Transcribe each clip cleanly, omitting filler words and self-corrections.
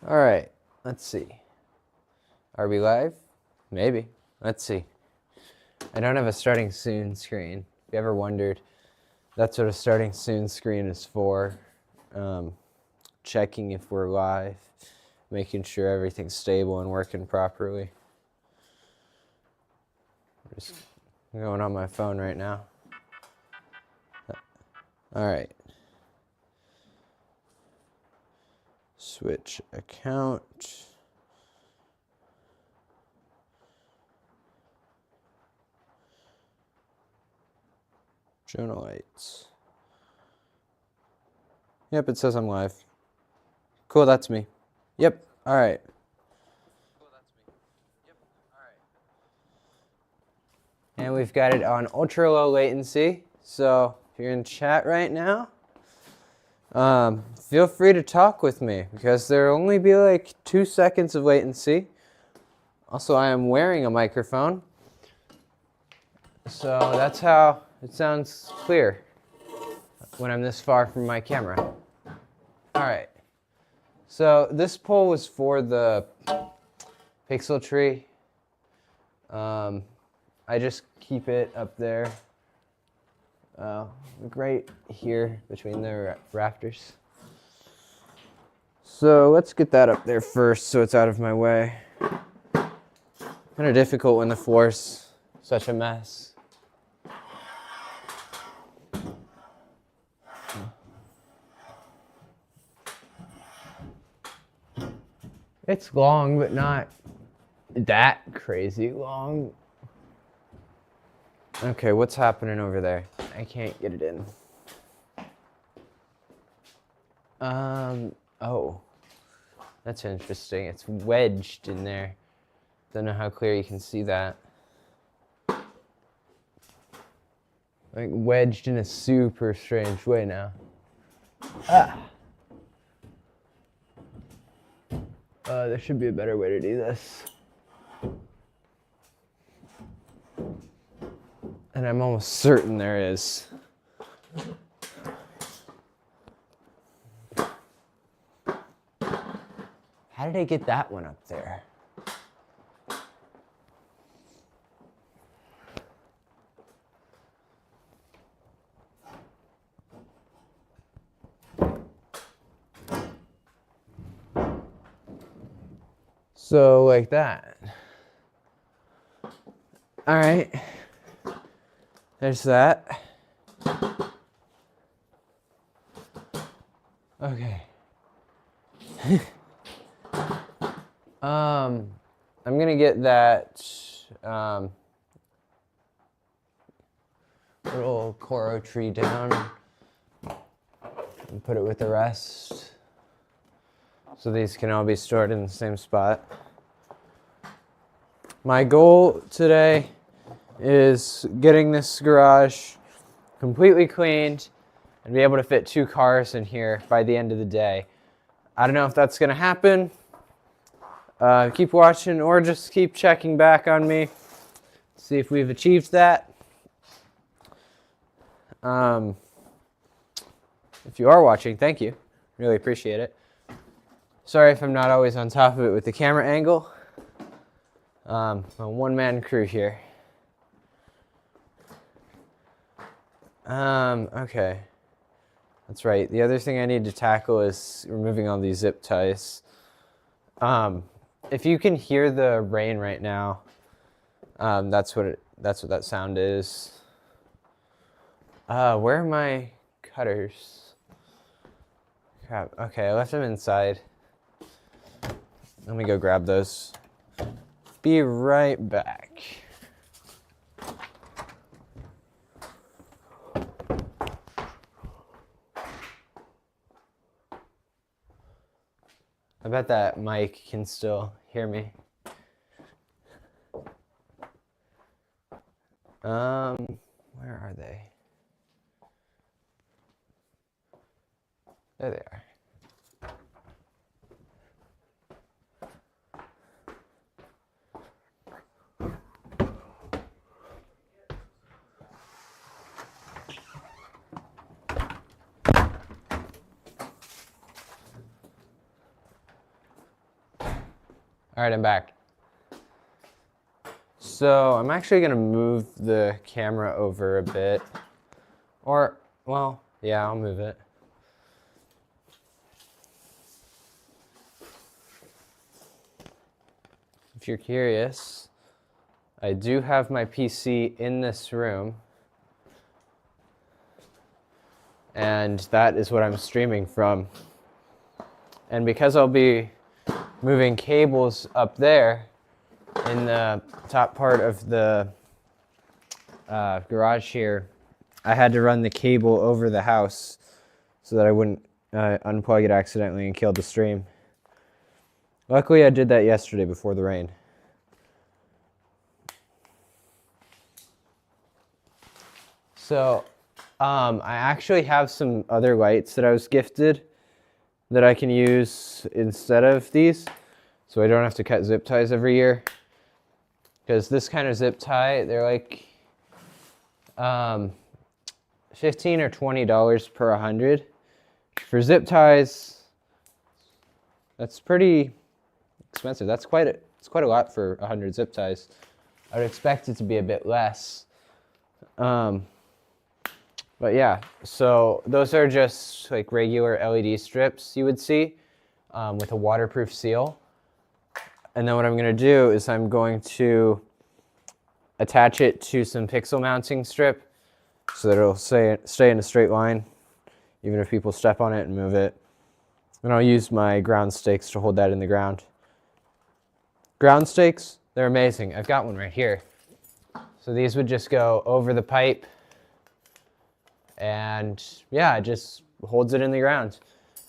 All right, let's see. Are we live? Maybe. Let's see. I don't have a starting soon screen. If you ever wondered, that's what a starting soon screen is for. Checking if we're live, making sure everything's stable and working properly. I'm just going on my phone right now. All right. Switch account. Jonah Lights. Yep, it says I'm live. Cool, that's me. Yep, all right. And we've got it on ultra low latency. So if you're in chat right now, feel free to talk with me because there'll only be like 2 seconds of latency. Also, I am wearing a microphone. So that's how it sounds clear when I'm this far from my camera. All right. So this poll was for the Pixel tree. I just keep it up there, right here between the rafters. So let's get that up there first so it's out of my way. Kind of difficult when the floor's such a mess. It's long, but not that crazy long. Okay, what's happening over there? I can't get it in. Oh, that's interesting. It's wedged in there. Don't know how clear you can see that. Like wedged in a super strange way now. There should be a better way to do this. And I'm almost certain there is. How did I get that one up there? So like that. All right. There's that. Okay. I'm gonna get that little Coro tree down and put it with the rest. So these can all be stored in the same spot. My goal today is getting this garage completely cleaned and be able to fit 2 cars in here by the end of the day. I don't know if that's gonna happen. Keep watching or just keep checking back on me. See if we've achieved that. If you are watching, thank you. Really appreciate it. Sorry if I'm not always on top of it with the camera angle. A one-man crew here. Okay. That's right. The other thing I need to tackle is removing all these zip ties. If you can hear the rain right now, that's what that sound is. Where are my cutters? Crap. Okay, I left them inside. Let me go grab those. Be right back. I bet that mic can still hear me. Where are they? There they are. All right, I'm back. So I'm actually gonna move the camera over a bit. Or, well, yeah, I'll move it. If you're curious, I do have my PC in this room. And that is what I'm streaming from. And because I'll be moving cables up there in the top part of the garage here, I had to run the cable over the house so that I wouldn't unplug it accidentally and kill the stream. Luckily, I did that yesterday before the rain. So, I actually have some other lights that I was gifted that I can use instead of these, so I don't have to cut zip ties every year. Because this kind of zip tie, they're like $15 or $20 per 100. For zip ties, that's pretty expensive. It's quite a lot for 100 zip ties. I would expect it to be a bit less. But yeah, so those are just like regular LED strips you would see with a waterproof seal. And then what I'm going to do is I'm going to attach it to some pixel mounting strip so that it'll stay in a straight line, even if people step on it and move it. And I'll use my ground stakes to hold that in the ground. Ground stakes, they're amazing. I've got one right here. So these would just go over the pipe, and yeah, it just holds it in the ground.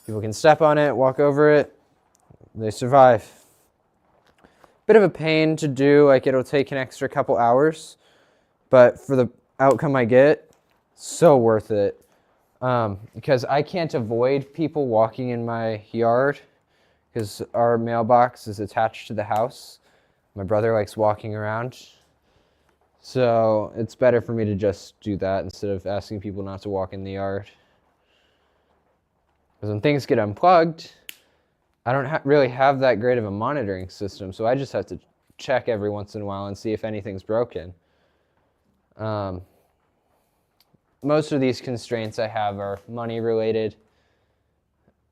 People can step on it, walk over it, they survive. Bit of a pain to do, like it'll take an extra couple hours, but for the outcome I get, so worth it. Because I can't avoid people walking in my yard because our mailbox is attached to the house. My brother likes walking around. So it's better for me to just do that instead of asking people not to walk in the yard. Because when things get unplugged, I don't really have that great of a monitoring system, so I just have to check every once in a while and see if anything's broken. Most of these constraints I have are money related,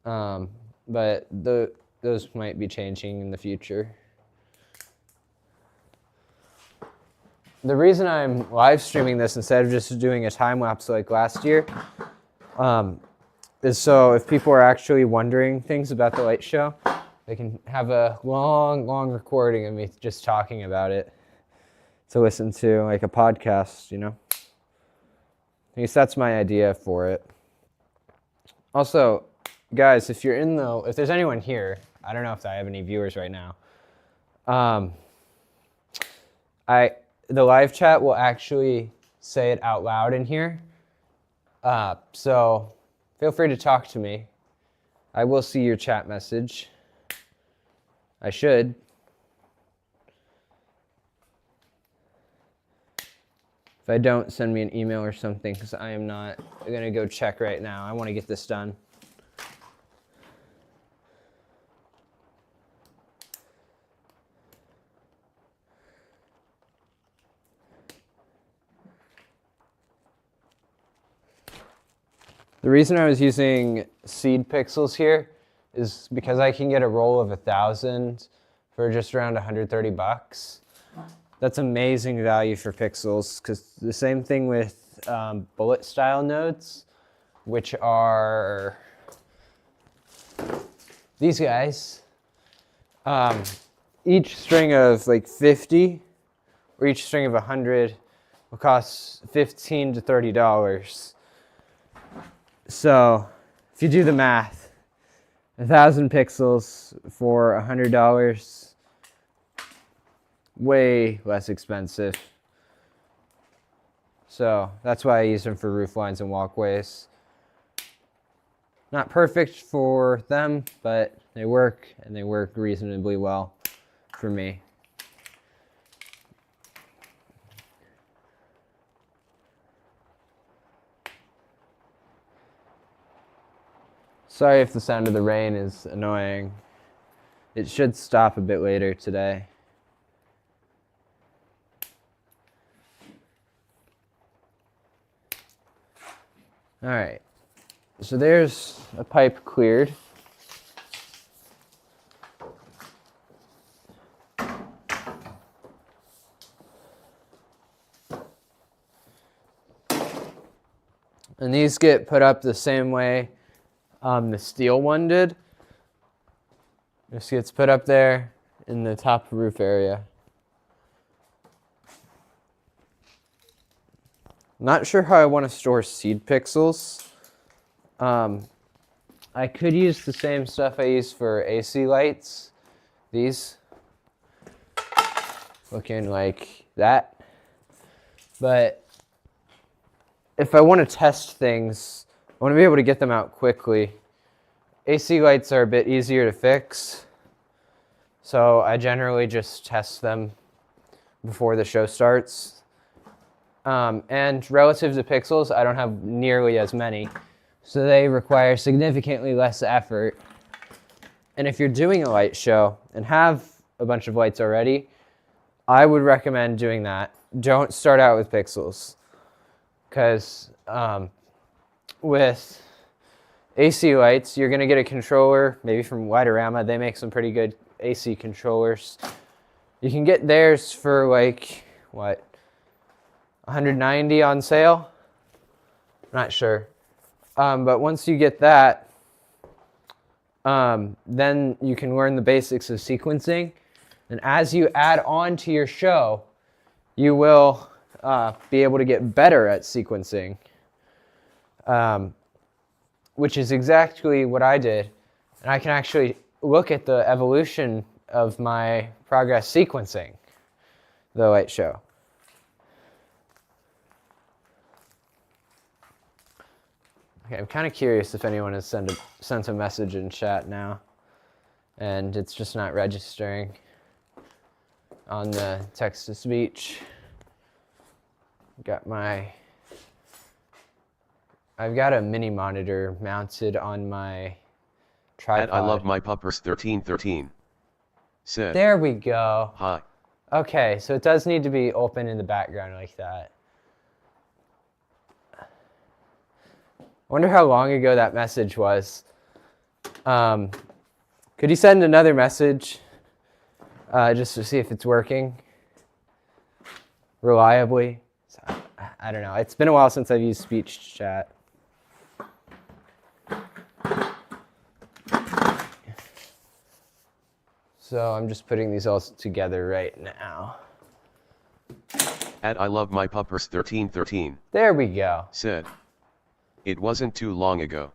but those might be changing in the future. The reason I'm live streaming this instead of just doing a time lapse like last year is so if people are actually wondering things about the light show, they can have a long recording of me just talking about it to listen to, like a podcast, you know? At least that's my idea for it. Also, guys, if there's anyone here, I don't know if I have any viewers right now, the live chat will actually say it out loud in here. So feel free to talk to me. I will see your chat message. I should. If I don't, send me an email or something, because I am not going to go check right now. I want to get this done. The reason I was using seed pixels here is because I can get a roll of 1,000 for just around 130 bucks. That's amazing value for pixels, because the same thing with bullet style nodes, which are these guys. Each string of like 50 or each string of 100 will cost $15 to $30. So if you do the math, 1,000 pixels for $100, way less expensive. So that's why I use them for roof lines and walkways. Not perfect for them, but they work, and they work reasonably well for me. Sorry if the sound of the rain is annoying. It should stop a bit later today. All right, so there's a pipe cleared. And these get put up the same way the steel one did. This gets put up there in the top roof area. Not sure how I want to store seed pixels. I could use the same stuff I use for AC lights. These. Looking like that. But if I want to test things, I want to be able to get them out quickly. AC lights are a bit easier to fix, so I generally just test them before the show starts. And relative to pixels, I don't have nearly as many, so they require significantly less effort. And if you're doing a light show and have a bunch of lights already, I would recommend doing that. Don't start out with pixels. Because with AC lights, you're going to get a controller, maybe from Lightorama. They make some pretty good AC controllers. You can get theirs for like, what, 190 on sale? Not sure. But once you get that, then you can learn the basics of sequencing. And as you add on to your show, you will be able to get better at sequencing, which is exactly what I did. And I can actually look at the evolution of my progress sequencing the light show. Okay, I'm kind of curious if anyone has sent a message in chat now, and it's just not registering on the text-to-speech. I've got a mini monitor mounted on my tripod. I love my puppers 1313. Said. There we go. Hi. Okay, so it does need to be open in the background like that. I wonder how long ago that message was. Could you send another message just to see if it's working reliably? I don't know. It's been a while since I've used speech chat. So I'm just putting these all together right now. I love my puppers 1313. There we go. Said. It wasn't too long ago.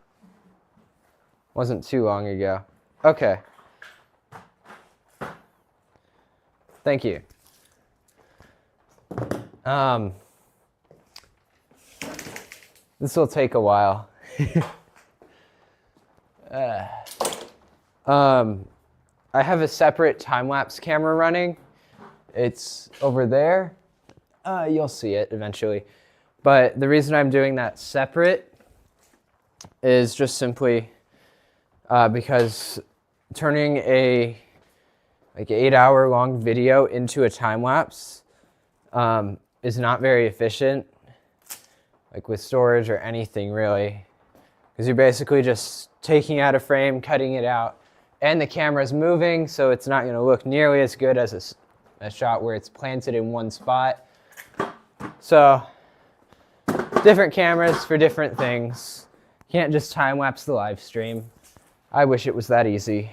Wasn't too long ago. Okay. Thank you. This will take a while. I have a separate time-lapse camera running. It's over there. You'll see it eventually. But the reason I'm doing that separate is just simply because turning a 8-hour long video into a time-lapse is not very efficient, like with storage or anything really, because you're basically just taking out a frame, cutting it out, and the camera's moving, so it's not going to look nearly as good as a shot where it's planted in one spot. So different cameras for different things. Can't just time-lapse the live stream. I wish it was that easy.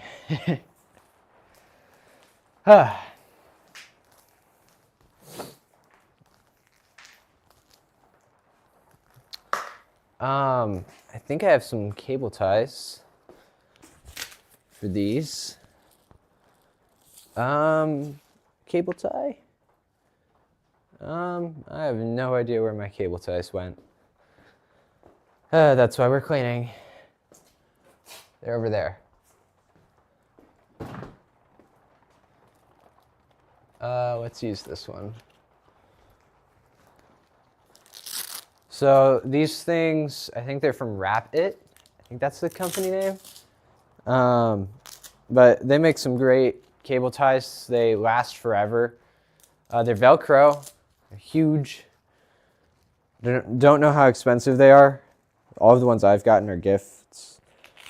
I think I have some cable ties for these. Cable tie? I have no idea where my cable ties went. That's why we're cleaning. They're over there. Let's use this one. So these things, I think they're from Wrap It. I think that's the company name. But they make some great cable ties. They last forever. They're Velcro. They're huge. Don't know how expensive they are. All of the ones I've gotten are gifts.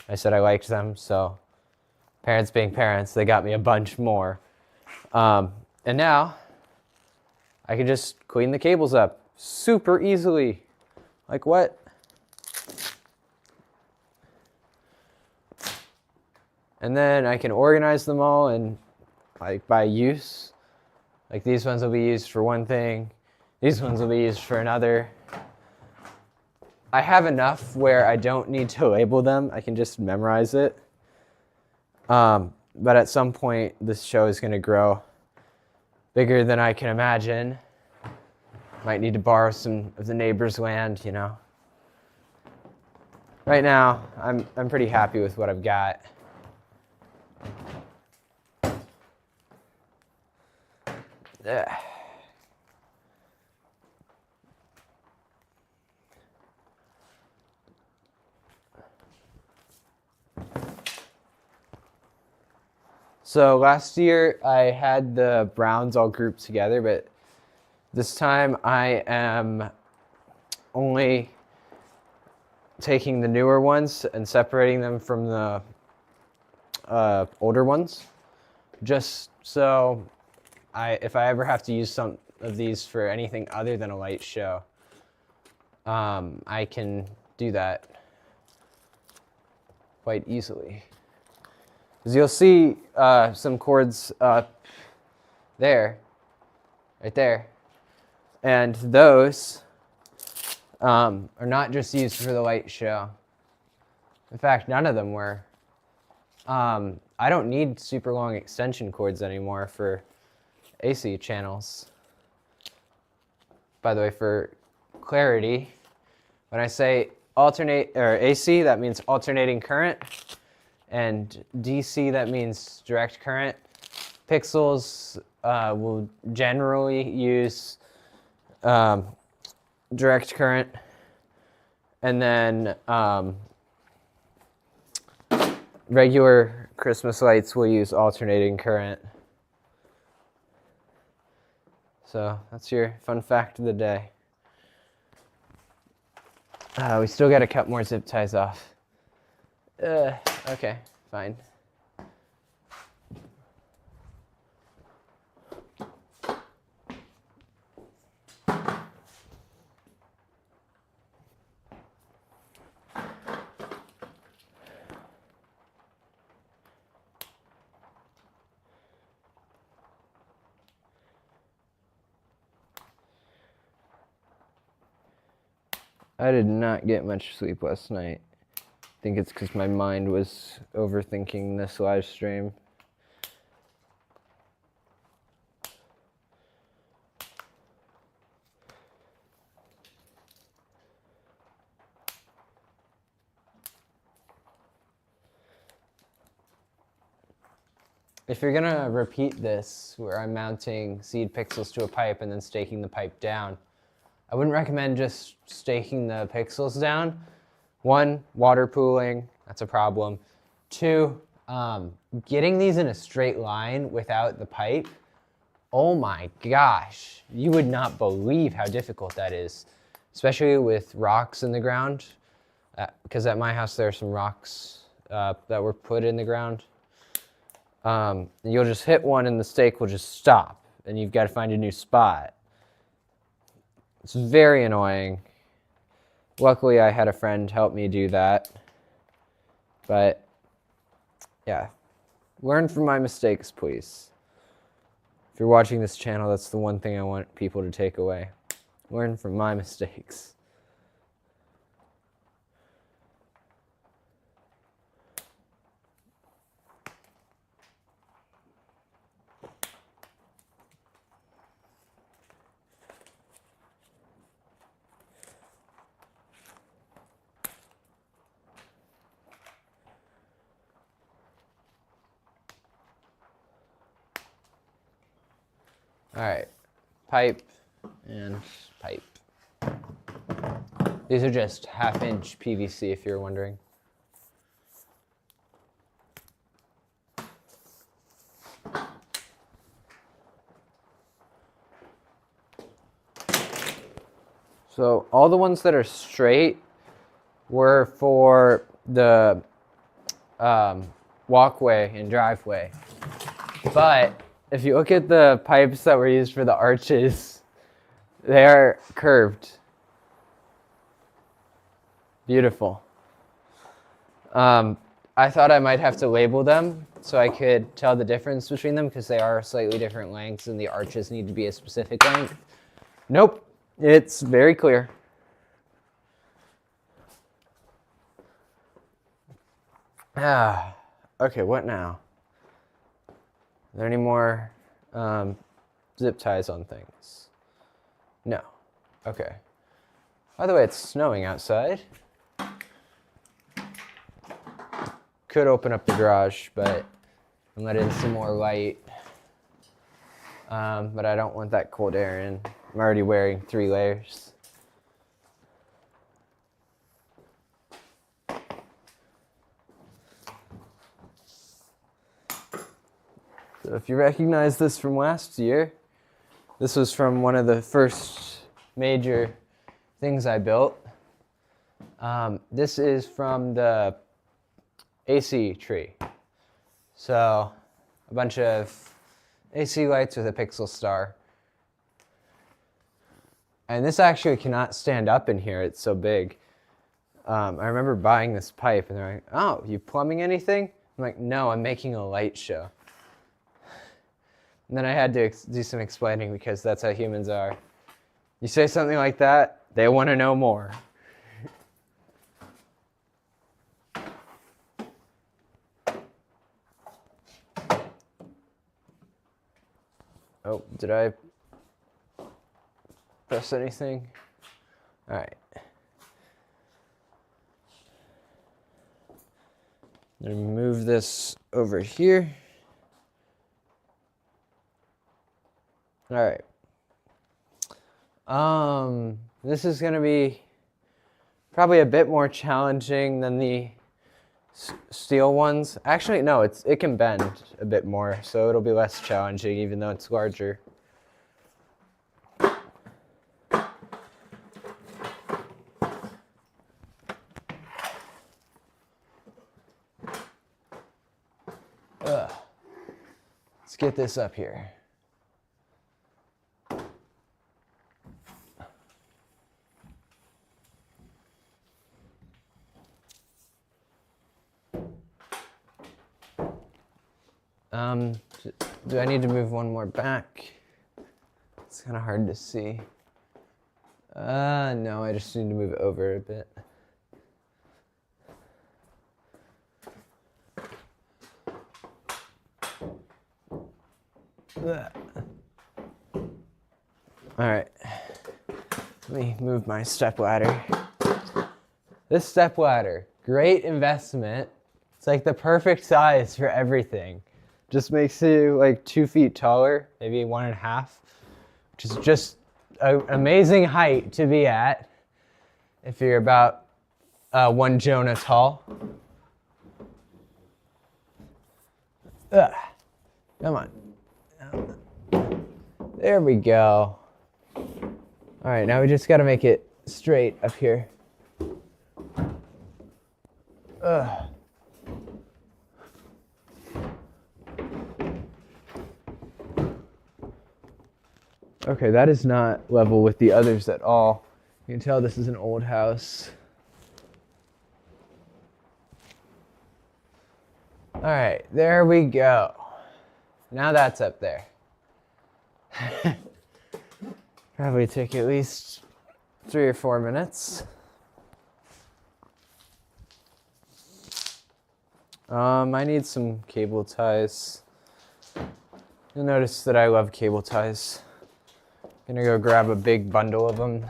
I said I liked them, so parents being parents, they got me a bunch more. And now I can just clean the cables up super easily. Like what? And then I can organize them all and like by use. Like these ones will be used for one thing. These ones will be used for another. I have enough where I don't need to label them. I can just memorize it. But at some point, this show is going to grow bigger than I can imagine. Might need to borrow some of the neighbor's land, you know. Right now, I'm pretty happy with what I've got. Ugh. So last year I had the browns all grouped together, but this time I am only taking the newer ones and separating them from the older ones, just so if I ever have to use some of these for anything other than a light show, I can do that quite easily. As you'll see some cords up there, right there, and those are not just used for the light show. In fact, none of them were. I don't need super long extension cords anymore for AC channels. By the way, for clarity, when I say alternate or AC, that means alternating current, and DC, that means direct current. Pixels will generally use direct current, and then regular Christmas lights will use alternating current. So that's your fun fact of the day. We still got to cut more zip ties off. Okay, fine. I did not get much sleep last night. I think it's because my mind was overthinking this live stream. If you're gonna repeat this, where I'm mounting seed pixels to a pipe and then staking the pipe down, I wouldn't recommend just staking the pixels down. One, water pooling, that's a problem. Two, getting these in a straight line without the pipe, oh my gosh, you would not believe how difficult that is, especially with rocks in the ground, because at my house there are some rocks that were put in the ground. You'll just hit one and the stake will just stop, and you've got to find a new spot. It's very annoying. Luckily, I had a friend help me do that. But, yeah. Learn from my mistakes, please. If you're watching this channel, that's the one thing I want people to take away. Learn from my mistakes. All right, pipe and pipe. These are just 1/2-inch PVC if you're wondering. So all the ones that are straight were for the walkway and driveway. But if you look at the pipes that were used for the arches, they are curved. Beautiful. I thought I might have to label them so I could tell the difference between them because they are slightly different lengths and the arches need to be a specific length. Nope, it's very clear. Okay, what now? Are there any more zip ties on things? No. Okay. By the way, it's snowing outside. Could open up the garage, but and let in some more light. But I don't want that cold air in. I'm already wearing 3 layers. So if you recognize this from last year, this was from one of the first major things I built. This is from the AC tree. So a bunch of AC lights with a pixel star. And this actually cannot stand up in here, it's so big. I remember buying this pipe and they're like, oh, you plumbing anything? I'm like, no, I'm making a light show. And then I had to do some explaining because that's how humans are. You say something like that, they want to know more. Oh, did I press anything? All right. I'm gonna move this over here. All right. This is gonna be probably a bit more challenging than the steel ones. Actually, no, it can bend a bit more, so it'll be less challenging even though it's larger. Let's get this up here. Do I need to move one more back? It's kind of hard to see. No, I just need to move over a bit. All right, let me move my step ladder. This step ladder, great investment. It's like the perfect size for everything. Just makes you like 2 feet taller, maybe 1.5, which is just an amazing height to be at if you're about 1 Jonah tall. Come on. There we go. All right, now we just got to make it straight up here. Okay, that is not level with the others at all. You can tell this is an old house. All right, there we go. Now that's up there. Probably take at least 3 or 4 minutes. I need some cable ties. You'll notice that I love cable ties. I'm gonna go grab a big bundle of them.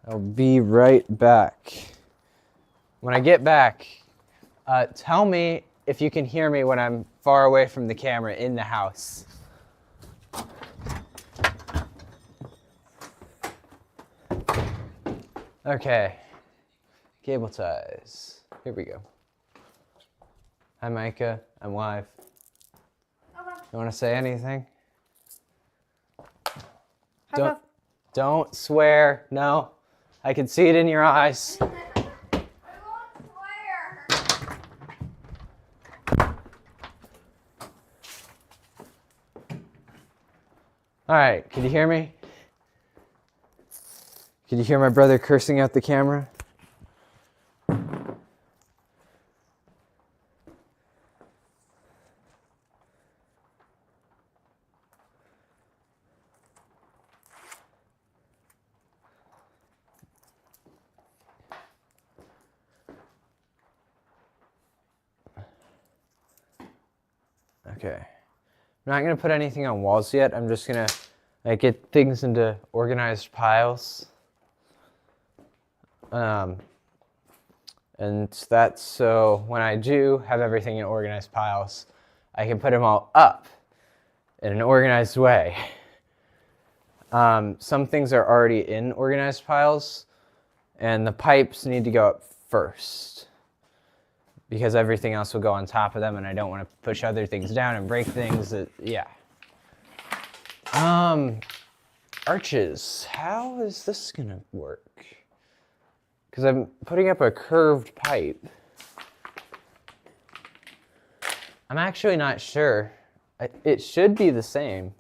I'll be right back. When I get back, tell me if you can hear me when I'm far away from the camera in the house. Okay, cable ties. Here we go. Hi, Micah. I'm live. Okay. You want to say anything? How about Don't swear. No. I can see it in your eyes. I won't swear. All right, can you hear me? Can you hear my brother cursing out the camera? Okay. I'm not gonna put anything on walls yet. I'm just gonna get things into organized piles. And that's so when I do have everything in organized piles, I can put them all up in an organized way. Some things are already in organized piles, and the pipes need to go up first because everything else will go on top of them, and I don't want to push other things down and break things. Yeah. Arches. How is this gonna work? Because I'm putting up a curved pipe. I'm actually not sure. It should be the same.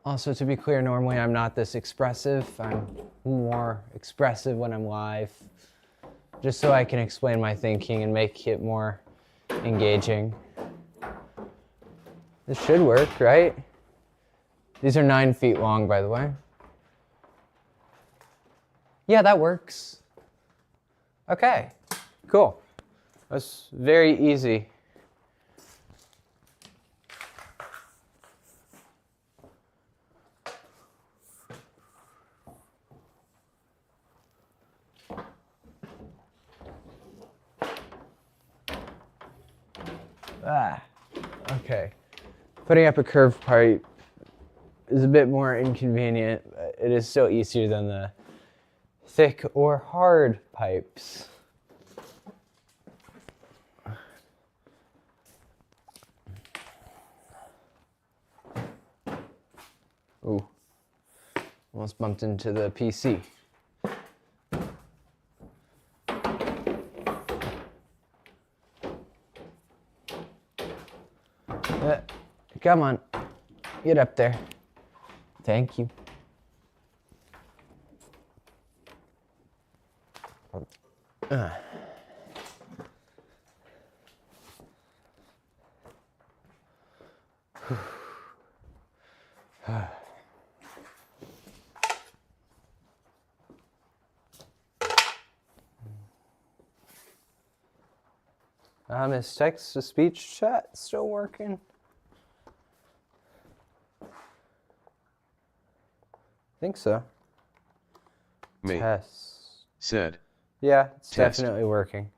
Also, to be clear, normally I'm not this expressive. I'm more expressive when I'm live, just so I can explain my thinking and make it more engaging. This should work, right? These are 9 feet long, by the way. Yeah, that works. Okay, cool. That's very easy. Okay. Putting up a curved pipe is a bit more inconvenient, but it is still easier than the thick or hard pipes. Ooh, almost bumped into the PC. Come on, get up there. Thank you. Is text-to-speech chat still working? I think so. Me. Test. Said. Yeah, it's Test. definitely working.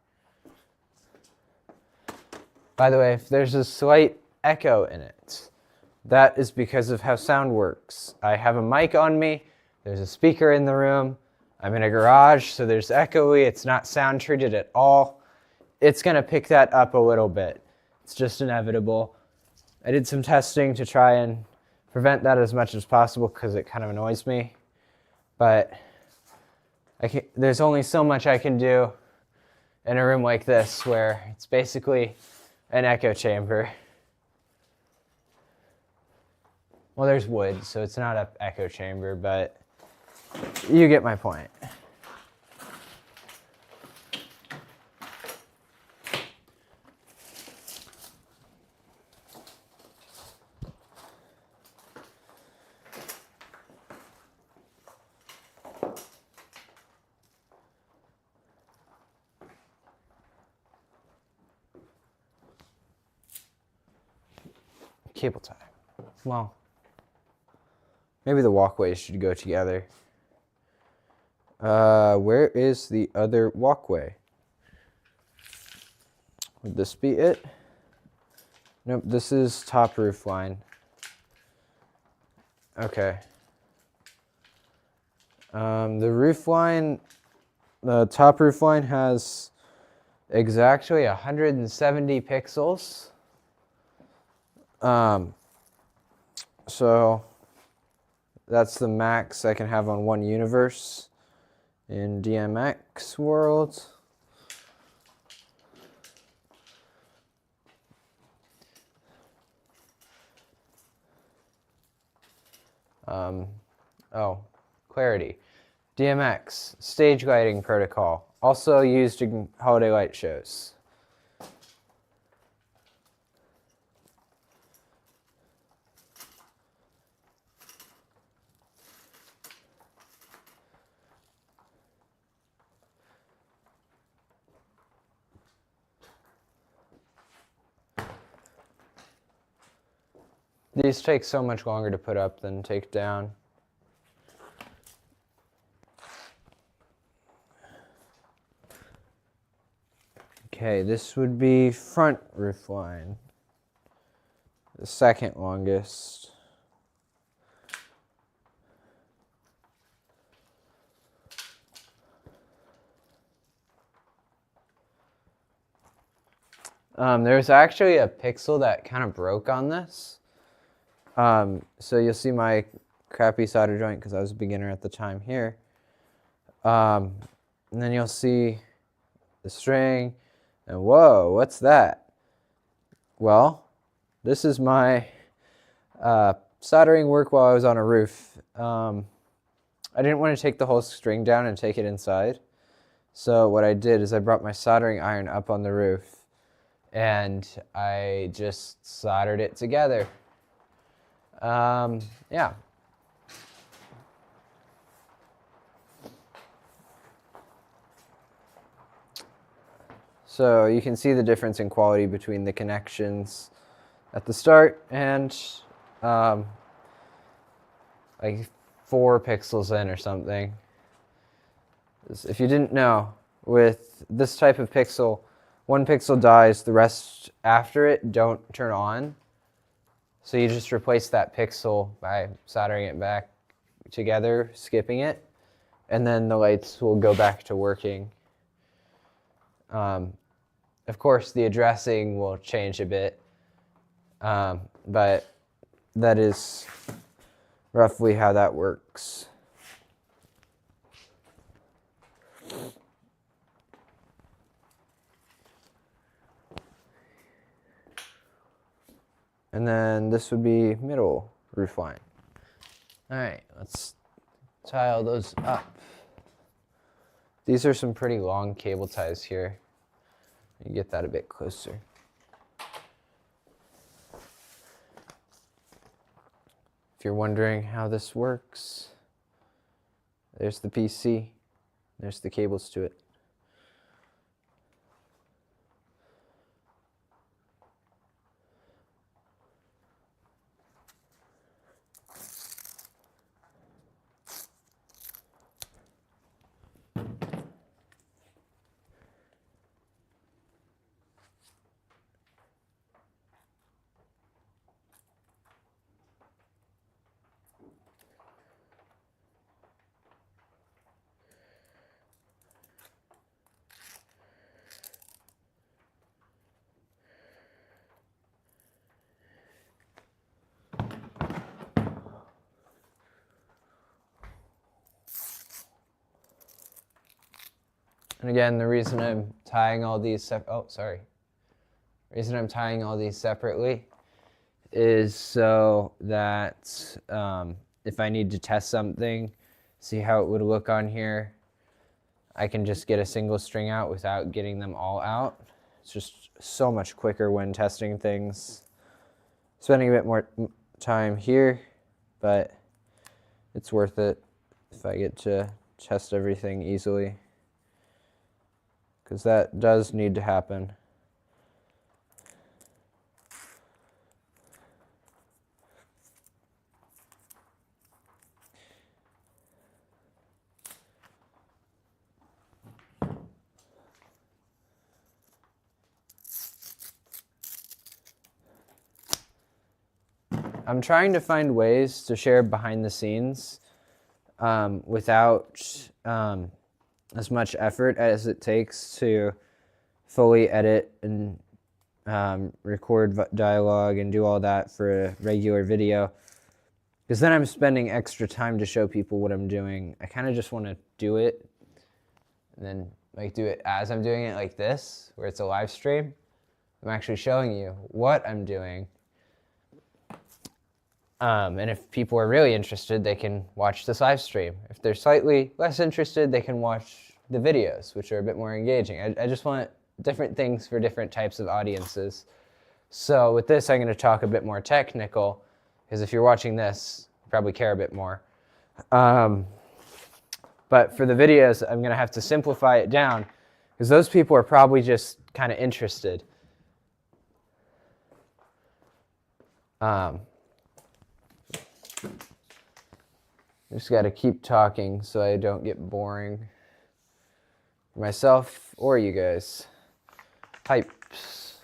By the way, if there's a slight echo in it, that is because of how sound works. I have a mic on me, there's a speaker in the room, I'm in a garage, so there's echoey, it's not sound treated at all. It's gonna pick that up a little bit. It's just inevitable. I did some testing to try and prevent that as much as possible because it kind of annoys me. But there's only so much I can do in a room like this where it's basically an echo chamber. Well, there's wood, so it's not an echo chamber, but you get my point. Cable tie. Well, maybe the walkways should go together. Where is the other walkway? Would this be it? Nope, this is top roof line. Okay. The roof line, the top roof line has exactly 170 pixels. So that's the max I can have on one universe in DMX world. Oh, clarity. DMX, stage lighting protocol, also used in holiday light shows. These take so much longer to put up than take down. Okay, this would be front roof line, the second longest. There's actually a pixel that kind of broke on this. So you'll see my crappy solder joint because I was a beginner at the time here. And then you'll see the string, and whoa, what's that? Well, this is my soldering work while I was on a roof. I didn't want to take the whole string down and take it inside. So what I did is I brought my soldering iron up on the roof and I just soldered it together. Yeah. So you can see the difference in quality between the connections at the start and like 4 pixels in or something. If you didn't know, with this type of pixel, 1 pixel dies, the rest after it don't turn on. So you just replace that pixel by soldering it back together, skipping it, and then the lights will go back to working. Of course, the addressing will change a bit, but that is roughly how that works. And then this would be middle roof line. All right, let's tie all those up. These are some pretty long cable ties here. You get that a bit closer. If you're wondering how this works, there's the PC, there's the cables to it. And again, the reason I'm tying all these reason I'm tying all these separately is so that if I need to test something, see how it would look on here, I can just get a single string out without getting them all out. It's just so much quicker when testing things. Spending a bit more time here, but it's worth it if I get to test everything easily, because that does need to happen. I'm trying to find ways to share behind the scenes without as much effort as it takes to fully edit and record dialogue and do all that for a regular video. Because then I'm spending extra time to show people what I'm doing. I kind of just want to do it and then like do it as I'm doing it like this, where it's a live stream. I'm actually showing you what I'm doing. And if people are really interested, they can watch this live stream. If they're slightly less interested, they can watch the videos, which are a bit more engaging. I just want different things for different types of audiences. So with this, I'm going to talk a bit more technical, because if you're watching this, you probably care a bit more. But for the videos, I'm going to have to simplify it down, because those people are probably just kind of interested. I just got to keep talking so I don't get boring for myself or you guys. Pipes.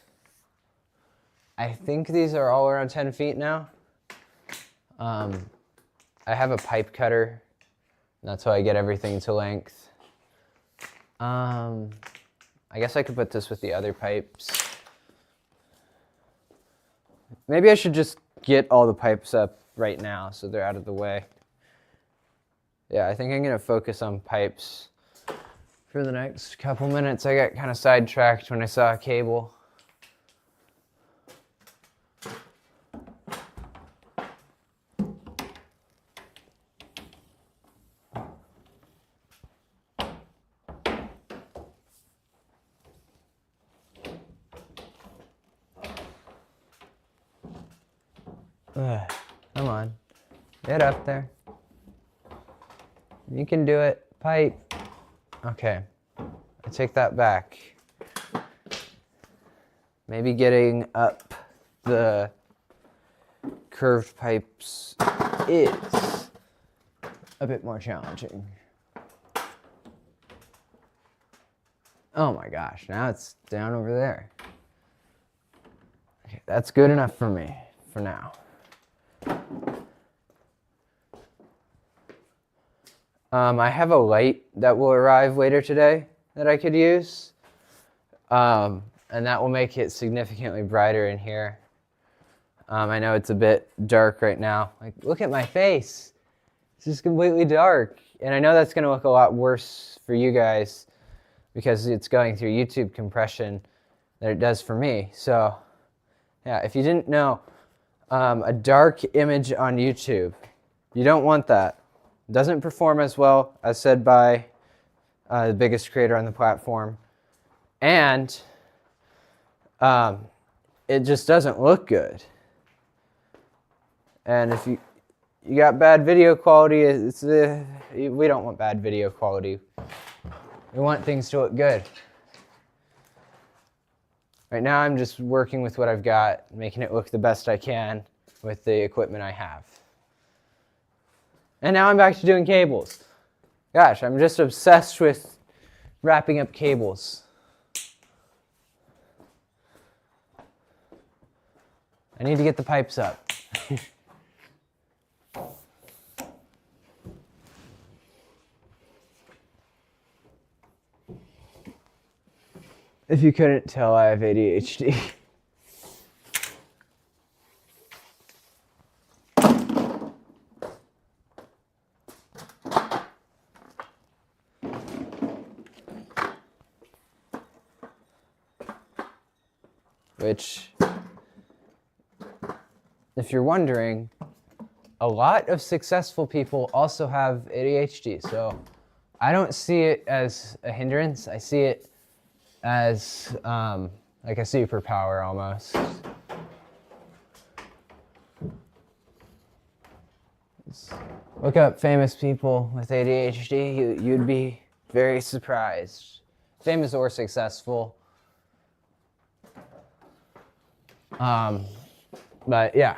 I think these are all around 10 feet now. I have a pipe cutter. And that's how I get everything to length. I guess I could put this with the other pipes. Maybe I should just get all the pipes up right now so they're out of the way. Yeah, I think I'm going to focus on pipes for the next couple minutes. I got kind of sidetracked when I saw a cable. Come on, get up there. You can do it. Pipe. Okay, I take that back. Maybe getting up the curved pipes is a bit more challenging. Oh my gosh, now it's down over there. Okay, that's good enough for me for now. I have a light that will arrive later today that I could use. And that will make it significantly brighter in here. I know it's a bit dark right now. Like, look at my face. It's just completely dark. And I know that's going to look a lot worse for you guys because it's going through YouTube compression than it does for me. So, yeah, if you didn't know, a dark image on YouTube, you don't want that. It doesn't perform as well, as said by the biggest creator on the platform. And it just doesn't look good. And if you got bad video quality, we don't want bad video quality. We want things to look good. Right now I'm just working with what I've got, making it look the best I can with the equipment I have. And now I'm back to doing cables. Gosh, I'm just obsessed with wrapping up cables. I need to get the pipes up. If you couldn't tell, I have ADHD. Which, if you're wondering, a lot of successful people also have ADHD. So I don't see it as a hindrance. I see it as like a superpower almost. Look up famous people with ADHD. You'd be very surprised. Famous or successful. But yeah.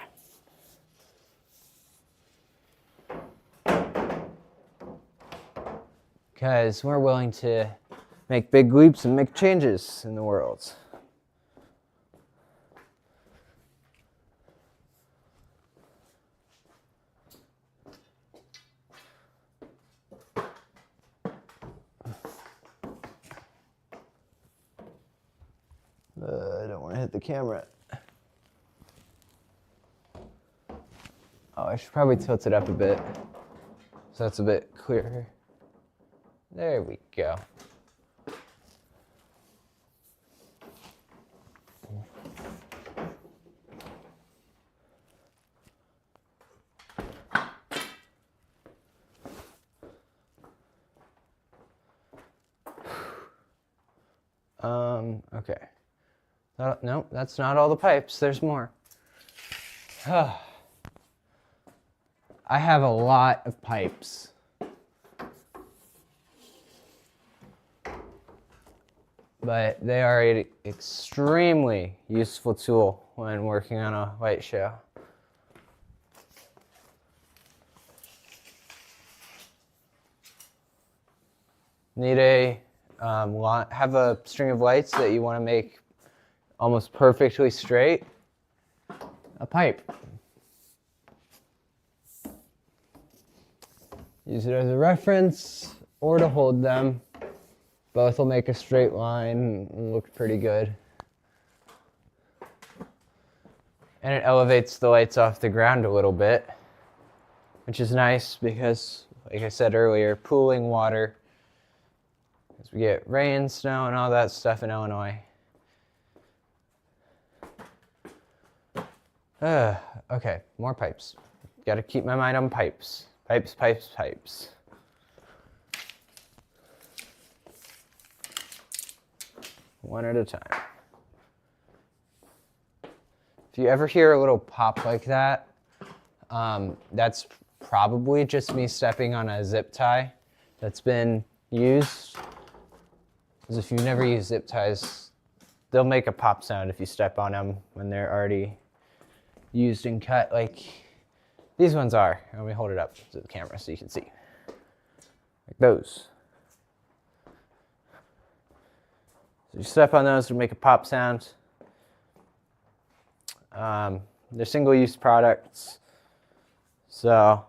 Because we're willing to make big leaps and make changes in the world. I don't want to hit at the camera. Oh, I should probably tilt it up a bit so it's a bit clearer. There we go. Okay. No, that's not all the pipes. There's more. I have a lot of pipes. But they are an extremely useful tool when working on a light show. Need a have a string of lights that you want to make almost perfectly straight. A pipe. Use it as a reference or to hold them. Both will make a straight line and look pretty good. And it elevates the lights off the ground a little bit, which is nice because, like I said earlier, pooling water, as we get rain, snow, and all that stuff in Illinois. Okay, more pipes. Got to keep my mind on pipes. Pipes, pipes, pipes. One at a time. If you ever hear a little pop like that, that's probably just me stepping on a zip tie that's been used. Because if you've never used zip ties, they'll make a pop sound if you step on them when they're already used and cut, like these ones are. Let me hold it up to the camera so you can see. Like those. So you step on those to make a pop sound. They're single-use products. So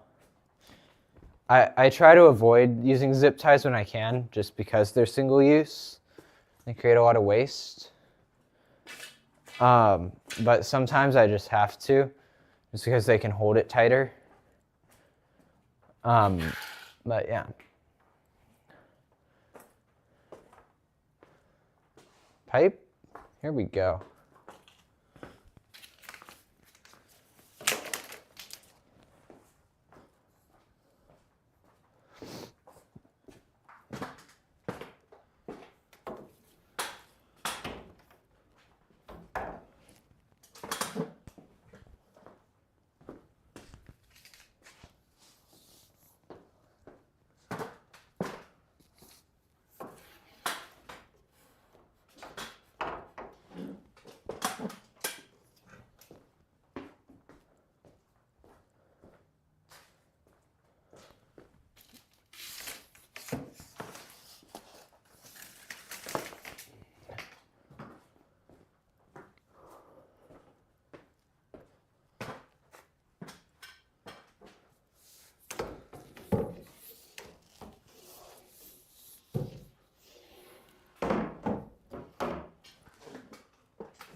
I try to avoid using zip ties when I can, just because they're single-use. They create a lot of waste. But sometimes I just have to, just because they can hold it tighter. But yeah. Pipe, here we go.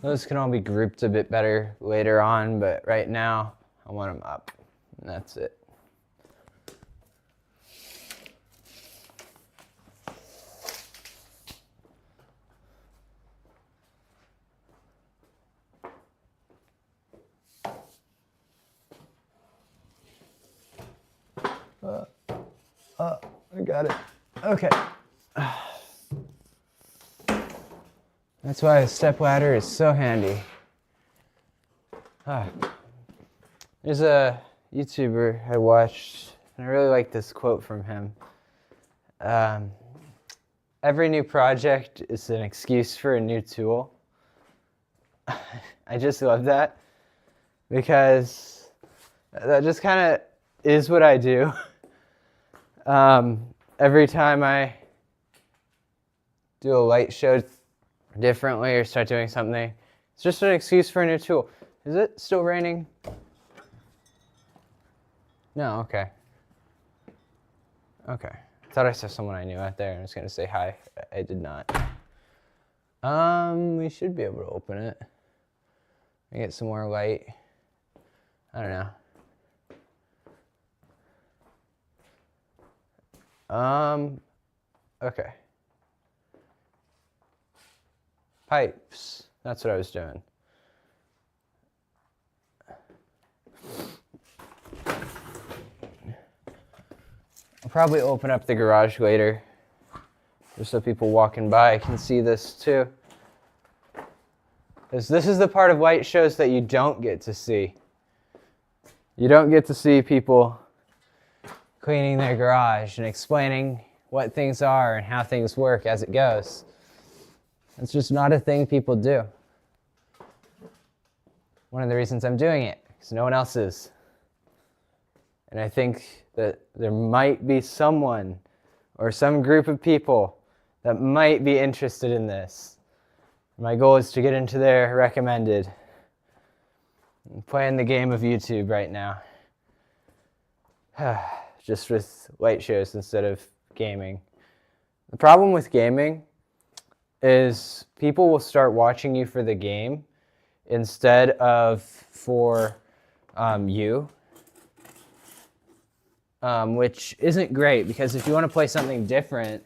Those can all be grouped a bit better later on, but right now I want them up, and that's it. I got it. Okay. That's why a stepladder is so handy. There's a YouTuber I watched, and I really like this quote from him. Every new project is an excuse for a new tool. I just love that, because that just kind of is what I do. Every time I do a light show differently or start doing something, it's just an excuse for a new tool. Is it still raining? No, okay. Okay. I thought I saw someone I knew out there and I was going to say hi. I did not. We should be able to open it. I get some more light. I don't know. Okay. Pipes. That's what I was doing. I'll probably open up the garage later, just so people walking by can see this too. Because this is the part of light shows that you don't get to see. You don't get to see people cleaning their garage and explaining what things are and how things work as it goes. It's just not a thing people do. One of the reasons I'm doing it, because no one else is. And I think that there might be someone or some group of people that might be interested in this. My goal is to get into their recommended. I'm playing the game of YouTube right now. Just with light shows instead of gaming. The problem with gaming is people will start watching you for the game instead of for you. Which isn't great, because if you want to play something different,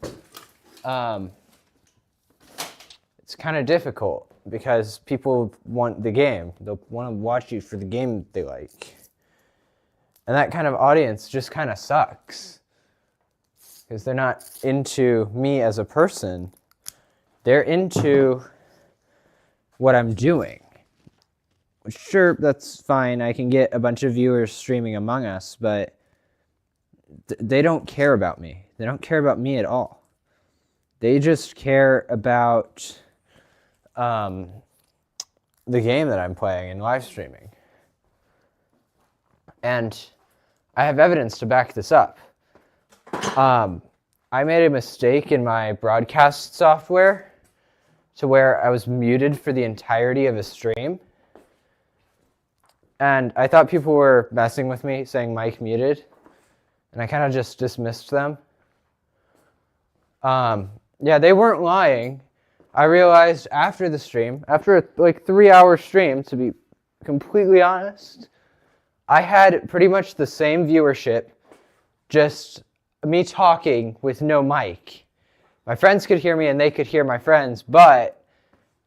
it's kind of difficult because people want the game. They'll want to watch you for the game they like. And that kind of audience just kind of sucks because they're not into me as a person. They're into what I'm doing. Which, sure, that's fine. I can get a bunch of viewers streaming Among Us, but they don't care about me. They don't care about me at all. They just care about the game that I'm playing and live streaming. And I have evidence to back this up. I made a mistake in my broadcast software to where I was muted for the entirety of a stream. And I thought people were messing with me, saying mic muted. And I kind of just dismissed them. Yeah, they weren't lying. I realized after the stream, after a 3-hour stream, to be completely honest, I had pretty much the same viewership, just me talking with no mic. My friends could hear me and they could hear my friends, but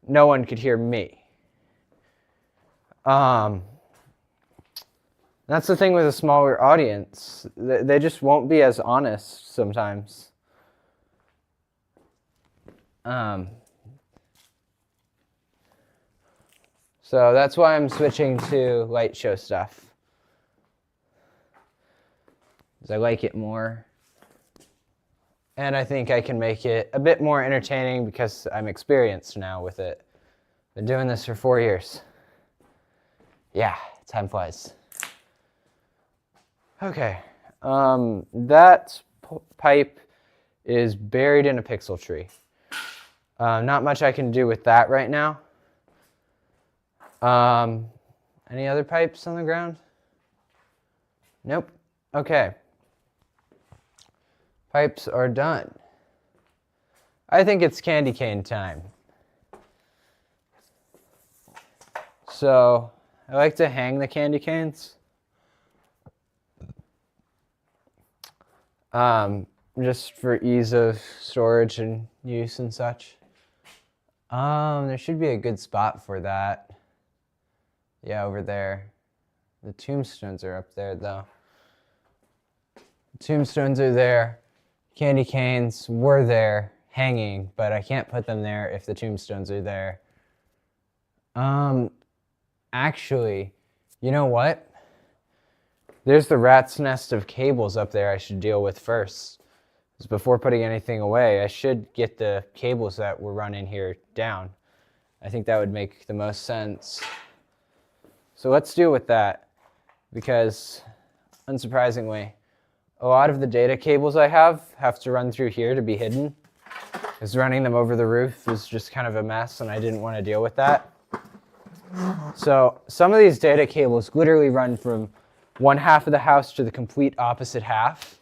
no one could hear me. That's the thing with a smaller audience. They just won't be as honest sometimes. So that's why I'm switching to light show stuff. Because I like it more. And I think I can make it a bit more entertaining because I'm experienced now with it. Been doing this for 4 years. Yeah, time flies. Okay, that pipe is buried in a pixel tree. Not much I can do with that right now. Any other pipes on the ground? Nope. Okay. Pipes are done. I think it's candy cane time. So, I like to hang the candy canes. Just for ease of storage and use and such. There should be a good spot for that. Yeah, over there. The tombstones are up there, though. The tombstones are there. Candy canes were there, hanging, but I can't put them there if the tombstones are there. Actually, you know what? There's the rat's nest of cables up there I should deal with first. Because before putting anything away, I should get the cables that were running here down. I think that would make the most sense. So let's deal with that. Because, unsurprisingly, a lot of the data cables I have to run through here to be hidden. Because running them over the roof is just kind of a mess, and I didn't want to deal with that. So some of these data cables literally run from one half of the house to the complete opposite half,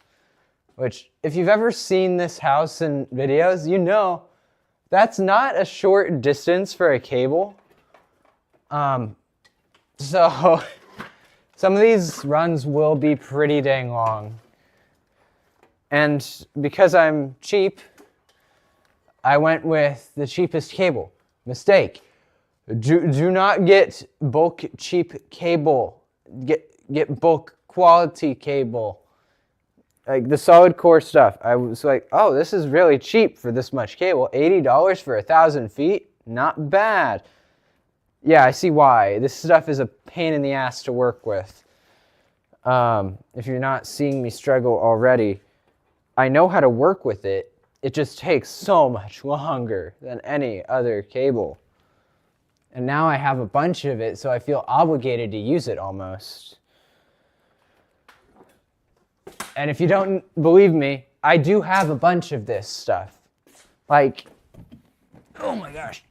which if you've ever seen this house in videos, you know that's not a short distance for a cable. So some of these runs will be pretty dang long. And because I'm cheap, I went with the cheapest cable. Mistake. Do not get bulk cheap cable. Get bulk quality cable. Like the solid core stuff. I was like, oh, this is really cheap for this much cable. $80 for 1,000 feet? Not bad. Yeah, I see why. This stuff is a pain in the ass to work with. If you're not seeing me struggle already, I know how to work with it. It just takes so much longer than any other cable. And now I have a bunch of it, so I feel obligated to use it almost. And if you don't believe me, I do have a bunch of this stuff. Like, oh my gosh.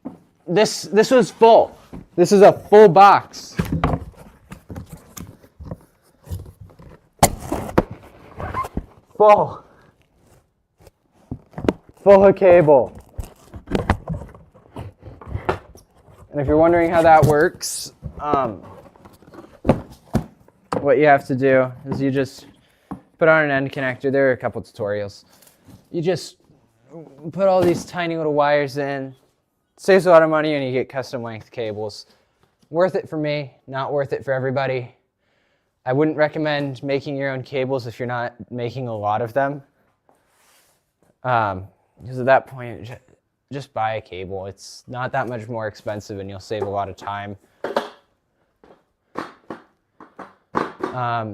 This was full. This is a full box. Full of cable. And if you're wondering how that works, what you have to do is you just put on an end connector. There are a couple tutorials. You just put all these tiny little wires in. Saves a lot of money and you get custom length cables. Worth it for me, not worth it for everybody. I wouldn't recommend making your own cables if you're not making a lot of them. Because at that point, just buy a cable. It's not that much more expensive and you'll save a lot of time.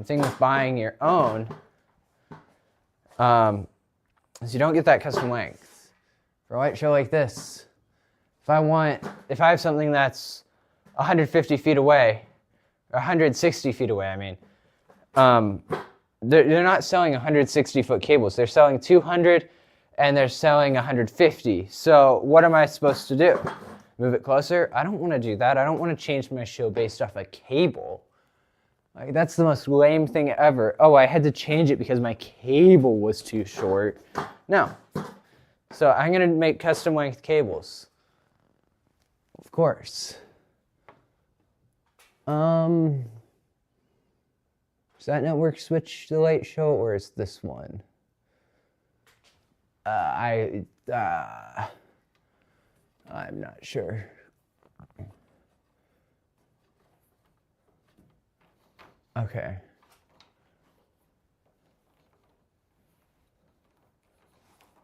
Thing with buying your own is you don't get that custom length. For a light show like this, if I have something that's 150 feet away, or 160 feet away, I mean, they're not selling 160-foot cables. They're selling 200 and they're selling 150. So what am I supposed to do? Move it closer? I don't want to do that. I don't want to change my show based off a cable. Like, that's the most lame thing ever. Oh, I had to change it because my cable was too short. No. So I'm going to make custom length cables. Of course. Is that network switch the light show or is this one? I'm not sure. Okay.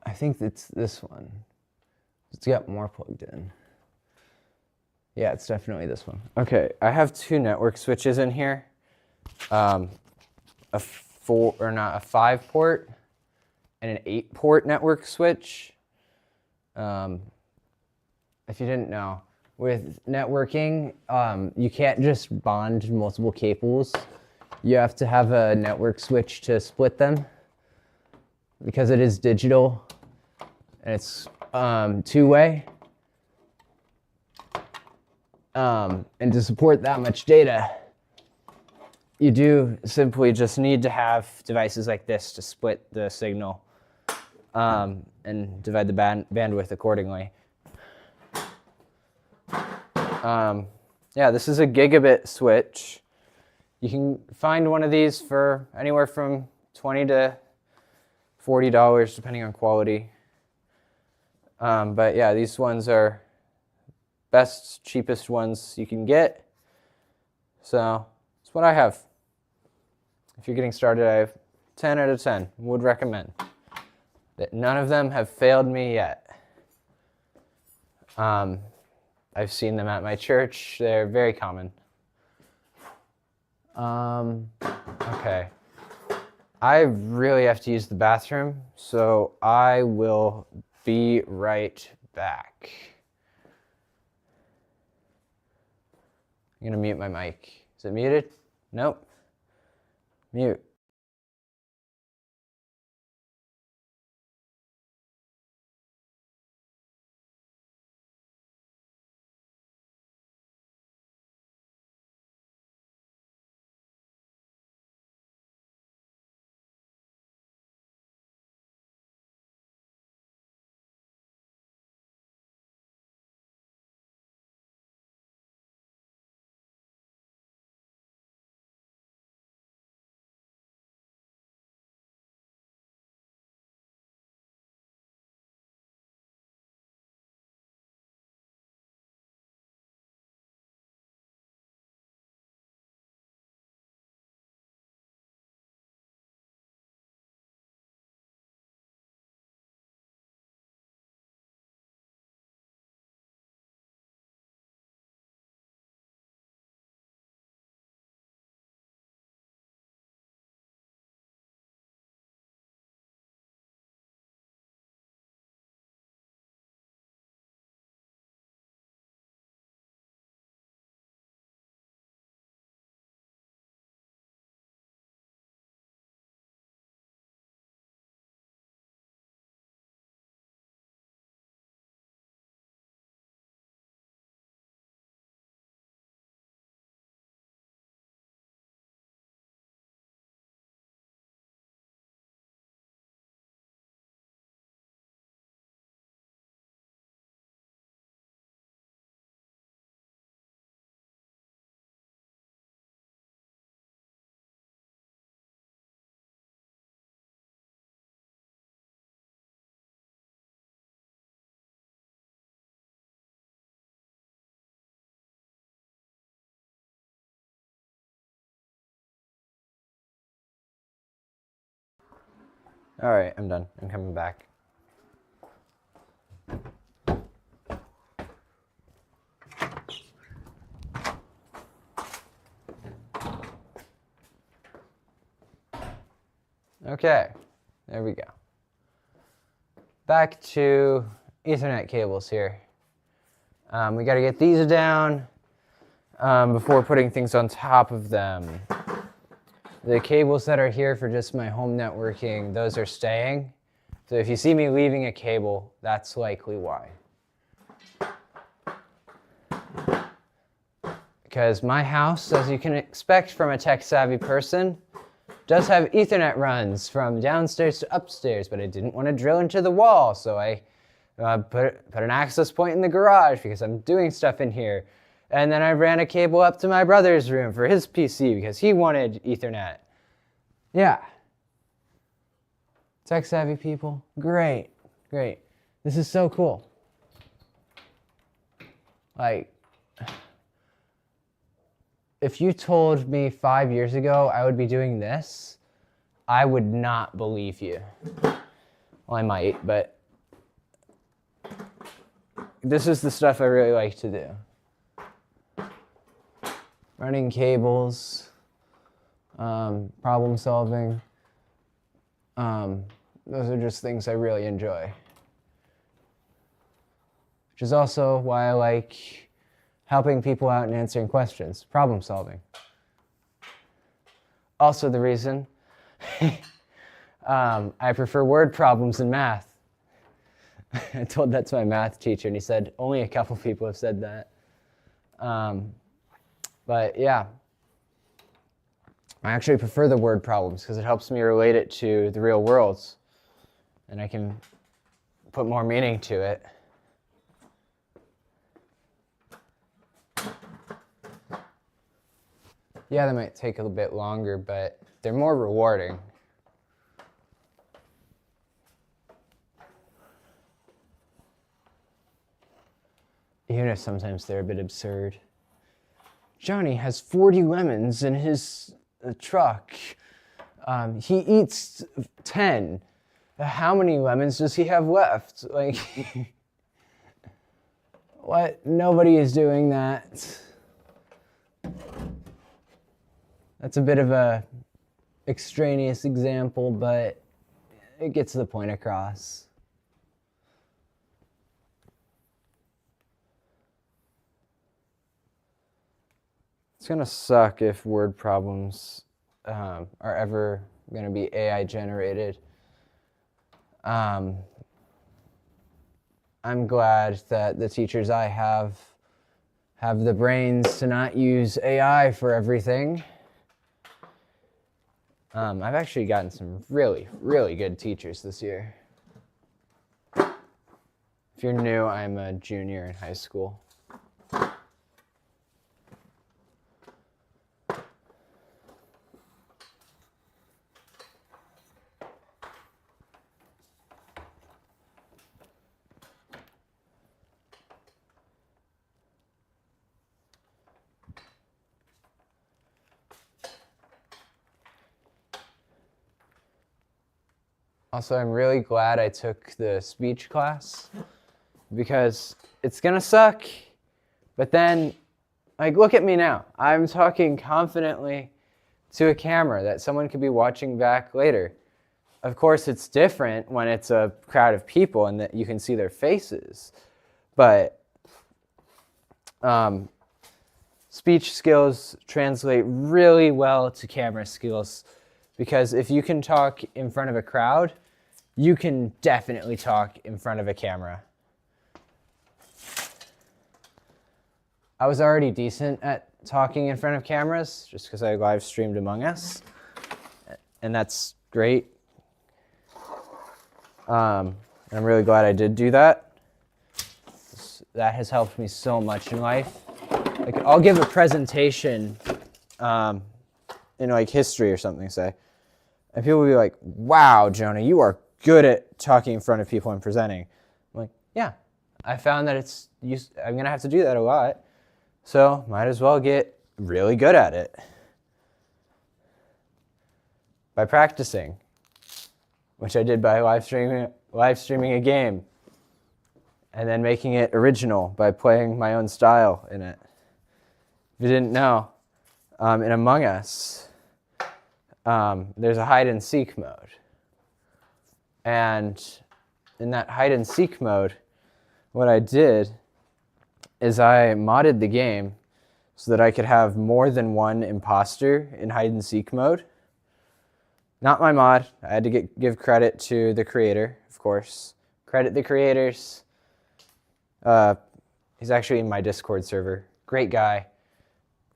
I think it's this one. It's got more plugged in. Yeah, it's definitely this one. Okay, I have two network switches in here. A 5-port and an 8-port network switch. If you didn't know, with networking, you can't just bond multiple cables. You have to have a network switch to split them because it is digital and it's two-way. And to support that much data, you do simply just need to have devices like this to split the signal and divide the bandwidth accordingly. Yeah, this is a gigabit switch. You can find one of these for anywhere from $20 to $40 depending on quality. But yeah, these ones are best, cheapest ones you can get. So that's what I have. If you're getting started, I have 10 out of 10. Would recommend. That none of them have failed me yet. I've seen them at my church. They're very common. Okay. I really have to use the bathroom, so I will be right back. I'm gonna mute my mic. Is it muted? Nope. Mute. All right, I'm done. I'm coming back. Okay, there we go. Back to Ethernet cables here. We got to get these down before putting things on top of them. The cables that are here for just my home networking, those are staying. So if you see me leaving a cable, that's likely why. Because my house, as you can expect from a tech-savvy person, does have Ethernet runs from downstairs to upstairs, but I didn't want to drill into the wall, so I put an access point in the garage because I'm doing stuff in here. And then I ran a cable up to my brother's room for his PC because he wanted Ethernet. Yeah. Tech-savvy people, great, great. This is so cool. Like, if you told me 5 years ago I would be doing this, I would not believe you. Well, I might, but this is the stuff I really like to do. Running cables, problem solving. Those are just things I really enjoy. Which is also why I like helping people out and answering questions, problem solving. Also the reason I prefer word problems in math. I told that to my math teacher and he said, only a couple people have said that. But yeah, I actually prefer the word problems because it helps me relate it to the real world and I can put more meaning to it. Yeah, they might take a little bit longer, but they're more rewarding. Even if sometimes they're a bit absurd. Johnny has 40 lemons in his truck. He eats 10. How many lemons does he have left? Like, what? Nobody is doing that. That's a bit of a extraneous example, but it gets the point across. It's gonna suck if word problems are ever gonna be AI generated. I'm glad that the teachers I have the brains to not use AI for everything. I've actually gotten some really, really good teachers this year. If you're new, I'm a junior in high school. Also, I'm really glad I took the speech class because it's gonna suck, but then, like, look at me now. I'm talking confidently to a camera that someone could be watching back later. Of course, it's different when it's a crowd of people and that you can see their faces, but speech skills translate really well to camera skills because if you can talk in front of a crowd, you can definitely talk in front of a camera. I was already decent at talking in front of cameras just because I live streamed Among Us, and that's great. I'm really glad I did do that. That has helped me so much in life. Like, I'll give a presentation in like history or something, say, and people will be like, "Wow, Jonah, you are good at talking in front of people and presenting." I'm like, yeah, I found that I'm gonna have to do that a lot, so might as well get really good at it by practicing. which I did by live streaming a game and then making it original by playing my own style in it. If you didn't know, in Among Us, there's a hide and seek mode. And in that hide and seek mode, what I did is I modded the game so that I could have more than one imposter in hide and seek mode. Not my mod. I had to give credit to the creator, of course. Credit the creators. He's actually in my Discord server. Great guy.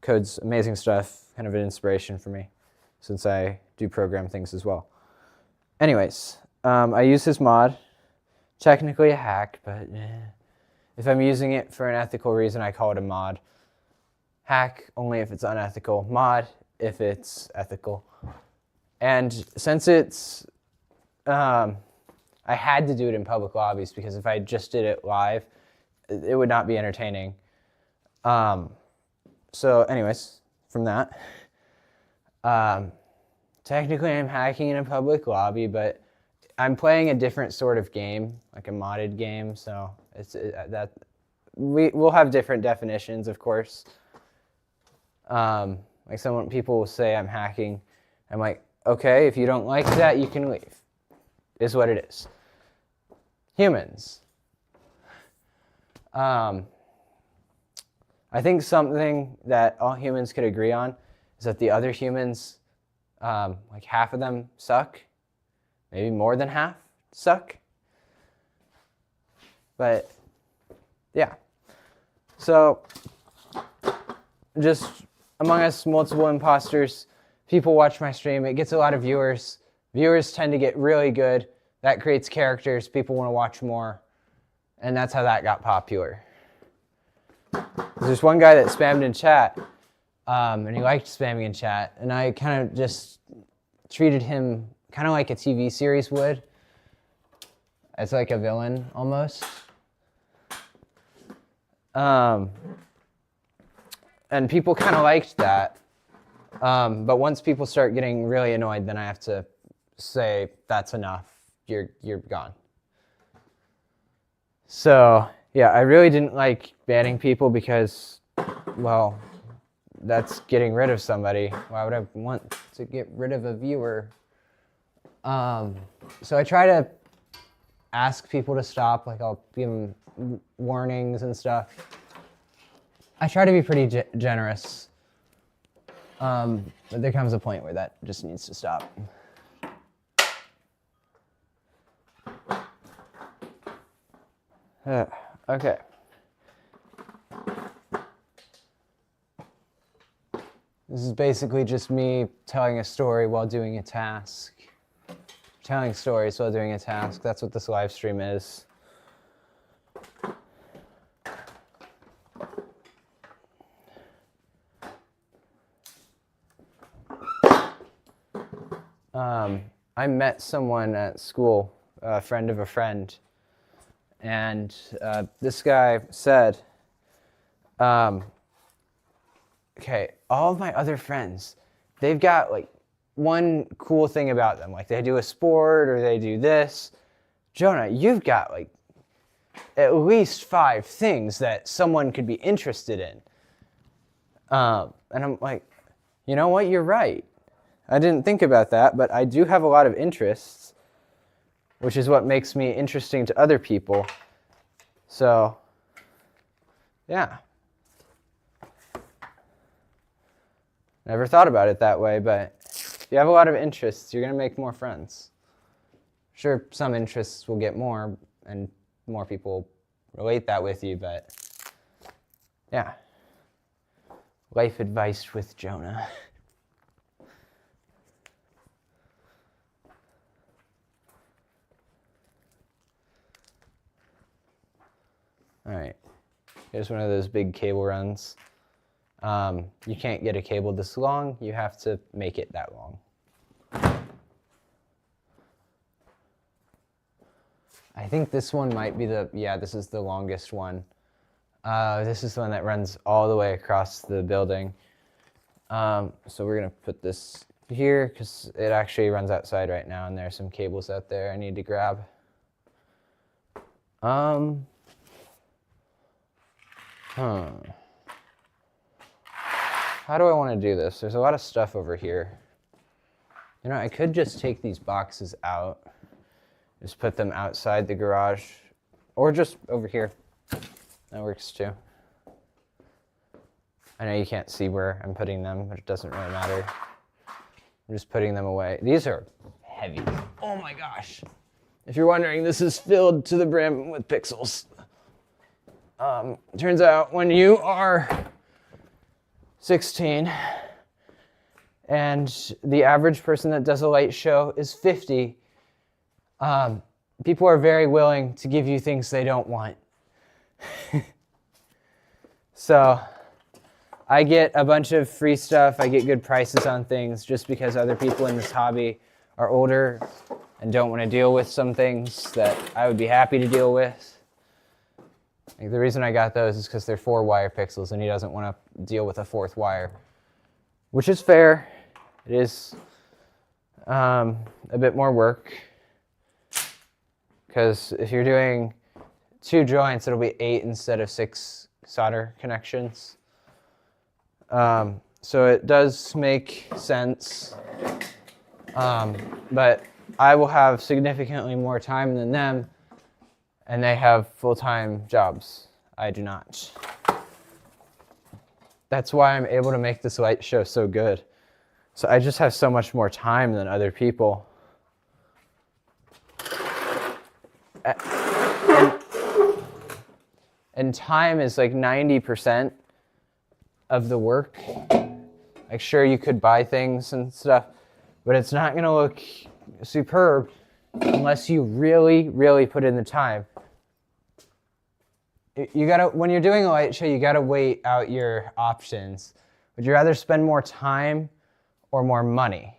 Codes amazing stuff. Kind of an inspiration for me since I do program things as well. Anyways, I use his mod. Technically a hack, but if I'm using it for an ethical reason, I call it a mod. Hack only if it's unethical. Mod if it's ethical. And since it's, I had to do it in public lobbies because if I just did it live, it would not be entertaining. So anyways, from that, technically I'm hacking in a public lobby, but I'm playing a different sort of game, like a modded game, so we'll have different definitions, of course. Like people will say I'm hacking. I'm like, okay, if you don't like that, you can leave. Is what it is. Humans. I think something that all humans could agree on is that the other humans, like half of them suck. Maybe more than half suck. But yeah. So just Among Us, multiple imposters. People watch my stream. It gets a lot of viewers. Viewers tend to get really good. That creates characters. People want to watch more. And that's how that got popular. There's one guy that spammed in chat, and he liked spamming in chat. And I kind of just treated him kind of like a TV series would. As like a villain, almost. And people kind of liked that. But once people start getting really annoyed, then I have to say, that's enough. You're gone. So, yeah, I really didn't like banning people because, well, that's getting rid of somebody. Why would I want to get rid of a viewer? So I try to ask people to stop. Like, I'll give them warnings and stuff. I try to be pretty generous. But there comes a point where that just needs to stop. Okay. This is basically just me telling a story while doing a task. Telling stories while doing a task. That's what this live stream is. I met someone at school, a friend of a friend, and this guy said, okay, all of my other friends, they've got like one cool thing about them. Like they do a sport or they do this. Jonah, you've got like at least 5 things that someone could be interested in. And I'm like, you know what, you're right. I didn't think about that, but I do have a lot of interests, which is what makes me interesting to other people. So, yeah. Never thought about it that way, but if you have a lot of interests, you're going to make more friends. Sure, some interests will get more, and more people relate that with you, but yeah. Life advice with Jonah. All right, here's one of those big cable runs. You can't get a cable this long, you have to make it that long. I think this one might be this is the longest one. This is the one that runs all the way across the building. So we're gonna put this here because it actually runs outside right now, and there's some cables out there I need to grab. How do I want to do this? There's a lot of stuff over here. You know, I could just take these boxes out, just put them outside the garage, or just over here. That works too. I know you can't see where I'm putting them, but it doesn't really matter. I'm just putting them away. These are heavy. Oh my gosh. If you're wondering, this is filled to the brim with pixels. Turns out when you are 16 and the average person that does a light show is 50, people are very willing to give you things they don't want. So I get a bunch of free stuff. I get good prices on things just because other people in this hobby are older and don't want to deal with some things that I would be happy to deal with. Like the reason I got those is because they're 4-wire pixels and he doesn't want to deal with a 4th wire, which is fair. It is a bit more work because if you're doing 2 joints, it'll be 8 instead of 6 solder connections. So it does make sense, but I will have significantly more time than them, and they have full-time jobs. I do not. That's why I'm able to make this light show so good. So I just have so much more time than other people. And time is like 90% of the work. Like sure, you could buy things and stuff, but it's not gonna look superb unless you really, really put in the time. You gotta, when you're doing a light show, you gotta weigh out your options. Would you rather spend more time or more money?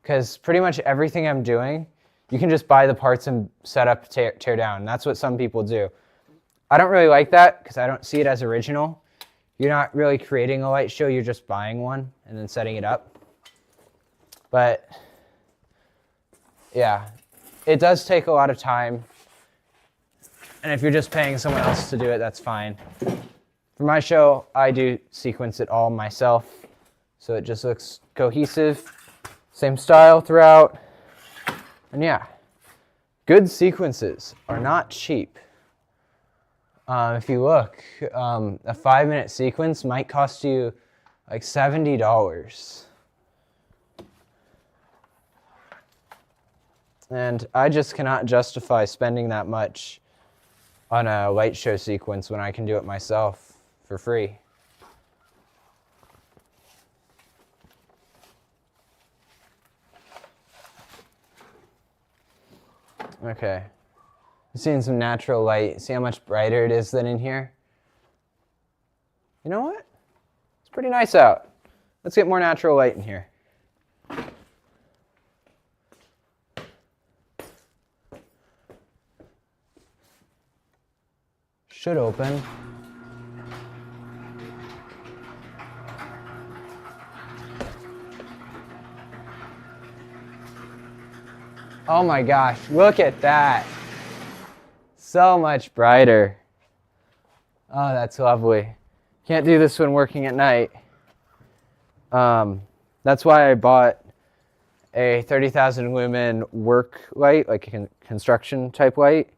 Because pretty much everything I'm doing, you can just buy the parts and set up, tear down. That's what some people do. I don't really like that because I don't see it as original. You're not really creating a light show, you're just buying one and then setting it up. But yeah, it does take a lot of time. And if you're just paying someone else to do it, that's fine. For my show, I do sequence it all myself. So it just looks cohesive, same style throughout. And yeah, good sequences are not cheap. If you look, a 5-minute sequence might cost you like $70. And I just cannot justify spending that much on a light show sequence when I can do it myself for free. Okay. Seeing some natural light. See how much brighter it is than in here? You know what? It's pretty nice out. Let's get more natural light in here. Should open. Oh my gosh, look at that. So much brighter. Oh, that's lovely. Can't do this when working at night. That's why I bought a 30,000 lumen work light, like a construction type light.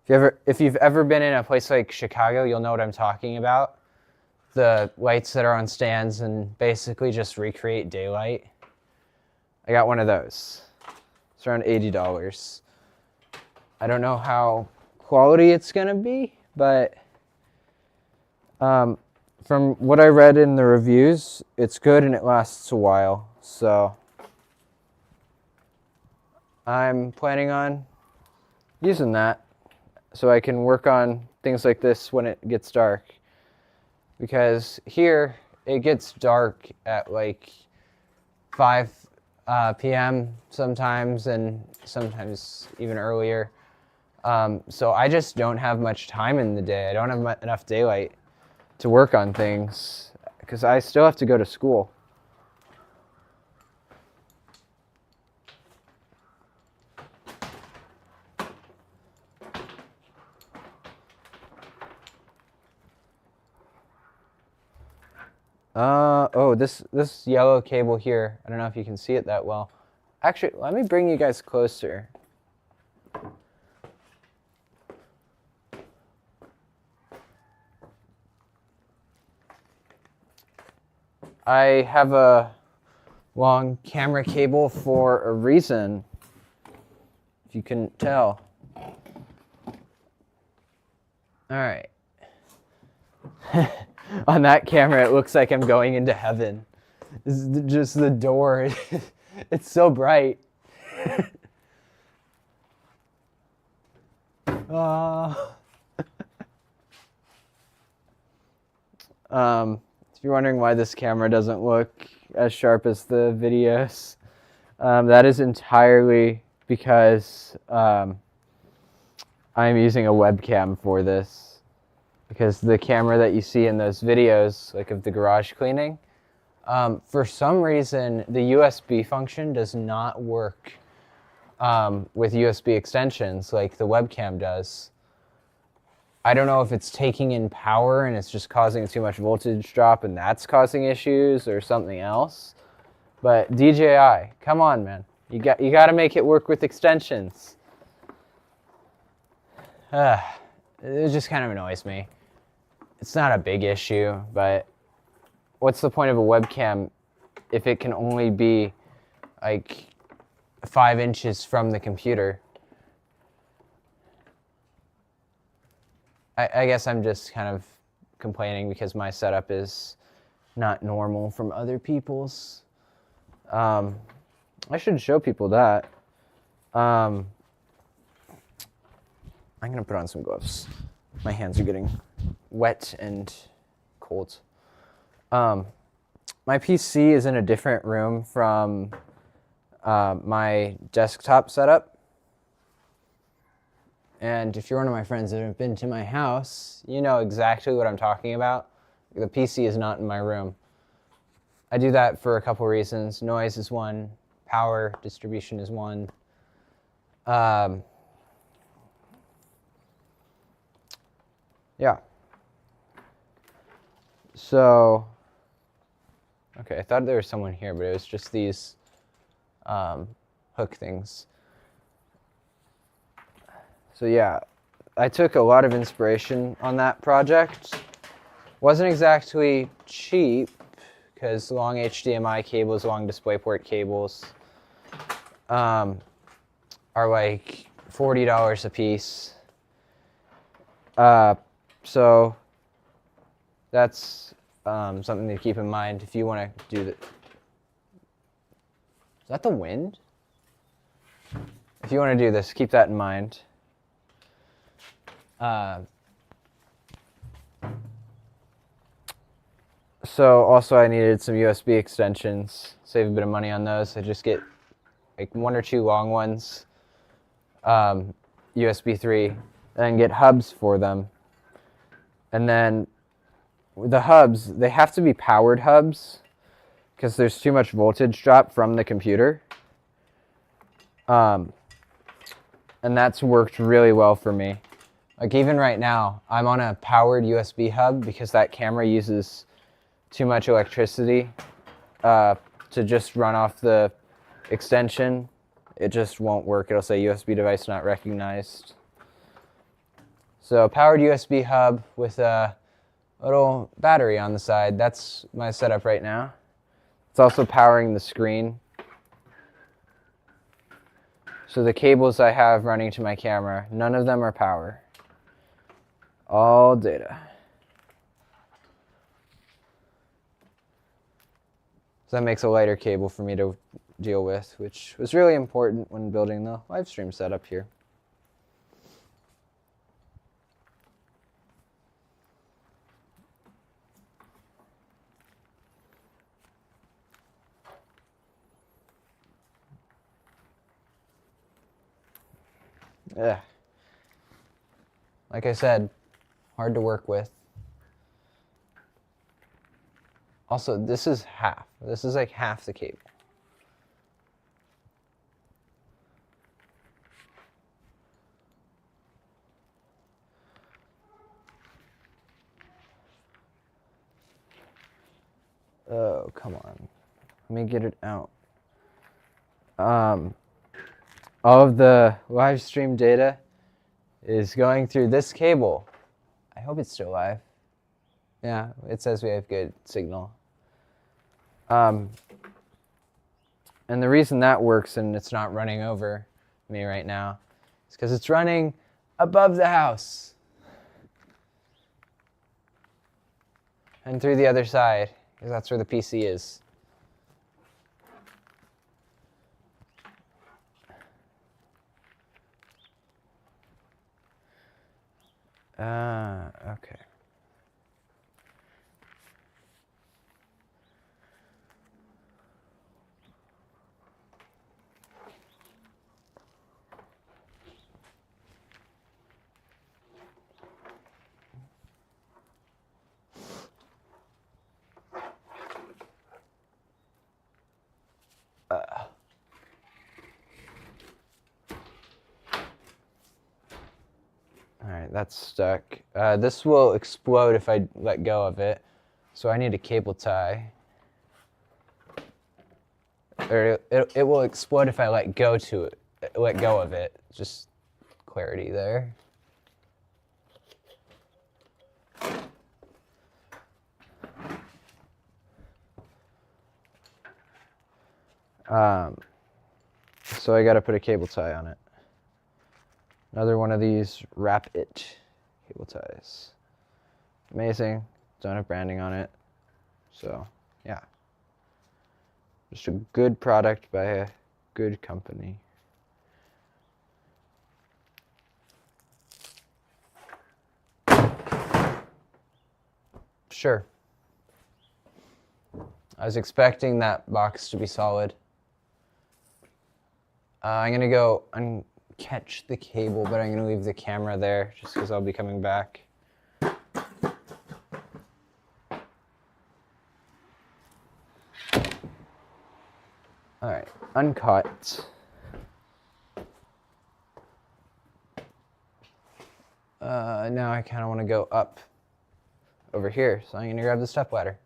If you've ever been in a place like Chicago, you'll know what I'm talking about. The lights that are on stands and basically just recreate daylight. I got one of those. It's around $80. I don't know how quality it's gonna be, but from what I read in the reviews, it's good and it lasts a while. So I'm planning on using that so I can work on things like this when it gets dark. Because here it gets dark at like 5 p.m. sometimes, and sometimes even earlier. So I just don't have much time in the day. I don't have enough daylight to work on things because I still have to go to school. Oh, this yellow cable here. I don't know if you can see it that well. Actually, let me bring you guys closer. I have a long camera cable for a reason, if you couldn't tell. All right. On that camera, it looks like I'm going into heaven. This is just the door. It's so bright. If you're wondering why this camera doesn't look as sharp as the videos, that is entirely because I'm using a webcam for this. Because the camera that you see in those videos, like of the garage cleaning, for some reason the USB function does not work with USB extensions like the webcam does. I don't know if it's taking in power and it's just causing too much voltage drop and that's causing issues or something else. But DJI, come on, man. You got to make it work with extensions. It just kind of annoys me. It's not a big issue, but what's the point of a webcam if it can only be like 5 inches from the computer? I guess I'm just kind of complaining because my setup is not normal from other people's. I should show people that. I'm gonna put on some gloves. My hands are getting wet and cold. My PC is in a different room from my desktop setup. And if you're one of my friends that have been to my house, you know exactly what I'm talking about. The PC is not in my room. I do that for a couple reasons. Noise is one, power distribution is one. Yeah. So, okay, I thought there was someone here, but it was just these hook things. So yeah, I took a lot of inspiration on that project. Wasn't exactly cheap, because long HDMI cables, long DisplayPort cables are like $40 a piece. So that's something to keep in mind if you want to do that. Is that the wind? If you want to do this, keep that in mind. So also I needed some USB extensions, save a bit of money on those. I just get like 1 or 2 long ones, USB 3, and then get hubs for them. And then the hubs, they have to be powered hubs because there's too much voltage drop from the computer. And that's worked really well for me. Like even right now, I'm on a powered USB hub because that camera uses too much electricity to just run off the extension. It just won't work. It'll say USB device not recognized. So powered USB hub with a little battery on the side. That's my setup right now. It's also powering the screen. So the cables I have running to my camera, none of them are power. All data. So that makes a lighter cable for me to deal with, which was really important when building the live stream setup here. Yeah. Like I said, hard to work with. Also, this is half. This is like half the cable. Oh, come on. Let me get it out. All of the live stream data is going through this cable. I hope it's still live. Yeah, it says we have good signal. And the reason that works and it's not running over me right now is because it's running above the house and through the other side, because that's where the PC is. Okay. All right, that's stuck. This will explode if I let go of it, so I need a cable tie. Or it will explode if I let go of it. Just clarity there. So I got to put a cable tie on it. Another one of these Wrap It cable ties. Amazing. Don't have branding on it. So, yeah. Just a good product by a good company. Sure. I was expecting that box to be solid. I'm going to go catch the cable, but I'm going to leave the camera there just because I'll be coming back. All right, uncut. Now I kind of want to go up over here, so I'm going to grab the stepladder.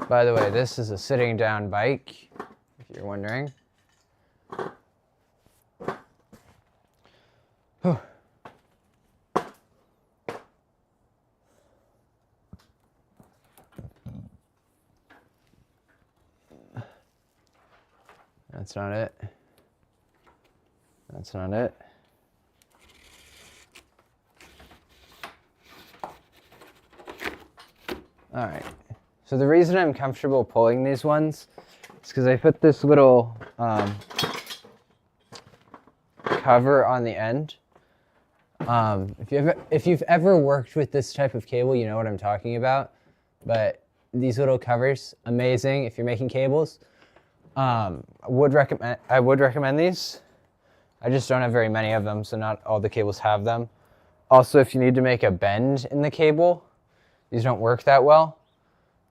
By the way, this is a sitting down bike, if you're wondering. Whew. That's not it. That's not it. All right. So the reason I'm comfortable pulling these ones is because I put this little cover on the end. If you've ever worked with this type of cable, you know what I'm talking about. But these little covers, amazing if you're making cables. I would recommend these. I just don't have very many of them, so not all the cables have them. Also, if you need to make a bend in the cable, these don't work that well.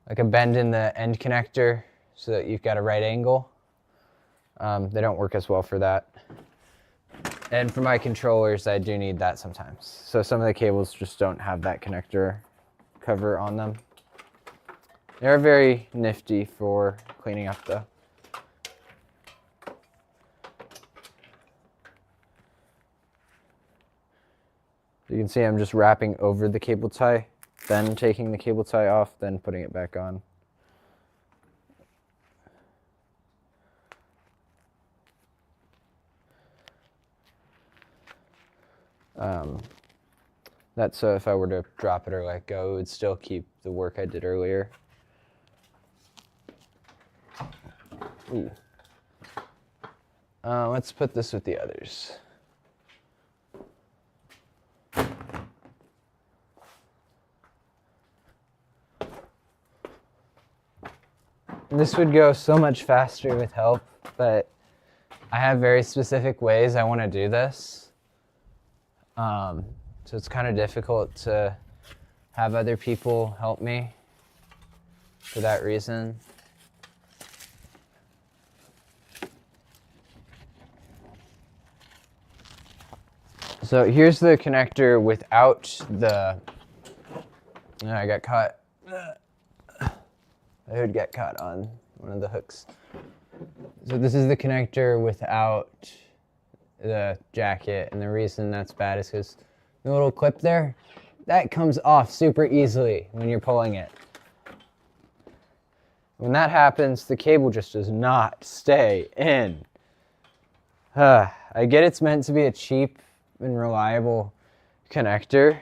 Like a bend in the end connector so that you've got a right angle. They don't work as well for that. And for my controllers, I do need that sometimes. So some of the cables just don't have that connector cover on them. They're very nifty for cleaning up though. You can see I'm just wrapping over the cable tie, then taking the cable tie off, then putting it back on. That's so if I were to drop it or let go, it would still keep the work I did earlier. Ooh. Let's put this with the others. This would go so much faster with help, but I have very specific ways I want to do this. So it's kind of difficult to have other people help me for that reason. So here's the connector without the, I got caught. I would get caught on one of the hooks. So this is the connector without the jacket, and the reason that's bad is because the little clip there, that comes off super easily when you're pulling it. When that happens, the cable just does not stay in. I get it's meant to be a cheap and reliable connector,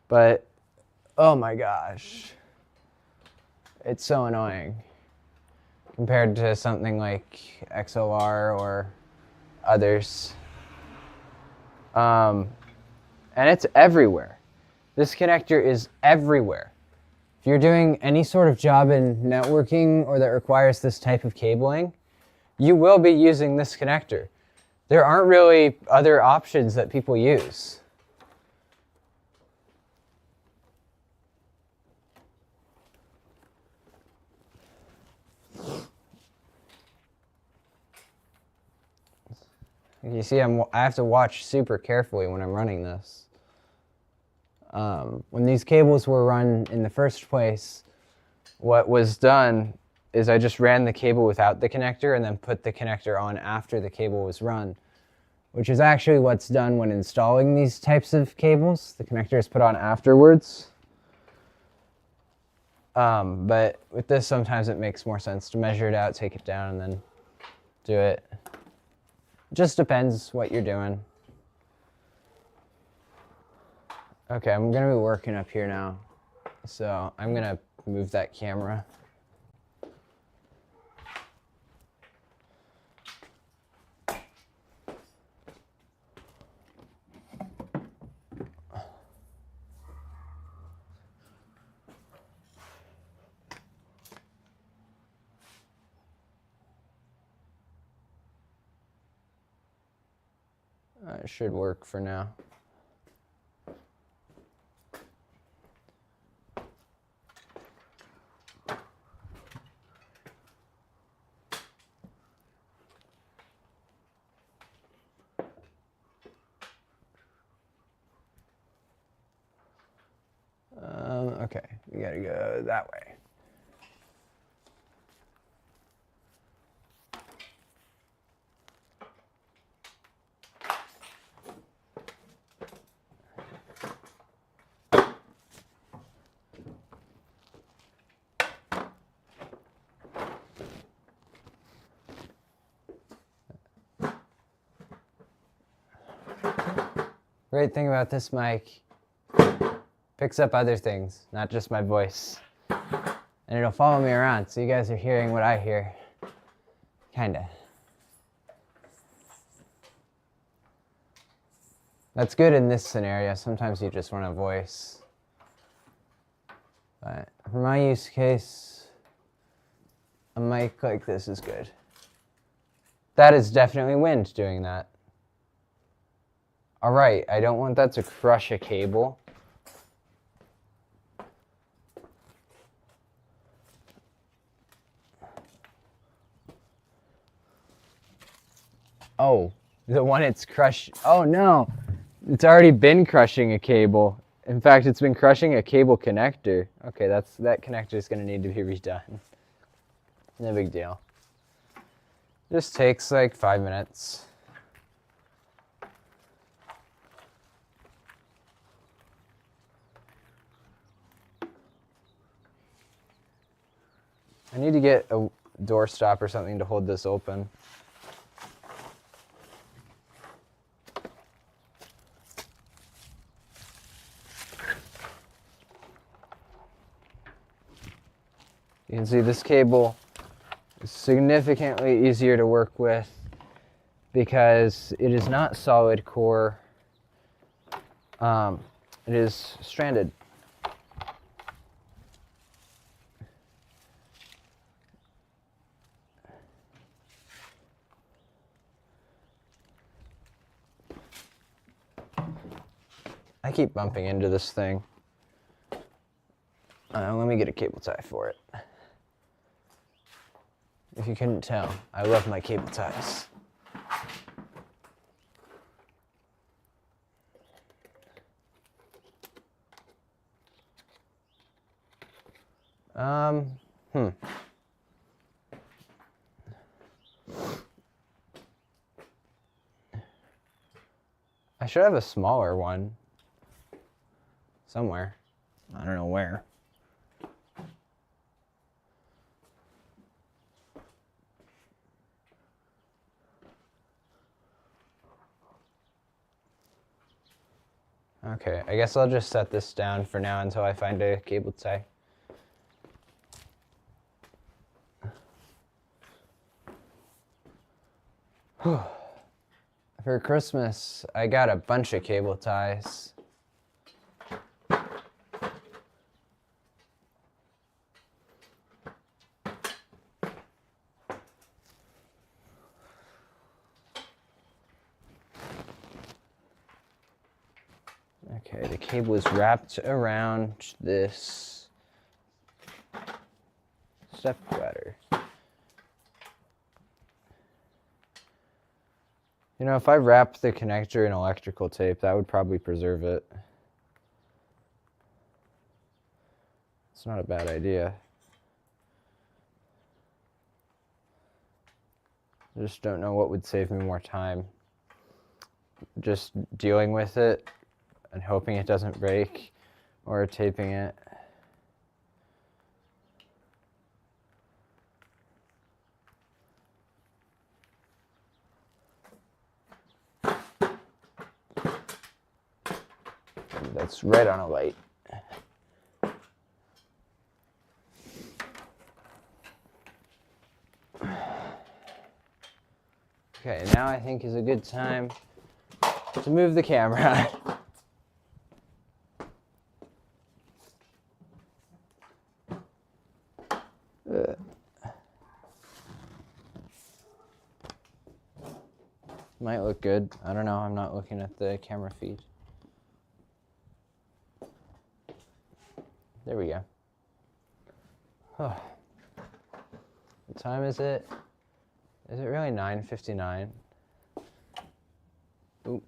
but oh my gosh, it's so annoying compared to something like XLR or others. And it's everywhere. This connector is everywhere. If you're doing any sort of job in networking or that requires this type of cabling, you will be using this connector. There aren't really other options that people use. You see, I have to watch super carefully when I'm running this. When these cables were run in the first place, what was done is I just ran the cable without the connector and then put the connector on after the cable was run, which is actually what's done when installing these types of cables. The connector is put on afterwards. But with this, sometimes it makes more sense to measure it out, take it down, and then do it. Just depends what you're doing. Okay, I'm gonna be working up here now. So I'm gonna move that camera. It should work for now. Okay, we gotta go that way. Great thing about this mic, picks up other things, not just my voice. And it'll follow me around, so you guys are hearing what I hear. Kinda. That's good in this scenario. Sometimes you just want a voice. But for my use case, a mic like this is good. That is definitely wind doing that. All right, I don't want that to crush a cable. Oh, the one it's crushed. Oh no, it's already been crushing a cable. In fact, it's been crushing a cable connector. Okay, that connector is gonna need to be redone. No big deal. Just takes like 5 minutes. I need to get a door stop or something to hold this open. You can see this cable is significantly easier to work with because it is not solid core. It is stranded. I keep bumping into this thing. Let me get a cable tie for it. If you couldn't tell, I love my cable ties. I should have a smaller one somewhere. I don't know where. Okay, I guess I'll just set this down for now until I find a cable tie. For Christmas, I got a bunch of cable ties. Okay, the cable is wrapped around this step ladder. You know, if I wrapped the connector in electrical tape, that would probably preserve it. It's not a bad idea. I just don't know what would save me more time. Just dealing with it and hoping it doesn't break, or taping it. That's right on a light. Okay, now I think is a good time to move the camera. Might look good. I don't know. I'm not looking at the camera feed. There we go. Oh. What time is it? Is it really 9:59? Ooh.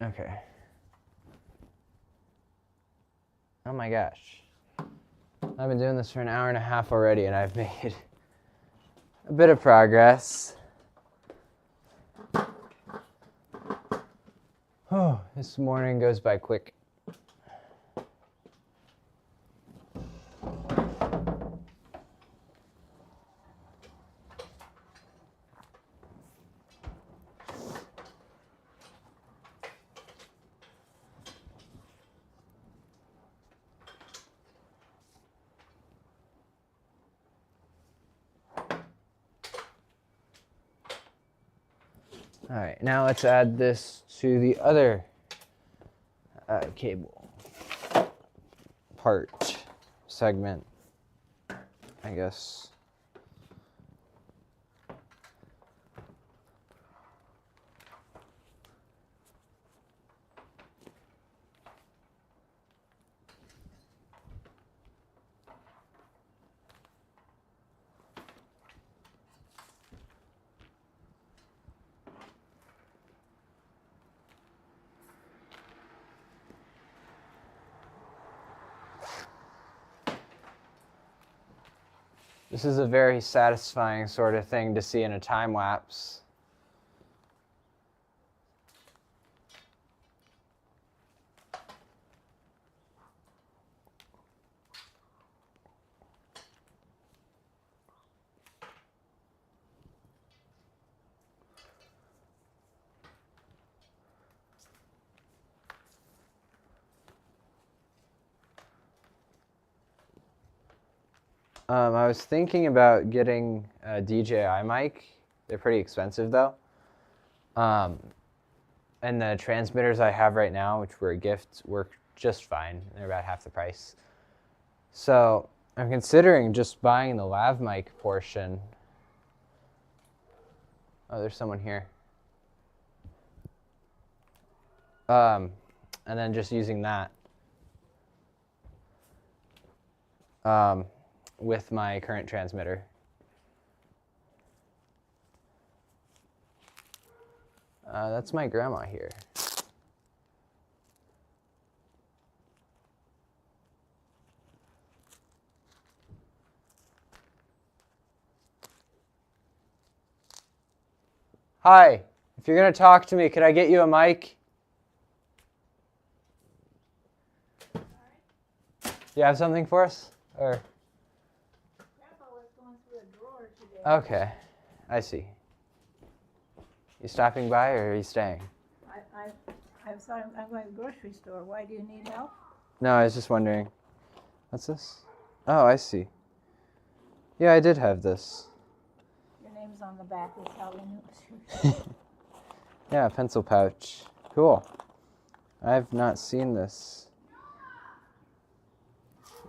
Okay. Oh my gosh. I've been doing this for an hour and a half already, and I've made a bit of progress. Oh, this morning goes by quick. All right, now let's add this to the other cable segment, I guess. This is a very satisfying sort of thing to see in a time lapse. I was thinking about getting a DJI mic. They're pretty expensive though. And the transmitters I have right now, which were a gift, work just fine. They're about half the price. So I'm considering just buying the lav mic portion. Oh, there's someone here. And then just using that. With my current transmitter. That's my grandma here. Hi, if you're gonna talk to me, could I get you a mic? Do you have something for us? Or Grandpa was going through a drawer today. okay, I see. You stopping by or are you staying? I'm sorry, I'm going to the grocery store. Why do you need help? No, I was just wondering. What's this? Oh, I see. Yeah, I did have this. Your name's on the back. That's how we knew it was you. Yeah, pencil pouch. Cool. I've not seen this.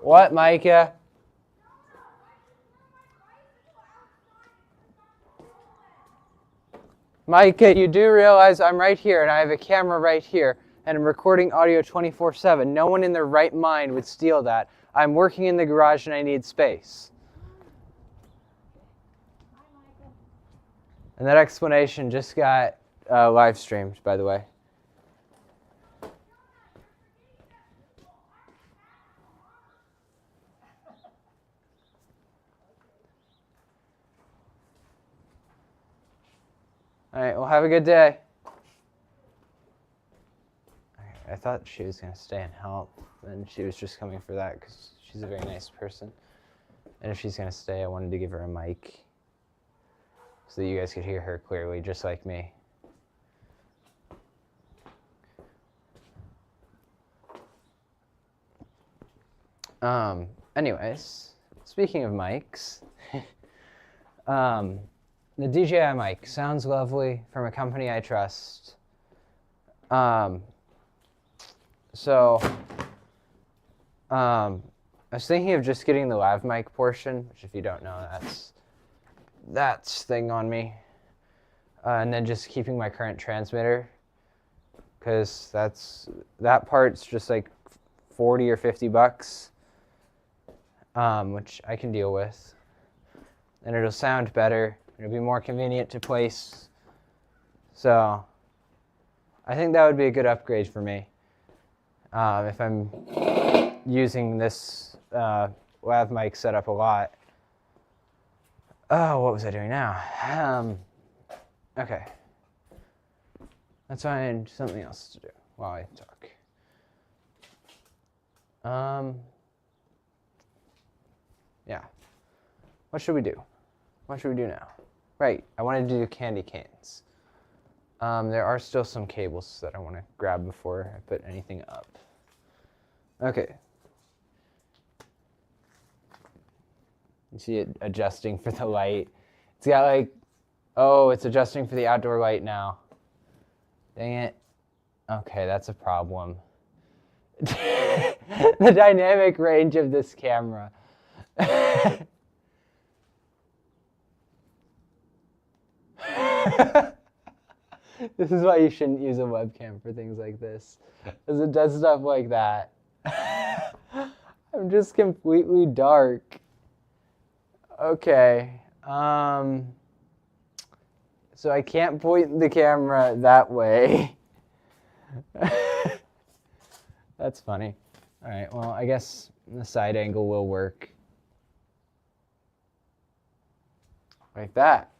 What, Micah? Micah, you do realize I'm right here and I have a camera right here and I'm recording audio 24/7. No one in their right mind would steal that. I'm working in the garage and I need space. Hi, Michael. And that explanation just got live streamed, by the way. All right, well, have a good day. I thought she was going to stay and help, and she was just coming for that because she's a very nice person. And if she's going to stay, I wanted to give her a mic so that you guys could hear her clearly, just like me. Anyways, speaking of mics, the DJI mic sounds lovely from a company I trust. I was thinking of just getting the lav mic portion, which if you don't know, that's thing on me. And then just keeping my current transmitter, because that part's just like 40 or 50 bucks, which I can deal with. And it'll sound better. It'll be more convenient to place. So I think that would be a good upgrade for me if I'm using this lav mic setup a lot. Oh, what was I doing now? Okay. Let's find something else to do while I talk. Yeah. What should we do? What should we do now? Right, I wanted to do candy canes. There are still some cables that I want to grab before I put anything up. Okay. You see it adjusting for the light. It's got like, oh, it's adjusting for the outdoor light now. Dang it. Okay, that's a problem. The dynamic range of this camera. This is why you shouldn't use a webcam for things like this, because it does stuff like that. I'm just completely dark. Okay. So I can't point the camera that way. That's funny. All right, well, I guess the side angle will work. Like that.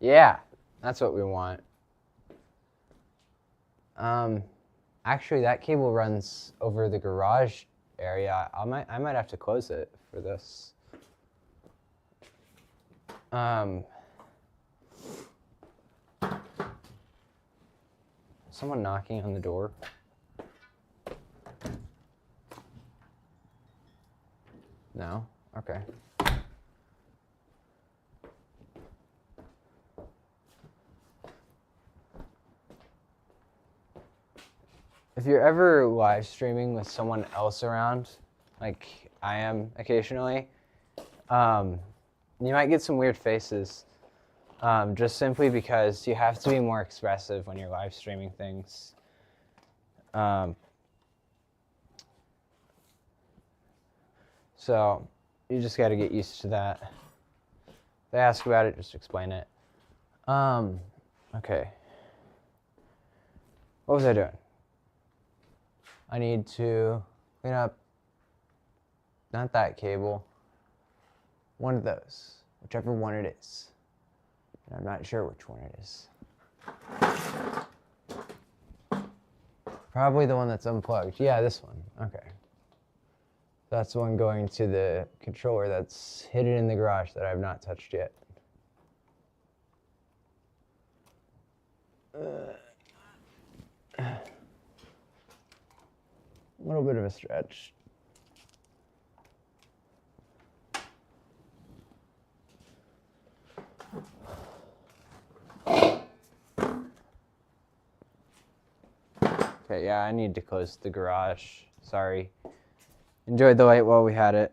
Yeah, that's what we want. Actually, that cable runs over the garage area. I might have to close it for this. Someone knocking on the door. No? Okay. If you're ever live streaming with someone else around, like I am occasionally, you might get some weird faces, just simply because you have to be more expressive when you're live streaming things. So you just got to get used to that. If they ask about it, just explain it. Okay. What was I doing? I need to clean up, not that cable, one of those, whichever one it is. And I'm not sure which one it is. Probably the one that's unplugged. Yeah, this one. Okay. That's the one going to the controller that's hidden in the garage that I've not touched yet. A little bit of a stretch. Okay, yeah, I need to close the garage. Sorry. Enjoyed the light while we had it.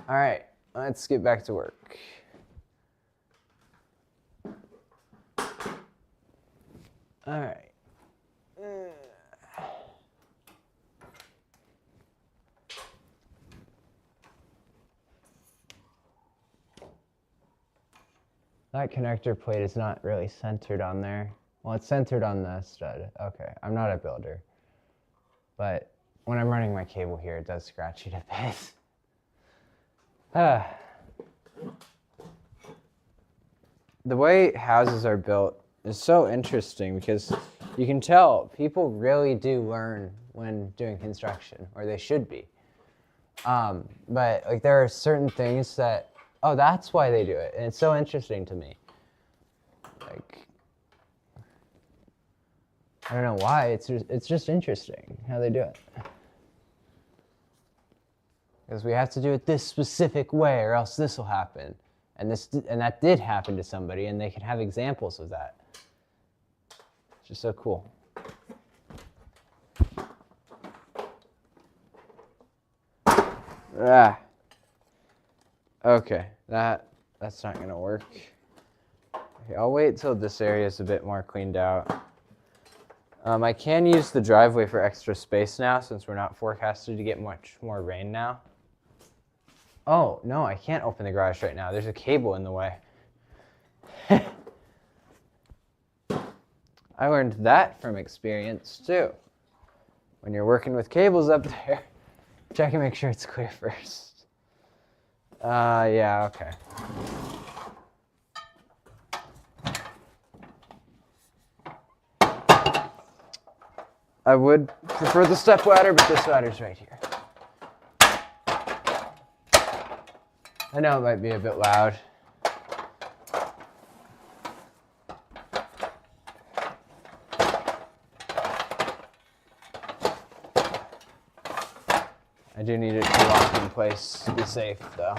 All right, let's get back to work. All right. That connector plate is not really centered on there. Well, it's centered on the stud. Okay, I'm not a builder. But when I'm running my cable here, it does scratch it a bit. The way houses are built is so interesting because you can tell people really do learn when doing construction, or they should be. But like there are certain things that, oh, that's why they do it, and it's so interesting to me. Like, I don't know why. It's just interesting how they do it. Because we have to do it this specific way, or else this will happen, and that did happen to somebody, and they can have examples of that. It's just so cool. Okay, that's not gonna work. Okay, I'll wait till this area is a bit more cleaned out. I can use the driveway for extra space now since we're not forecasted to get much more rain now. Oh, no, I can't open the garage right now. There's a cable in the way. I learned that from experience too. When you're working with cables up there, check and make sure it's clear first. Yeah, okay. I would prefer the step ladder, but this ladder's right here. I know it might be a bit loud. I do need it to lock in place to be safe, though.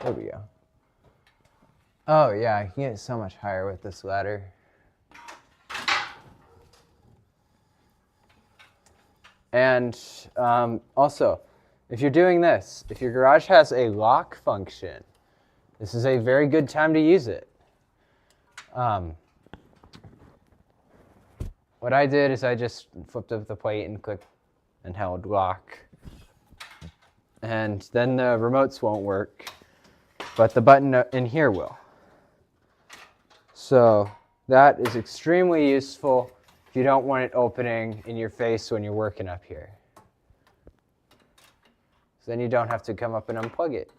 There we go. Oh yeah, I can get so much higher with this ladder. And also, if you're doing this, if your garage has a lock function, this is a very good time to use it. What I did is I just flipped up the plate and clicked and held lock. And then the remotes won't work, but the button in here will. So that is extremely useful if you don't want it opening in your face when you're working up here. So then you don't have to come up and unplug it.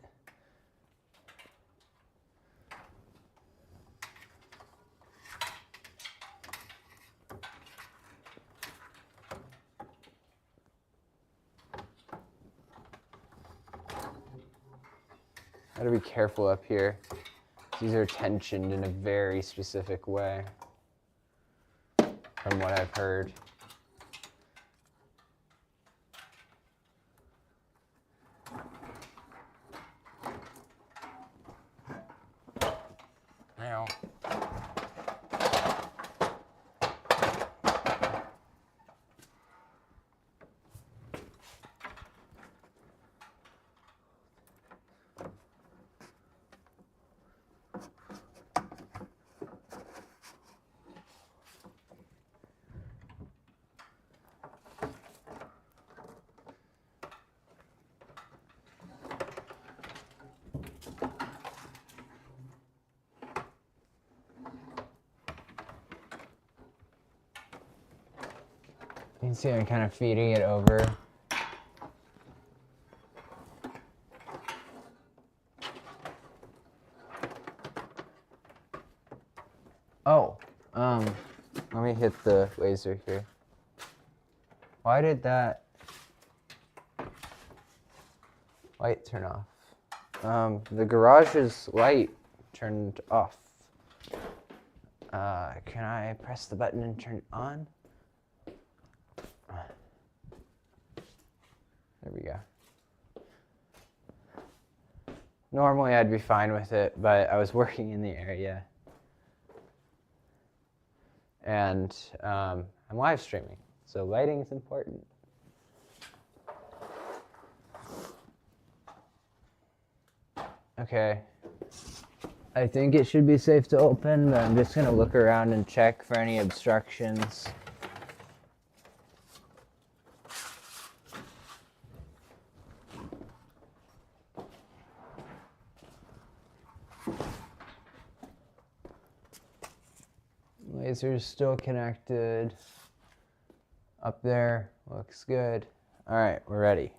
Gotta be careful up here. These are tensioned in a very specific way, from what I've heard. Ow. You can see I'm kind of feeding it over. Oh, let me hit the laser here. Why did that light turn off? The garage's light turned off. Can I press the button and turn it on? There we go. Normally I'd be fine with it, but I was working in the area. And I'm live streaming, so lighting is important. Okay. I think it should be safe to open, but I'm just gonna look around and check for any obstructions. Laser's still connected. Up there, looks good. All right, we're ready.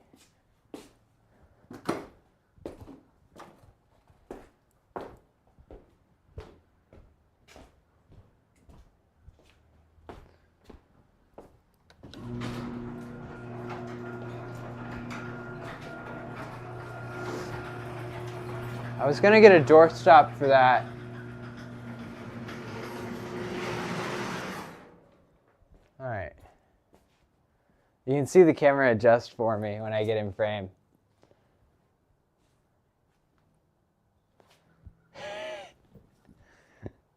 I was gonna get a doorstop for that. All right. You can see the camera adjust for me when I get in frame.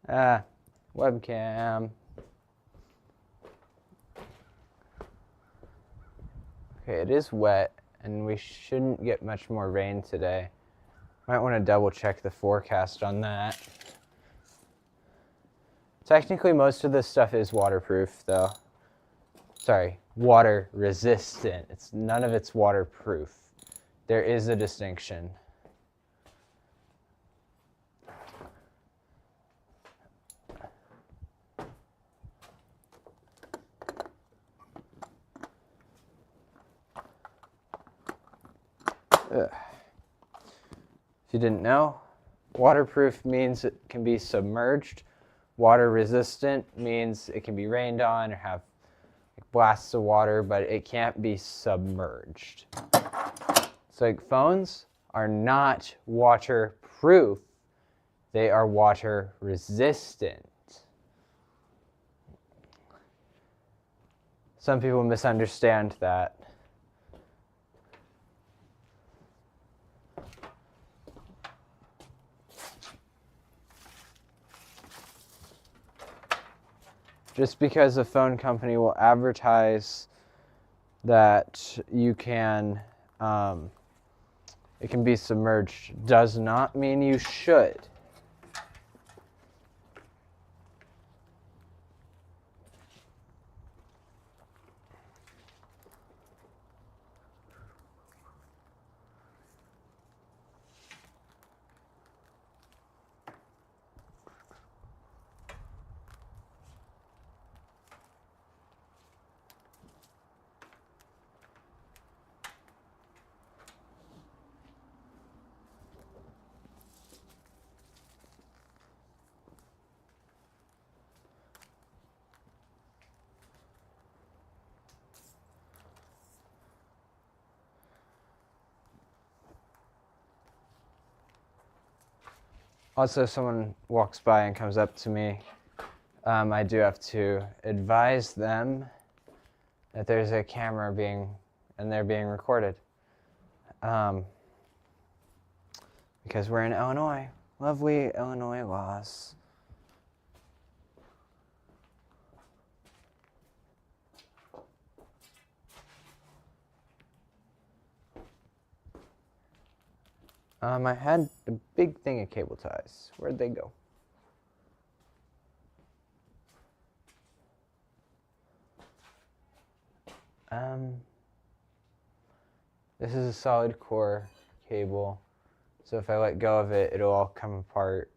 Webcam. Okay, it is wet, and we shouldn't get much more rain today. Might want to double check the forecast on that. Technically, most of this stuff is waterproof, though. Sorry, water resistant. None of it's waterproof. There is a distinction. Ugh. If you didn't know, waterproof means it can be submerged. Water resistant means it can be rained on or have blasts of water, but it can't be submerged. So like phones are not waterproof. They are water resistant. Some people misunderstand that. Just because a phone company will advertise that you can, it can be submerged, does not mean you should. Also, if someone walks by and comes up to me, I do have to advise them that there's a camera and they're being recorded. Because we're in Illinois. Lovely Illinois laws. I had a big thing of cable ties. Where'd they go? This is a solid core cable, so if I let go of it, it'll all come apart.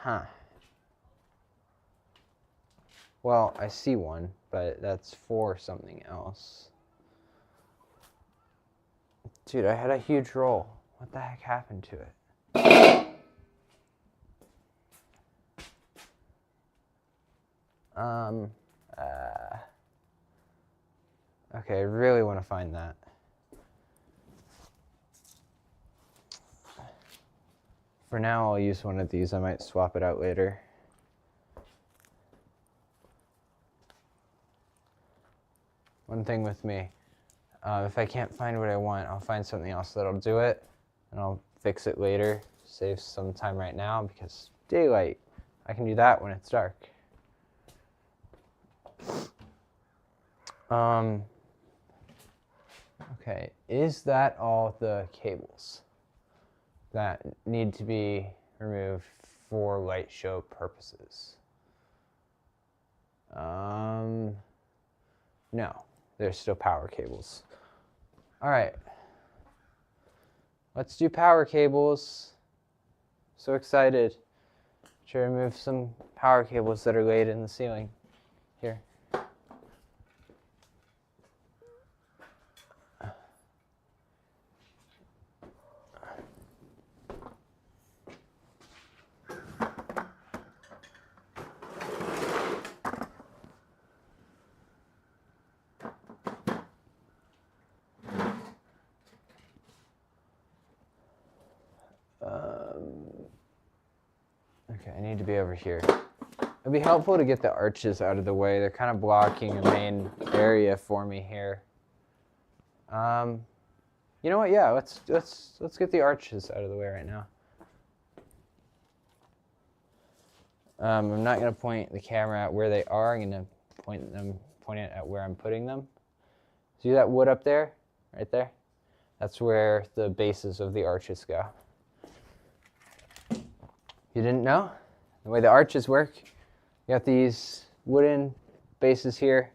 Huh. Well, I see one, but that's for something else. Dude, I had a huge roll. What the heck happened to it? Okay, I really want to find that. For now, I'll use one of these. I might swap it out later. One thing with me, if I can't find what I want, I'll find something else that'll do it, and I'll fix it later. Save some time right now because daylight. I can do that when it's dark. Okay, is that all the cables that need to be removed for light show purposes? No, there's still power cables. All right, let's do power cables. So excited to remove some power cables that are laid in the ceiling here. Okay, I need to be over here. It'd be helpful to get the arches out of the way. They're kind of blocking a main area for me here. You know what? Yeah, let's get the arches out of the way right now. I'm not going to point the camera at where they are. I'm going to point it at where I'm putting them. See that wood up there? Right there? That's where the bases of the arches go. You didn't know? The way the arches work, you got these wooden bases here.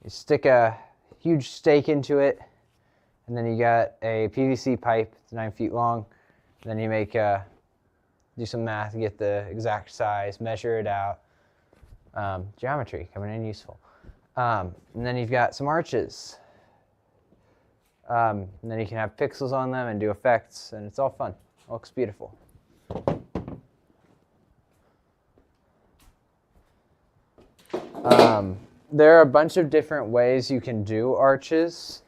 You stick a huge stake into it, and then you got a PVC pipe, it's 9 feet long. And then you do some math, get the exact size, measure it out. Geometry coming in useful. And then you've got some arches. And then you can have pixels on them and do effects, and it's all fun. It looks beautiful. There are a bunch of different ways you can do arches.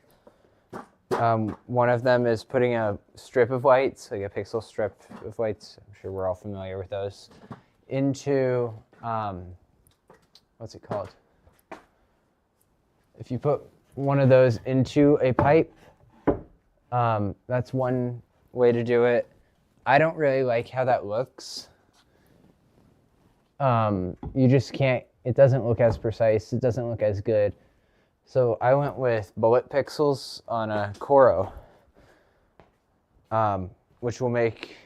One of them is putting a strip of whites, like a pixel strip of whites, I'm sure we're all familiar with those, into, what's it called? If you put one of those into a pipe, that's one way to do it. I don't really like how that looks. You just can't, it doesn't look as precise, it doesn't look as good. So I went with bullet pixels on a Coro, which will make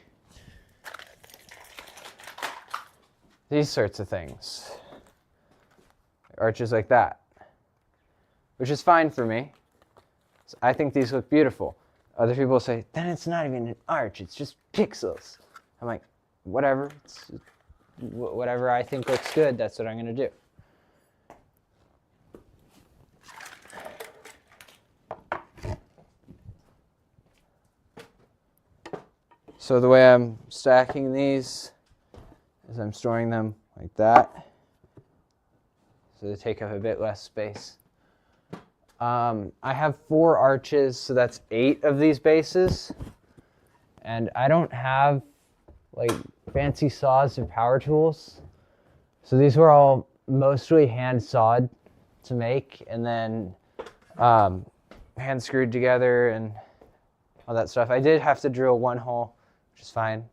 these sorts of things. Arches like that, which is fine for me. So I think these look beautiful. Other people say, then it's not even an arch, it's just pixels. I'm like, whatever. Whatever I think looks good, that's what I'm going to do. So the way I'm stacking these is I'm storing them like that, so they take up a bit less space. I have 4 arches, so that's 8 of these bases, and I don't have like fancy saws or power tools, so these were all mostly hand sawed to make, and then hand screwed together and all that stuff. I did have to drill one hole, which is fine,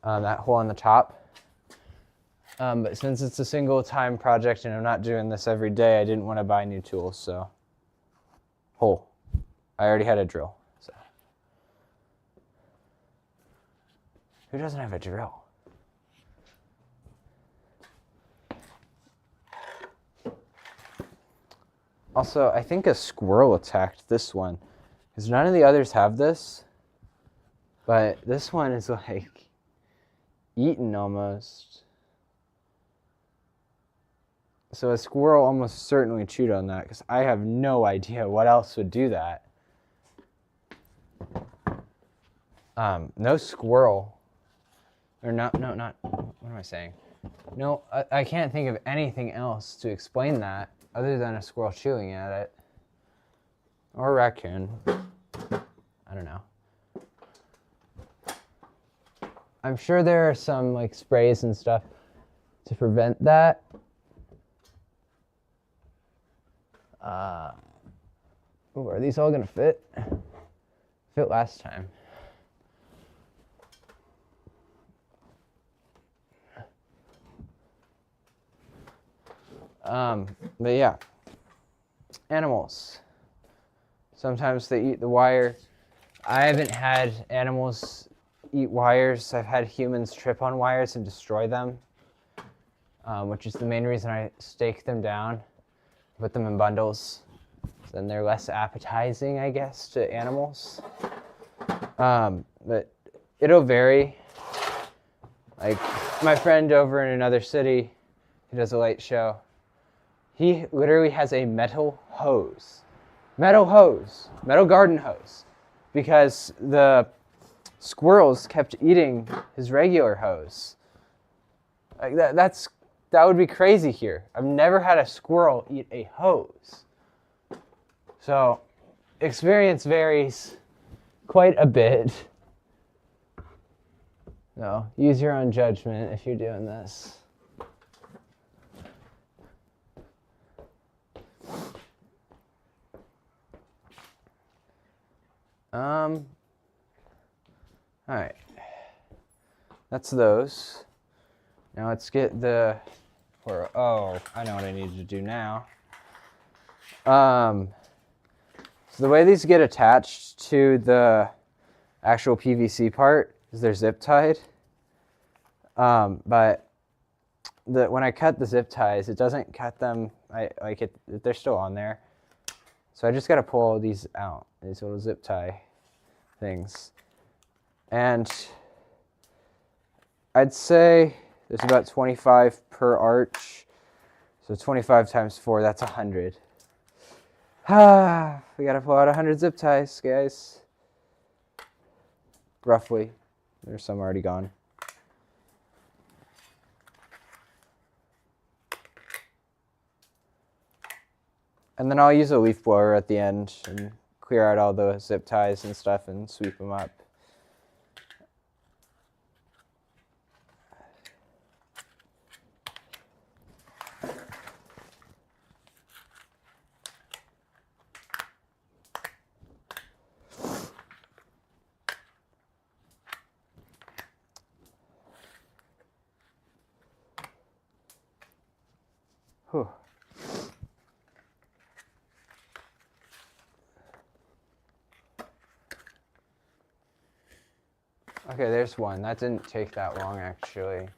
that hole on the top, but since it's a single time project and I'm not doing this every day, I didn't want to buy new tools, so hole. I already had a drill. So who doesn't have a drill? Also, I think a squirrel attacked this one, because none of the others have this, but this one is like, eaten almost. So a squirrel almost certainly chewed on that because I have no idea what else would do that. No squirrel. Or not, what am I saying? No, I can't think of anything else to explain that other than a squirrel chewing at it. Or a raccoon. I don't know. I'm sure there are some like sprays and stuff to prevent that. Ooh, are these all gonna fit? Fit last time. But yeah, animals. Sometimes they eat the wire. I haven't had animals eat wires. I've had humans trip on wires and destroy them, which is the main reason I stake them down, put them in bundles. So then they're less appetizing, I guess, to animals. But it'll vary. Like my friend over in another city who does a light show, he literally has a metal garden hose, because the squirrels kept eating his regular hose. Like that would be crazy here. I've never had a squirrel eat a hose. So experience varies quite a bit. So use your own judgment if you're doing this. All right, that's those. Now let's get oh, I know what I need to do now. So the way these get attached to the actual PVC part is they're zip tied. But when I cut the zip ties, it doesn't cut them. They're still on there. So I just got to pull these out, these little zip tie things. And I'd say there's about 25 per arch. So 25 times 4, that's 100. We got to pull out 100 zip ties, guys. Roughly. There's some already gone. And then I'll use a leaf blower at the end and clear out all the zip ties and stuff and sweep them up. Whew. Okay, there's one. That didn't take that long, actually.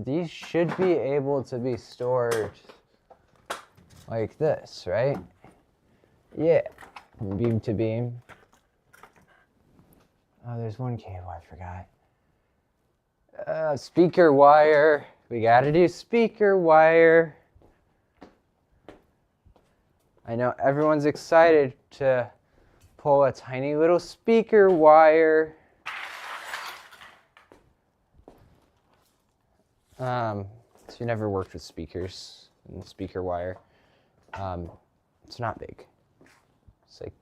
These should be able to be stored like this, right? Yeah, from beam to beam. Oh, there's one cable I forgot. Speaker wire. We gotta do speaker wire. I know everyone's excited to pull a tiny little speaker wire. So you never worked with speakers and speaker wire. It's not big. It's like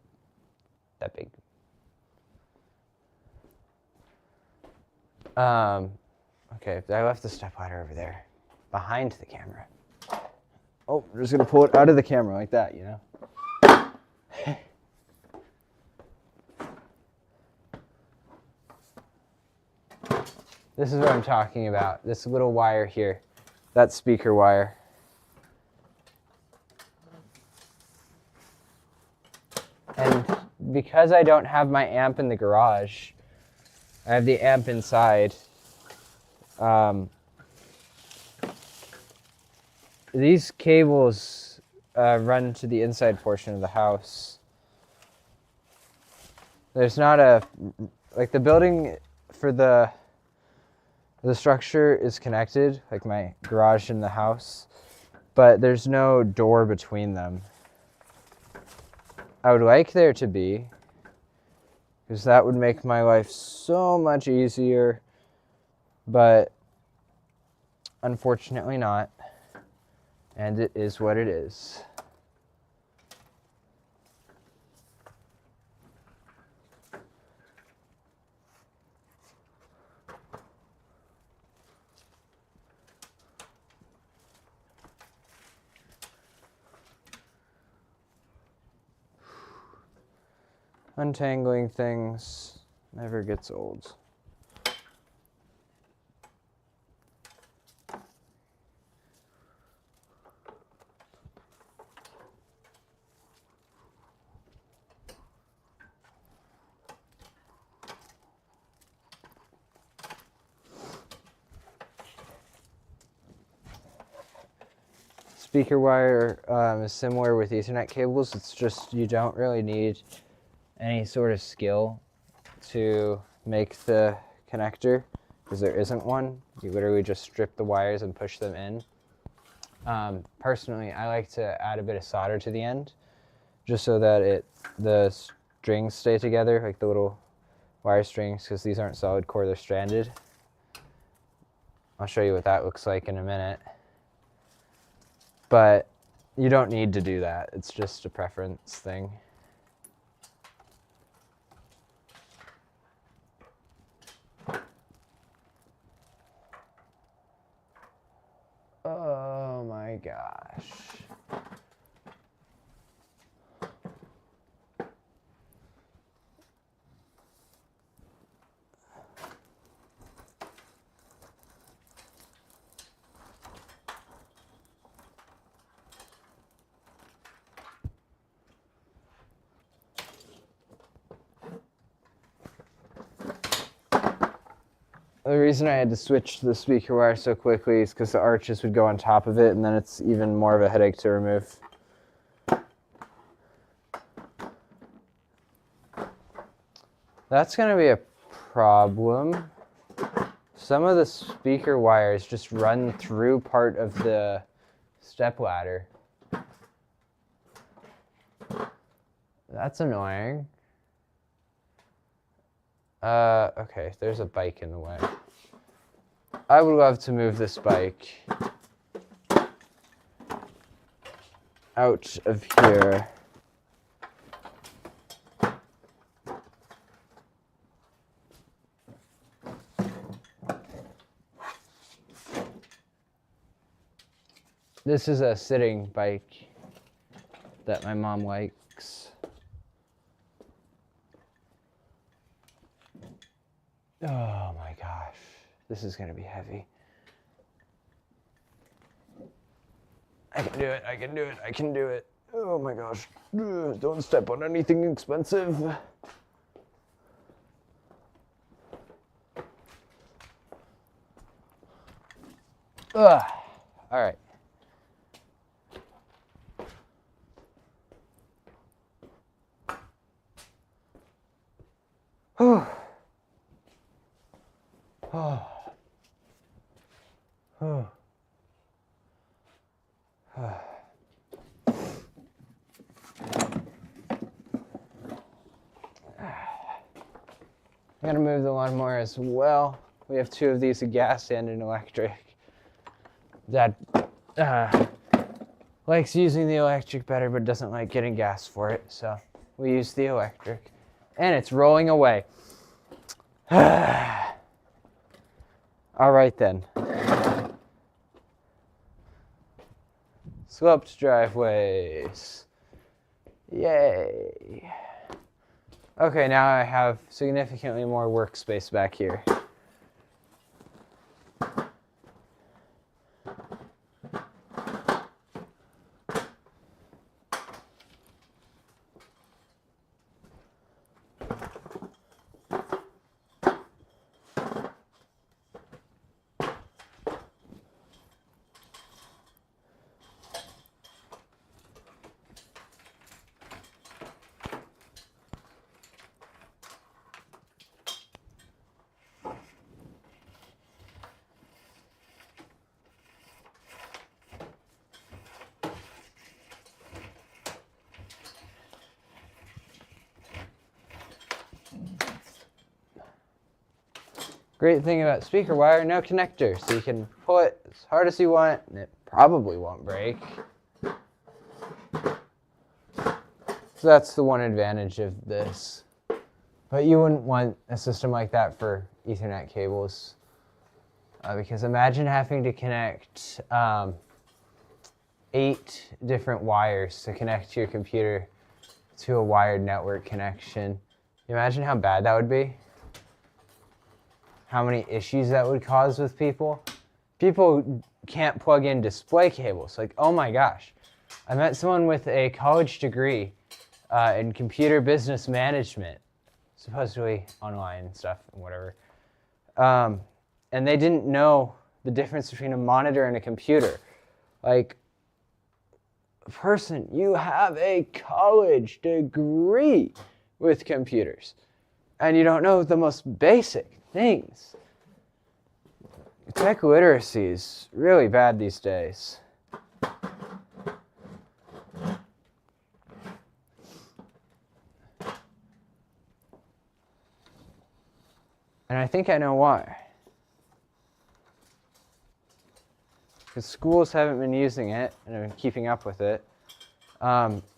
that big. Okay, I left the stepladder over there, behind the camera. Oh, I'm just gonna pull it out of the camera like that, you know? This is what I'm talking about, this little wire here. That's speaker wire. And because I don't have my amp in the garage, I have the amp inside. These cables run to the inside portion of the house. There's not like the building for the The structure is connected, like my garage and the house, but there's no door between them. I would like there to be, because that would make my life so much easier, but unfortunately not, and it is what it is. Untangling things never gets old. Speaker wire is similar with Ethernet cables. It's just you don't really need any sort of skill to make the connector, because there isn't one. You literally just strip the wires and push them in. Personally, I like to add a bit of solder to the end, just so that the strings stay together, like the little wire strings, because these aren't solid core, they're stranded. I'll show you what that looks like in a minute. But you don't need to do that. It's just a preference thing. Oh my gosh. The reason I had to switch the speaker wire so quickly is because the arches would go on top of it, and then it's even more of a headache to remove. That's going to be a problem. Some of the speaker wires just run through part of the stepladder. That's annoying. Okay, there's a bike in the way. I would love to move this bike out of here. This is a sitting bike that my mom likes. Oh my gosh, this is gonna be heavy. I can do it, I can do it, I can do it. Oh my gosh, don't step on anything expensive. Ugh, all right. Whew. Oh. Oh. Oh. I'm gonna move the lawnmower as well. We have two of these, a gas and an electric. Dad likes using the electric better, but doesn't like getting gas for it, so we use the electric. And it's rolling away. All right then. Sloped driveways. Yay. Okay, now I have significantly more workspace back here. Great thing about speaker wire, no connector, so you can pull it as hard as you want, and it probably won't break. So that's the one advantage of this. But you wouldn't want a system like that for Ethernet cables, because imagine having to connect 8 different wires to connect your computer to a wired network connection. Imagine how bad that would be. How many issues that would cause with people. People can't plug in display cables. Like, oh my gosh. I met someone with a college degree in computer business management, supposedly online and stuff and whatever. And they didn't know the difference between a monitor and a computer. Like, person, you have a college degree with computers, and you don't know the most basic things. Tech literacy is really bad these days. And I think I know why. Because schools haven't been using it and have been keeping up with it.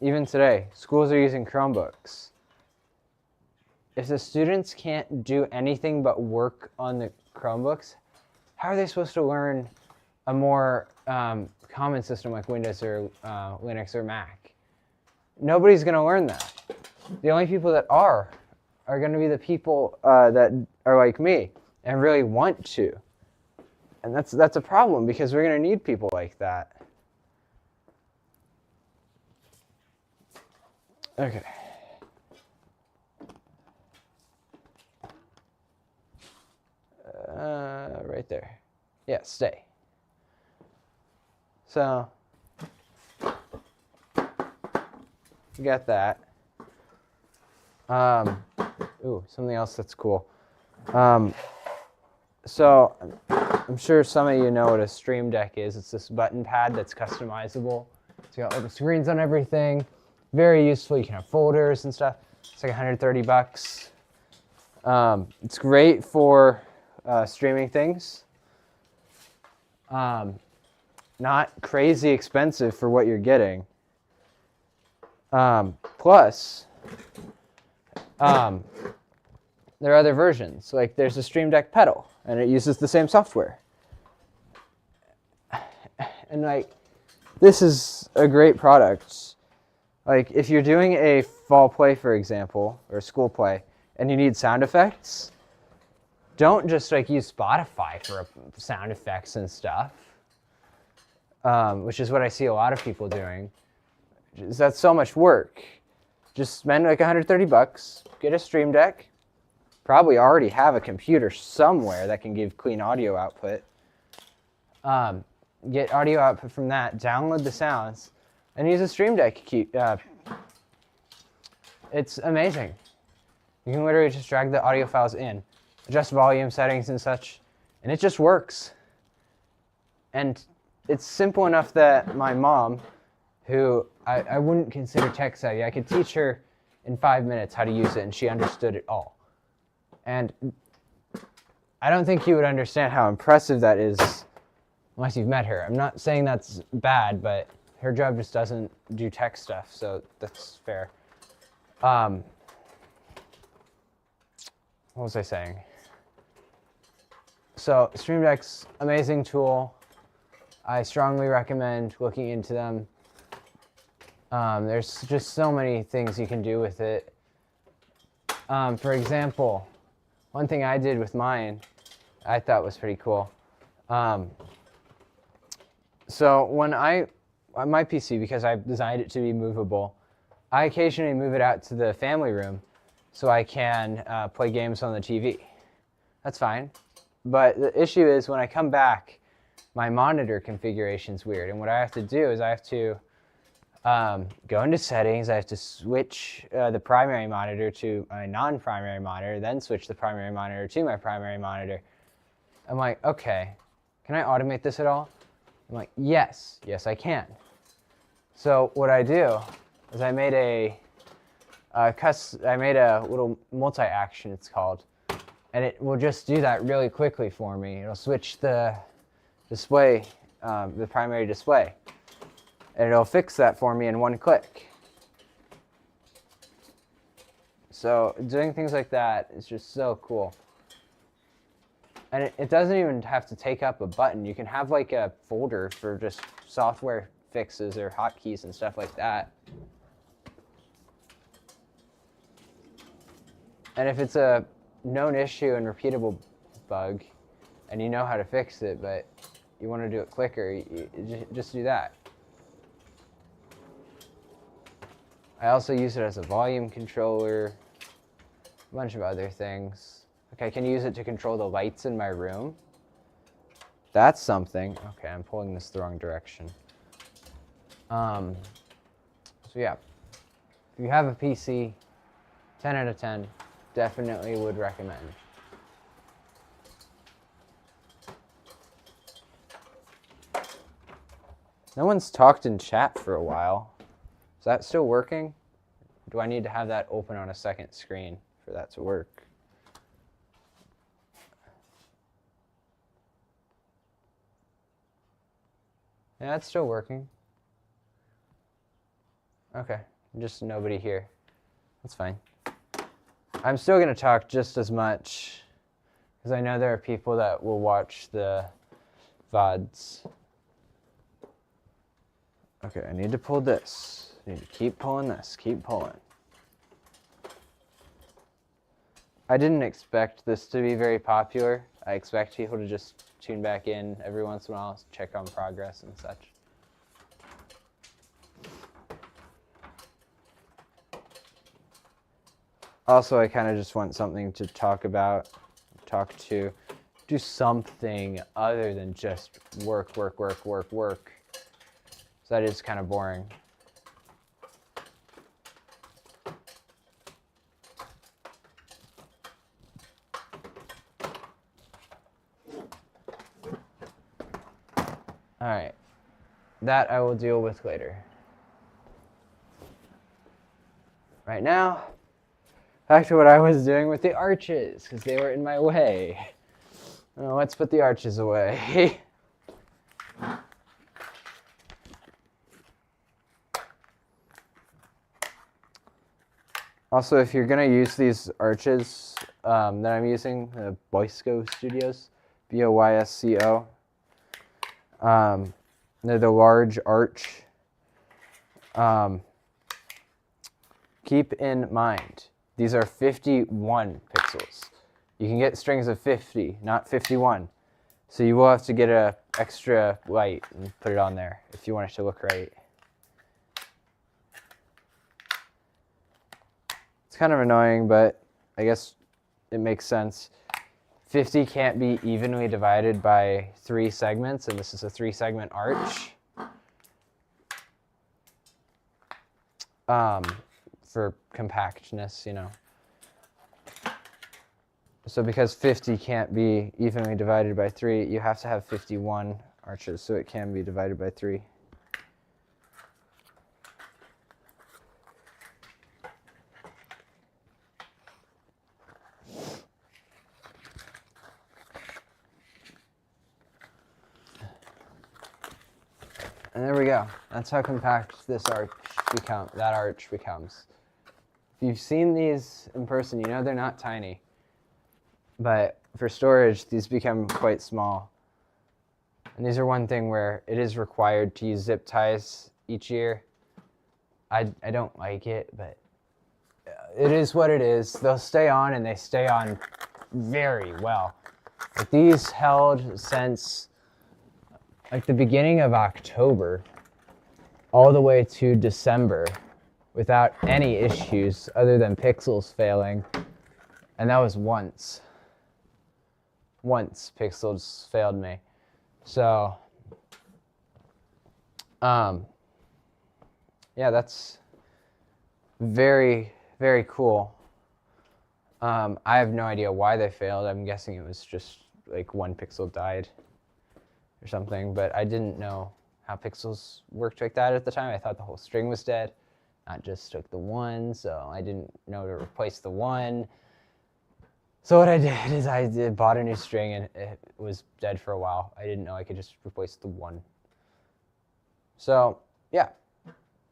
Even today, schools are using Chromebooks. If the students can't do anything but work on the Chromebooks, how are they supposed to learn a more common system like Windows or Linux or Mac? Nobody's going to learn that. The only people that are going to be the people that are like me and really want to. And that's a problem, because we're going to need people like that. Okay. Right there. Yeah, stay. So, you got that. Ooh, something else that's cool. So, I'm sure some of you know what a Stream Deck is. It's this button pad that's customizable. It's got little screens on everything. Very useful. You can have folders and stuff. It's like $130. It's great for streaming things. Not crazy expensive for what you're getting. Plus, there are other versions. Like there's a Stream Deck pedal, and it uses the same software. And like, this is a great product. Like if you're doing a fall play, for example, or school play, and you need sound effects, don't just like use Spotify for sound effects and stuff, which is what I see a lot of people doing. That's so much work. Just spend like $130, get a Stream Deck, probably already have a computer somewhere that can give clean audio output. Get audio output from that, download the sounds, and use a Stream Deck. It's amazing. You can literally just drag the audio files in, adjust volume settings and such, and it just works. And it's simple enough that my mom, who I wouldn't consider tech savvy, I could teach her in 5 minutes how to use it, and she understood it all. And I don't think you would understand how impressive that is unless you've met her. I'm not saying that's bad, but her job just doesn't do tech stuff, so that's fair. What was I saying? So Stream Deck's amazing tool. I strongly recommend looking into them. There's just so many things you can do with it. For example, one thing I did with mine I thought was pretty cool. So when my PC, because I've designed it to be movable, I occasionally move it out to the family room so I can play games on the TV. That's fine. But the issue is when I come back, my monitor configuration's weird. And what I have to do is I have to go into settings, I have to switch the primary monitor to my non-primary monitor, then switch the primary monitor to my primary monitor. I'm like, okay, can I automate this at all? I'm like, yes, I can. So what I do is I made a little multi-action, it's called, and it will just do that really quickly for me. It'll switch the display, the primary display, and it'll fix that for me in one click. So doing things like that is just so cool. And it doesn't even have to take up a button. You can have like a folder for just software fixes or hotkeys and stuff like that. And if it's a known issue and repeatable bug, and you know how to fix it, but you want to do it quicker, you just do that. I also use it as a volume controller, a bunch of other things. Like I can use it to control the lights in my room. That's something. Okay, I'm pulling this the wrong direction. So yeah, if you have a PC, 10 out of 10, definitely would recommend. No one's talked in chat for a while. Is that still working? Do I need to have that open on a second screen for that to work? Yeah, it's still working. Okay, just nobody here. That's fine. I'm still going to talk just as much because I know there are people that will watch the VODs. Okay, I need to pull this. I need to keep pulling this, keep pulling. I didn't expect this to be very popular. I expect people to just tune back in every once in a while, check on progress and such. Also, I kind of just want something to talk about, do something other than just work. So that is kind of boring. All right, that I will deal with later. Right now, back to what I was doing with the arches, because they were in my way. Let's put the arches away. Also, if you're going to use these arches that I'm using, the Boysco Studios, B-O-Y-S-C-O, they're the large arch. Keep in mind, these are 51 pixels. You can get strings of 50, not 51. So you will have to get an extra light and put it on there if you want it to look right. It's kind of annoying, but I guess it makes sense. 50 can't be evenly divided by 3 segments, and this is a 3-segment arch. For compactness, you know. So because 50 can't be evenly divided by 3, you have to have 51 arches so it can be divided by 3. And there we go. That's how compact this arch becomes. If you've seen these in person, you know they're not tiny. But for storage, these become quite small. And these are one thing where it is required to use zip ties each year. I don't like it, but it is what it is. They'll stay on, and they stay on very well. Like these held since like the beginning of October all the way to December without any issues other than pixels failing. And that was once. Once pixels failed me. So, yeah, that's very, very cool. I have no idea why they failed. I'm guessing it was just like one pixel died or something, but I didn't know how pixels worked like that at the time. I thought the whole string was dead, not just took the one, so I didn't know to replace the one. So what I did is bought a new string and it was dead for a while. I didn't know I could just replace the one. So yeah,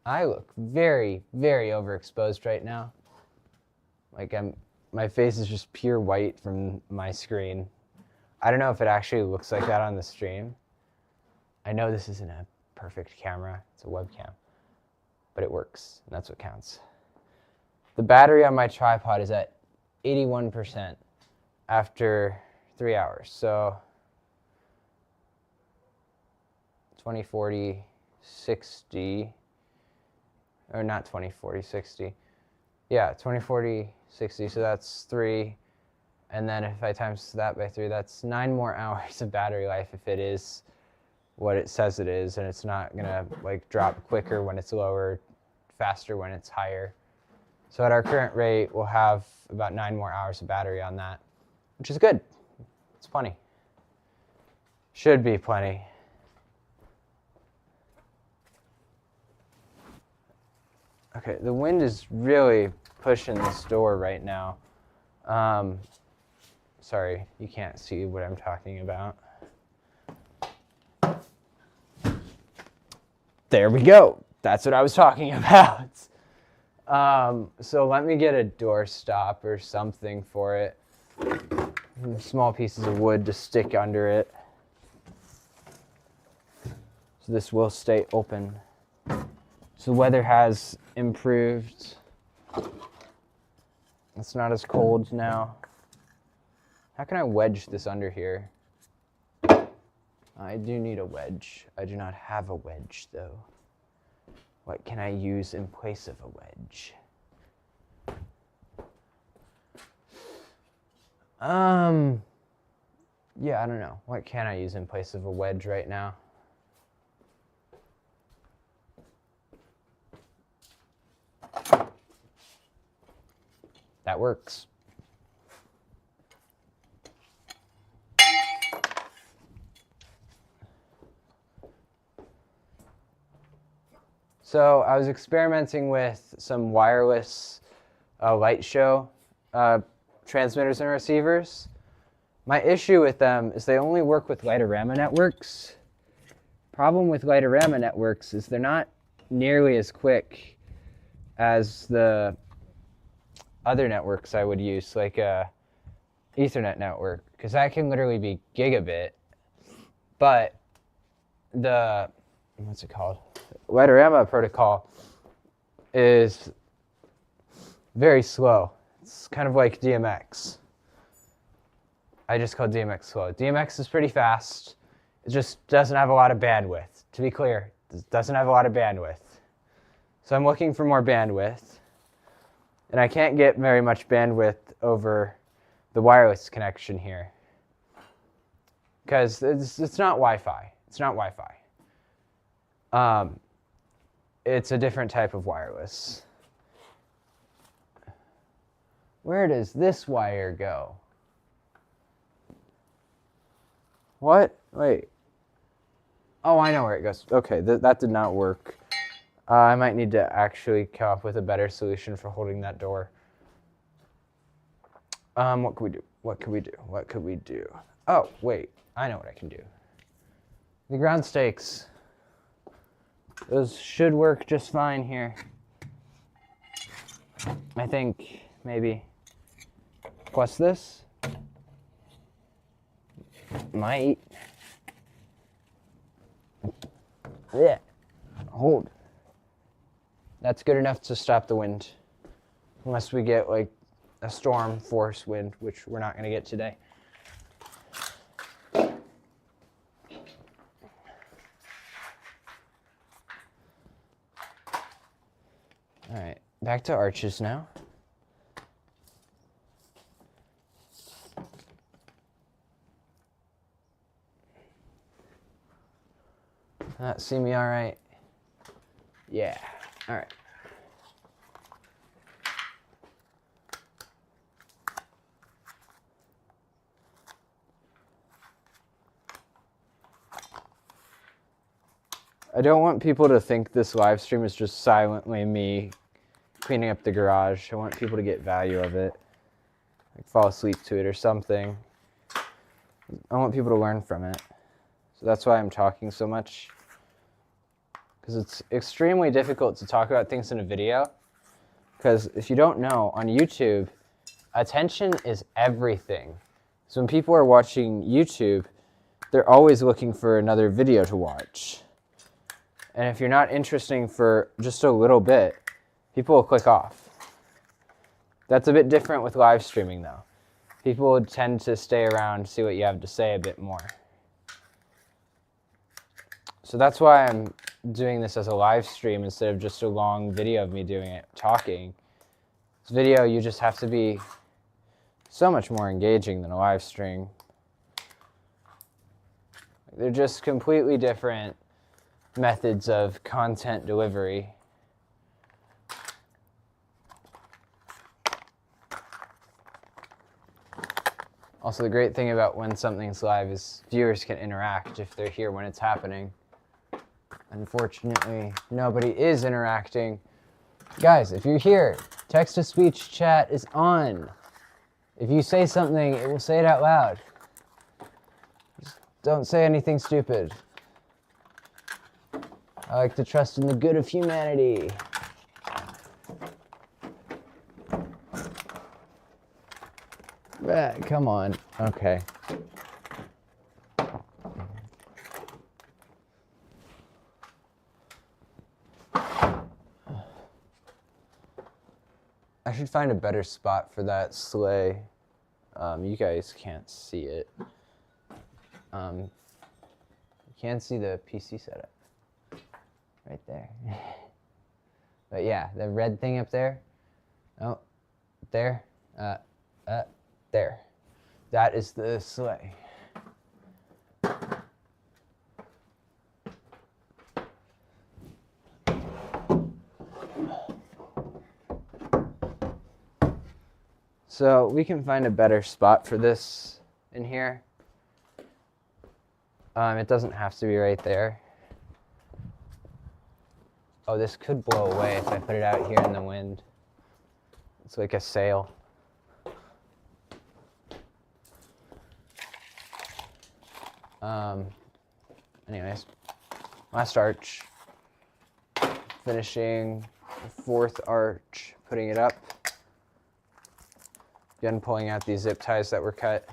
I look very, very overexposed right now. Like my face is just pure white from my screen. I don't know if it actually looks like that on the stream. I know this isn't a perfect camera, it's a webcam, but it works, and that's what counts. The battery on my tripod is at 81% after 3 hours. So 20, 40, 60, or not 20, 40, 60. Yeah, 20, 40, 60, so that's 3. And then if I times that by 3, that's 9 more hours of battery life if it is what it says it is, and it's not gonna like drop quicker when it's lower, faster when it's higher. So at our current rate, we'll have about 9 more hours of battery on that, which is good. It's plenty. Should be plenty. Okay, the wind is really pushing this door right now. Sorry, you can't see what I'm talking about. There we go. That's what I was talking about. So let me get a door stop or something for it. Small pieces of wood to stick under it. So this will stay open. So the weather has improved. It's not as cold now. How can I wedge this under here? I do need a wedge. I do not have a wedge though. What can I use in place of a wedge? Yeah, I don't know. What can I use in place of a wedge right now? That works. So I was experimenting with some wireless light show transmitters and receivers. My issue with them is they only work with Light-O-Rama networks. Problem with Light-O-Rama networks is they're not nearly as quick as the other networks I would use, like a Ethernet network, because that can literally be gigabit, but the, what's it called? Light-O-Rama protocol is very slow. It's kind of like DMX. I just call DMX slow. DMX is pretty fast. It just doesn't have a lot of bandwidth. To be clear, it doesn't have a lot of bandwidth. So I'm looking for more bandwidth. And I can't get very much bandwidth over the wireless connection here. Because it's not Wi-Fi. It's not Wi-Fi. It's a different type of wireless. Where does this wire go? What? Wait. Oh, I know where it goes. Okay, that did not work. I might need to actually come up with a better solution for holding that door. What could we do? What could we do? What could we do? Oh, wait. I know what I can do. The ground stakes. Those should work just fine here. I think, maybe. Plus this. Might. Yeah. Hold. That's good enough to stop the wind. Unless we get like a storm force wind, which we're not going to get today. All right, back to arches now. See me all right? Yeah, all right. I don't want people to think this live stream is just silently me cleaning up the garage. I want people to get value of it. like fall asleep to it or something. I want people to learn from it. So that's why I'm talking so much. Because it's extremely difficult to talk about things in a video. Because if you don't know, on YouTube, attention is everything. So when people are watching YouTube, they're always looking for another video to watch. And if you're not interesting for just a little bit, people will click off. That's a bit different with live streaming though. People would tend to stay around, see what you have to say a bit more. So that's why I'm doing this as a live stream instead of just a long video of me doing it, talking. This video, you just have to be so much more engaging than a live stream. They're just completely different methods of content delivery. Also, the great thing about when something's live is viewers can interact if they're here when it's happening. Unfortunately, nobody is interacting. Guys, if you're here, text-to-speech chat is on. If you say something, it will say it out loud. Just don't say anything stupid. I like to trust in the good of humanity. Come on. Okay. I should find a better spot for that sleigh. You guys can't see it. You can see the PC setup. Right there. But yeah, the red thing up there. Oh, there. There. That is the sleigh. So we can find a better spot for this in here. It doesn't have to be right there. Oh, this could blow away if I put it out here in the wind. It's like a sail. Anyways, last arch. Finishing the fourth arch, putting it up. Again, pulling out these zip ties that were cut.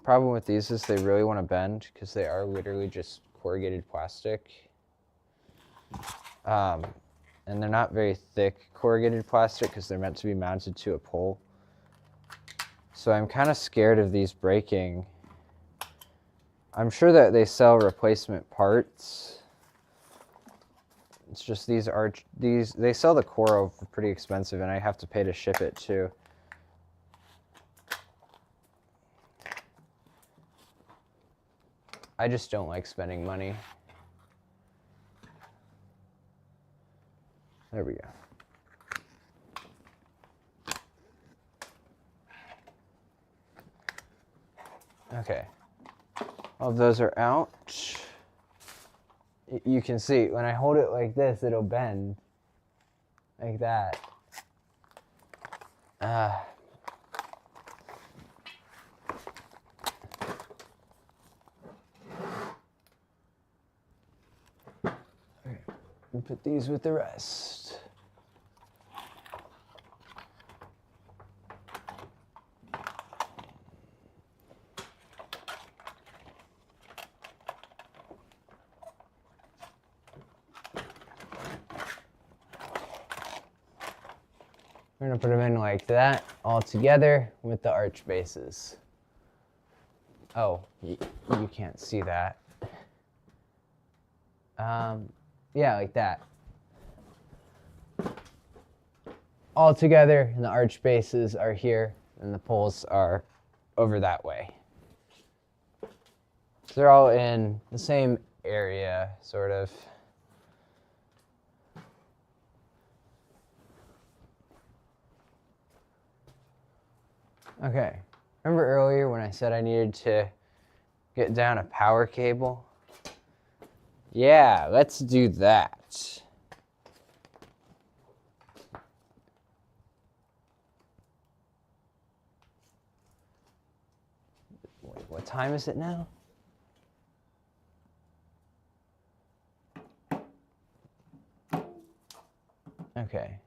Problem with these is they really want to bend because they are literally just corrugated plastic. And they're not very thick corrugated plastic because they're meant to be mounted to a pole. So I'm kind of scared of these breaking. I'm sure that they sell replacement parts. It's just they sell the Coro for pretty expensive and I have to pay to ship it too. I just don't like spending money. There we go. Okay. All of those are out. You can see when I hold it like this, it'll bend like that. And put these with the rest. We're gonna put them in like that, all together with the arch bases. Oh, you can't see that. Yeah, like that. All together, and the arch bases are here, and the poles are over that way. So they're all in the same area, sort of. Okay, remember earlier when I said I needed to get down a power cable? Yeah, let's do that. Wait, what time is it now? Okay,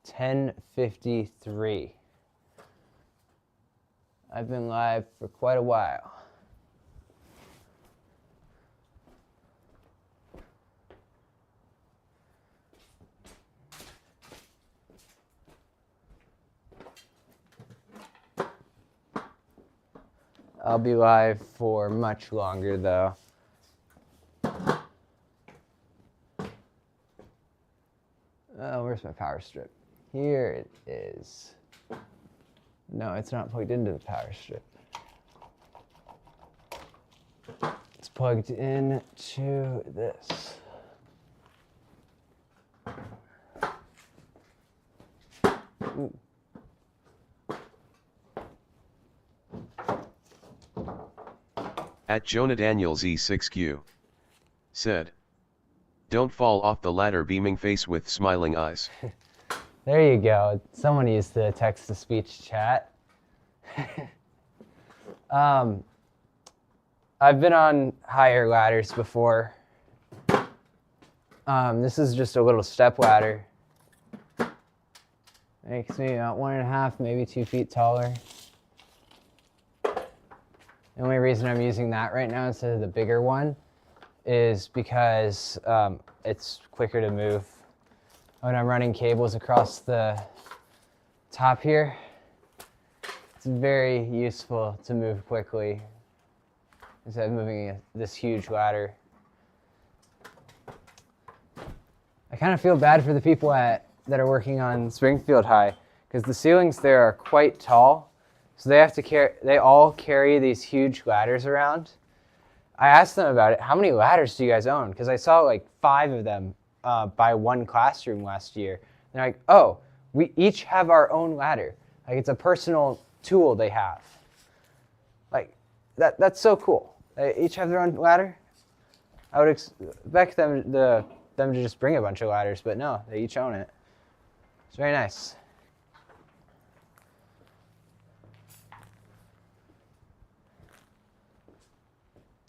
10:53. I've been live for quite a while. I'll be live for much longer though. Oh, where's my power strip? Here it is. No, it's not plugged into the power strip. It's plugged into this. Ooh. At Jonah Daniels E6Q said, "Don't fall off the ladder, beaming face with smiling eyes." There you go. Someone used the text-to-speech chat. I've been on higher ladders before. This is just a little step ladder. Makes me about 1.5, maybe 2 feet taller. The only reason I'm using that right now instead of the bigger one is because it's quicker to move. When I'm running cables across the top here, it's very useful to move quickly instead of moving this huge ladder. I kind of feel bad for the people that are working on Springfield High because the ceilings there are quite tall, so they all carry these huge ladders around. I asked them about it. How many ladders do you guys own? Because I saw like 5 of them by one classroom last year. And they're like, oh, we each have our own ladder. Like it's a personal tool they have. Like that's so cool. They each have their own ladder. I would expect them to just bring a bunch of ladders, but no, they each own it. It's very nice.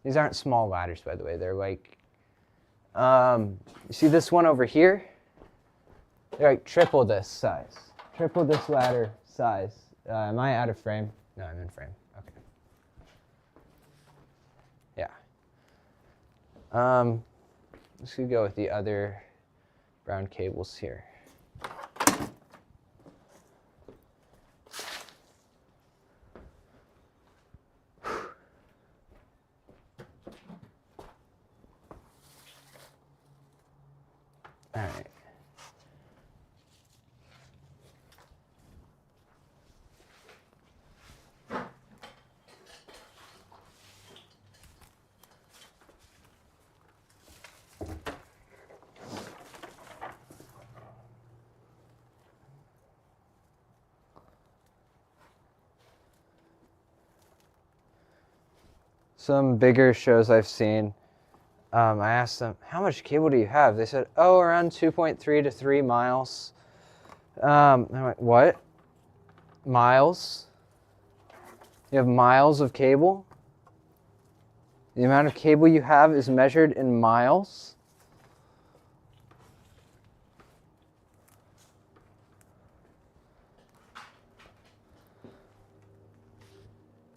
These aren't small ladders, by the way. They're like, you see this one over here? They're like triple this size. Triple this ladder size. Am I out of frame? No, I'm in frame. Okay. Yeah. Let's go with the other brown cables here. All right. Some bigger shows I've seen, I asked them, how much cable do you have? They said, oh, around 2.3 to 3 miles. I'm like, what? Miles? You have miles of cable? The amount of cable you have is measured in miles?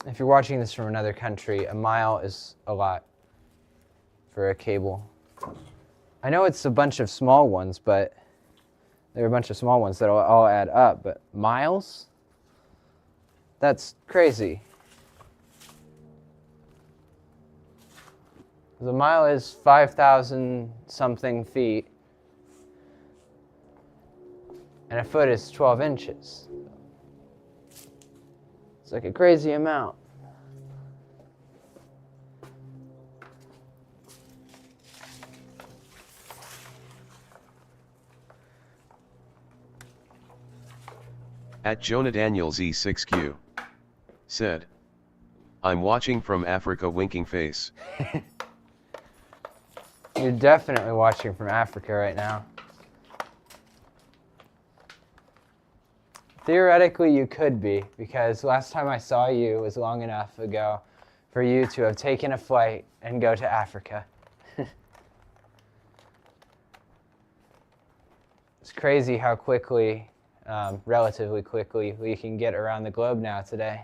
If you're watching this from another country, a mile is a lot for a cable. I know it's a bunch of small ones, but there are a bunch of small ones that will all add up, but miles? That's crazy. The mile is 5,000 something feet, and a foot is 12 inches. It's like a crazy amount. At Jonah Daniels E6Q said, I'm watching from Africa winking face. You're definitely watching from Africa right now. Theoretically, you could be, because last time I saw you was long enough ago for you to have taken a flight and go to Africa. It's crazy how quickly, relatively quickly, we can get around the globe now today.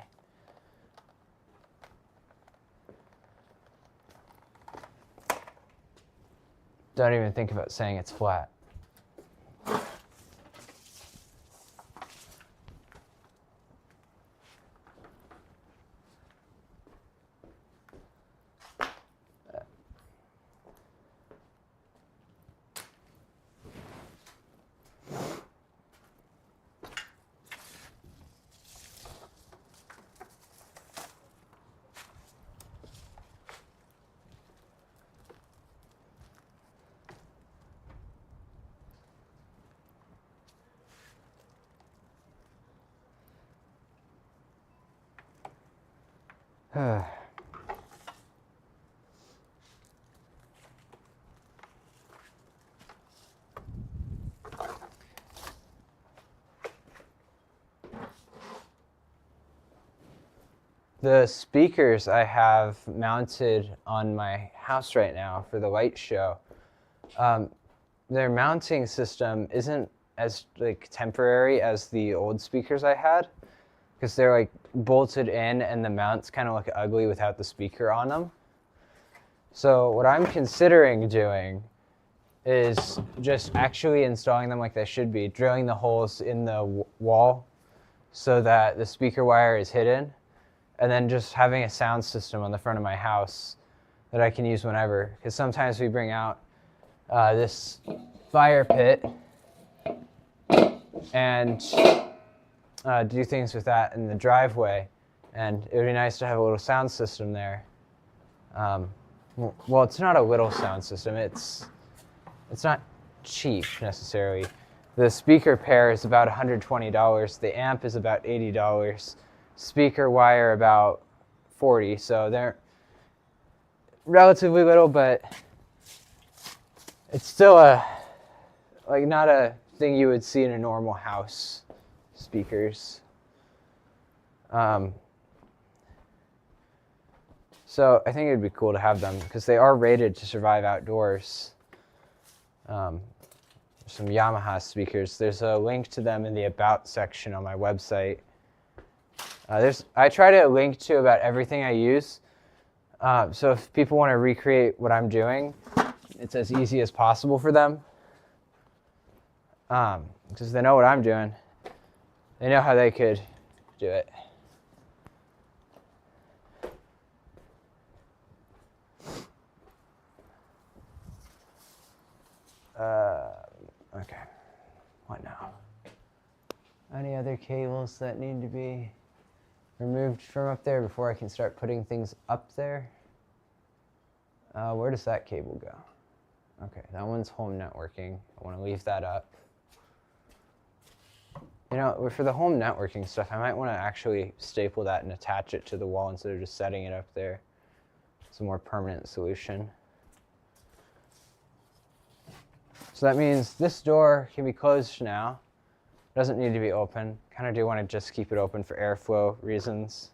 Don't even think about saying it's flat. The speakers I have mounted on my house right now for the light show, their mounting system isn't as like temporary as the old speakers I had, because they're like bolted in and the mounts kind of look ugly without the speaker on them. So what I'm considering doing is just actually installing them like they should be, drilling the holes in the wall so that the speaker wire is hidden, and then just having a sound system on the front of my house that I can use whenever. Because sometimes we bring out this fire pit and do things with that in the driveway, and it would be nice to have a little sound system there. Well, it's not a little sound system. It's not cheap necessarily. The speaker pair is about $120. The amp is about $80. Speaker wire about $40. So they're relatively little, but it's still not a thing you would see in a normal house. Speakers. So I think it'd be cool to have them because they are rated to survive outdoors. Some Yamaha speakers. There's a link to them in the About section on my website. I try to link to about everything I use. So if people want to recreate what I'm doing, it's as easy as possible for them. Because they know what I'm doing. They know how they could do it. Okay. What now? Any other cables that need to be removed from up there before I can start putting things up there? Where does that cable go? Okay, that one's home networking. I want to leave that up. You know, for the home networking stuff, I might want to actually staple that and attach it to the wall instead of just setting it up there. It's a more permanent solution. So that means this door can be closed now. It doesn't need to be open. Kind of do want to just keep it open for airflow reasons.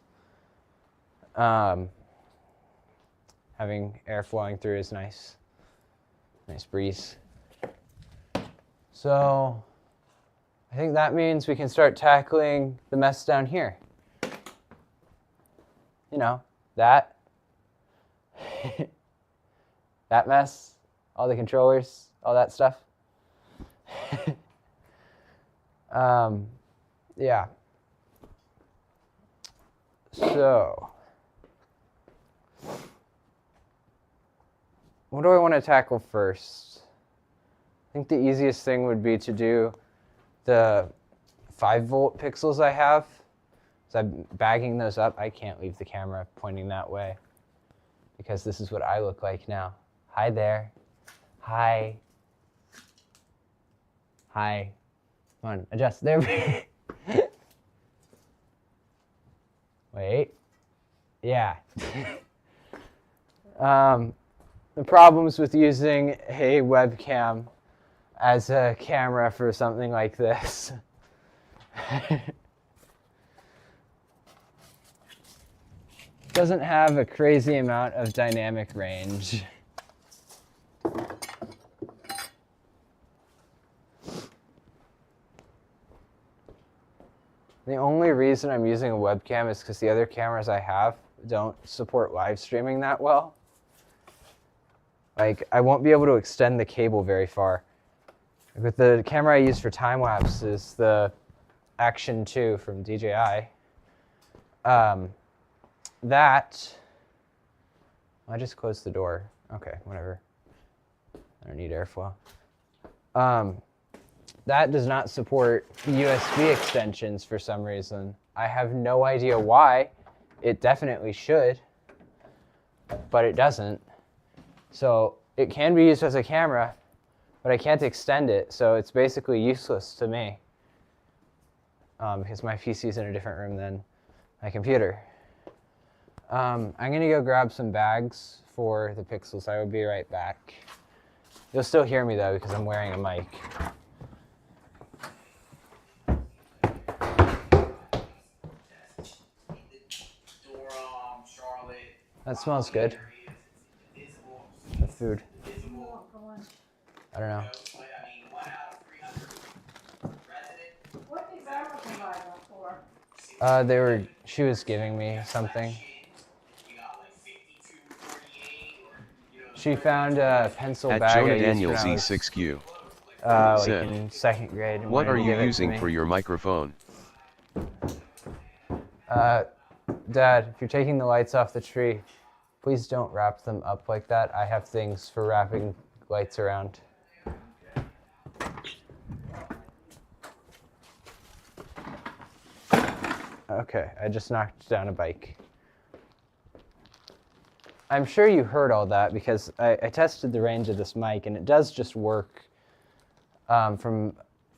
Having air flowing through is nice. Nice breeze. So I think that means we can start tackling the mess down here. You know, that. That mess, all the controllers, all that stuff. Yeah. So, what do I want to tackle first? I think the easiest thing would be to do the 5-volt pixels I have. So I'm bagging those up. I can't leave the camera pointing that way because this is what I look like now. Hi there. Hi. Hi. Come on, adjust. There. Wait. Yeah. The problems with using a webcam as a camera for something like this. Doesn't have a crazy amount of dynamic range. The only reason I'm using a webcam is because the other cameras I have don't support live streaming that well. Like, I won't be able to extend the cable very far. With the camera I use for time-lapse is the Action 2 from DJI. I just closed the door. Okay, whatever. I don't need airflow. That does not support USB extensions for some reason. I have no idea why. It definitely should, but it doesn't. So it can be used as a camera, but I can't extend it, so it's basically useless to me because my PC is in a different room than my computer. I'm going to go grab some bags for the Pixels. I will be right back. You'll still hear me, though, because I'm wearing a mic. That smells good. The food. I don't know. What did Barbara provide them for? She was giving me something. She found a pencil At bag Jonah I used Daniel when I was, Z6Q. like said, in second grade. and What wanted are to you give it to using me. for your microphone? Dad, if you're taking the lights off the tree, please don't wrap them up like that. I have things for wrapping lights around. Okay, I just knocked down a bike. I'm sure you heard all that because I tested the range of this mic and it does just work from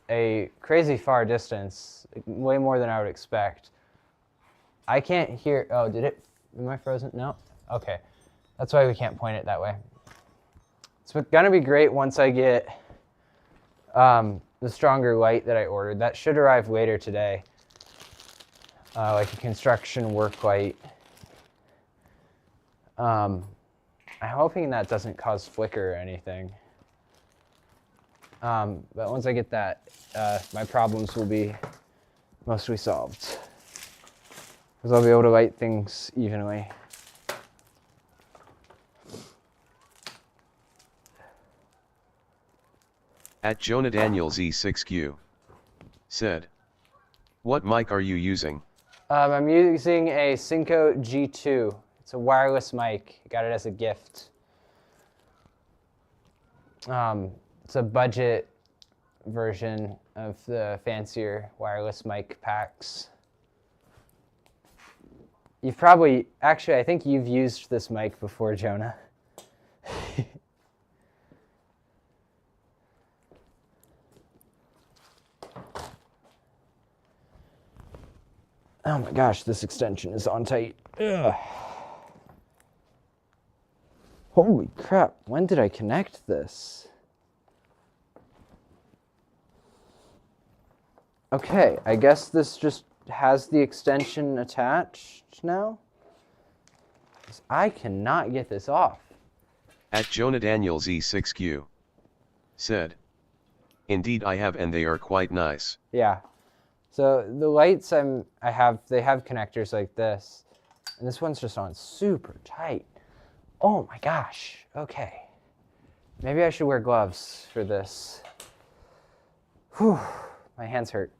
a crazy far distance, way more than I would expect. I can't hear, oh, am I frozen? No? Okay, that's why we can't point it that way. It's gonna be great once I get the stronger light that I ordered. That should arrive later today, like a construction work light. I'm hoping that doesn't cause flicker or anything. But once I get that, my problems will be mostly solved. Because I'll be able to light things evenly. At Jonah Daniel Z6Q. Said, what mic are you using? I'm using a Synco G2. It's a wireless mic. I got it as a gift. It's a budget version of the fancier wireless mic packs. You've probably, actually, I think you've used this mic before, Jonah. Oh my gosh, this extension is on tight. Ugh. Holy crap, when did I connect this? Okay, I guess this just has the extension attached now? 'Cause I cannot get this off. At Jonah Daniel Z6Q. Said, indeed I have and they are quite nice. Yeah. So the lights they have connectors like this. And this one's just on super tight. Oh my gosh. Okay. Maybe I should wear gloves for this. Whew. My hands hurt.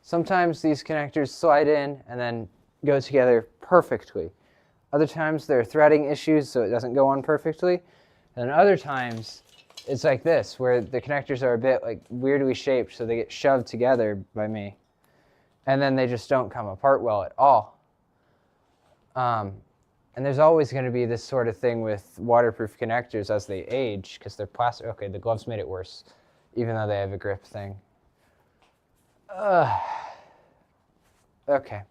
Sometimes these connectors slide in and then go together perfectly. Other times there are threading issues, so it doesn't go on perfectly. And other times it's like this, where the connectors are a bit like weirdly shaped, so they get shoved together by me. And then they just don't come apart well at all. And there's always going to be this sort of thing with waterproof connectors as they age, because they're plastic. Okay, the gloves made it worse, even though they have a grip thing. Okay.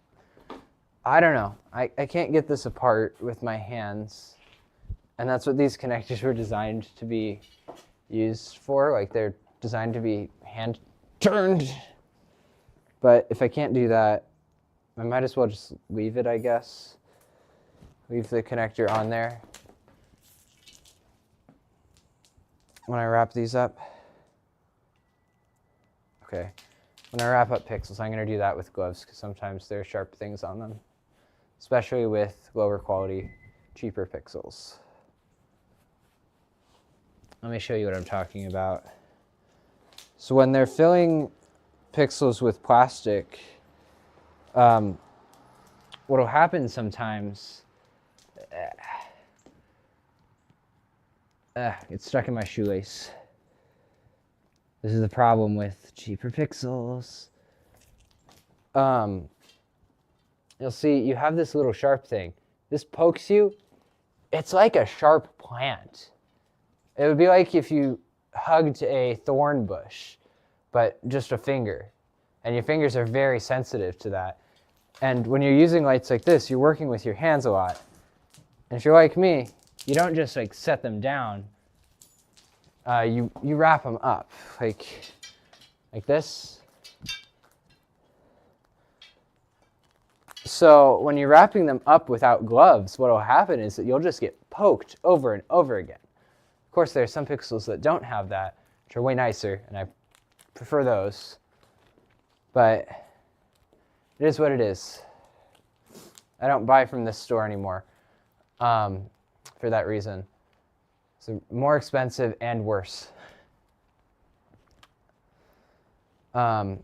I don't know. I can't get this apart with my hands. And that's what these connectors were designed to be used for. Like, they're designed to be hand-turned. But if I can't do that, I might as well just leave it, I guess. Leave the connector on there when I wrap these up. Okay, when I wrap up pixels, I'm going to do that with gloves because sometimes there are sharp things on them, especially with lower quality, cheaper pixels. Let me show you what I'm talking about. So when they're filling pixels with plastic, what will happen sometimes, it's stuck in my shoelace. This is the problem with cheaper pixels. You'll see you have this little sharp thing. This pokes you. It's like a sharp plant. It would be like if you hugged a thorn bush, but just a finger. And your fingers are very sensitive to that. And when you're using lights like this, you're working with your hands a lot. And if you're like me, you don't just like set them down. You wrap them up like this. So when you're wrapping them up without gloves, what will happen is that you'll just get poked over and over again. Of course, there are some pixels that don't have that, which are way nicer, and I prefer those. But it is what it is. I don't buy from this store anymore for that reason. So more expensive and worse. So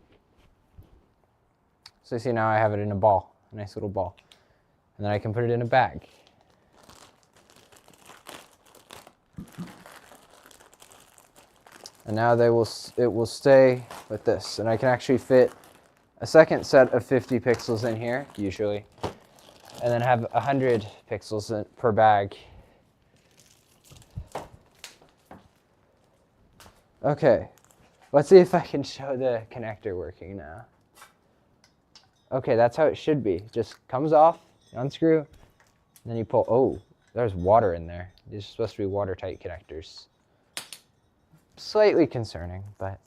you see now I have it in a ball, a nice little ball. And then I can put it in a bag. And now it will stay with this. And I can actually fit a second set of 50 pixels in here, usually. And then have 100 pixels per bag. Okay, let's see if I can show the connector working now. Okay, that's how it should be. Just comes off, you unscrew, and then you pull. Oh, there's water in there. These are supposed to be watertight connectors. Slightly concerning, but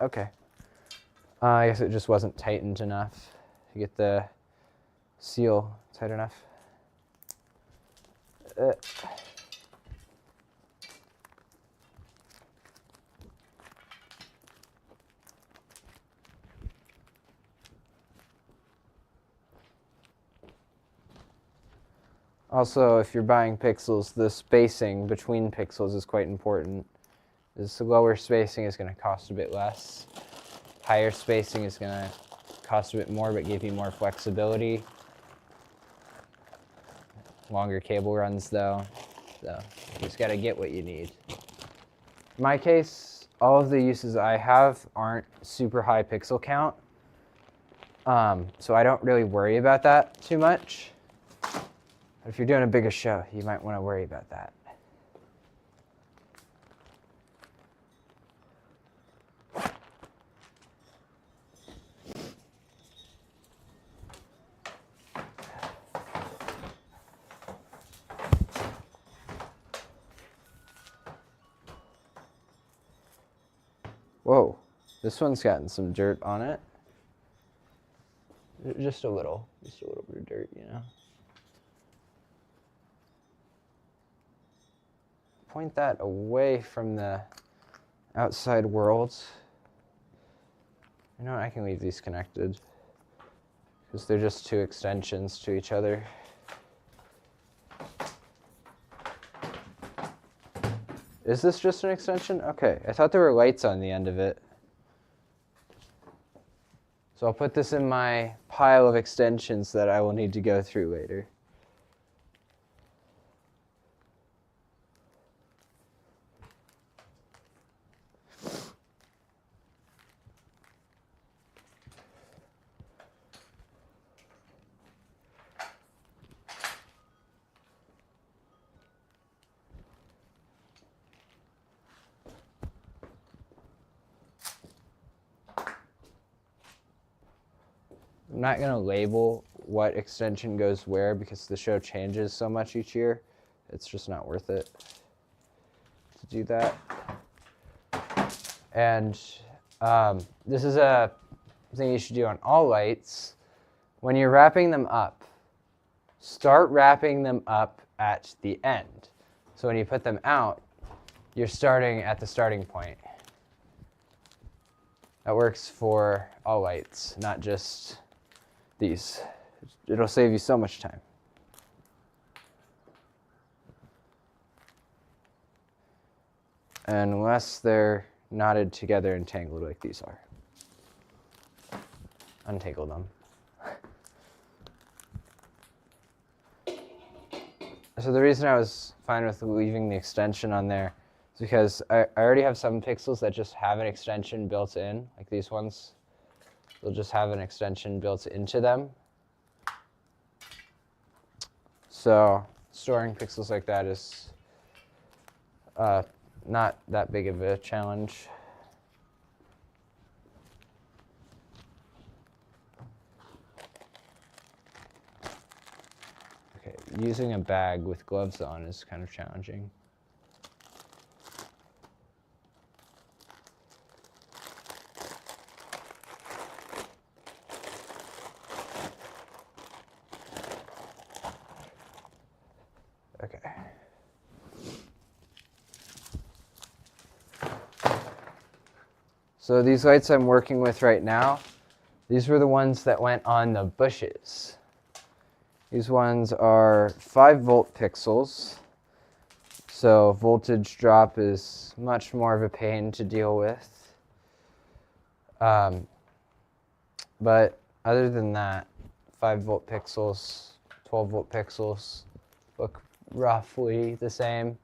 okay. I guess it just wasn't tightened enough to get the seal tight enough. Also, if you're buying pixels, the spacing between pixels is quite important. This lower spacing is going to cost a bit less. Higher spacing is going to cost a bit more, but give you more flexibility. Longer cable runs, though. So you just got to get what you need. In my case, all of the uses I have aren't super high pixel count. So I don't really worry about that too much. But if you're doing a bigger show, you might want to worry about that. Whoa, this one's gotten some dirt on it. Just a little bit of dirt, you know. Point that away from the outside world. You know what, I can leave these connected because they're just two extensions to each other. Is this just an extension? Okay, I thought there were lights on the end of it. So I'll put this in my pile of extensions that I will need to go through later. I'm not going to label what extension goes where because the show changes so much each year. It's just not worth it to do that. And this is a thing you should do on all lights. When you're wrapping them up, start wrapping them up at the end. So when you put them out, you're starting at the starting point. That works for all lights, not just these. It'll save you so much time. Unless they're knotted together and tangled like these are. Untangle them. So the reason I was fine with leaving the extension on there is because I already have some pixels that just have an extension built in, like these ones. They'll just have an extension built into them. So storing pixels like that is not that big of a challenge. Okay, using a bag with gloves on is kind of challenging. Okay. So these lights I'm working with right now, these were the ones that went on the bushes. These ones are 5-volt pixels, so voltage drop is much more of a pain to deal with. But other than that, 5-volt pixels, 12-volt pixels look roughly the same.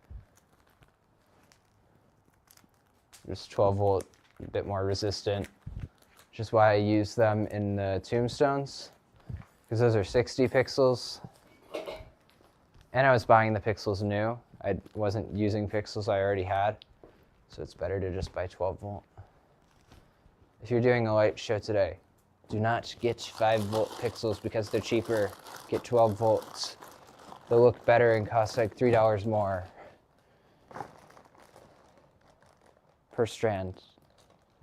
Just 12-volt, a bit more resistant, which is why I use them in the tombstones, because those are 60 pixels. And I was buying the pixels new. I wasn't using pixels I already had, so it's better to just buy 12-volt. If you're doing a light show today, do not get 5-volt pixels because they're cheaper. Get 12 volts. They'll look better and cost like $3 more per strand.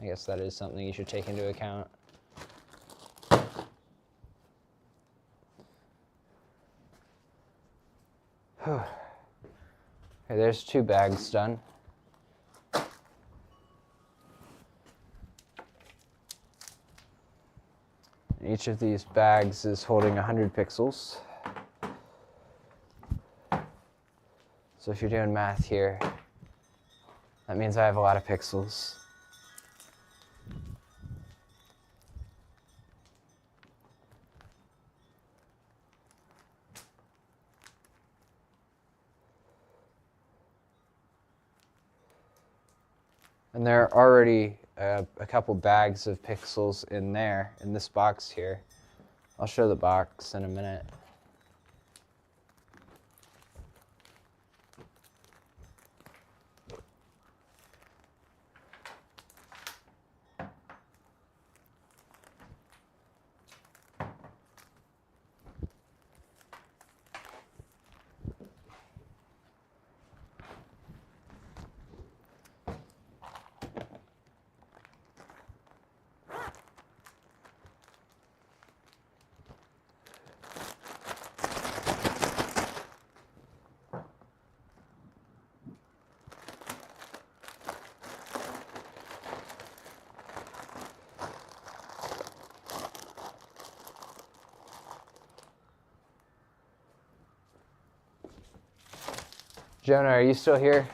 I guess that is something you should take into account. Okay, there's 2 bags done. Each of these bags is holding 100 pixels. So if you're doing math here, that means I have a lot of pixels. And there are already a couple bags of pixels in there, in this box here. I'll show the box in a minute. Jonah, are you still here?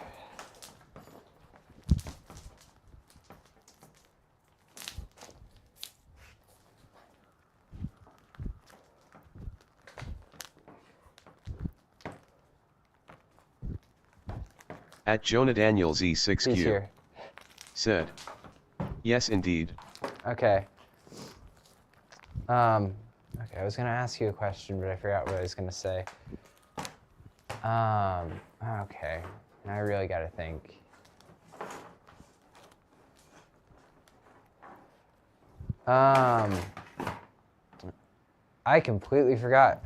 At Jonah Daniels He's E6Q here. said, yes indeed. Okay. Okay, I was gonna ask you a question, but I forgot what I was gonna say. Okay. Now I really gotta think. I completely forgot.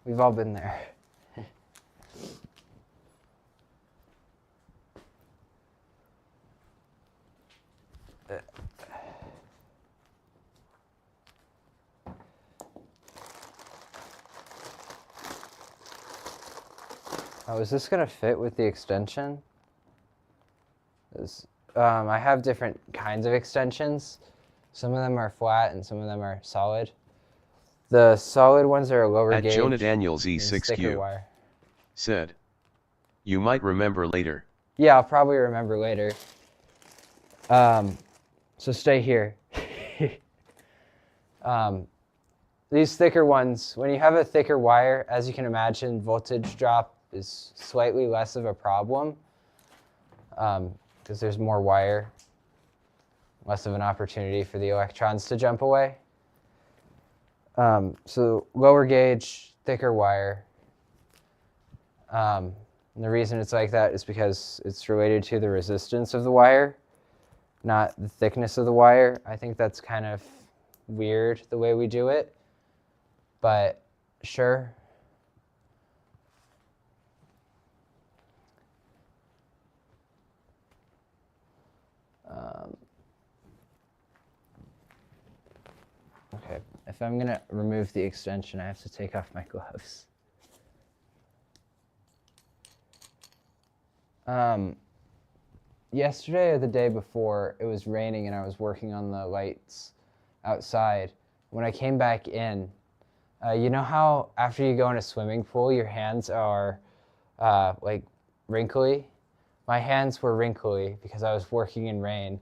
We've all been there. Oh, is this gonna fit with the extension? I have different kinds of extensions. Some of them are flat and some of them are solid. The solid ones are a lower At gauge. Jonah Daniels and thicker E6Q wire. said, "You might remember later." Yeah, I'll probably remember later. So stay here. These thicker ones, when you have a thicker wire, as you can imagine, voltage drop is slightly less of a problem because there's more wire, less of an opportunity for the electrons to jump away. So lower gauge, thicker wire. And the reason it's like that is because it's related to the resistance of the wire, not the thickness of the wire. I think that's kind of weird the way we do it, but sure. Okay, if I'm gonna remove the extension, I have to take off my gloves. Yesterday or the day before, it was raining and I was working on the lights outside. When I came back in, you know how after you go in a swimming pool, your hands are like wrinkly? My hands were wrinkly because I was working in rain,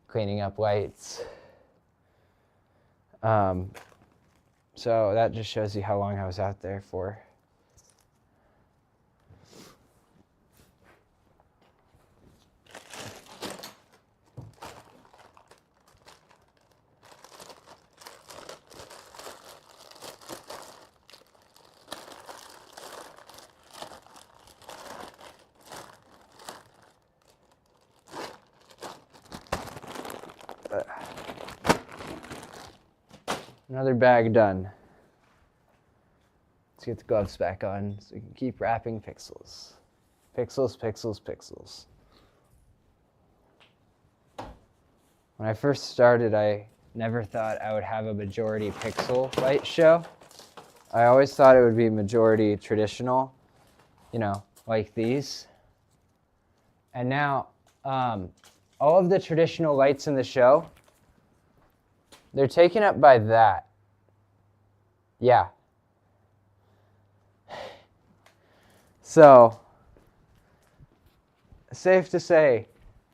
cleaning up lights. So that just shows you how long I was out there for. Another bag done. Let's get the gloves back on so we can keep wrapping pixels. Pixels, pixels, pixels. When I first started, I never thought I would have a majority pixel light show. I always thought it would be majority traditional, you know, like these. And now, all of the traditional lights in the show, they're taken up by that. Yeah. So, safe to say,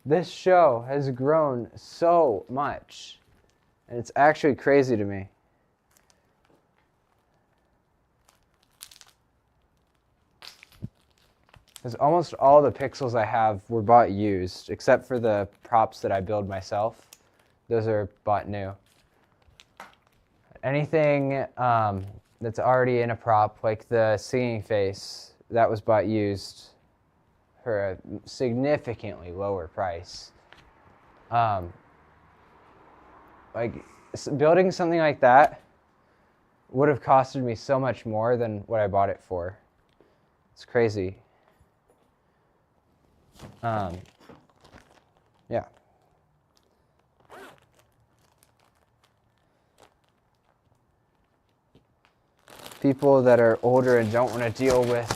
this show has grown so much. And it's actually crazy to me. Because almost all the pixels I have were bought used, except for the props that I build myself. Those are bought new. Anything that's already in a prop, like the singing face, that was bought used for a significantly lower price. Like building something like that would have costed me so much more than what I bought it for. It's crazy. Yeah. People that are older and don't want to deal with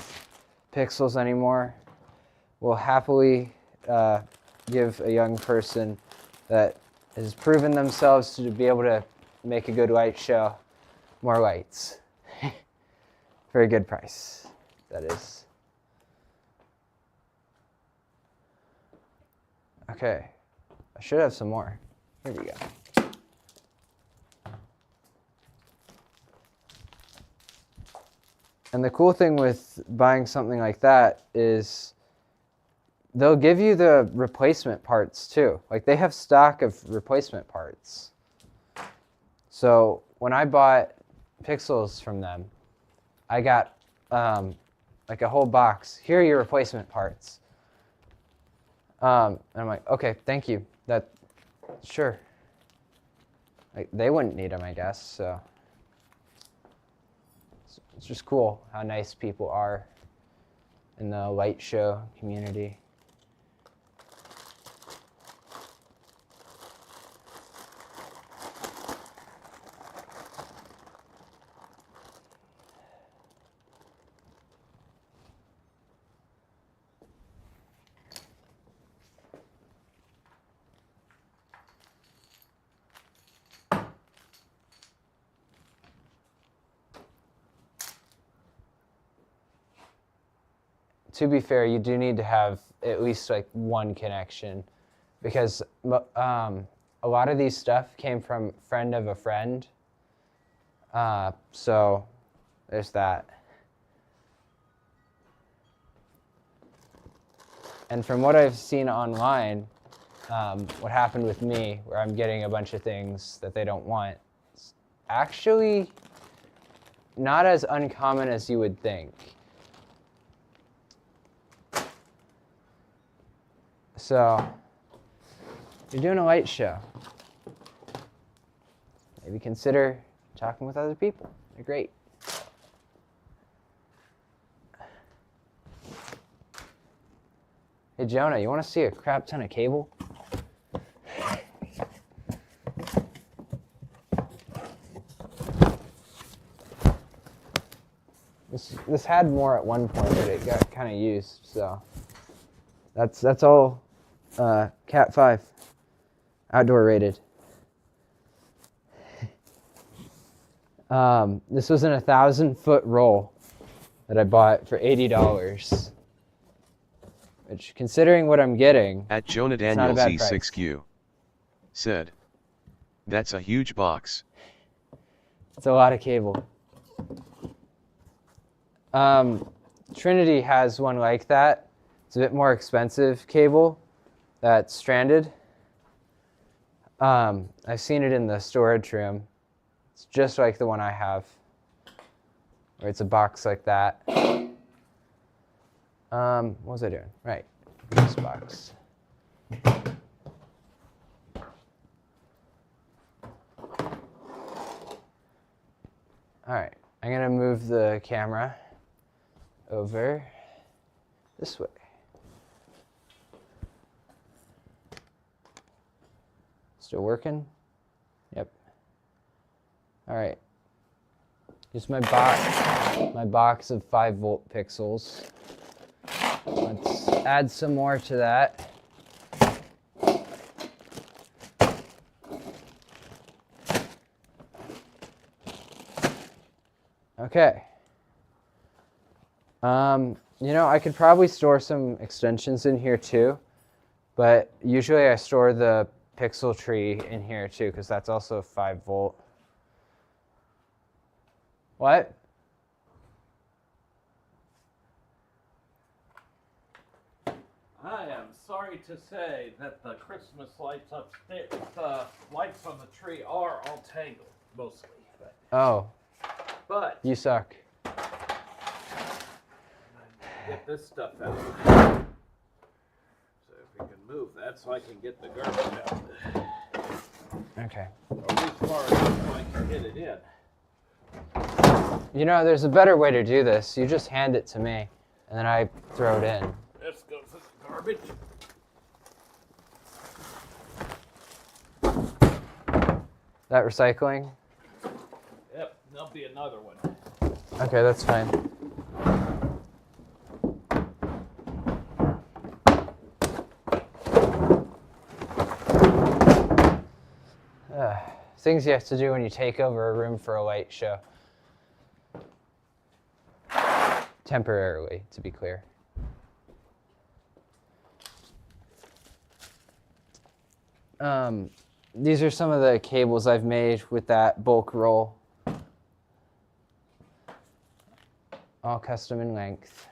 pixels anymore will happily give a young person that has proven themselves to be able to make a good light show more lights for a good price, that is. Okay, I should have some more. Here we go. And the cool thing with buying something like that is they'll give you the replacement parts too. Like they have stock of replacement parts. So when I bought pixels from them, I got like a whole box. Here are your replacement parts. And I'm like, okay, thank you. Sure. like, they wouldn't need them, I guess. So it's just cool how nice people are in the light show community. To be fair, you do need to have at least like one connection, because a lot of these stuff came from friend of a friend. So there's that. And from what I've seen online, what happened with me, where I'm getting a bunch of things that they don't want, it's actually not as uncommon as you would think. So, you're doing a light show. Maybe consider talking with other people. They're great. Hey Jonah, you want to see a crap ton of cable? This had more at one point, but it got kind of used, so that's all. Cat 5, outdoor rated. This was in a 1,000-foot roll that I bought for $80, which, considering what I'm getting, At Jonah it's not a Daniel bad price. Z6Q said, "That's a huge box." It's a lot of cable. Trinity has one like that. It's a bit more expensive cable that's stranded. I've seen it in the storage room. It's just like the one I have, where it's a box like that. What was I doing? Right, this box. All right, I'm gonna move the camera over this way. Still working? Yep. All right. Here's my box of 5-volt pixels. Let's add some more to that. Okay. You know, I could probably store some extensions in here too, but usually I store the pixel tree in here too, because that's also 5-volt. What? I am sorry to say that the Christmas lights upstairs, the lights on the tree are all tangled, mostly. Oh, But you suck. get this stuff out. So if we can move that so I can get the garbage out. Okay. Or at least far enough so I can get it in. You know, there's a better way to do this. You just hand it to me, and then I throw it in. Let's go for the garbage. That recycling? Yep, there'll be another one. Okay, that's fine. Things you have to do when you take over a room for a light show. Temporarily, to be clear. These are some of the cables I've made with that bulk roll. All custom in length.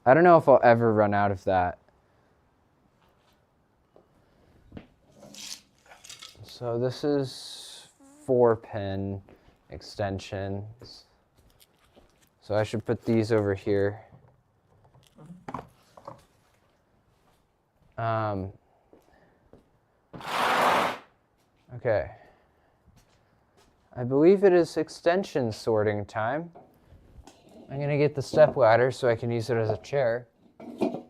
I don't know if I'll ever run out of that. So this is 4-pin extensions. So I should put these over here. Okay. I believe it is extension sorting time. I'm gonna get the step ladder so I can use it as a chair, or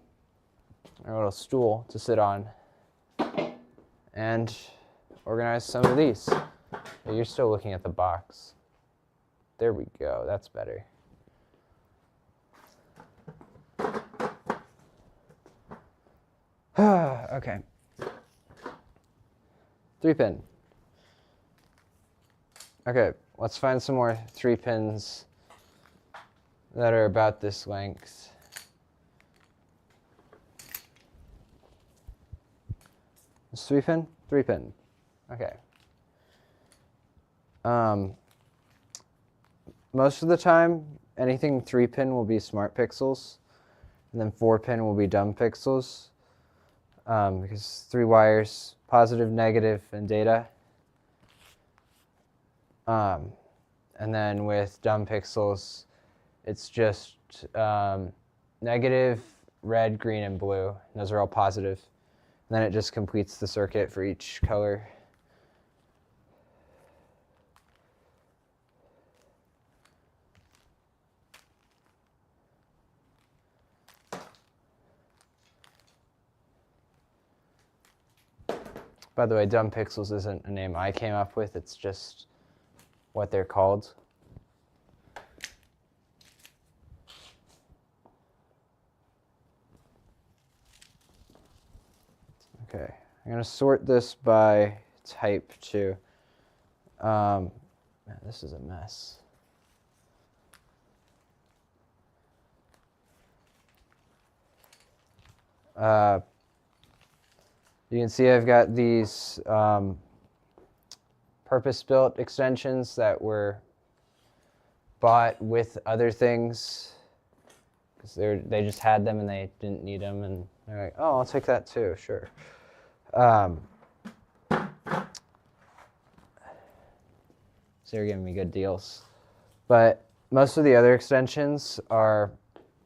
a little stool to sit on, and organize some of these. You're still looking at the box. There we go, that's better. Okay. 3-pin. Okay, let's find some more 3-pins that are about this length. This 3-pin? 3-pin. Okay. Most of the time, anything 3-pin will be smart pixels, and then 4-pin will be dumb pixels, because 3 wires, positive, negative, and data. And then with dumb pixels, it's just negative, red, green, and blue. And those are all positive. And then it just completes the circuit for each color. By the way, dumb pixels isn't a name I came up with, it's just what they're called. Okay, I'm going to sort this by type too. Man, this is a mess. You can see I've got these purpose-built extensions that were bought with other things because they just had them and they didn't need them, and they're like, oh, I'll take that too, sure. So they're giving me good deals. But most of the other extensions are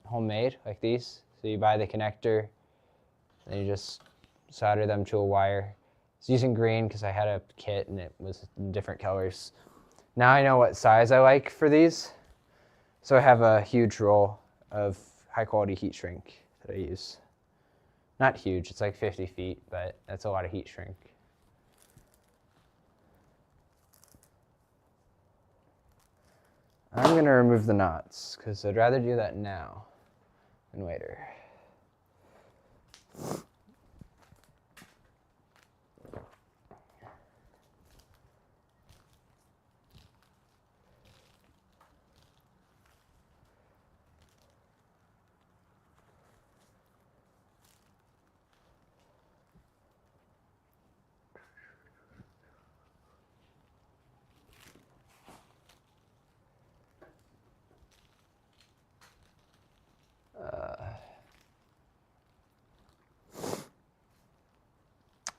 homemade, like these. So you buy the connector, and you just solder them to a wire. I was using green because I had a kit and it was in different colors. Now I know what size I like for these. So I have a huge roll of high quality heat shrink that I use. Not huge, it's like 50 feet, but that's a lot of heat shrink. I'm gonna remove the knots because I'd rather do that now than later.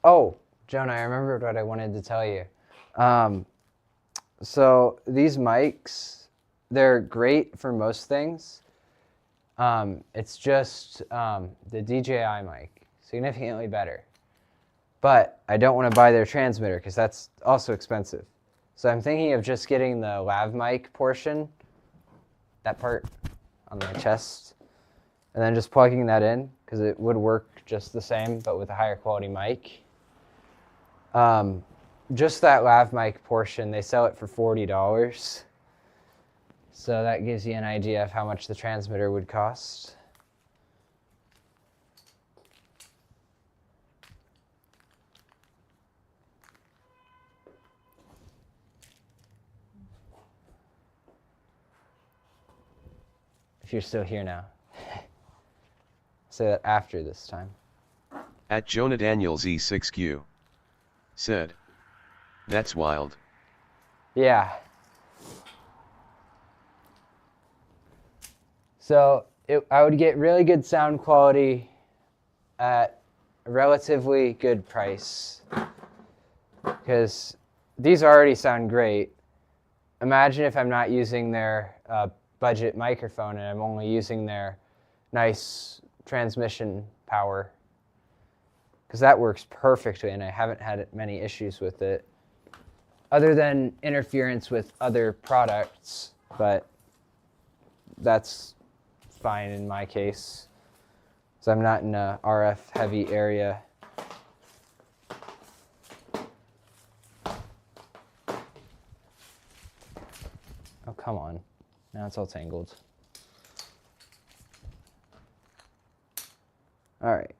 Oh, Jonah, I remembered what I wanted to tell you. So these mics, they're great for most things. It's just the DJI mic, significantly better. But I don't want to buy their transmitter because that's also expensive. So I'm thinking of just getting the lav mic portion, that part on my chest, and then just plugging that in because it would work just the same, but with a higher quality mic. Just that lav mic portion, they sell it for $40. So that gives you an idea of how much the transmitter would cost. If you're still here now. Say that after this time. At Jonah Daniels E6Q said, "That's wild." Yeah. So I would get really good sound quality at a relatively good price because these already sound great. Imagine if I'm not using their budget microphone and I'm only using their nice transmission power, because that works perfectly and I haven't had many issues with it. other than interference with other products, but that's fine in my case, because I'm not in a RF heavy area. Oh, come on. Now it's all tangled. All right.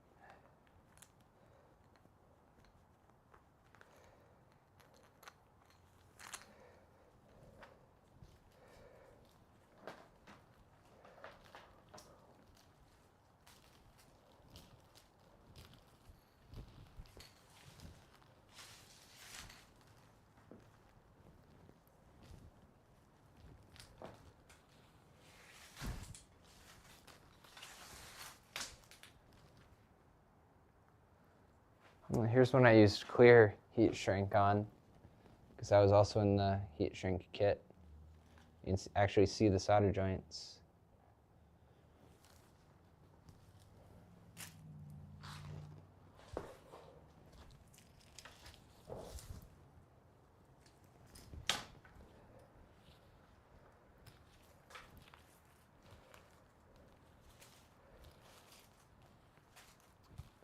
Well, here's one I used clear heat shrink on, because that was also in the heat shrink kit. You can actually see the solder joints.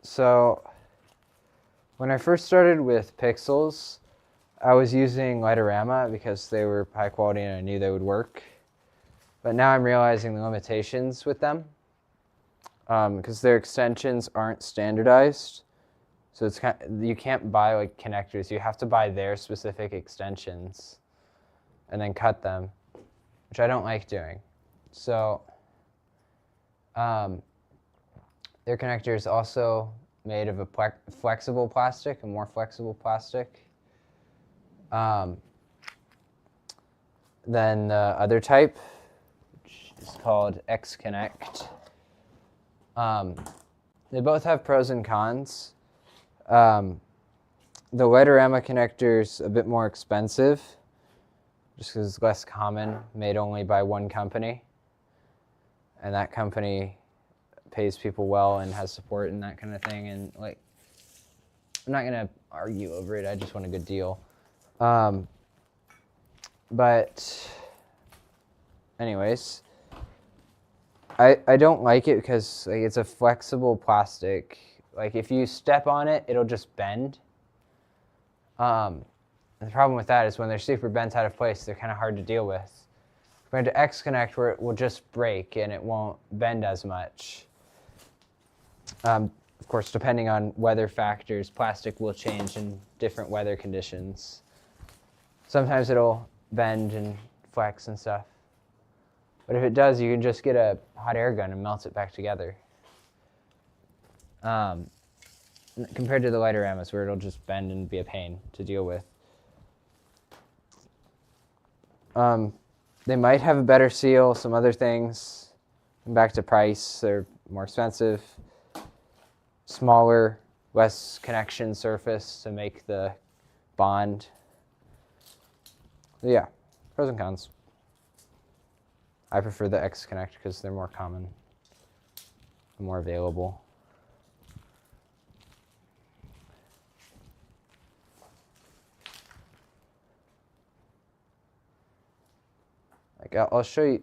So when I first started with Pixels, I was using Lightorama because they were high quality and I knew they would work. But now I'm realizing the limitations with them because their extensions aren't standardized. So it's you can't buy like connectors. You have to buy their specific extensions and then cut them, which I don't like doing. So their connector is also made of a flexible plastic, a more flexible plastic than the other type, which is called X-Connect. They both have pros and cons. The Lightorama connector is a bit more expensive, just because it's less common, made only by one company, and that company pays people well and has support and that kind of thing. And like, I'm not gonna argue over it. I just want a good deal. But anyways, I don't like it because like, it's a flexible plastic. Like if you step on it, it'll just bend. And the problem with that is when they're super bent out of place, they're kind of hard to deal with. Compared to X-Connect, where it will just break and it won't bend as much. Of course, depending on weather factors, plastic will change in different weather conditions. Sometimes it'll bend and flex and stuff. But if it does, you can just get a hot air gun and melt it back together. Compared to the Lightoramas, where it'll just bend and be a pain to deal with. They might have a better seal, some other things. And back to price, they're more expensive. Smaller, less connection surface to make the bond. But yeah, pros and cons. I prefer the X-Connect because they're more common and more available. Like I'll show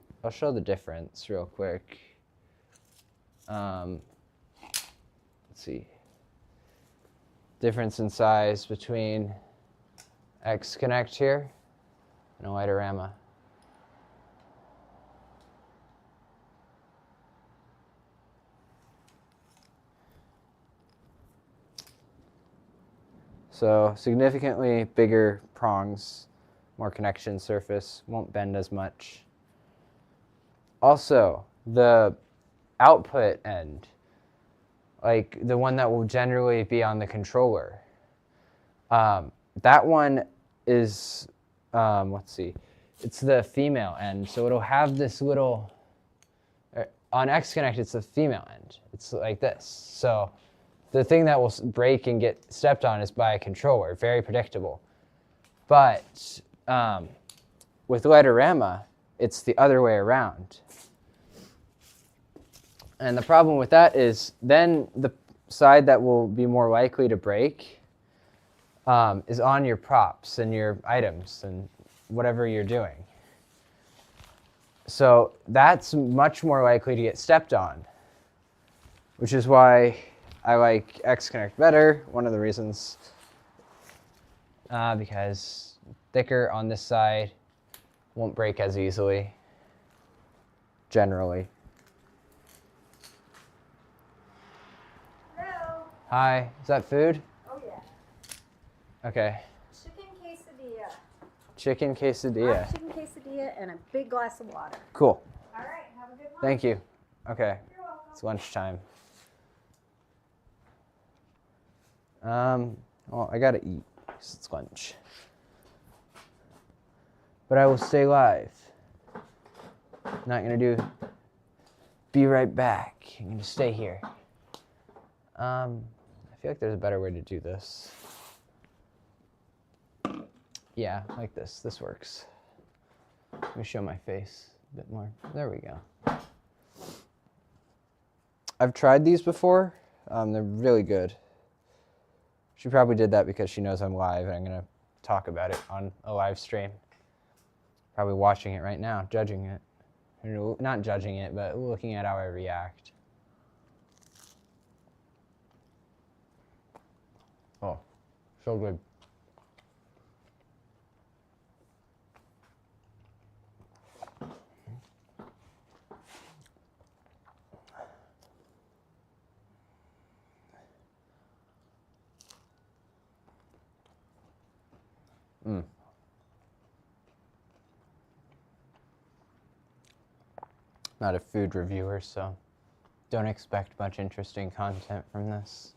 the difference real quick. Let's see. Difference in size between X-Connect here and a Lightorama. So significantly bigger prongs, more connection surface, won't bend as much. Also, the output end, like the one that will generally be on the controller, that one is, let's see, it's the female end. So it'll have this little, on X-Connect, it's the female end. It's like this. So the thing that will break and get stepped on is by a controller, very predictable. But with Lightorama, it's the other way around. And the problem with that is then the side that will be more likely to break is on your props and your items and whatever you're doing. So that's much more likely to get stepped on, which is why I like X-Connect better. One of the reasons, because thicker on this side, won't break as easily, generally. Hello. Hi, is that food? Oh yeah. Okay. Chicken quesadilla. Chicken quesadilla. Chicken quesadilla and a big glass of water. Cool. All right. Have a good one. Thank you. Okay. You're welcome. It's lunchtime. Well, I gotta eat because it's lunch. But I will stay live. Not gonna do be right back. I'm gonna stay here. I feel like there's a better way to do this. Yeah, like this. This works. Let me show my face a bit more. There we go. I've tried these before. They're really good. She probably did that because she knows I'm live and I'm going to talk about it on a live stream. Probably watching it right now, judging it. Not judging it, but looking at how I react. Oh, so good. Not a food reviewer, so don't expect much interesting content from this.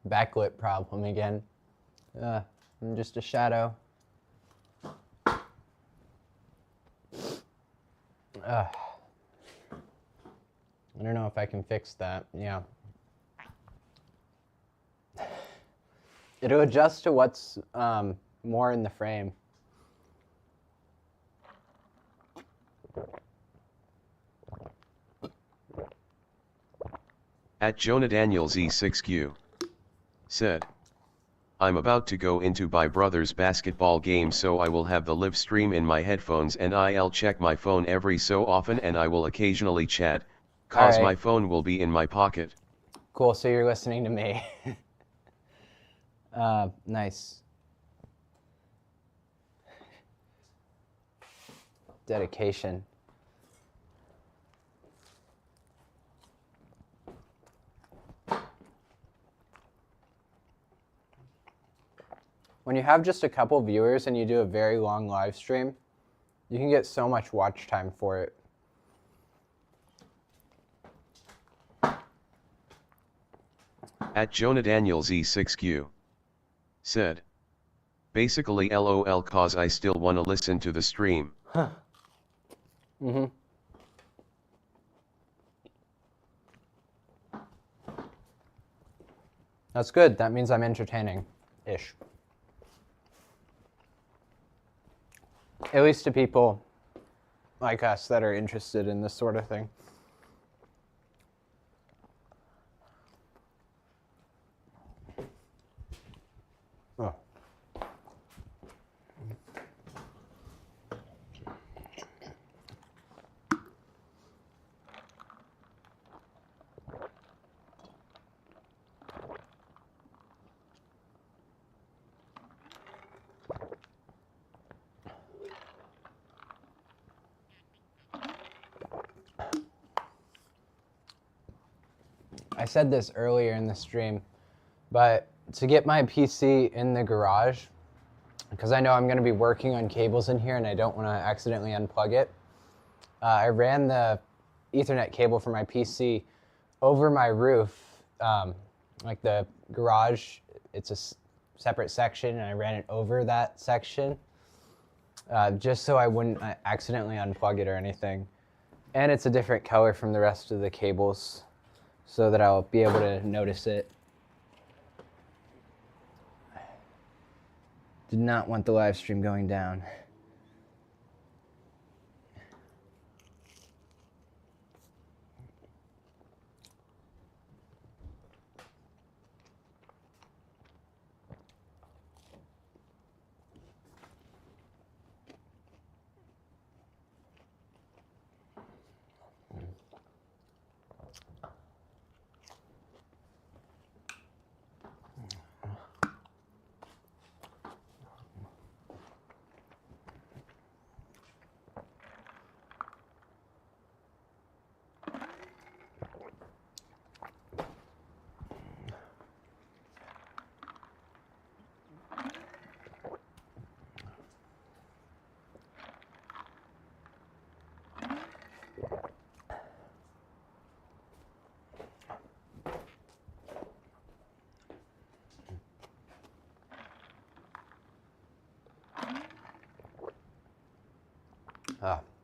Backlit problem again. I'm just a shadow. I don't know if I can fix that. Yeah. It'll adjust to what's more in the frame. At Jonah Daniels E6Q said, I'm about to go into my brother's basketball game, so I will have the live stream in my headphones and I'll check my phone every so often and I will occasionally chat, cause my phone will be in my pocket. Cool, so you're listening to me. Nice. Dedication. When you have just a couple viewers and you do a very long live stream, you can get so much watch time for it. At Jonah Daniels E6Q said, basically LOL cause I still wanna listen to the stream. Huh. Mm-hmm. That's good. That means I'm entertaining-ish. At least to people like us that are interested in this sort of thing. Oh. I said this earlier in the stream, but to get my PC in the garage, because I know I'm going to be working on cables in here and I don't want to accidentally unplug it, I ran the Ethernet cable for my PC over my roof, like the garage, it's a separate section, and I ran it over that section just so I wouldn't accidentally unplug it or anything. And it's a different color from the rest of the cables so that I'll be able to notice it. Did not want the live stream going down.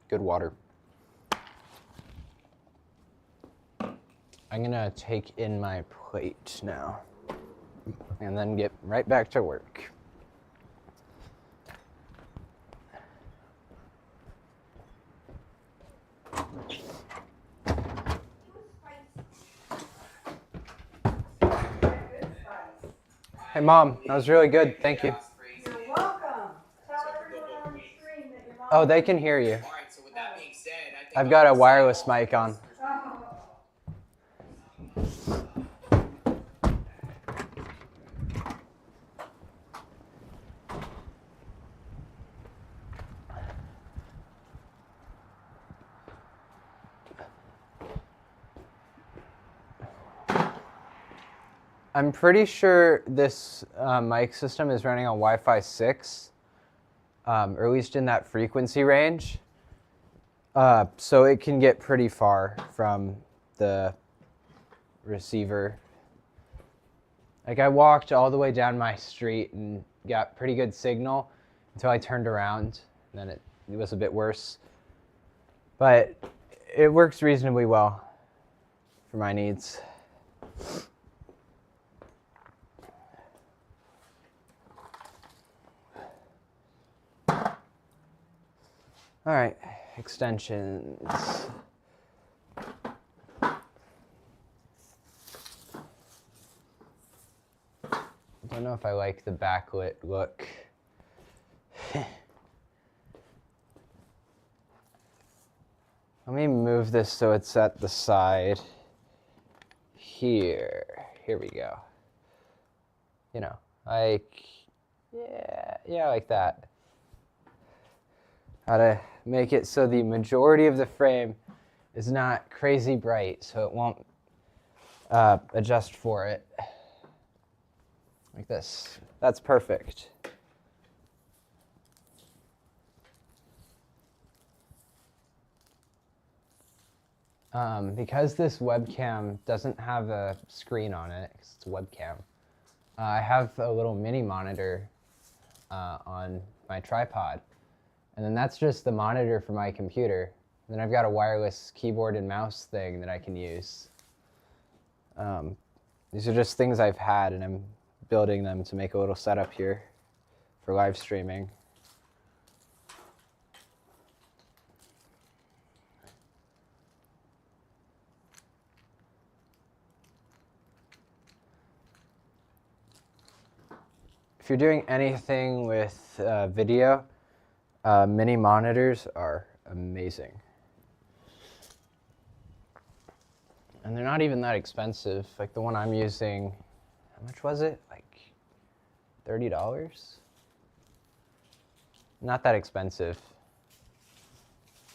Good water. I'm gonna take in my plate now and then get right back to work. Hey Mom, that was really good. Thank you. You're welcome. Tell everyone on the stream that your mom. Oh, they can hear you. All right, so with that being said, I think I've got a wireless mic on. I'm pretty sure this mic system is running on Wi-Fi 6, or at least in that frequency range. So it can get pretty far from the receiver. Like I walked all the way down my street and got pretty good signal until I turned around, and then it was a bit worse. But it works reasonably well for my needs. All right, extensions. I don't know if I like the backlit look. Let me move this so it's at the side here. Here we go. You know, like, yeah, like that. How to make it so the majority of the frame is not crazy bright, so it won't adjust for it. Like this. That's perfect. Because this webcam doesn't have a screen on it, 'cause it's a webcam, I have a little mini monitor on my tripod. And then that's just the monitor for my computer. And then I've got a wireless keyboard and mouse thing that I can use. These are just things I've had, and I'm building them to make a little setup here for live streaming. If you're doing anything with video, mini monitors are amazing. And they're not even that expensive. Like the one I'm using, how much was it? Like $30? Not that expensive.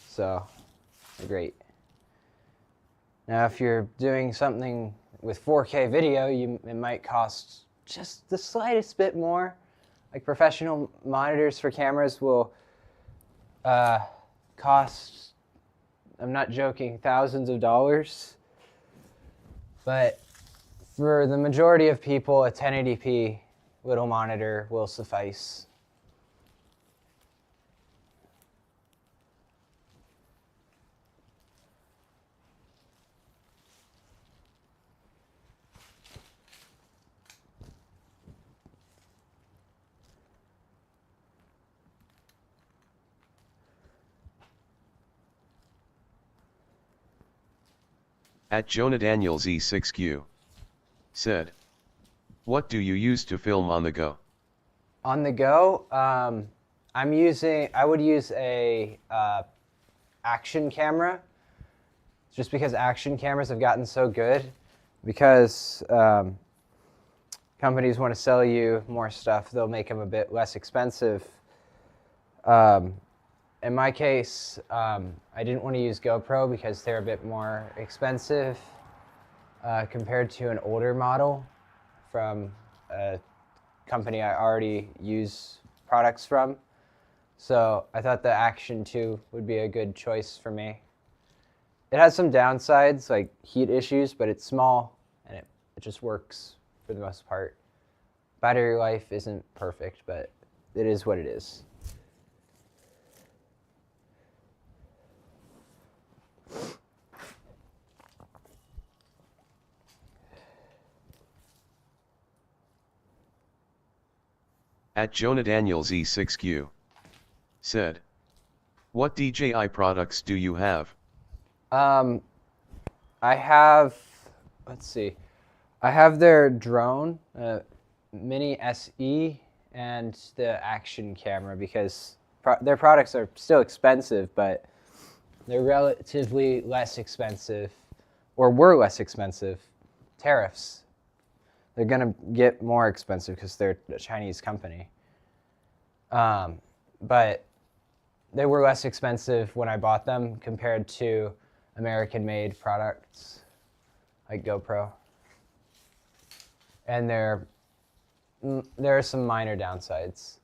So, they're great. Now if you're doing something with 4K video, it might cost just the slightest bit more. Like professional monitors for cameras will cost, I'm not joking, thousands of dollars. But for the majority of people, a 1080p little monitor will suffice. At Jonah Daniels E6Q said, what do you use to film on the go? On the go, I would use a action camera, just because action cameras have gotten so good, because companies want to sell you more stuff, they'll make them a bit less expensive. In my case, I didn't want to use GoPro because they're a bit more expensive compared to an older model from a company I already use products from. So I thought the Action 2 would be a good choice for me. It has some downsides, like heat issues, but it's small and it just works for the most part. Battery life isn't perfect, but it is what it is. At Jonah Daniels E6Q said, what DJI products do you have? I have, let's see, I have their drone, Mini SE, and the action camera, because their products are still expensive, but they're relatively less expensive, or were less expensive. Tariffs. They're gonna get more expensive because they're a Chinese company. But they were less expensive when I bought them compared to American-made products like GoPro. And there are some minor downsides.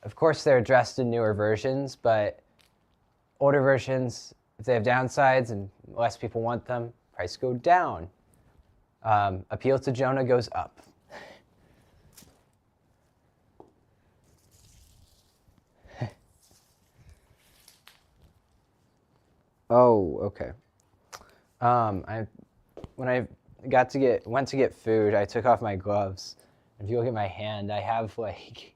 Of course, they're addressed in newer versions, but older versions, if they have downsides and less people want them, price go down. Appeal to Jonah goes up. Oh, okay. When I went to get food, I took off my gloves. If you look at my hand, I have like,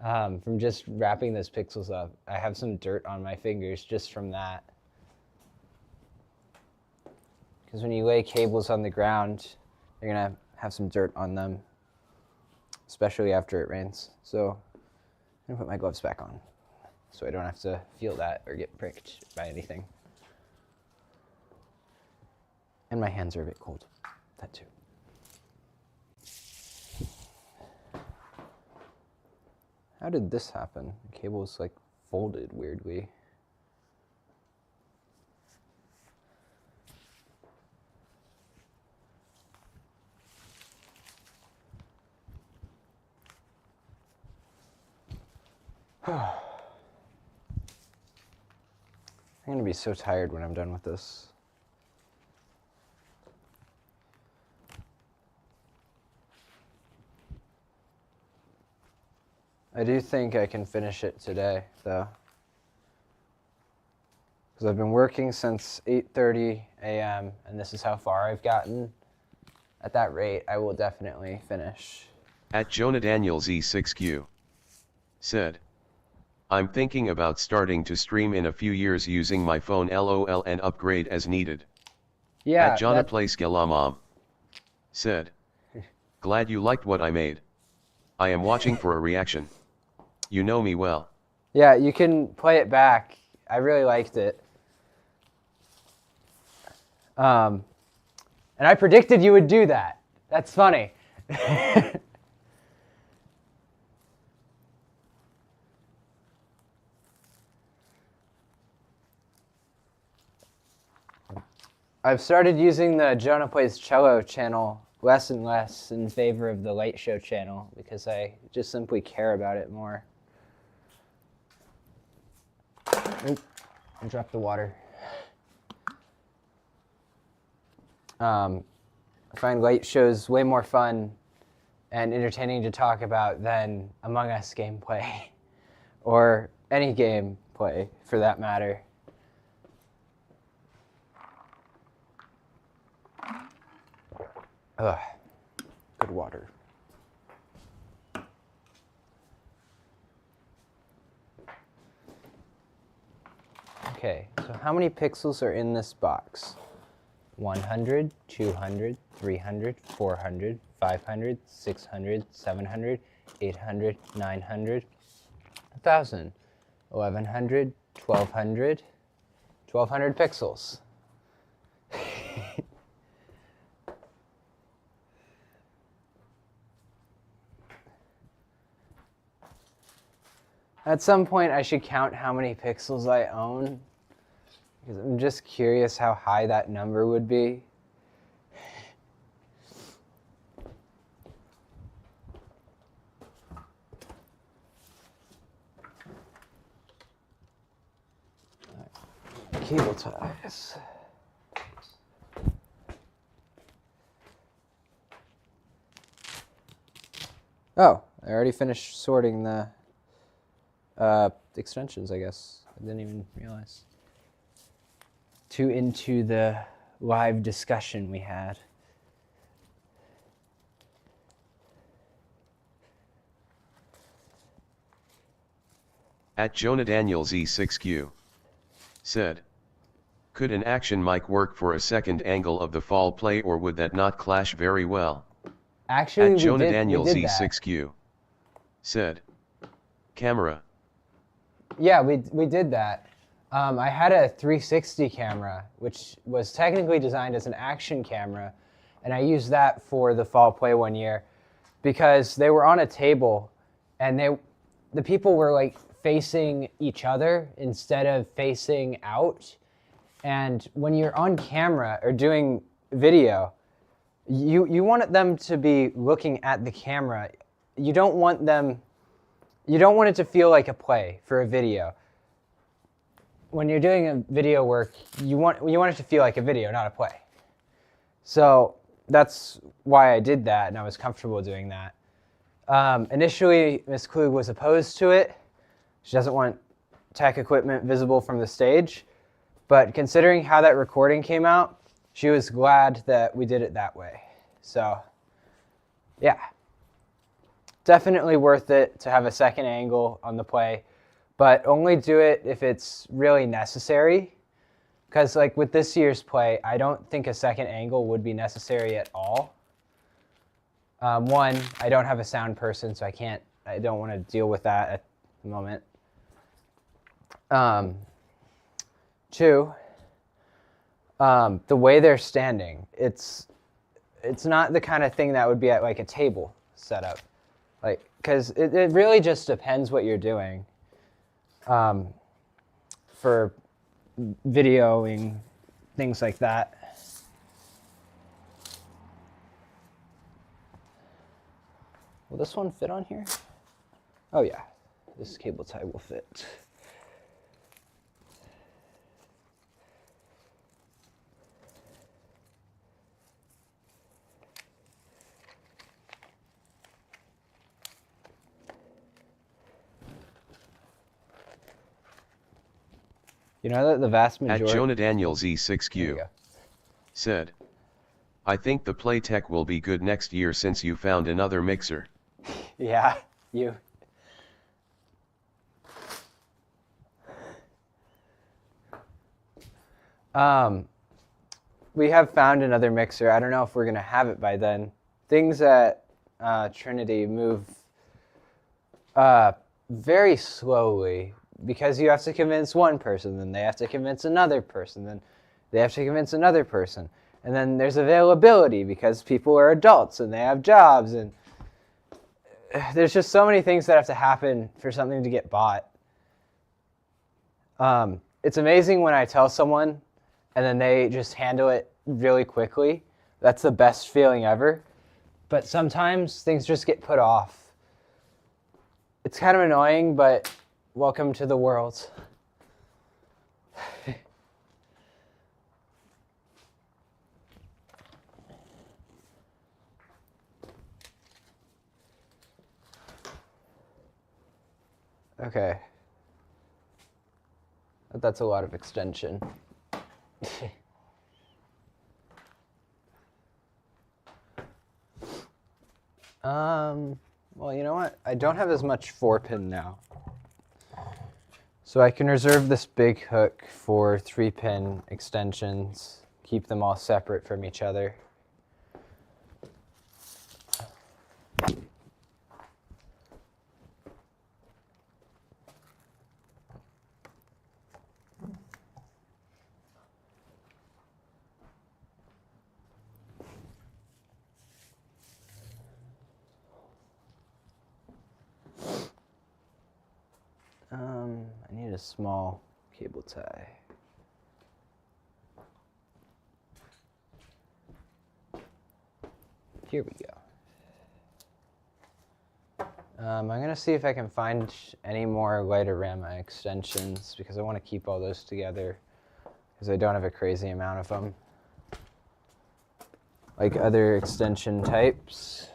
from just wrapping those pixels up, I have some dirt on my fingers just from that. Because when you lay cables on the ground, you're gonna have some dirt on them, especially after it rains. So I'm gonna put my gloves back on so I don't have to feel that or get pricked by anything. And my hands are a bit cold, that too. How did this happen? The cable's like folded weirdly. I'm gonna be so tired when I'm done with this. I do think I can finish it today, though. Because I've been working since 8:30 a.m., and this is how far I've gotten. At that rate, I will definitely finish. At Jonah Daniels E6Q said, I'm thinking about starting to stream in a few years using my phone LOL and upgrade as needed. Yeah. At Jonah Plays Galamam said, glad you liked what I made. I am watching for a reaction. You know me well. Yeah, you can play it back. I really liked it. And I predicted you would do that. That's funny. I've started using the Jonah Plays Cello channel less and less in favor of the Late Show channel because I just simply care about it more. Oop, I dropped the water. I find Late Shows way more fun and entertaining to talk about than Among Us gameplay or any gameplay for that matter. Ugh, good water. Okay, so how many pixels are in this box? 100, 200, 300, 400, 500, 600, 700, 800, 900, 1,000, 1,100, 1,200, 1,200 pixels. At some point, I should count how many pixels I own, because I'm just curious how high that number would be. Cable ties. Oh, I already finished sorting the extensions, I guess. I didn't even realize. Too into the live discussion we had. At Jonah Daniels E6Q said, could an action mic work for a second angle of the fall play, or would that not clash very well? Actually, At Jonah we Daniels did that. E6Q said, camera. Yeah, we did that. I had a 360 camera, which was technically designed as an action camera, and I used that for the fall play one year because they were on a table, and the people were like facing each other instead of facing out. And when you're on camera or doing video, you want them to be looking at the camera. You don't want it to feel like a play for a video. When you're doing a video work, you want it to feel like a video, not a play. So that's why I did that, and I was comfortable doing that. Initially, Ms. Klug was opposed to it. She doesn't want tech equipment visible from the stage. But considering how that recording came out, she was glad that we did it that way. So, yeah. Definitely worth it to have a second angle on the play, but only do it if it's really necessary. Because like with this year's play, I don't think a second angle would be necessary at all. One, I don't have a sound person, so I don't want to deal with that at the moment. Two, the way they're standing, it's not the kind of thing that would be at like a table setup. Like, because it really just depends what you're doing for videoing, things like that. Will this one fit on here? Oh yeah, this cable tie will fit. You know that the vast majority... At Jonah Daniels There you E6Q go. said, I think the Playtech will be good next year since you found another mixer. Yeah, you. We have found another mixer. I don't know if we're going to have it by then. Things at Trinity move very slowly because you have to convince one person, then they have to convince another person, then they have to convince another person. And then there's availability because people are adults and they have jobs, and there's just so many things that have to happen for something to get bought. It's amazing when I tell someone and then they just handle it really quickly. That's the best feeling ever. but sometimes things just get put off. It's kind of annoying, but welcome to the world. Okay. That's a lot of extension. Well, you know what? I don't have as much 4-pin now. So I can reserve this big hook for 3-pin extensions, keep them all separate from each other. I need a small cable tie. Here we go. I'm gonna see if I can find any more Lightorama extensions because I want to keep all those together because I don't have a crazy amount of them. Like other extension types.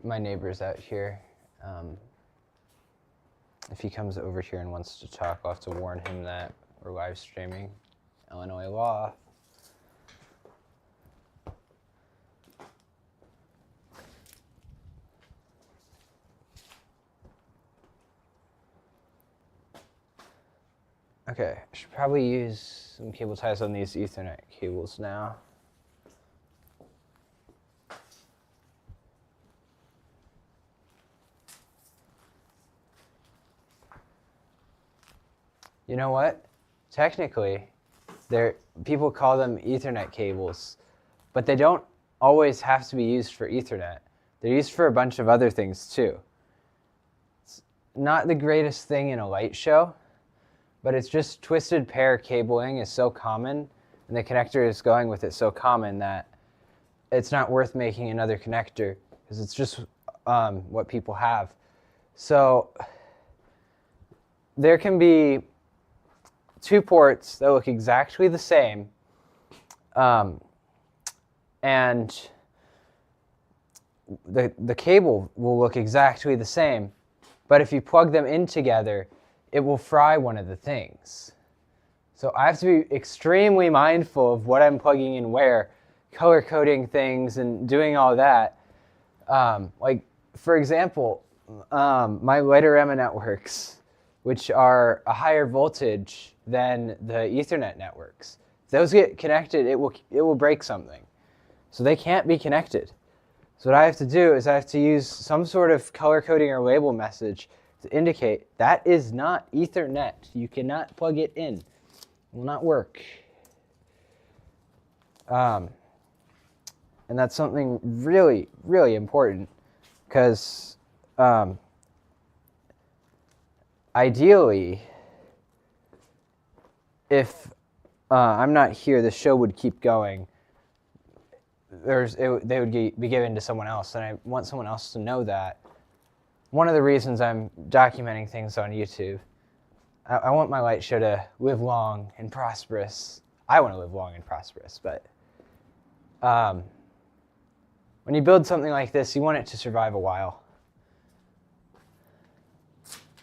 My neighbor's out here. If he comes over here and wants to talk, I'll have to warn him that we're live streaming Illinois law. Okay, I should probably use some cable ties on these Ethernet cables now. You know what? Technically, people call them Ethernet cables, but they don't always have to be used for Ethernet. They're used for a bunch of other things too. It's not the greatest thing in a light show, but it's just twisted pair cabling is so common, and the connector is going with it so common that it's not worth making another connector because it's just what people have. So there can be 2 ports that look exactly the same, and the cable will look exactly the same, but if you plug them in together, it will fry one of the things. So I have to be extremely mindful of what I'm plugging in where, color coding things and doing all that. Like, for example, my Lightorama networks, which are a higher voltage than the Ethernet networks. If those get connected, it will break something. So they can't be connected. So what I have to do is I have to use some sort of color coding or label message to indicate that is not Ethernet. You cannot plug it in. It will not work. And that's something really, really important because ideally, if I'm not here, the show would keep going. They would be given to someone else, and I want someone else to know that. One of the reasons I'm documenting things on YouTube, I want my light show to live long and prosperous. I want to live long and prosperous, but when you build something like this, you want it to survive a while.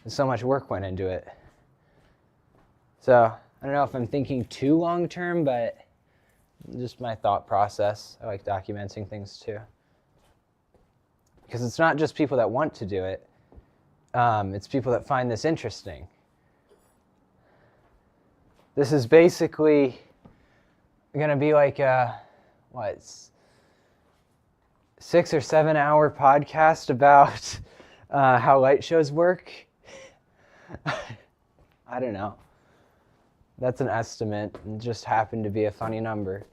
And so much work went into it. So I don't know if I'm thinking too long term, but just my thought process. I like documenting things too. Because it's not just people that want to do it. It's people that find this interesting. This is basically going to be like a, 6 or 7 hour podcast about how light shows work. I don't know. That's an estimate. It just happened to be a funny number.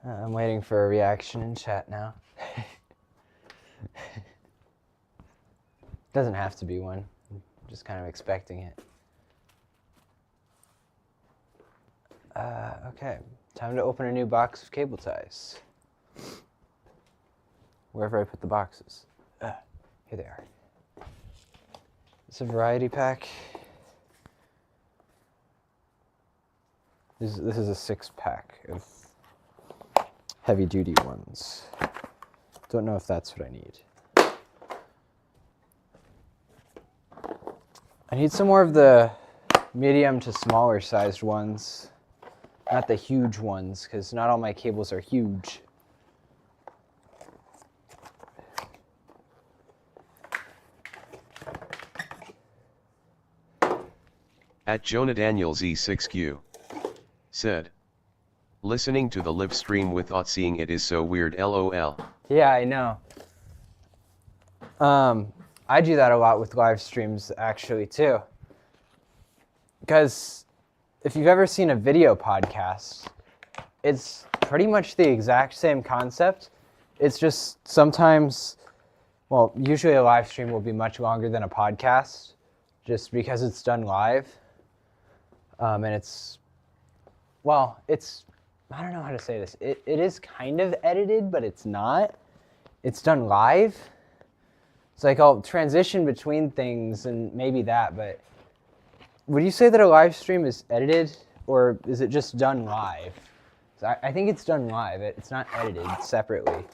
I'm waiting for a reaction in chat now. Doesn't have to be one. I'm just kind of expecting it. Okay, time to open a new box of cable ties. Wherever I put the boxes. Here they are. It's a variety pack. This is a 6-pack of heavy duty ones. Don't know if that's what I need. I need some more of the medium to smaller sized ones. Not the huge ones, because not all my cables are huge. At Jonah Daniels E6Q said, listening to the live stream without seeing it is so weird, lol. Yeah, I know. I do that a lot with live streams actually too. Because if you've ever seen a video podcast, it's pretty much the exact same concept. It's just sometimes, well, usually a live stream will be much longer than a podcast just because it's done live. And it's, well, it's, I don't know how to say this. It is kind of edited, but it's not. It's done live. It's like I'll transition between things and maybe that, but would you say that a live stream is edited or is it just done live? So I think it's done live. It's not edited separately.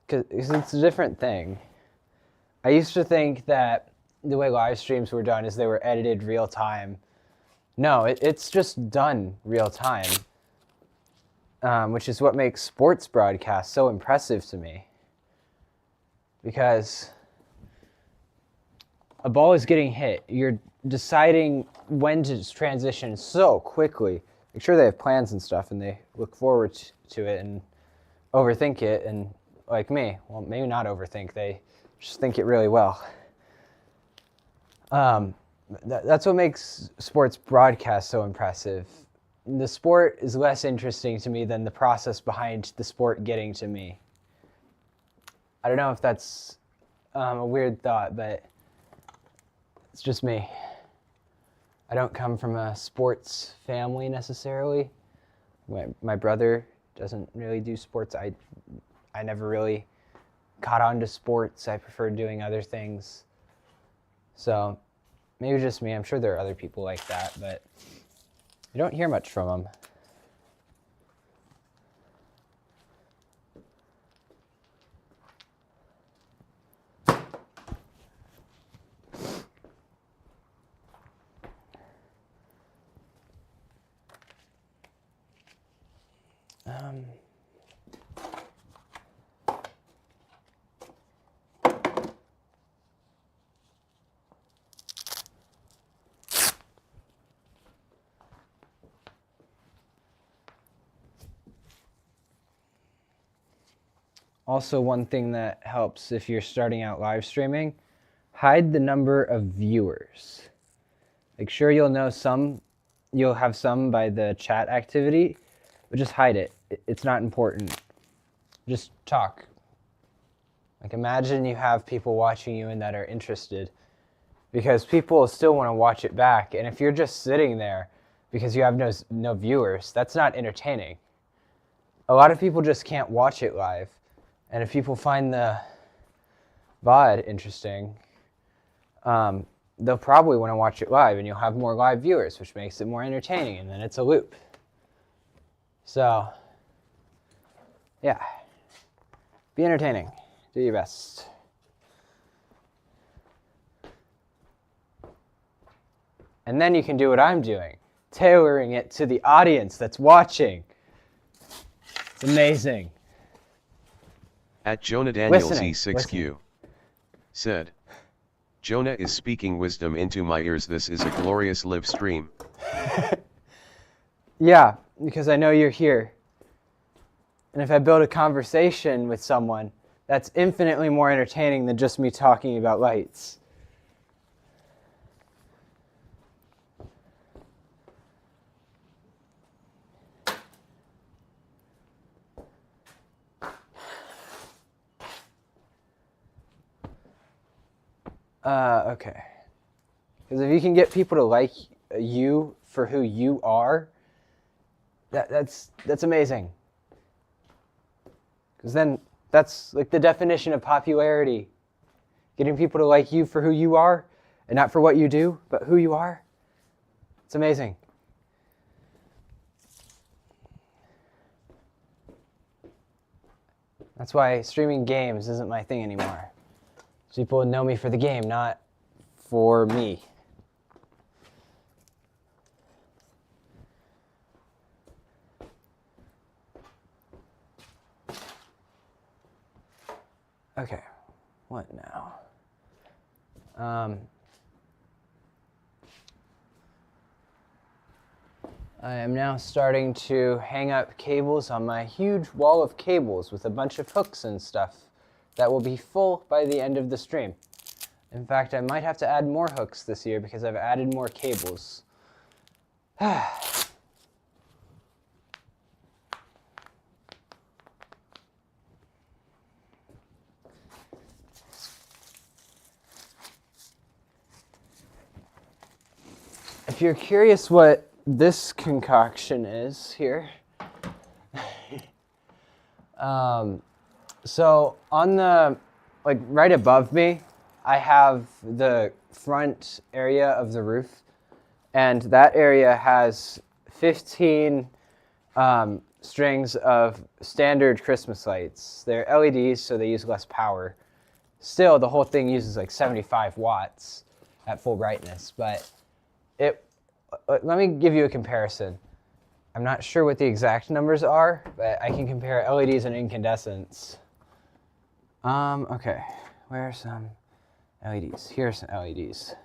Because it's a different thing. I used to think that the way live streams were done is they were edited real time. No, it's just done real time, which is what makes sports broadcasts so impressive to me. Because a ball is getting hit. You're deciding when to transition so quickly. I'm sure they have plans and stuff and they look forward to it and overthink it. And like me, well, maybe not overthink, they just think it really well. That's what makes sports broadcast so impressive. The sport is less interesting to me than the process behind the sport getting to me. I don't know if that's a weird thought, but it's just me. I don't come from a sports family necessarily. My brother doesn't really do sports. I never really caught on to sports. I prefer doing other things. So maybe just me. I'm sure there are other people like that, but you don't hear much from them. Also, one thing that helps if you're starting out live streaming, hide the number of viewers. Like, sure, you'll have some by the chat activity, but just hide it. It's not important. Just talk. Like, imagine you have people watching you and that are interested, because people will still want to watch it back. And if you're just sitting there because you have no viewers, that's not entertaining. A lot of people just can't watch it live. And if people find the VOD interesting, they'll probably want to watch it live, and you'll have more live viewers, which makes it more entertaining, and then it's a loop. So, yeah. Be entertaining. Do your best. And then you can do what I'm doing, tailoring it to the audience that's watching. It's amazing. At Jonah Daniels Listening. E6Q said, Jonah is speaking wisdom into my ears. This is a glorious live stream. Yeah, because I know you're here. And if I build a conversation with someone, that's infinitely more entertaining than just me talking about lights. Okay. Because if you can get people to like you for who you are, that's amazing. Because then that's like the definition of popularity. Getting people to like you for who you are, and not for what you do, but who you are. It's amazing. That's why streaming games isn't my thing anymore. People know me for the game, not for me. Okay, what now? I am now starting to hang up cables on my huge wall of cables with a bunch of hooks and stuff that will be full by the end of the stream. In fact, I might have to add more hooks this year because I've added more cables. If you're curious what this concoction is here, so on the, like right above me, I have the front area of the roof, and that area has 15 strings of standard Christmas lights. They're LEDs, so they use less power. Still, the whole thing uses like 75 watts at full brightness, but let me give you a comparison. I'm not sure what the exact numbers are, but I can compare LEDs and incandescents. Okay, where are some LEDs? Here are some LEDs.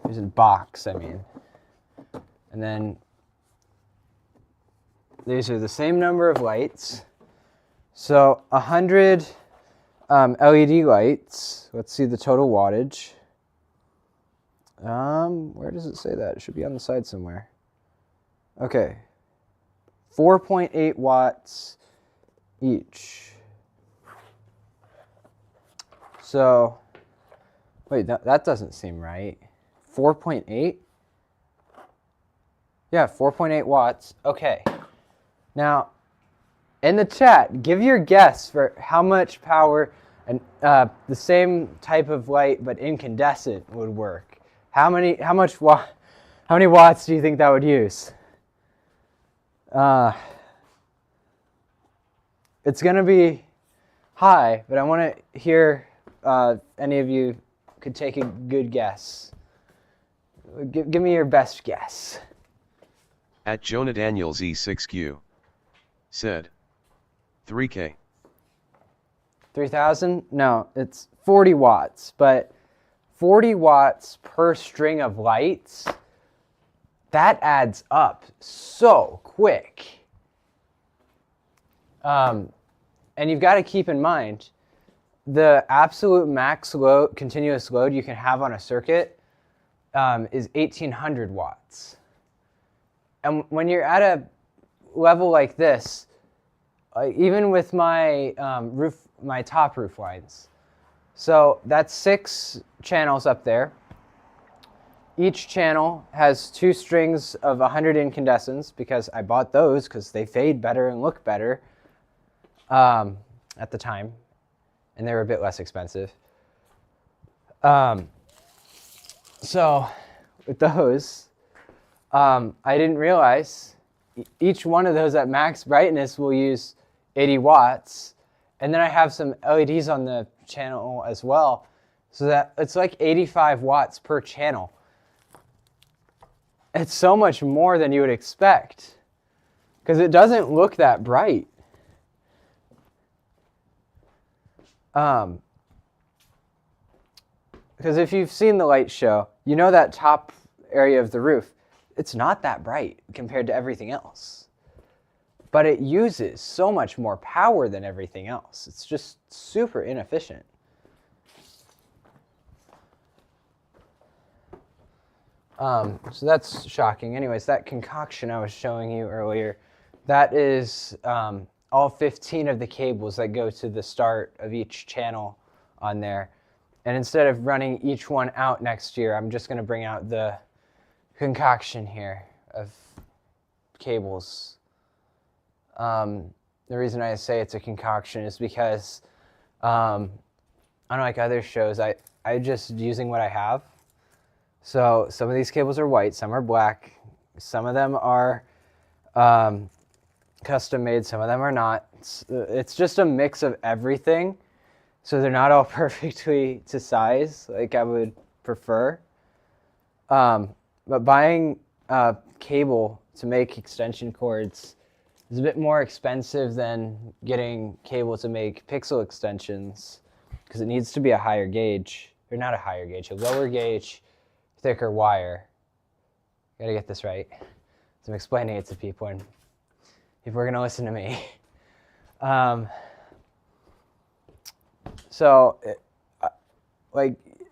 Here's a box, I mean. And then these are the same number of lights. So 100 LED lights. Let's see the total wattage. Where does it say that? It should be on the side somewhere. Okay. 4.8 watts each. So, wait, that doesn't seem right. 4.8? Yeah, 4.8 watts. Okay. Now, in the chat, give your guess for how much power and the same type of light but incandescent would work. How many watts do you think that would use? It's gonna be high, but I want to hear any of you could take a good guess. Give me your best guess. At Jonah Daniels E6Q said 3K. 3,000? No, it's 40 watts, but 40 watts per string of lights, that adds up so quick. And you've got to keep in mind, the absolute max load, continuous load you can have on a circuit is 1,800 watts. And when you're at a level like this, even with my my top roof lines, so that's 6 channels up there. Each channel has 2 strings of 100 incandescents because I bought those because they fade better and look better at the time, and they were a bit less expensive. So with those, I didn't realize each one of those at max brightness will use 80 watts. And then I have some LEDs on the channel as well, so that it's like 85 watts per channel. It's so much more than you would expect, because it doesn't look that bright. Because if you've seen the light show, you know that top area of the roof, it's not that bright compared to everything else. But it uses so much more power than everything else. It's just super inefficient. So that's shocking. Anyways, that concoction I was showing you earlier, that is all 15 of the cables that go to the start of each channel on there. And instead of running each one out next year, I'm just going to bring out the concoction here of cables. The reason I say it's a concoction is because, unlike other shows, I'm just using what I have. So some of these cables are white, some are black, some of them are custom made, some of them are not. It's just a mix of everything. So they're not all perfectly to size like I would prefer. But buying cable to make extension cords is a bit more expensive than getting cable to make pixel extensions because it needs to be a higher gauge, or not a higher gauge, a lower gauge, thicker wire. Gotta get this right. So I'm explaining it to people and people are gonna listen to me. So,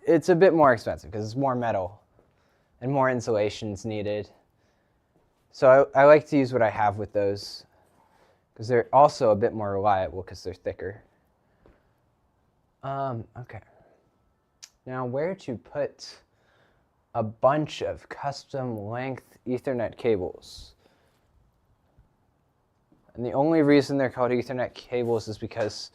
it's a bit more expensive because it's more metal and more insulation is needed. So I like to use what I have with those because they're also a bit more reliable because they're thicker. Okay. Now where to put a bunch of custom length Ethernet cables? And the only reason they're called Ethernet cables is because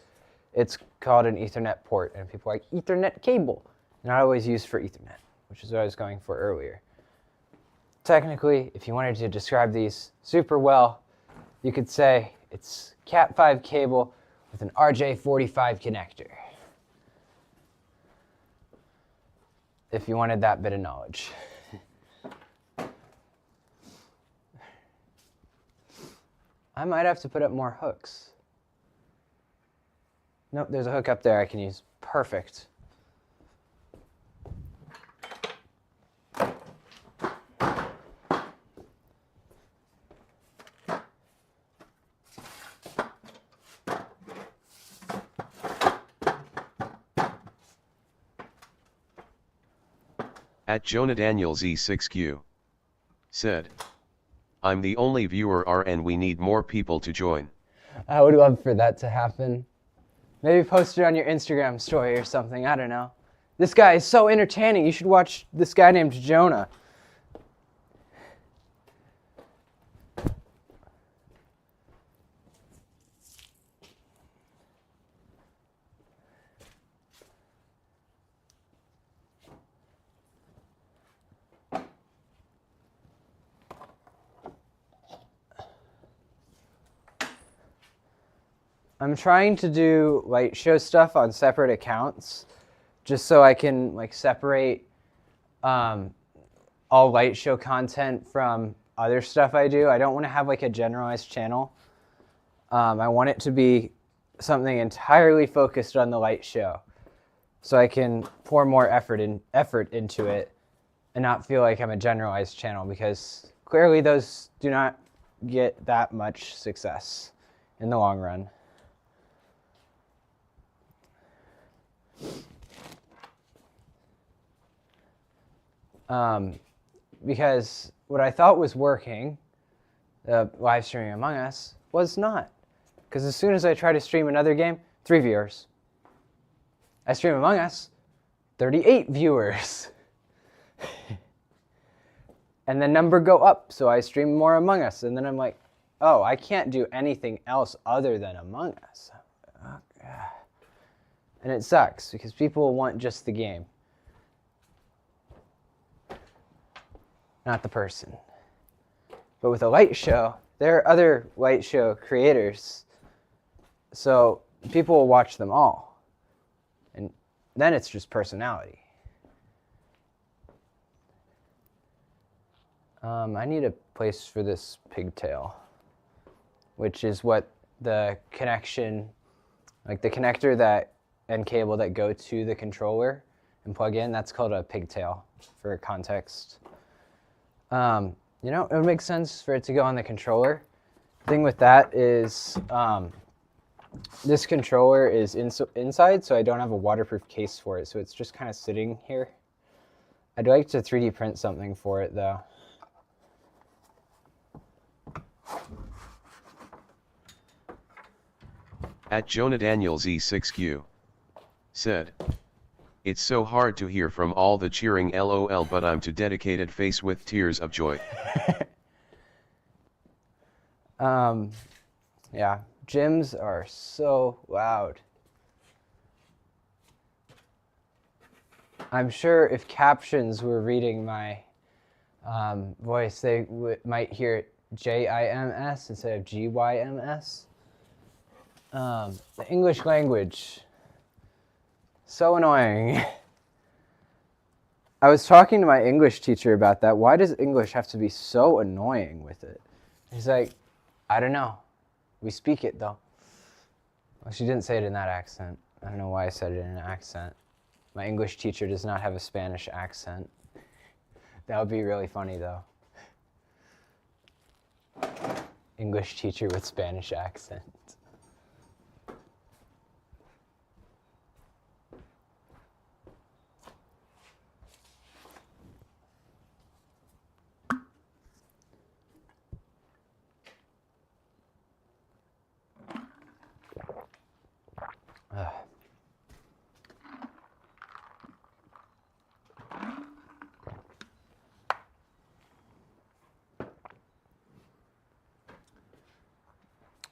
it's called an Ethernet port, and people are like, Ethernet cable. Not always used for Ethernet, which is what I was going for earlier. Technically, if you wanted to describe these super well, you could say it's Cat5 cable with an RJ45 connector. If you wanted that bit of knowledge. I might have to put up more hooks. Nope, there's a hook up there I can use. Perfect. At Jonah Daniels E6Q said, I'm the only viewer and we need more people to join. I would love for that to happen. Maybe post it on your Instagram story or something, I don't know. This guy is so entertaining, you should watch this guy named Jonah. I'm trying to do light show stuff on separate accounts just so I can separate all light show content from other stuff I do. I don't want to have a generalized channel. I want it to be something entirely focused on the light show so I can pour more effort into it and not feel like I'm a generalized channel, because clearly those do not get that much success in the long run. Because what I thought was working, live streaming Among Us, was not. Because as soon as I try to stream another game, 3 viewers. I stream Among Us, 38 viewers. And the number go up, so I stream more Among Us, and then I'm like, oh, I can't do anything else other than Among Us. And it sucks, because people want just the game, not the person. But with a light show, there are other light show creators, so people will watch them all. And then it's just personality. I need a place for this pigtail, which is what the connection, the connector that and cable that go to the controller and plug in, that's called a pigtail for context. It would make sense for it to go on the controller. The thing with that is this controller is inside, so I don't have a waterproof case for it, so it's just kind of sitting here. I'd like to 3D print something for it though. At Jonah Daniels E6Q said, It's so hard to hear from all the cheering LOL, but I'm too dedicated face with tears of joy. Yeah, gyms are so loud. I'm sure if captions were reading my voice, they might hear it JIMS instead of GYMS. The English language, so annoying. I was talking to my English teacher about that. Why does English have to be so annoying with it? He's like, I don't know. We speak it though. Well, she didn't say it in that accent. I don't know why I said it in an accent. My English teacher does not have a Spanish accent. That would be really funny though. English teacher with Spanish accent.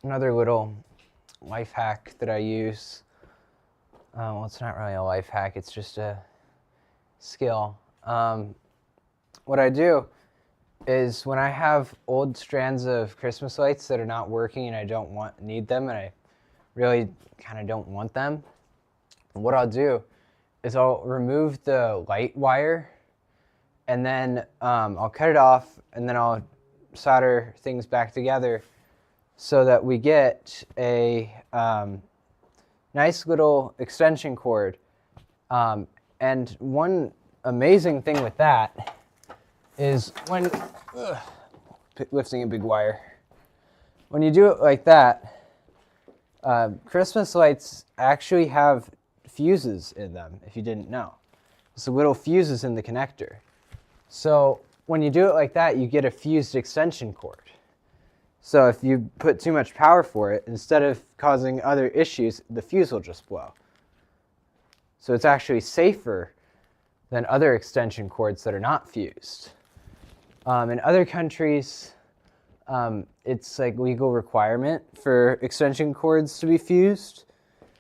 Another little life hack that I use, well, it's not really a life hack, it's just a skill. What I do is when I have old strands of Christmas lights that are not working and I don't need them and I really kind of don't want them, what I'll do is I'll remove the light wire and then I'll cut it off and then I'll solder things back together so that we get a nice little extension cord. And one amazing thing with that is when, lifting a big wire, when you do it like that, Christmas lights actually have fuses in them, if you didn't know. So little fuses in the connector. So when you do it like that, you get a fused extension cord. So if you put too much power for it, instead of causing other issues, the fuse will just blow. So it's actually safer than other extension cords that are not fused. In other countries, it's like legal requirement for extension cords to be fused.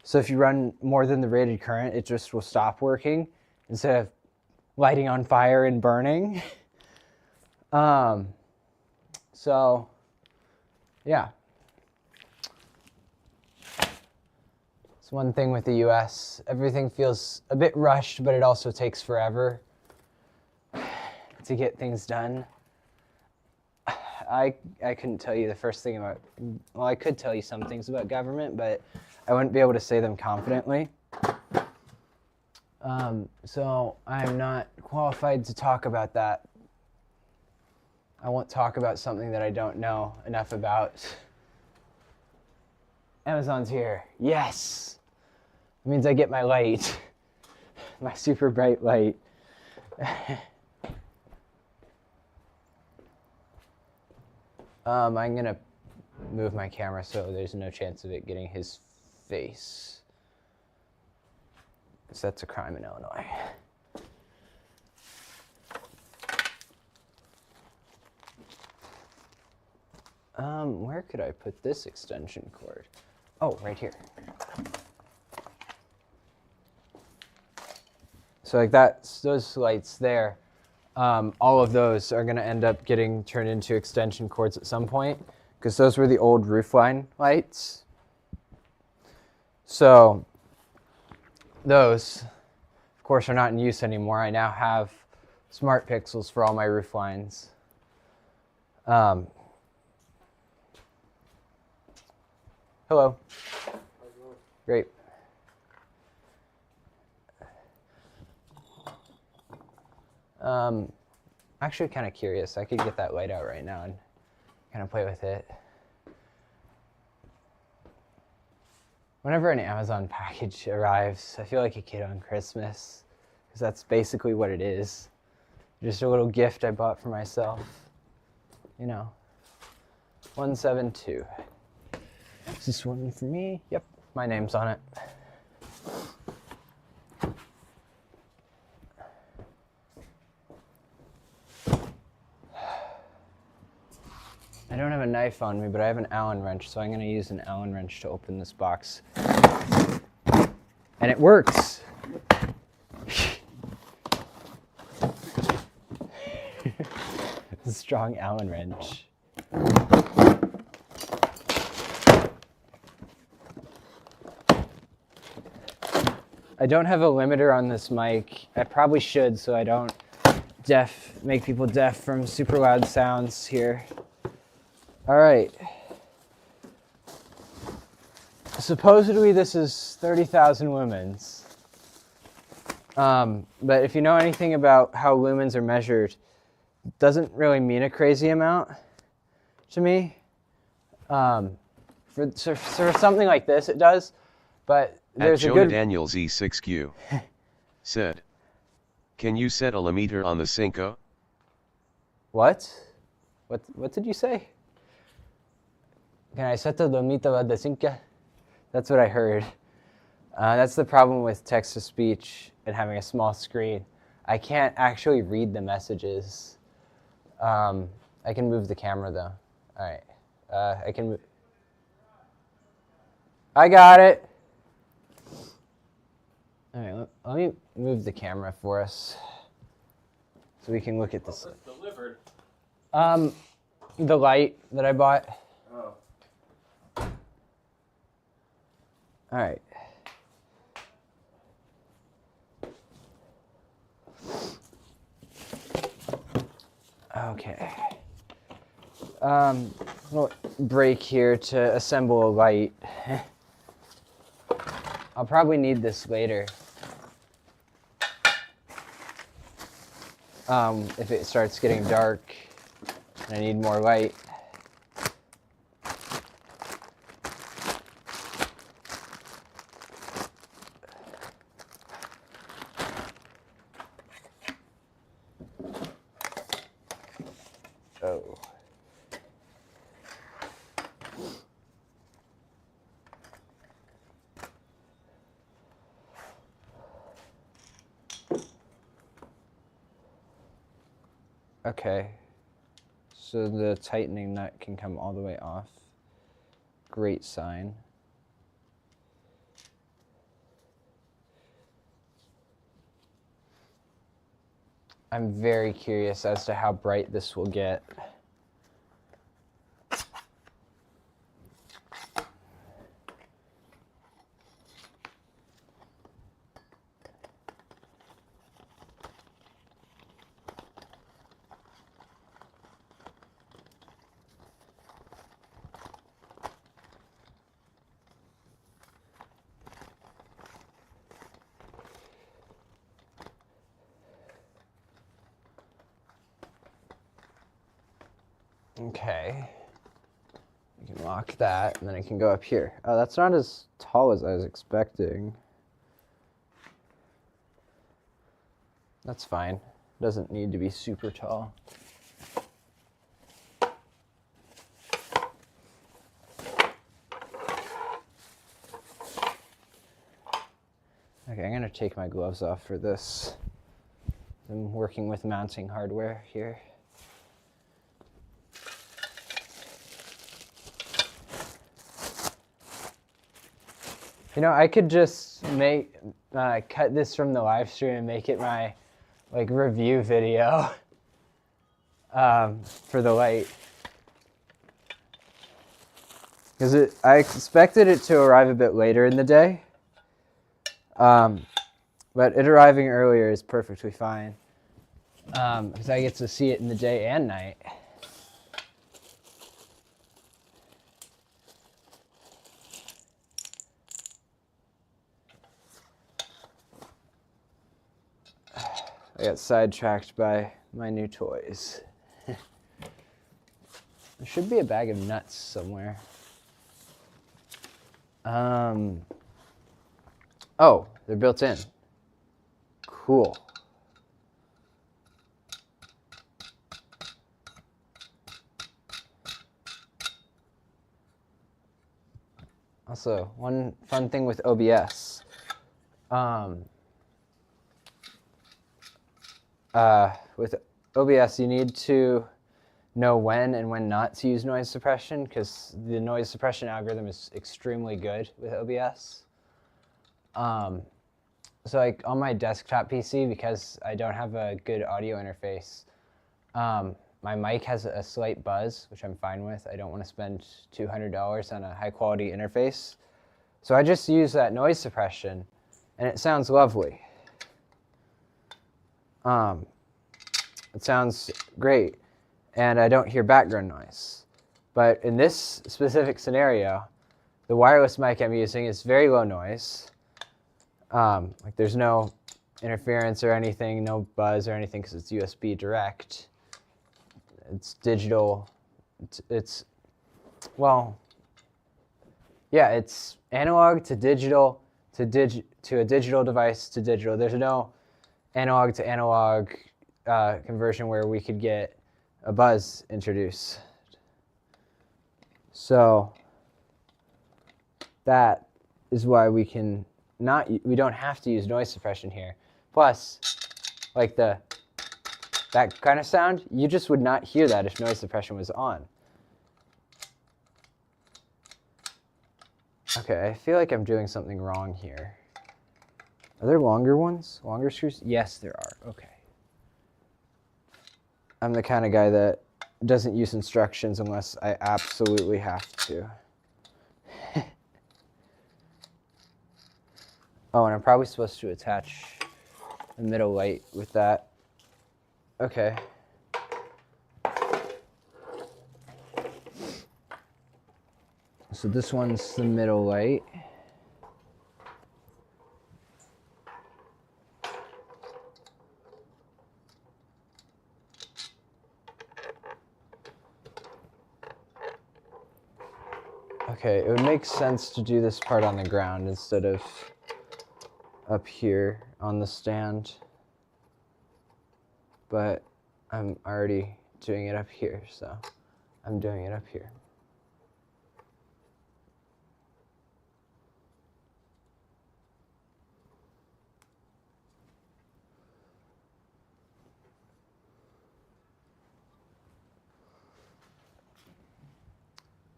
So if you run more than the rated current, it just will stop working instead of lighting on fire and burning. So yeah. It's one thing with the US. Everything feels a bit rushed, but it also takes forever to get things done. I couldn't tell you the first thing about, well, I could tell you some things about government, but I wouldn't be able to say them confidently. So I'm not qualified to talk about that. I won't talk about something that I don't know enough about. Amazon's here. Yes! It means I get my light. My super bright light. I'm gonna move my camera so there's no chance of it getting his face. Because that's a crime in Illinois. Where could I put this extension cord? Oh, right here. So like that, those lights there, all of those are gonna end up getting turned into extension cords at some point, because those were the old roofline lights. So those, of course, are not in use anymore. I now have smart pixels for all my roof lines. Hello. Great. Actually kind of curious. I could get that light out right now and kind of play with it. Whenever an Amazon package arrives, I feel like a kid on Christmas, because that's basically what it is. Just a little gift I bought for myself. You know, 172. Is this one for me? Yep, my name's on it. I don't have a knife on me, but I have an Allen wrench, so I'm going to use an Allen wrench to open this box. And it works. It's a strong Allen wrench. I don't have a limiter on this mic. I probably should, so I don't make people deaf from super loud sounds here. All right. Supposedly this is 30,000 lumens. But if you know anything about how lumens are measured, it doesn't really mean a crazy amount to me. For something like this, it does. But there's At a good... Daniels E6Q said, can you set a limiter on the Cinco? What? What did you say? Can I set the limiter on the Cinco? That's what I heard. That's the problem with text-to-speech and having a small screen. I can't actually read the messages. I can move the camera though. All right. I can move. I got it. All right, let me move the camera for us so we can look at this. What's delivered? The light that I bought. Oh. All right. Okay. Little break here to assemble a light. I'll probably need this later. If it starts getting dark and I need more light. Oh. Okay, so the tightening nut can come all the way off. Great sign. I'm very curious as to how bright this will get. Okay, you can lock that, and then I can go up here. Oh, that's not as tall as I was expecting. That's fine. Doesn't need to be super tall. Okay, I'm gonna take my gloves off for this. I'm working with mounting hardware here. You know, I could just cut this from the live stream and make it my review video for the light. Because I expected it to arrive a bit later in the day, but it arriving earlier is perfectly fine because I get to see it in the day and night. I got sidetracked by my new toys. There should be a bag of nuts somewhere. Oh, they're built in. Cool. Also, one fun thing with OBS. With OBS, you need to know when and when not to use noise suppression, because the noise suppression algorithm is extremely good with OBS. So like on my desktop PC, because I don't have a good audio interface, my mic has a slight buzz, which I'm fine with. I don't want to spend $200 on a high quality interface. So I just use that noise suppression, and it sounds lovely. It sounds great, and I don't hear background noise. But in this specific scenario, the wireless mic I'm using is very low noise. Like there's no interference or anything, no buzz or anything, because it's USB direct. It's digital. It's well, yeah, it's analog to digital to a digital device to digital. There's no analog to analog conversion where we could get a buzz introduced. So that is why we don't have to use noise suppression here. Plus, like that kind of sound, you just would not hear that if noise suppression was on. Okay, I feel like I'm doing something wrong here. Are there longer ones? Longer screws? Yes, there are. Okay. I'm the kind of guy that doesn't use instructions unless I absolutely have to. Oh, and I'm probably supposed to attach the middle light with that. Okay. So this one's the middle light. Okay, it would make sense to do this part on the ground instead of up here on the stand. But I'm already doing it up here, so I'm doing it up here.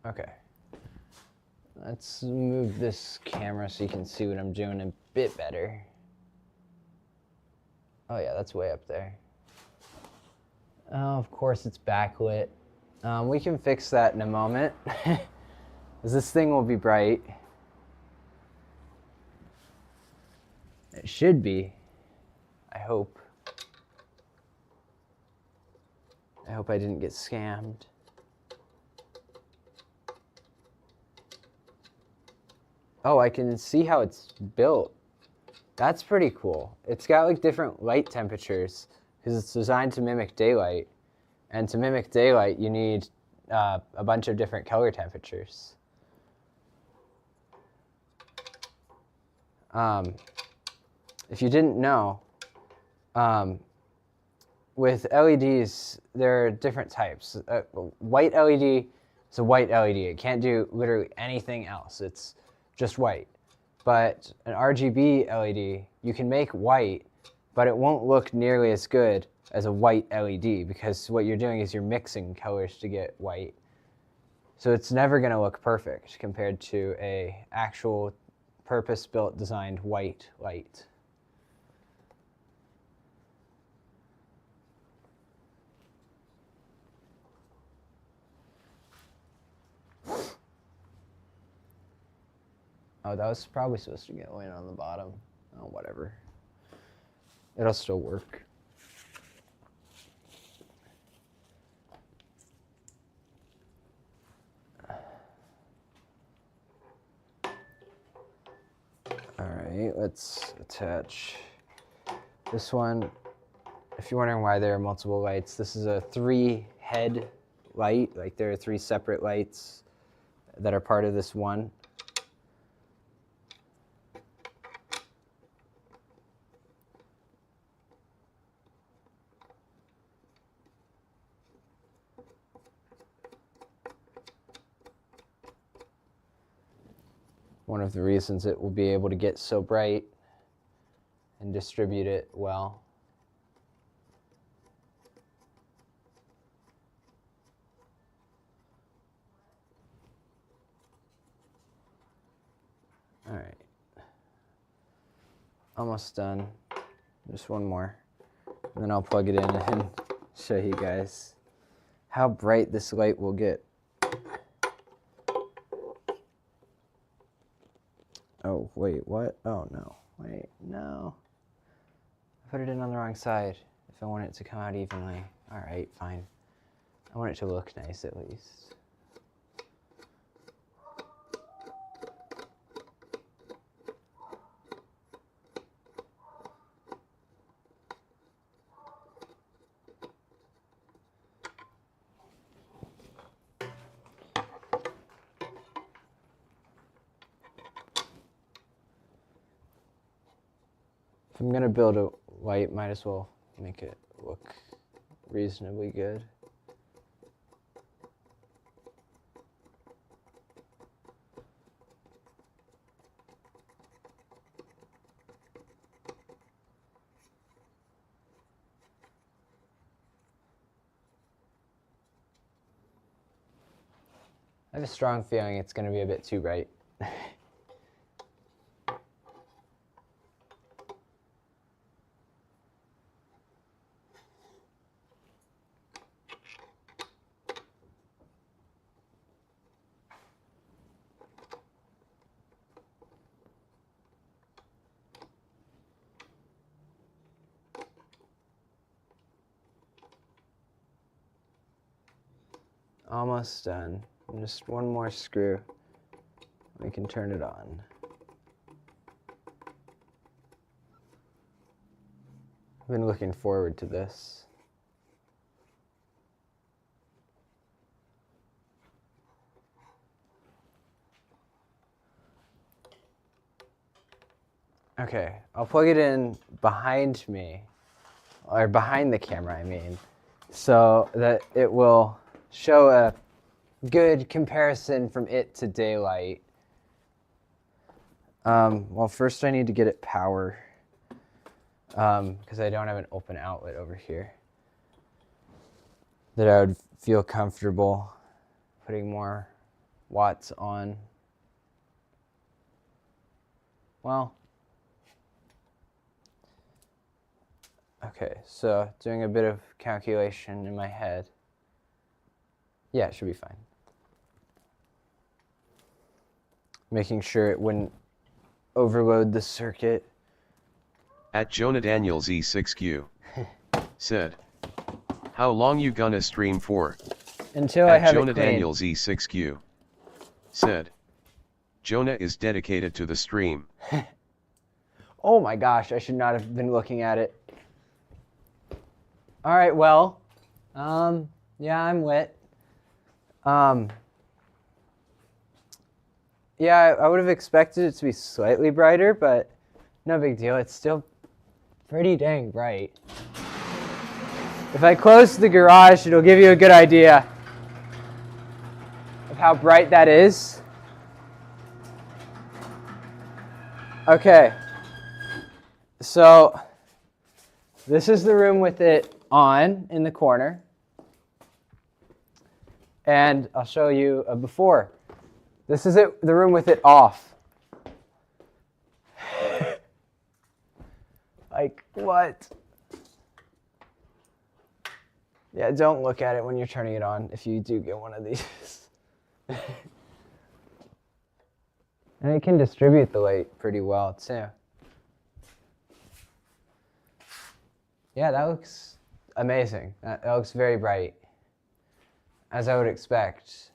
Okay. Let's move this camera so you can see what I'm doing a bit better. Oh yeah, that's way up there. Oh, of course it's backlit. We can fix that in a moment. This thing will be bright. It should be. I hope. I hope I didn't get scammed. Oh, I can see how it's built. That's pretty cool. It's got like different light temperatures because it's designed to mimic daylight. And to mimic daylight, you need a bunch of different color temperatures. If you didn't know, with LEDs, there are different types. White LED is a white LED. It can't do literally anything else. It's just white. But an RGB LED, you can make white, but it won't look nearly as good as a white LED because what you're doing is you're mixing colors to get white. So it's never going to look perfect compared to a actual purpose-built designed white light. Oh, that was probably supposed to go in on the bottom. Oh, whatever. It'll still work. All right, let's attach this one. If you're wondering why there are multiple lights, this is a 3-head light. Like there are 3 separate lights that are part of this one. One of the reasons it will be able to get so bright and distribute it well. Almost done. Just one more. And then I'll plug it in and show you guys how bright this light will get. Oh, wait, what? Oh, no. Wait, no. I put it in on the wrong side if I want it to come out evenly. All right, fine. I want it to look nice at least. If I'm gonna build a light, might as well make it look reasonably good. I have a strong feeling it's gonna be a bit too bright. Almost done. Just one more screw. We can turn it on. I've been looking forward to this. Okay, I'll plug it in behind me, or behind the camera, I mean, so that it will show a good comparison from it to daylight. Well, first I need to get it power, because I don't have an open outlet over here that I would feel comfortable putting more watts on. Well, okay, so doing a bit of calculation in my head. Yeah, it should be fine. Making sure it wouldn't overload the circuit. At Jonah Daniels E6Q said, how long you gonna stream for? Until I have Jonah it cleaned. Daniels E6Q said, Jonah is dedicated to the stream. Oh my gosh, I should not have been looking at it. All right, well, yeah, I'm lit. Yeah, I would have expected it to be slightly brighter, but no big deal. It's still pretty dang bright. If I close the garage, it'll give you a good idea of how bright that is. Okay, so this is the room with it on in the corner. And I'll show you a before. This is it, the room with it off. Like, what? Yeah, don't look at it when you're turning it on if you do get one of these. And it can distribute the light pretty well, too. Yeah, that looks amazing. That looks very bright, as I would expect.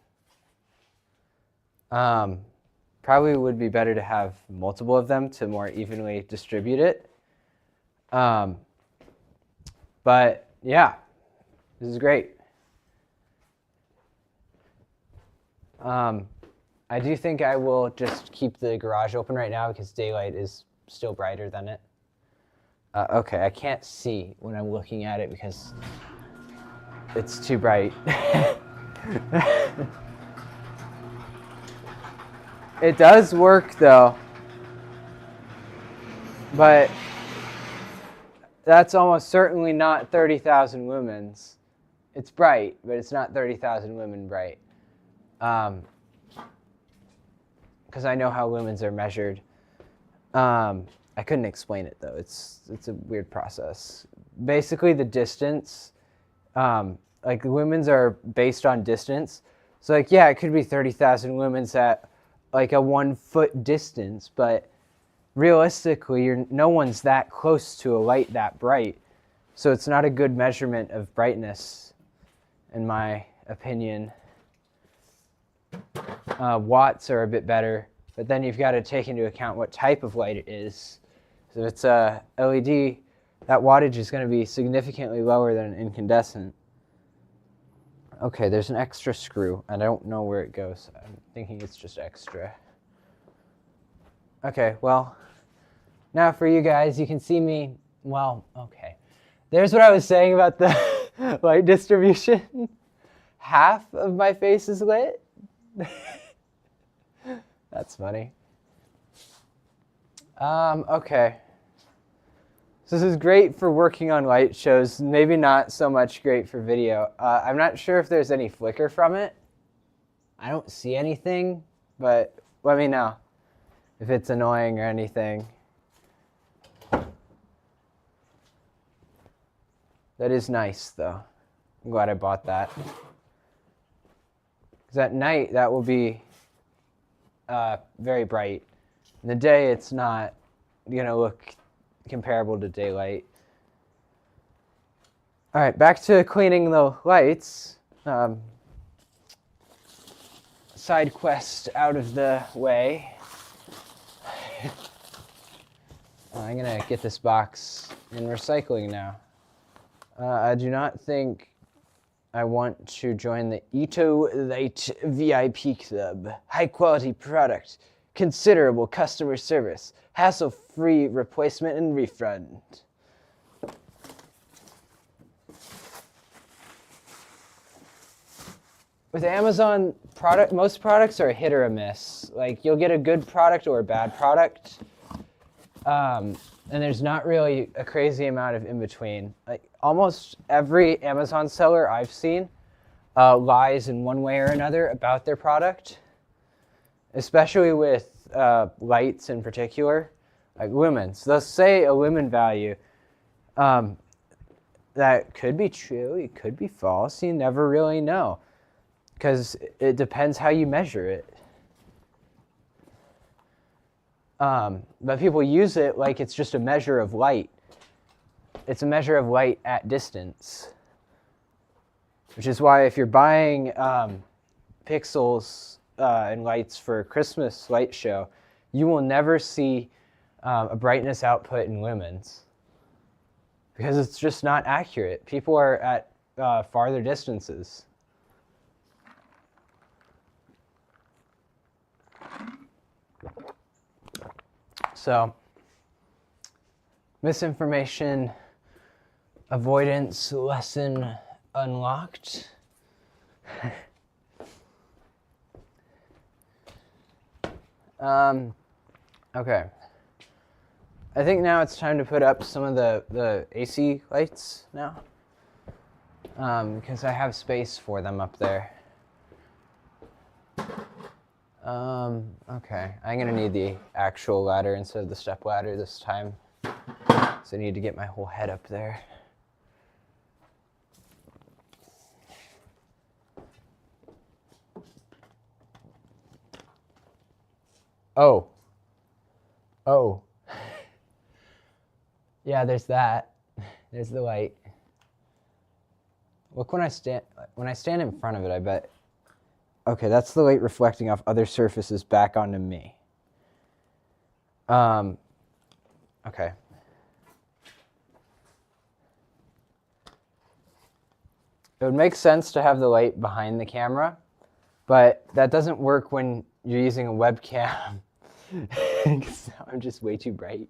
Probably would be better to have multiple of them to more evenly distribute it. But yeah, this is great. I do think I will just keep the garage open right now because daylight is still brighter than it. Okay, I can't see when I'm looking at it because it's too bright. It does work though, but that's almost certainly not 30,000 lumens. It's bright, but it's not 30,000 lumen bright. Because I know how lumens are measured. I couldn't explain it though. It's a weird process. Basically, the distance, like lumens are based on distance. So like, yeah, it could be 30,000 lumens at like a 1 foot distance, but realistically, no one's that close to a light that bright. So it's not a good measurement of brightness, in my opinion. Watts are a bit better, but then you've got to take into account what type of light it is. So if it's a LED, that wattage is going to be significantly lower than an incandescent. Okay, there's an extra screw. I don't know where it goes. I'm thinking it's just extra. Okay, well, now for you guys, you can see me. Well, okay. There's what I was saying about the light distribution. Half of my face is lit. That's funny. Okay. So this is great for working on light shows, maybe not so much great for video. I'm not sure if there's any flicker from it. I don't see anything, but let me know if it's annoying or anything. That is nice, though. I'm glad I bought that. Because at night, that will be very bright. In the day, it's not going to look comparable to daylight. All right, back to cleaning the lights. Side quest out of the way. I'm going to get this box in recycling now. I do not think I want to join the Ito Light VIP Club. High quality product, considerable customer service, hassle-free replacement and refund. With Amazon product, most products are a hit or a miss. Like you'll get a good product or a bad product. And there's not really a crazy amount of in between. Like almost every Amazon seller I've seen lies in one way or another about their product, especially with lights in particular, like lumens. They'll say a lumen value. That could be true, it could be false, you never really know, because it depends how you measure it. But people use it like it's just a measure of light. It's a measure of light at distance. Which is why if you're buying pixels and lights for a Christmas light show, you will never see a brightness output in lumens. Because it's just not accurate. People are at farther distances. So, misinformation avoidance lesson unlocked. Okay. I think now it's time to put up some of the AC lights now. Because I have space for them up there. Okay, I'm gonna need the actual ladder instead of the step ladder this time. So I need to get my whole head up there. Oh. Oh. Yeah, there's that. There's the light. Look when I stand in front of it, I bet. Okay, that's the light reflecting off other surfaces back onto me. Okay. It would make sense to have the light behind the camera, but that doesn't work when you're using a webcam. I'm just way too bright.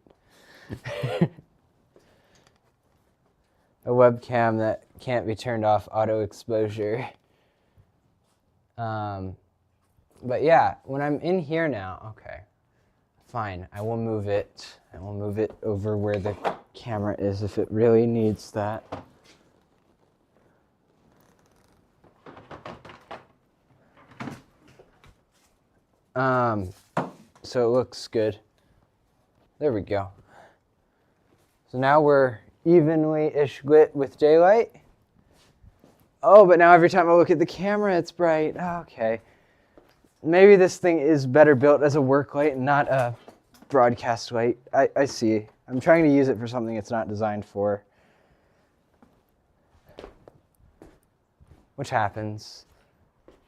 A webcam that can't be turned off auto exposure. But yeah, when I'm in here now, okay, fine, I will move it. I will move it over where the camera is if it really needs that. So it looks good. There we go. So now we're evenly-ish lit with daylight. Oh, but now every time I look at the camera, it's bright. Okay. Maybe this thing is better built as a work light and not a broadcast light. I see. I'm trying to use it for something it's not designed for. Which happens.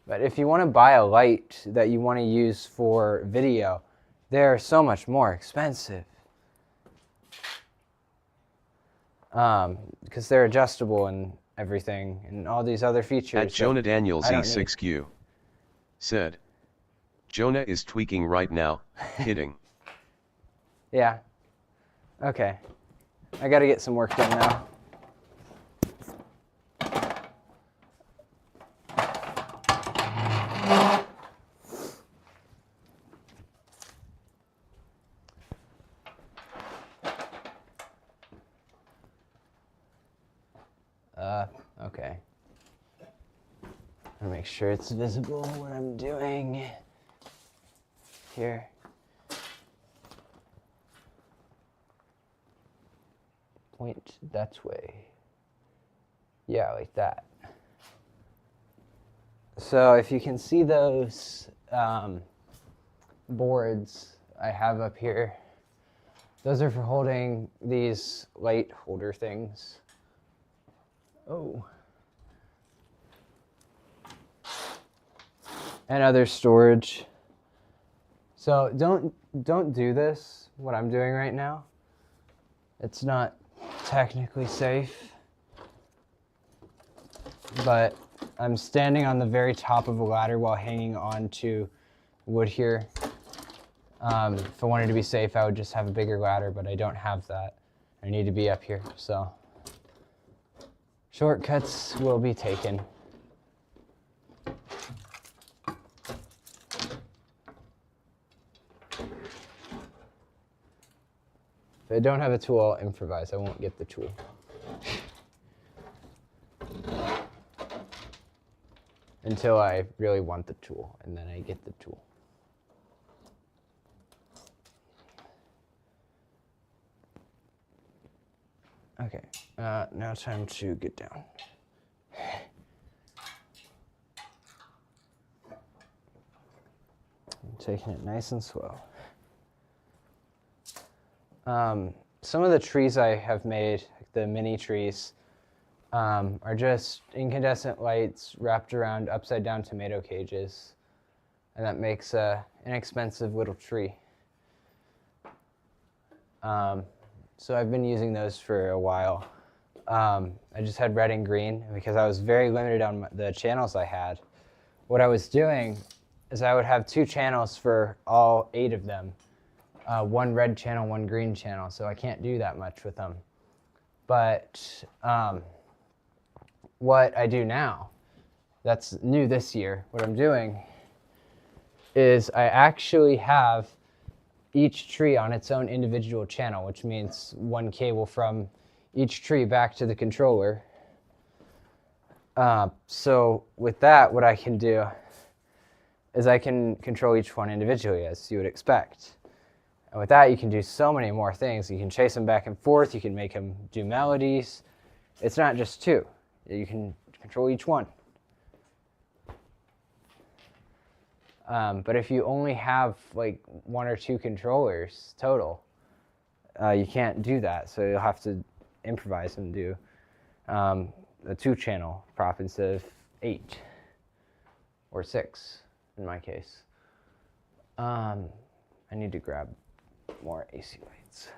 But if you want to buy a light that you want to use for video, they're so much more expensive. Because they're adjustable and everything, and all these other features. At Jonah Daniels I don't E6Q said, Jonah is tweaking right now, kidding. Yeah. Okay. I gotta get some work done now. Okay. I'll make sure it's visible what I'm doing here. Point that way. Yeah, like that. So if you can see those boards I have up here, those are for holding these light holder things. Oh. And other storage. So don't do this, what I'm doing right now. It's not technically safe. But I'm standing on the very top of a ladder while hanging on to wood here. If I wanted to be safe, I would just have a bigger ladder, but I don't have that. I need to be up here, so shortcuts will be taken. If I don't have a tool, I'll improvise. I won't get the tool. Until I really want the tool, and then I get the tool. Okay, now time to get down. I'm taking it nice and slow. Some of the trees I have made, the mini trees, are just incandescent lights wrapped around upside down tomato cages. And that makes an inexpensive little tree. So I've been using those for a while. I just had red and green because I was very limited on the channels I had. What I was doing is I would have 2 channels for all 8 of them. 1 red channel, 1 green channel, so I can't do that much with them. But what I do now, that's new this year, what I'm doing is I actually have each tree on its own individual channel, which means 1 cable from each tree back to the controller. So with that, what I can do is I can control each one individually, as you would expect. And with that, you can do so many more things. You can chase them back and forth. You can make them do melodies. It's not just 2. You can control each one. But if you only have like 1 or 2 controllers total, you can't do that. So you'll have to improvise and do a 2-channel prop instead of 8 or 6 in my case. I need to grab more AC lights.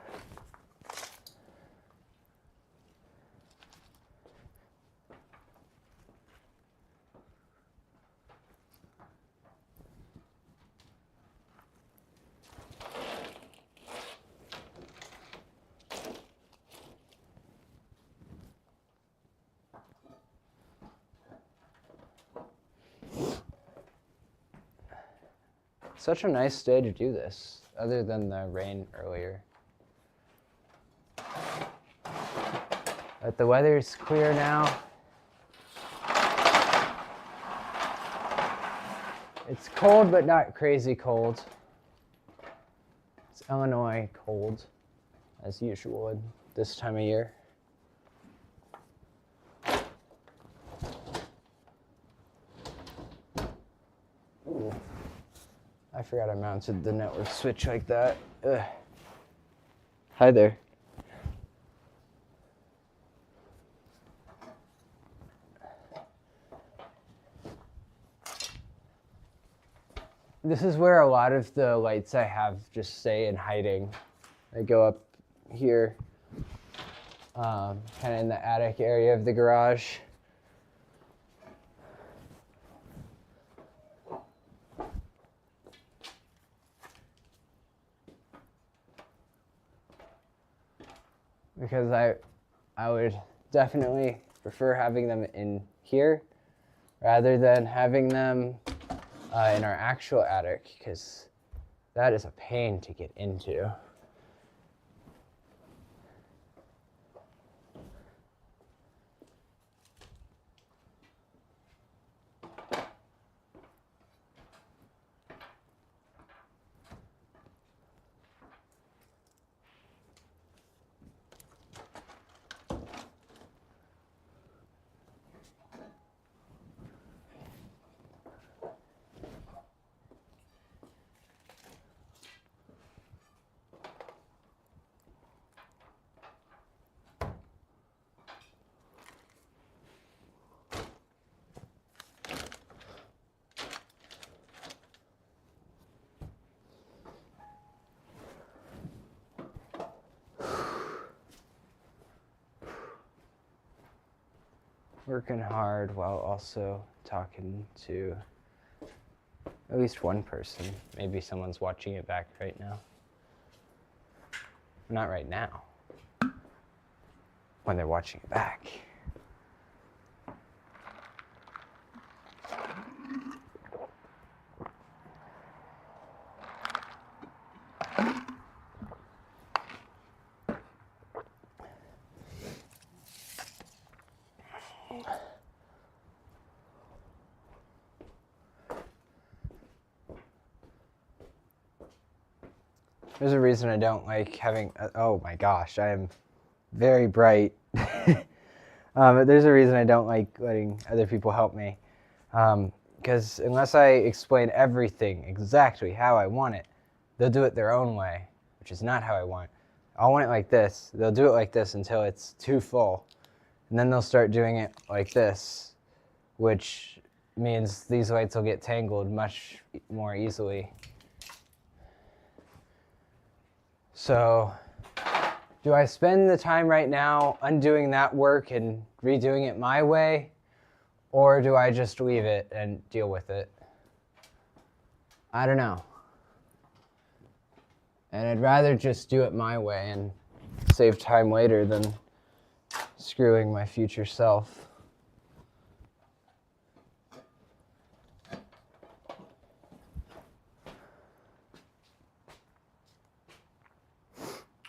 Such a nice day to do this, other than the rain earlier. But the weather's clear now. It's cold, but not crazy cold. It's Illinois cold, as usual. this time of year. Ooh. I forgot I mounted the network switch like that. Ugh. Hi there. This is where a lot of the lights I have just stay in hiding. They go up here, kind of in the attic area of the garage. Because I would definitely prefer having them in here rather than having them in our actual attic, because that is a pain to get into. Working hard while also talking to at least one person. Maybe someone's watching it back right now. Not right now. When they're watching it back. There's a reason I don't like having, oh my gosh, I am very bright. There's a reason I don't like letting other people help me. Because unless I explain everything exactly how I want it, they'll do it their own way, which is not how I want. I want it like this. They'll do it like this until it's too full. And then they'll start doing it like this, which means these lights will get tangled much more easily. So, do I spend the time right now undoing that work and redoing it my way, or do I just leave it and deal with it? I don't know. And I'd rather just do it my way and save time later than screwing my future self.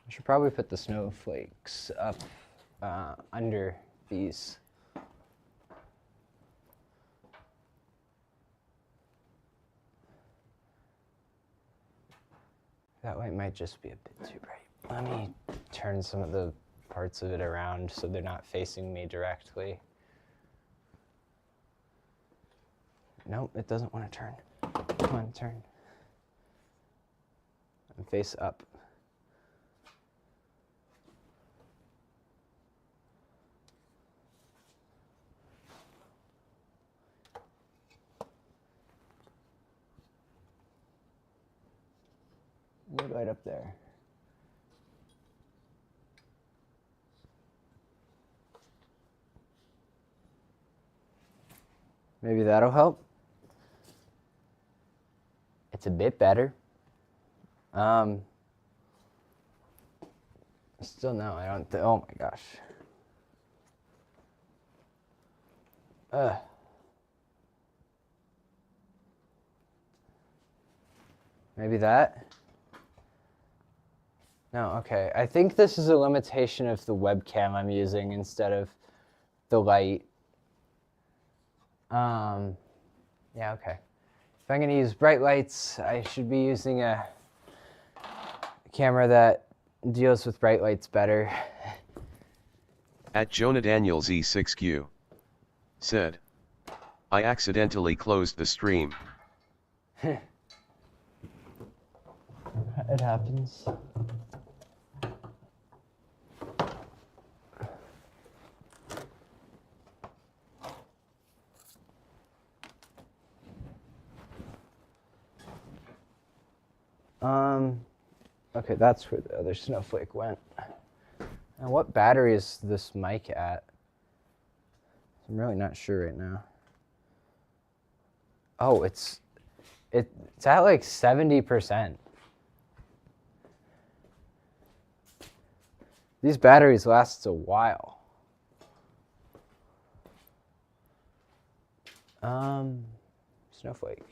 I should probably put the snowflakes up under these. That light might just be a bit too bright. Let me turn some of the parts of it around so they're not facing me directly. Nope, it doesn't want to turn. Come on, turn. And face up. Right up there. Maybe that'll help. It's a bit better. Still no, I don't think, oh my gosh. Maybe that? No, okay. I think this is a limitation of the webcam I'm using instead of the light. Yeah, okay. If I'm gonna use bright lights, I should be using a camera that deals with bright lights better. At Jonah Daniels E6Q. Said. I accidentally closed the stream. It happens. Okay, that's where the other snowflake went. And what battery is this mic at? I'm really not sure right now. Oh, it's at like 70%. These batteries last a while. Snowflake.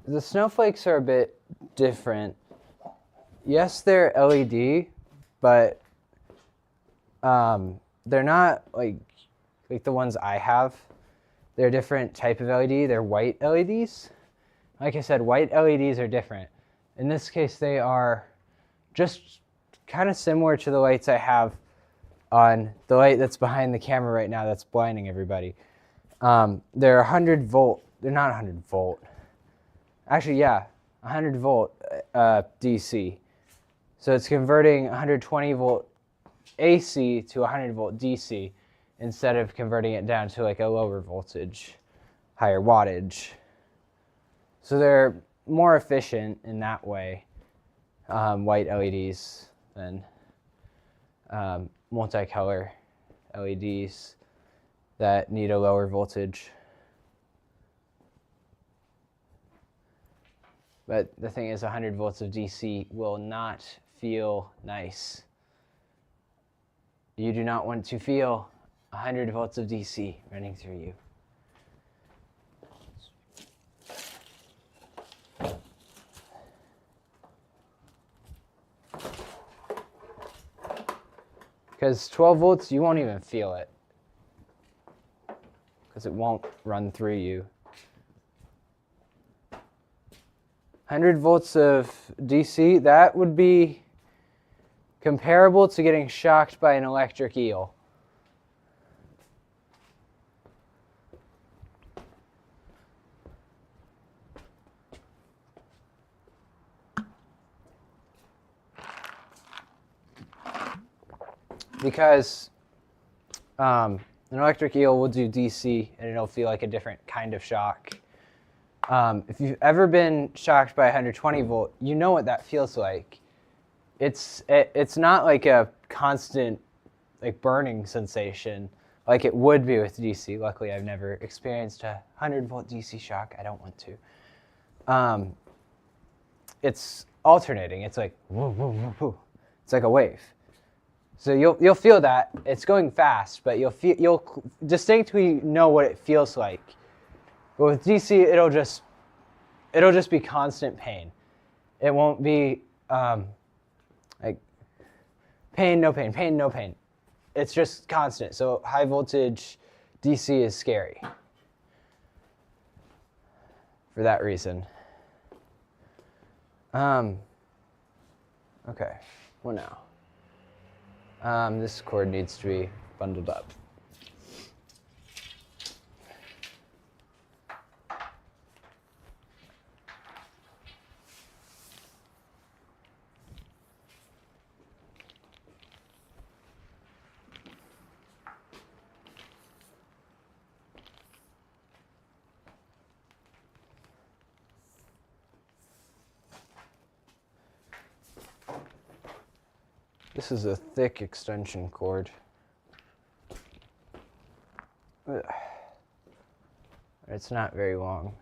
The snowflakes are a bit different. Yes, they're LED, but they're not like the ones I have. They're a different type of LED. They're white LEDs. Like I said, white LEDs are different. In this case, they are just kind of similar to the lights I have on the light that's behind the camera right now that's blinding everybody. They're 100 volt. They're not 100 volt. Actually, yeah, 100 volt DC. So it's converting 120 volt AC to 100 volt DC instead of converting it down to like a lower voltage, higher wattage. So they're more efficient in that way, white LEDs, than multicolor LEDs that need a lower voltage. But the thing is, 100 volts of DC will not feel nice. You do not want to feel 100 volts of DC running through you. Because 12 volts, you won't even feel it. Because it won't run through you. 100 volts of DC, that would be comparable to getting shocked by an electric eel. Because an electric eel will do DC and it'll feel like a different kind of shock. If you've ever been shocked by 120 volt, you know what that feels like. It's not like a constant like burning sensation like it would be with DC. Luckily, I've never experienced a 100 volt DC shock. I don't want to. It's alternating. It's like woo, woo, woo, woo. It's like a wave. So you'll feel that it's going fast, but you'll distinctly know what it feels like. But with DC, it'll just be constant pain. It won't be like pain, no pain, pain, no pain. It's just constant. So high voltage DC is scary for that reason. Okay, well now. This cord needs to be bundled up. This is a thick extension cord. It's not very long.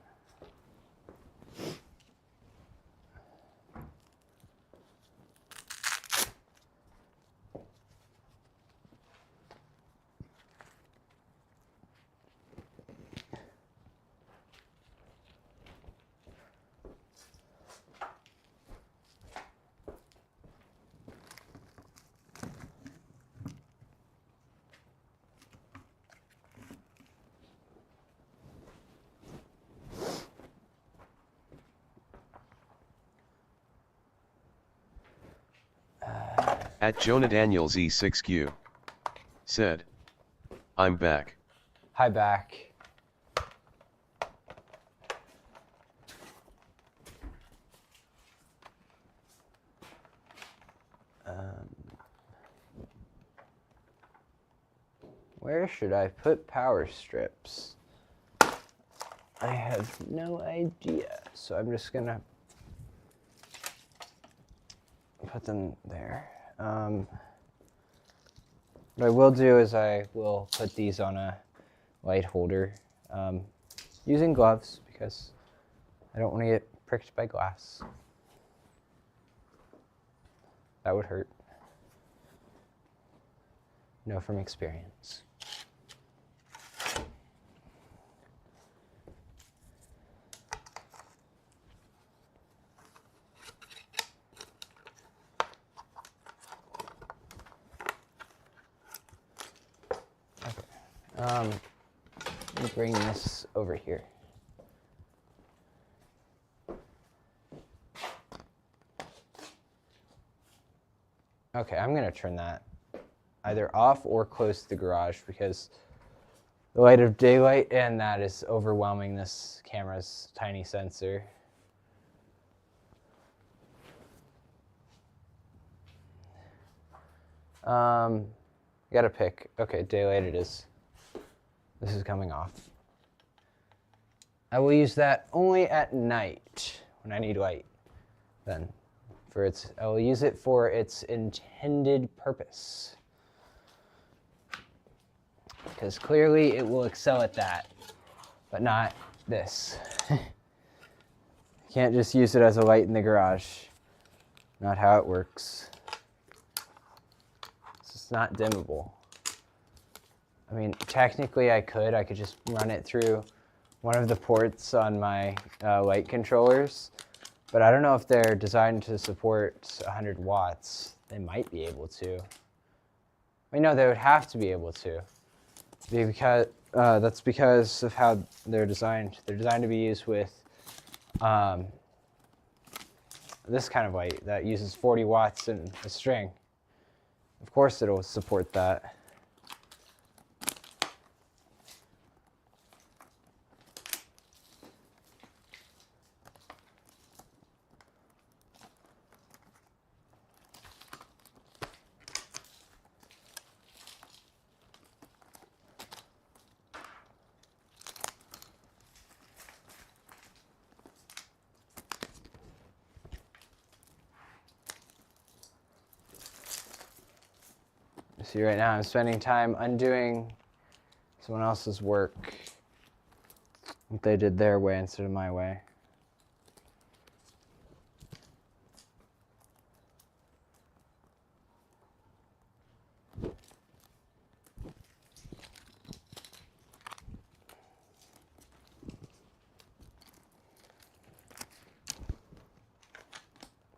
At Jonah Daniels E6Q said, I'm back. Hi, back. Where should I put power strips? I have no idea, so I'm just gonna put them there. What I will do is I will put these on a light holder using gloves because I don't want to get pricked by glass. That would hurt. Know from experience. Let me bring this over here. Okay, I'm gonna turn that either off or close to the garage because the light of daylight and that is overwhelming this camera's tiny sensor. Gotta pick. Okay, daylight it is. This is coming off. I will use that only at night when I need light. Then, I will use it for its intended purpose. Because clearly it will excel at that, but not this. You can't just use it as a light in the garage. Not how it works. It's just not dimmable. I mean, technically I could just run it through one of the ports on my light controllers, but I don't know if they're designed to support 100 watts. They might be able to. I mean, no, they would have to be able to. Because that's because of how they're designed. They're designed to be used with this kind of light that uses 40 watts in a string. Of course it'll support that. See, right now I'm spending time undoing someone else's work. What they did their way instead of my way.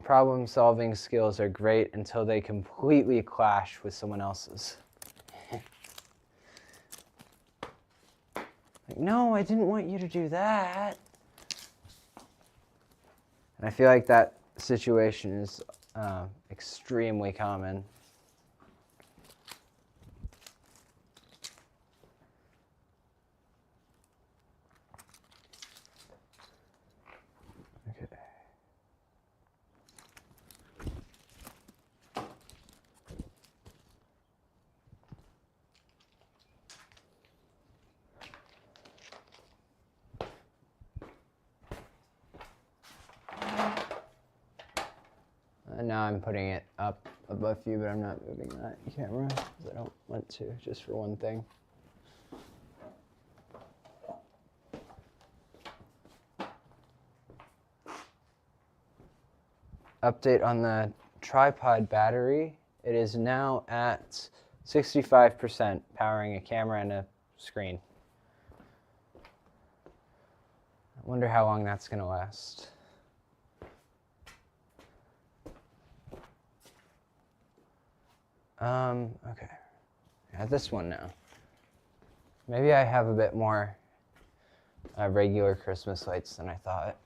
Problem-solving skills are great until they completely clash with someone else's. Like, no, I didn't want you to do that. And I feel like that situation is extremely common. And now I'm putting it up above you, but I'm not moving that camera because I don't want to, just for one thing. Update on the tripod battery. It is now at 65%, powering a camera and a screen. I wonder how long that's going to last. Okay. I have this one now. Maybe I have a bit more regular Christmas lights than I thought.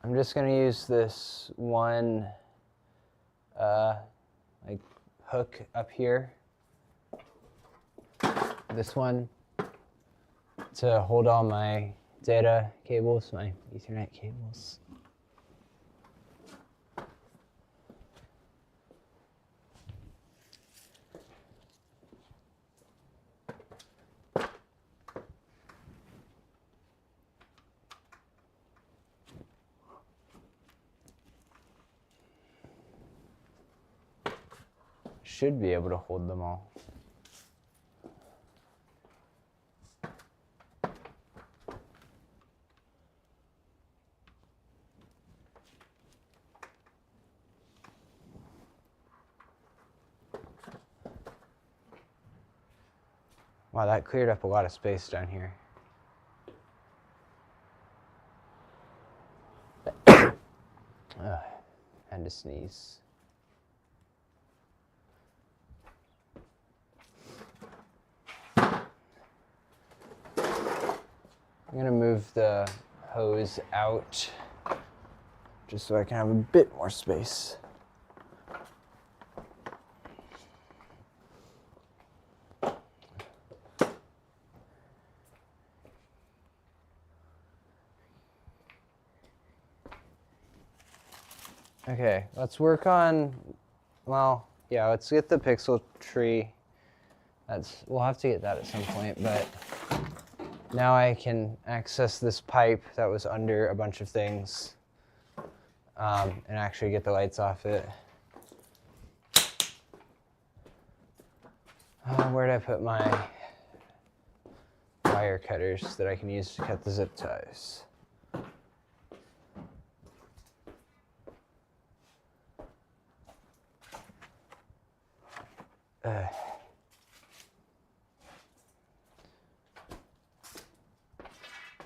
I'm just gonna use this one like hook up here, this one, to hold all my data cables, my Ethernet cables. Should be able to hold them all. Wow, that cleared up a lot of space down here. Had to sneeze. I'm gonna move the hose out just so I can have a bit more space. Okay, let's work on, well, yeah, let's get the pixel tree. We'll have to get that at some point, but now I can access this pipe that was under a bunch of things and actually get the lights off it. Where did I put my wire cutters that I can use to cut the zip ties?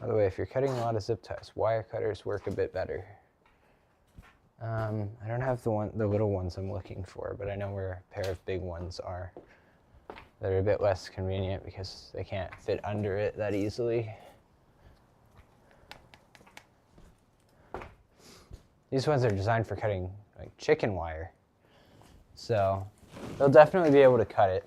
By the way, if you're cutting a lot of zip ties, wire cutters work a bit better. I don't have the little ones I'm looking for, but I know where a pair of big ones are. They're a bit less convenient because they can't fit under it that easily. These ones are designed for cutting like chicken wire, so they'll definitely be able to cut it.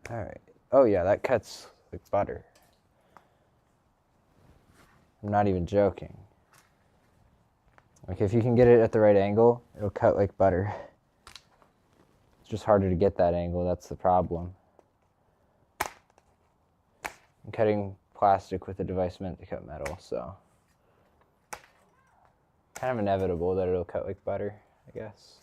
All right. Oh yeah, that cuts like butter. I'm not even joking. Like if you can get it at the right angle, it'll cut like butter. It's just harder to get that angle, that's the problem. I'm cutting plastic with a device meant to cut metal, so kind of inevitable that it'll cut like butter, I guess.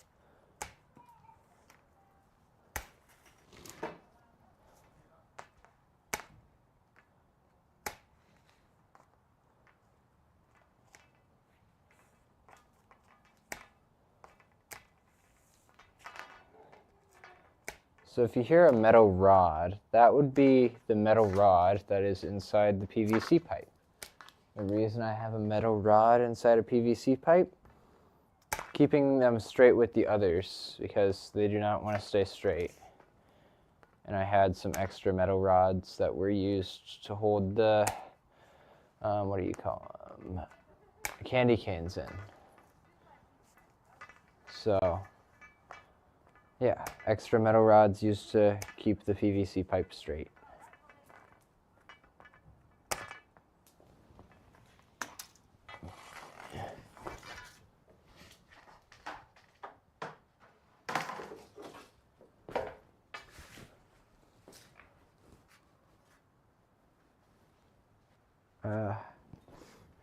So if you hear a metal rod, that would be the metal rod that is inside the PVC pipe. The reason I have a metal rod inside a PVC pipe, keeping them straight with the others because they do not want to stay straight. And I had some extra metal rods that were used to hold the, what do you call them? Candy canes in. So, yeah, extra metal rods used to keep the PVC pipe straight.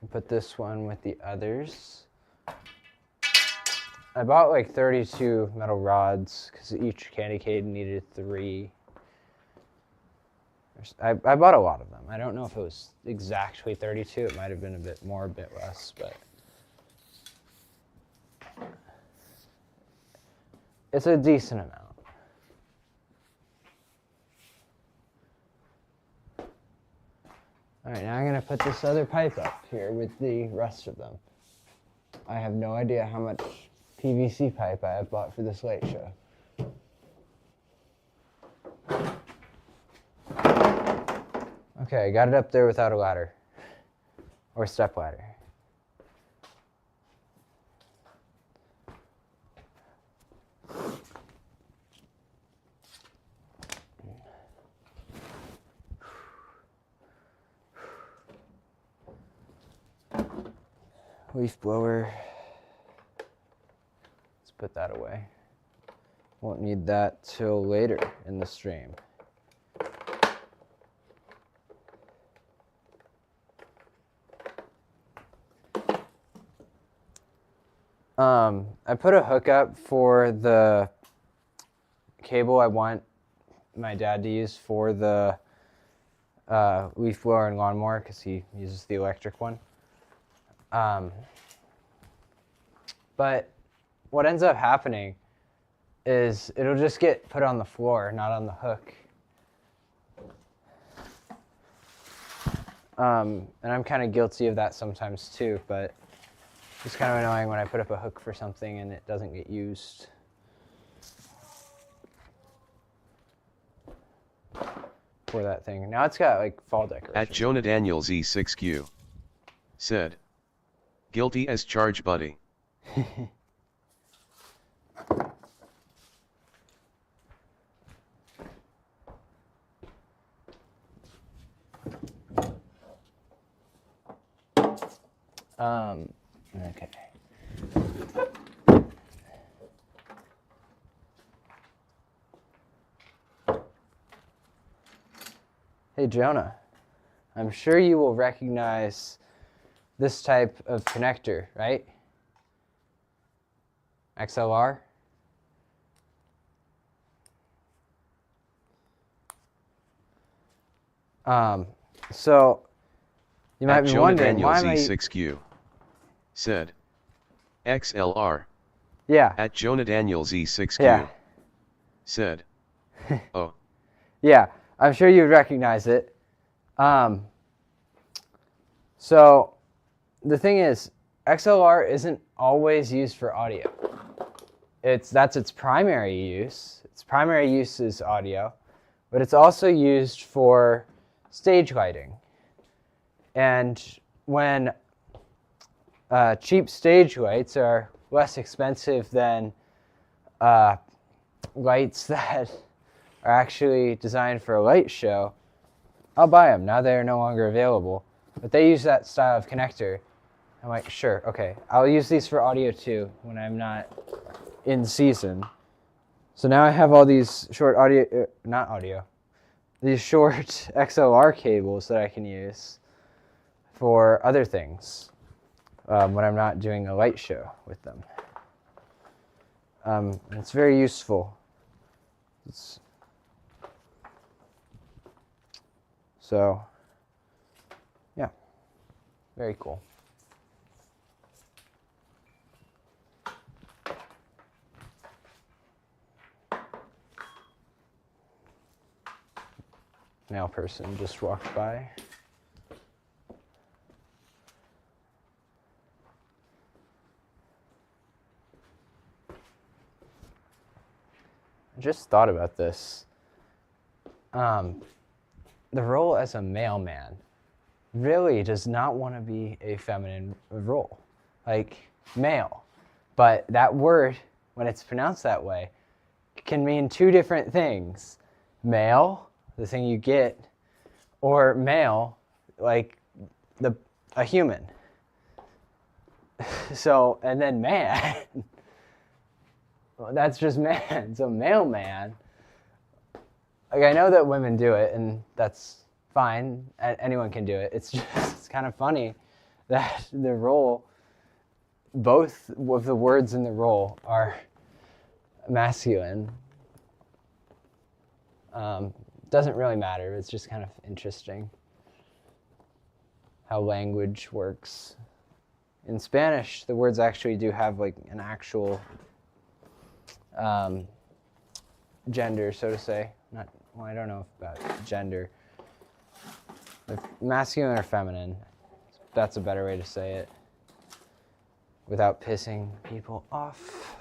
Put this one with the others. I bought like 32 metal rods because each candy cane needed 3. I bought a lot of them. I don't know if it was exactly 32. It might have been a bit more, a bit less, but it's a decent amount. All right, now I'm gonna put this other pipe up here with the rest of them. I have no idea how much PVC pipe I have bought for this light show. Okay, I got it up there without a ladder. Or step ladder. Leaf blower. Let's put that away. Won't need that till later in the stream. I put a hook up for the cable I want my dad to use for the leaf blower and lawnmower because he uses the electric one. But what ends up happening is it'll just get put on the floor, not on the hook. And I'm kind of guilty of that sometimes too, but it's kind of annoying when I put up a hook for something and it doesn't get used. For that thing. Now it's got like fall decoration. At Jonah Daniels E6Q said, guilty as charged, buddy. Okay. Hey Jonah, I'm sure you will recognize this type of connector, right? XLR? So you might At be Jonah wondering, Daniels why am I... E6Q said, XLR. Yeah. At Jonah Daniels E6Q Yeah. said, oh. Yeah, I'm sure you'd recognize it. So the thing is, XLR isn't always used for audio. That's its primary use. Its primary use is audio, but it's also used for stage lighting. And when cheap stage lights are less expensive than lights that are actually designed for a light show, I'll buy them. Now they're no longer available. But they use that style of connector. I'm like, sure, okay. I'll use these for audio too when I'm not in season. So now I have all these short these short XLR cables that I can use for other things when I'm not doing a light show with them. It's very useful. So, yeah, very cool. Male person just walked by. I just thought about this. The role as a mailman really does not want to be a feminine role, like male. But that word, when it's pronounced that way, can mean two different things. Male, the thing you get, or male, like a human. So, and then man, well, that's just man. So mailman. Like, I know that women do it, and that's fine. Anyone can do it. It's just, it's kind of funny that the role, both of the words in the role are masculine. Doesn't really matter. It's just kind of interesting how language works. In Spanish, the words actually do have like an actual gender, so to say. Well, I don't know about gender. If masculine or feminine, that's a better way to say it. without pissing people off.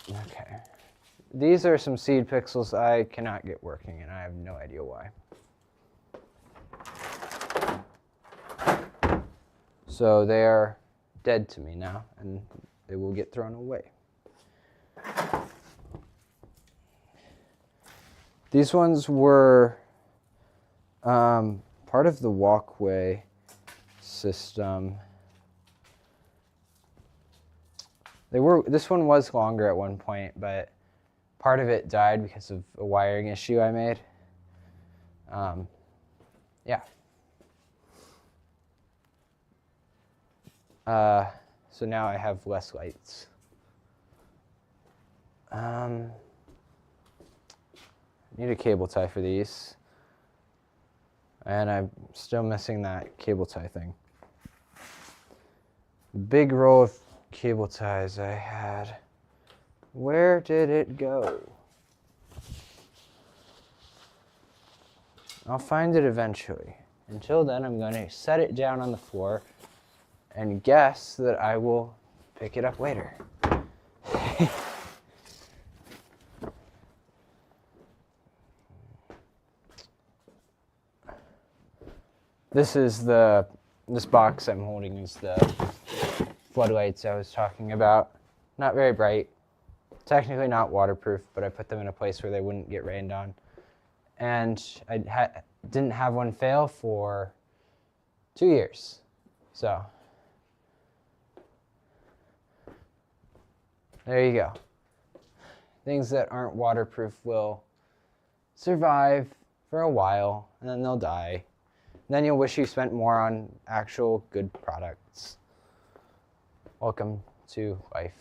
Okay. These are some seed pixels I cannot get working, and I have no idea why. So they are dead to me now, and they will get thrown away. These ones were part of the walkway system. This one was longer at one point, but part of it died because of a wiring issue I made. Yeah. So now I have less lights. Need a cable tie for these. And I'm still missing that cable tie thing. The big roll of cable ties I had. Where did it go? I'll find it eventually. Until then, I'm going to set it down on the floor and guess that I will pick it up later. This box I'm holding is the floodlights I was talking about. Not very bright. Technically not waterproof, but I put them in a place where they wouldn't get rained on. And I didn't have one fail for 2 years. So, there you go. Things that aren't waterproof will survive for a while, and then they'll die. And then you'll wish you spent more on actual good products. Welcome to life.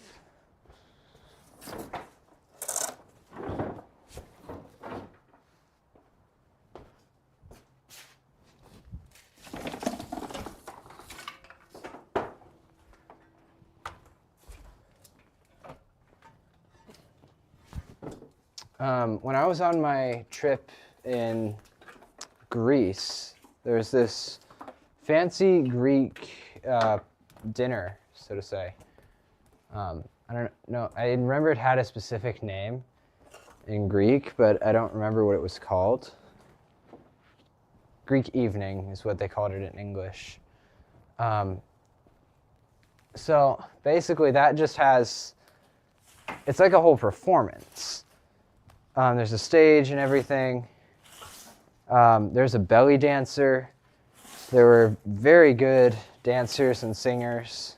When I was on my trip in Greece, there was this fancy Greek dinner, so to say. I don't know. I remember it had a specific name in Greek, but I don't remember what it was called. Greek evening is what they called it in English. So basically that just has, it's like a whole performance. There's a stage and everything. There's a belly dancer. There were very good dancers and singers.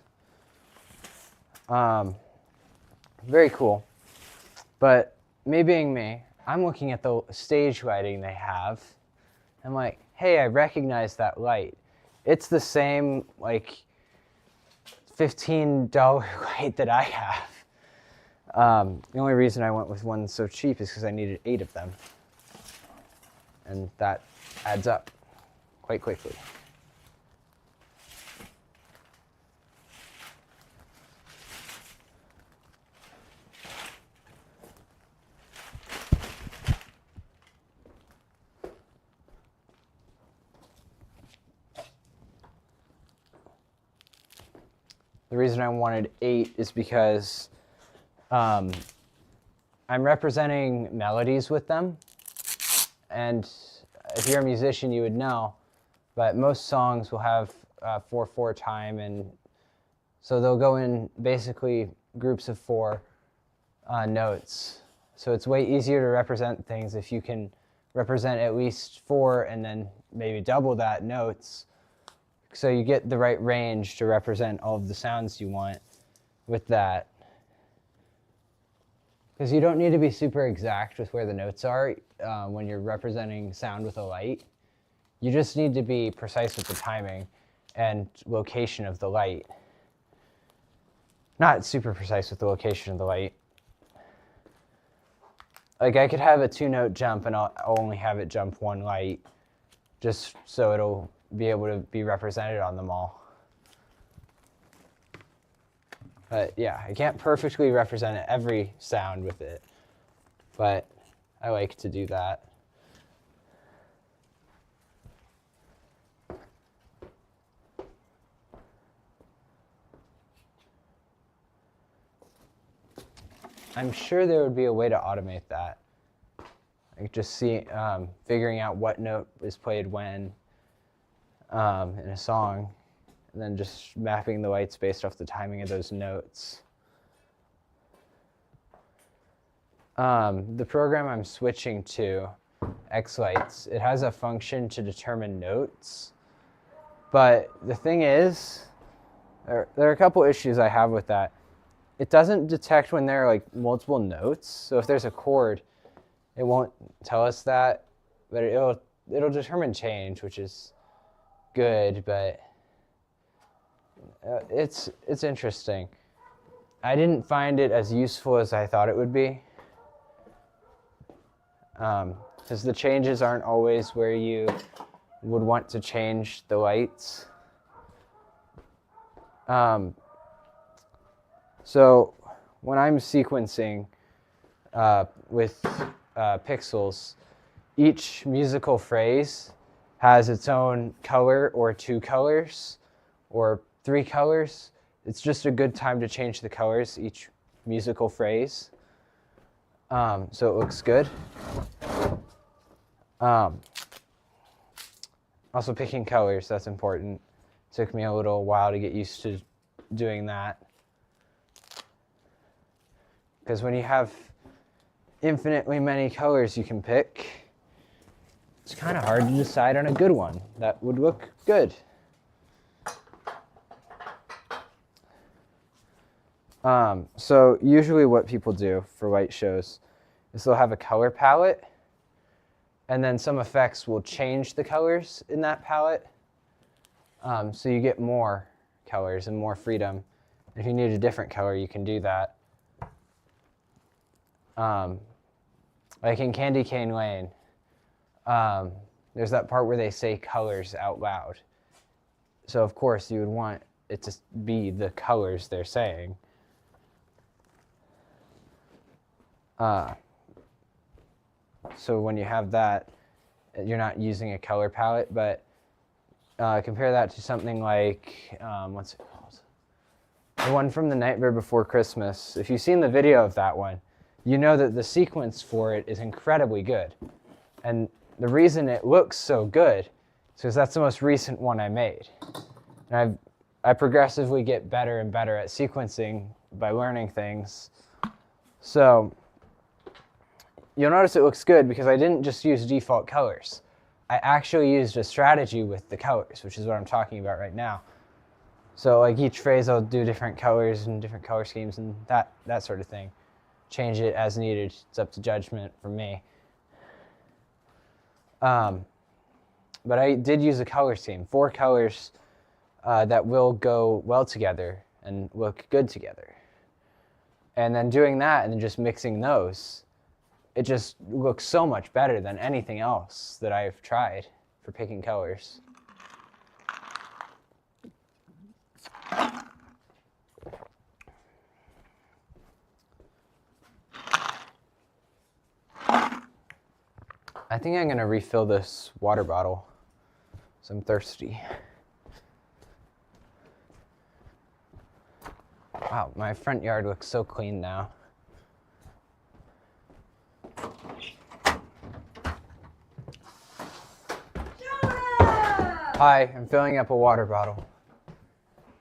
Very cool. But me being me, I'm looking at the stage lighting they have. I'm like, hey, I recognize that light. It's the same, like, $15 light that I have. The only reason I went with one so cheap is because I needed 8 of them. And that adds up quite quickly. The reason I wanted 8 is because I'm representing melodies with them. And if you're a musician, you would know, but most songs will have 4/4 time, and so they'll go in basically groups of 4 notes. So it's way easier to represent things if you can represent at least 4 and then maybe double that notes, so you get the right range to represent all of the sounds you want with that. Because you don't need to be super exact with where the notes are when you're representing sound with a light. You just need to be precise with the timing and location of the light. Not super precise with the location of the light. Like I could have a 2-note jump and I'll only have it jump 1 light, just so it'll be able to be represented on them all. But yeah, I can't perfectly represent every sound with it, but I like to do that. I'm sure there would be a way to automate that. Like just figuring out what note is played when in a song, and then just mapping the lights based off the timing of those notes. The program I'm switching to, X-Lights, it has a function to determine notes. But the thing is, there are a couple issues I have with that. It doesn't detect when there are like multiple notes. So if there's a chord, it won't tell us that, but it'll determine change, which is good, but it's interesting. I didn't find it as useful as I thought it would be, because the changes aren't always where you would want to change the lights. So when I'm sequencing with pixels, each musical phrase has its own color or 2 colors or 3 colors. It's just a good time to change the colors each musical phrase. So it looks good. Also picking colors, that's important. Took me a little while to get used to doing that. Because when you have infinitely many colors you can pick, it's kind of hard to decide on a good one that would look good. So usually what people do for light shows is they'll have a color palette, and then some effects will change the colors in that palette. So you get more colors and more freedom. If you need a different color, you can do that. Like in Candy Cane Lane, there's that part where they say colors out loud. So of course you would want it to be the colors they're saying. So when you have that, you're not using a color palette, but compare that to something like, what's it called? The one from The Nightmare Before Christmas. If you've seen the video of that one, you know that the sequence for it is incredibly good. And the reason it looks so good is because that's the most recent one I made. And I progressively get better and better at sequencing by learning things. So you'll notice it looks good because I didn't just use default colors. I actually used a strategy with the colors, which is what I'm talking about right now. So like each phrase I'll do different colors and different color schemes and that sort of thing. Change it as needed. It's up to judgment from me. But I did use a color scheme, 4 colors that will go well together and look good together. And then doing that and then just mixing those, it just looks so much better than anything else that I've tried for picking colors. I think I'm gonna refill this water bottle, so I'm thirsty. Wow, my front yard looks so clean now. Hi, I'm filling up a water bottle.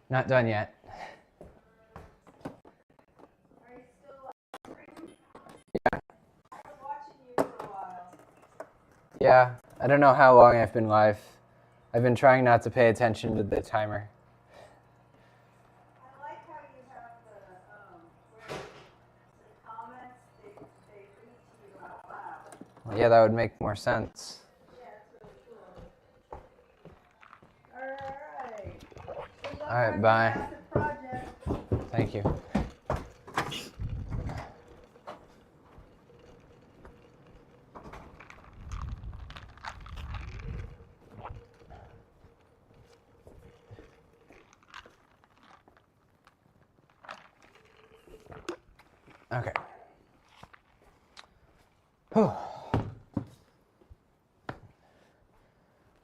Not done yet. Yeah, I don't know how long I've been live. I've been trying not to pay attention to the timer. I like how you have where the comments, they read to you out loud. Well, yeah, that would make more sense. Yeah, it's really cool. All right. Good luck All right, on bye. your project. Thank you. Okay. Whew. All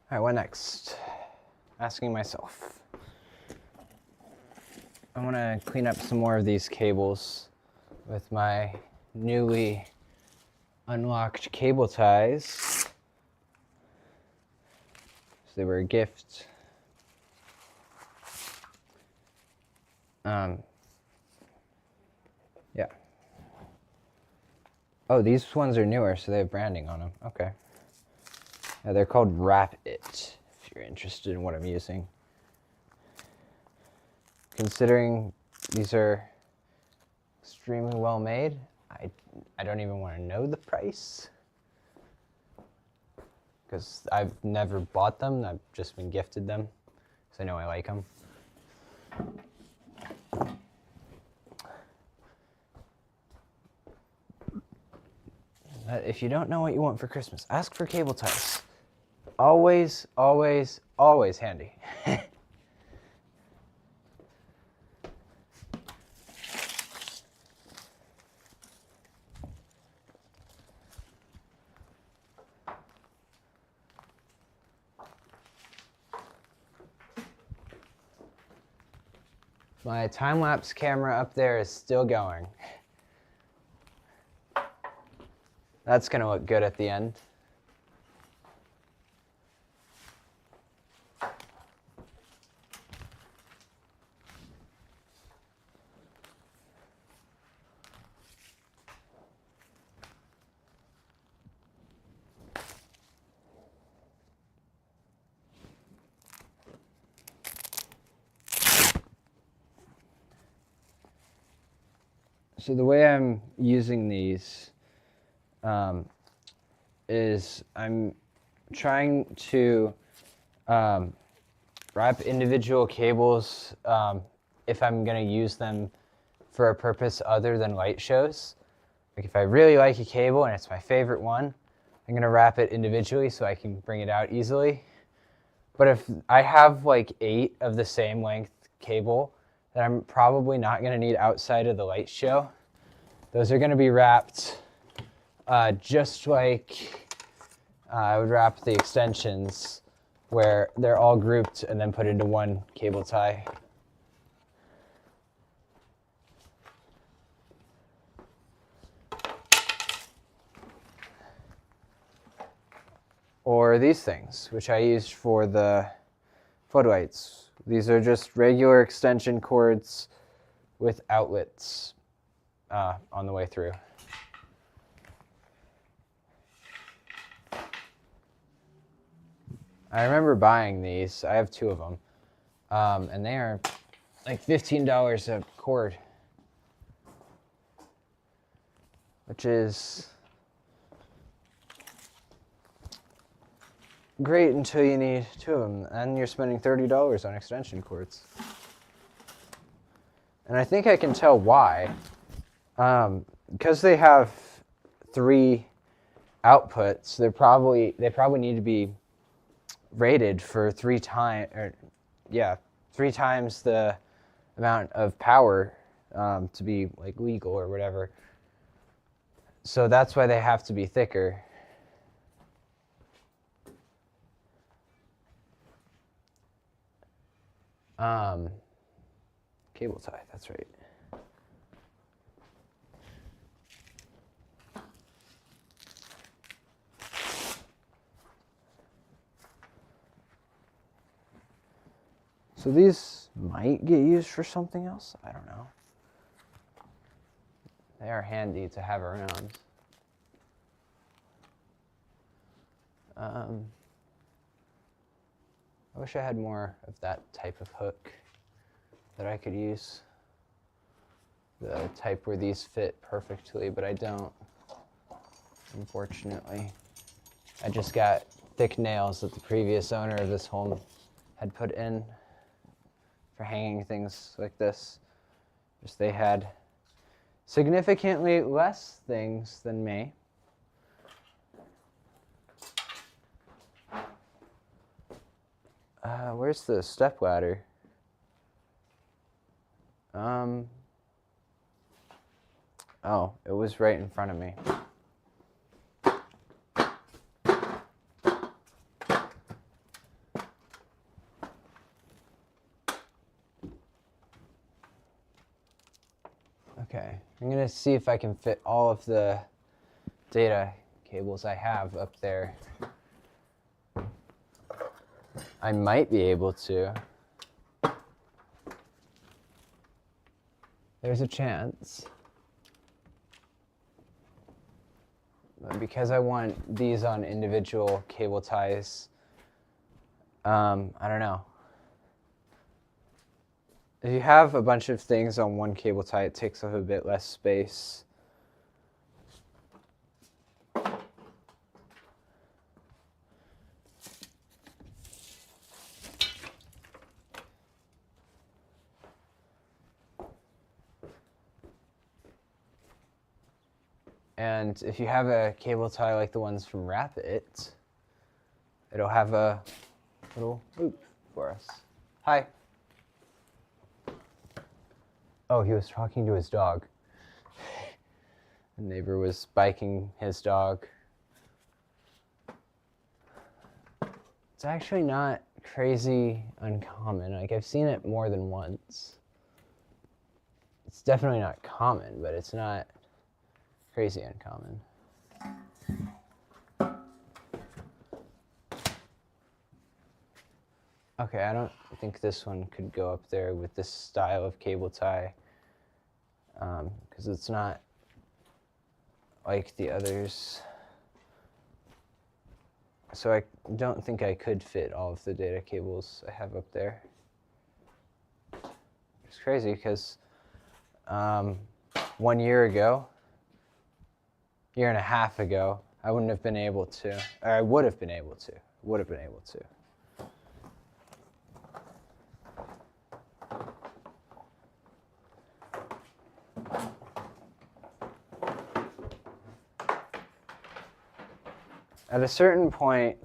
right, what next? Asking myself. I want to clean up some more of these cables with my newly unlocked cable ties. So they were a gift. Yeah. Oh, these ones are newer, so they have branding on them. Okay. Yeah, they're called Wrap It, if you're interested in what I'm using. Considering these are extremely well made, I don't even want to know the price. Because I've never bought them, I've just been gifted them, because I know I like them. If you don't know what you want for Christmas, ask for cable ties. Always, always, always handy. My time-lapse camera up there is still going. That's gonna look good at the end. So the way I'm using these is I'm trying to wrap individual cables if I'm going to use them for a purpose other than light shows. Like if I really like a cable and it's my favorite one, I'm going to wrap it individually so I can bring it out easily. But if I have like 8 of the same length cable that I'm probably not going to need outside of the light show, those are going to be wrapped just like I would wrap the extensions, where they're all grouped and then put into one cable tie. Or these things, which I used for the floodlights. These are just regular extension cords with outlets on the way through. I remember buying these. I have 2 of them. And they are like $15 a cord, which is great until you need 2 of them, and you're spending $30 on extension cords. And I think I can tell why. Because they have 3 outputs, they probably need to be rated for 3 times the amount of power to be like legal or whatever. So that's why they have to be thicker. Cable tie, that's right. So these might get used for something else. I don't know. They are handy to have around. I wish I had more of that type of hook that I could use. The type where these fit perfectly, but I don't, unfortunately. I just got thick nails that the previous owner of this home had put in for hanging things like this. Just they had significantly less things than me. Where's the stepladder? Oh, it was right in front of me. Okay, I'm gonna see if I can fit all of the data cables I have up there. I might be able to. There's a chance. But because I want these on individual cable ties, I don't know. If you have a bunch of things on one cable tie, it takes up a bit less space. And if you have a cable tie like the ones from Rapid, it'll have a little loop for us. Hi. Oh, he was talking to his dog. The neighbor was biking his dog. It's actually not crazy uncommon. Like, I've seen it more than once. It's definitely not common, but it's not crazy uncommon. Okay, I don't think this one could go up there with this style of cable tie, because it's not like the others. So I don't think I could fit all of the data cables I have up there. It's crazy because 1 year ago, year and a half ago, I wouldn't have been able to, or I would have been able to, At a certain point,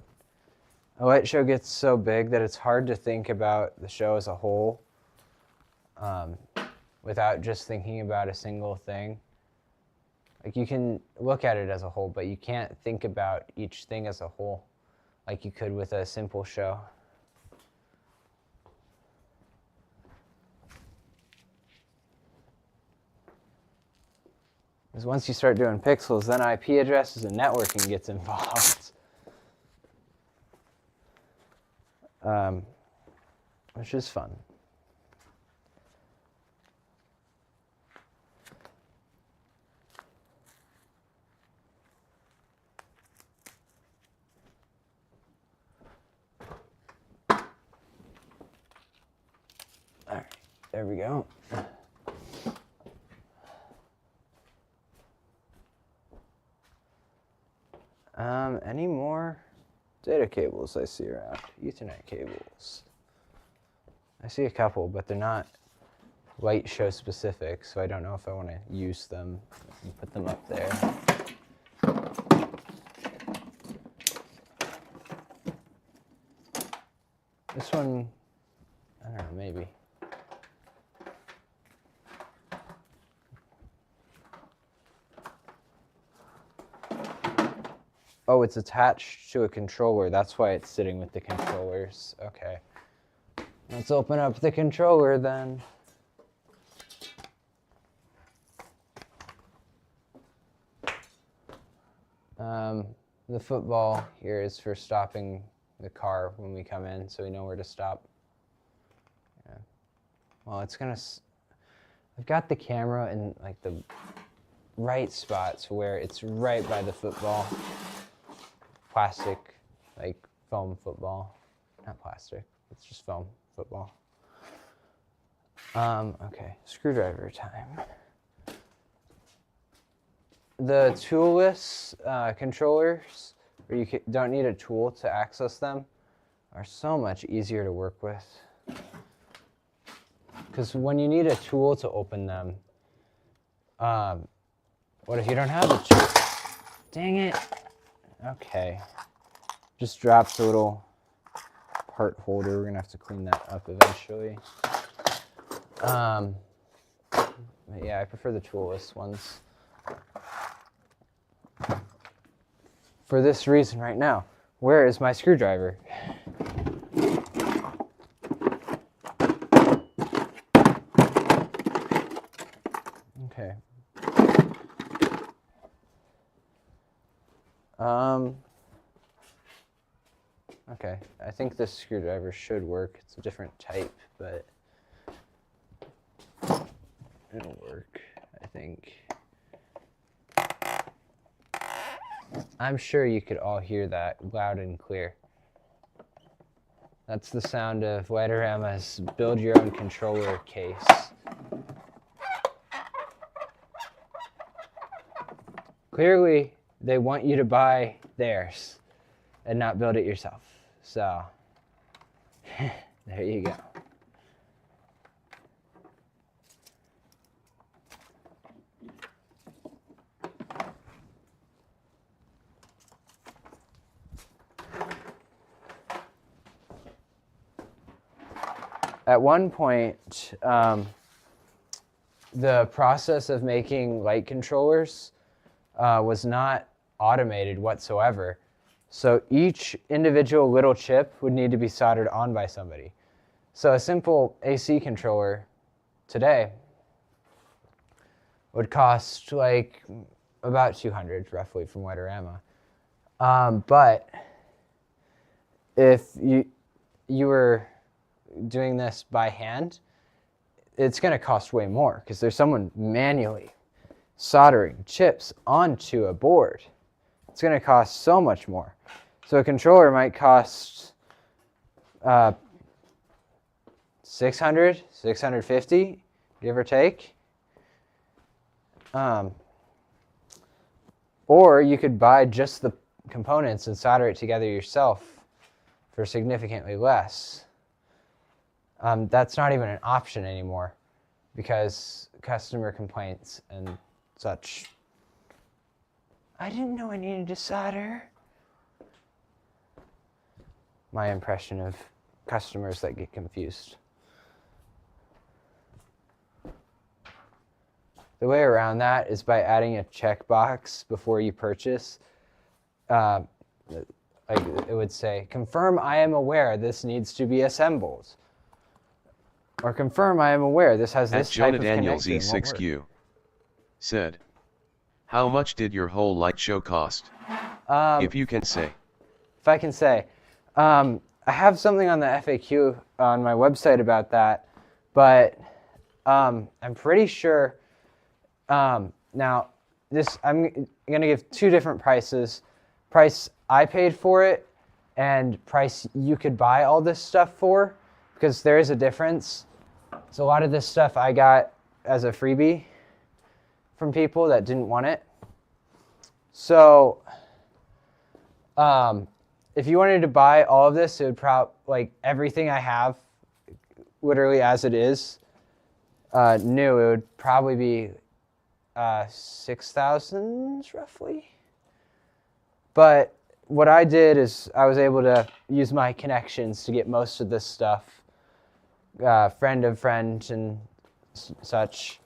a light show gets so big that it's hard to think about the show as a whole without just thinking about a single thing. Like, you can look at it as a whole, but you can't think about each thing as a whole like you could with a simple show. Because once you start doing pixels, then IP addresses and networking gets involved. Which is fun. All right, there we go. Any more data cables I see around? Ethernet cables. I see a couple, but they're not light show specific, so I don't know if I want to use them and put them up there. This one, I don't know, maybe. Oh, it's attached to a controller. That's why it's sitting with the controllers. Okay. Let's open up the controller then. The football here is for stopping the car when we come in, so we know where to stop. Yeah. Well, it's gonna. I've got the camera in like the right spots where it's right by the football. Plastic, like foam football. Not plastic, it's just foam football. Okay, screwdriver time. The toolless controllers, where you don't need a tool to access them, are so much easier to work with. Because when you need a tool to open them, what if you don't have a tool? Dang it. Okay. Just dropped a little part holder. We're gonna have to clean that up eventually. But yeah, I prefer the toolless ones. For this reason right now. Where is my screwdriver? Okay. Okay, I think this screwdriver should work. It's a different type, but it'll work, I think. I'm sure you could all hear that loud and clear. That's the sound of Whiterama's build your own controller case. Clearly, they want you to buy theirs and not build it yourself. So, there you go. At one point, the process of making light controllers was not automated whatsoever. So each individual little chip would need to be soldered on by somebody. So a simple AC controller today would cost like about $200 roughly from Whiterama. But if you were doing this by hand, it's going to cost way more because there's someone manually soldering chips onto a board. It's going to cost so much more. So a controller might cost $600, $650, give or take. Or you could buy just the components and solder it together yourself for significantly less. That's not even an option anymore because customer complaints and such. I didn't know I needed to solder. My impression of customers that get confused. The way around that is by adding a checkbox before you purchase. Like it would say, confirm I am aware this needs to be assembled. Or confirm I am aware this has this type of connector. Jonah Daniels E6Q said, how much did your whole light show cost? If you can say. If I can say. I have something on the FAQ on my website about that, but I'm pretty sure. Now, I'm going to give two different prices. Price I paid for it and price you could buy all this stuff for, because there is a difference. So a lot of this stuff I got as a freebie from people that didn't want it. So if you wanted to buy all of this, it would like everything I have, literally as it is, new, it would probably be $6,000 roughly. But what I did is I was able to use my connections to get most of this stuff, friend of friend and such.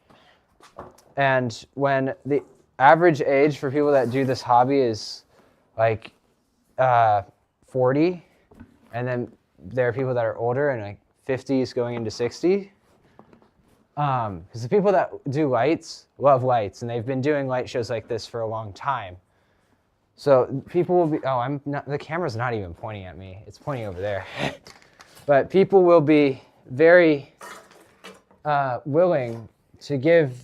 And when the average age for people that do this hobby is like 40, and then there are people that are older and like 50s going into 60. Because the people that do lights love lights, and they've been doing light shows like this for a long time. So people will be, the camera's not even pointing at me. It's pointing over there. But people will be very willing to give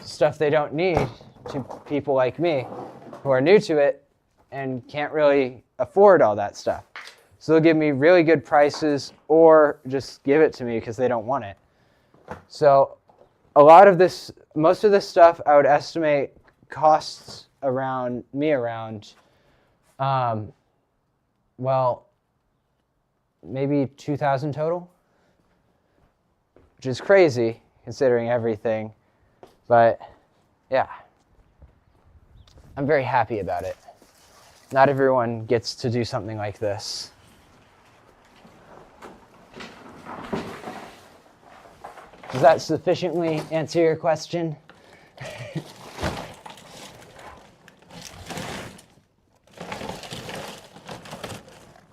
stuff they don't need to people like me who are new to it and can't really afford all that stuff. So they'll give me really good prices or just give it to me because they don't want it. So a lot of this, most of this stuff I would estimate costs around, well, maybe $2,000 total, which is crazy considering everything, but yeah, I'm very happy about it. Not everyone gets to do something like this. Does that sufficiently answer your question?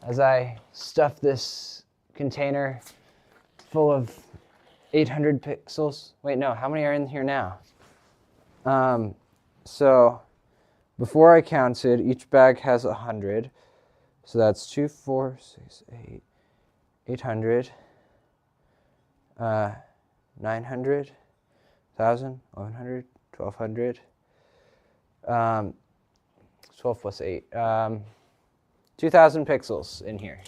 As I stuff this container full of 800 pixels. Wait, no, how many are in here now? So Before I counted, each bag has 100. So that's 2, 4, 6, 8, 800, 900, 1,000, 1,100, 1,200. 12 plus 8. 2,000 pixels in here.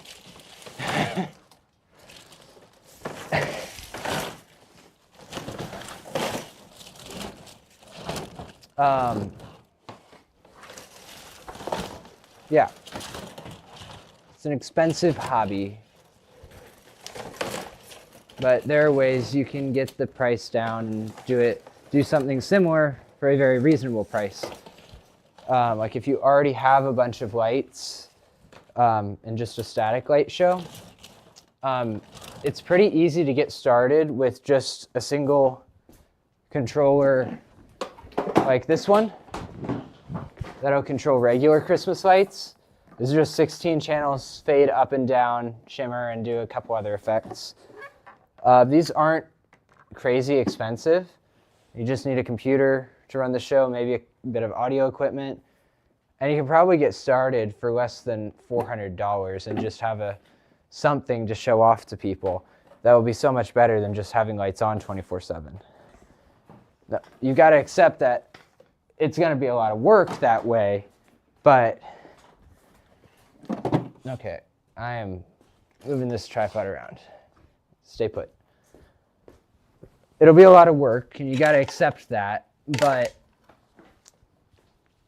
Yeah. It's an expensive hobby. But there are ways you can get the price down and do something similar for a very reasonable price. Like if you already have a bunch of lights and just a static light show, it's pretty easy to get started with just a single controller like this one that'll control regular Christmas lights. These are just 16 channels, fade up and down, shimmer, and do a couple other effects. These aren't crazy expensive. You just need a computer to run the show, maybe a bit of audio equipment, and you can probably get started for less than $400 and just have something to show off to people. That will be so much better than just having lights on 24/7. Now, you got to accept that it's going to be a lot of work that way, but okay, I am moving this tripod around. Stay put. It'll be a lot of work, and you got to accept that, but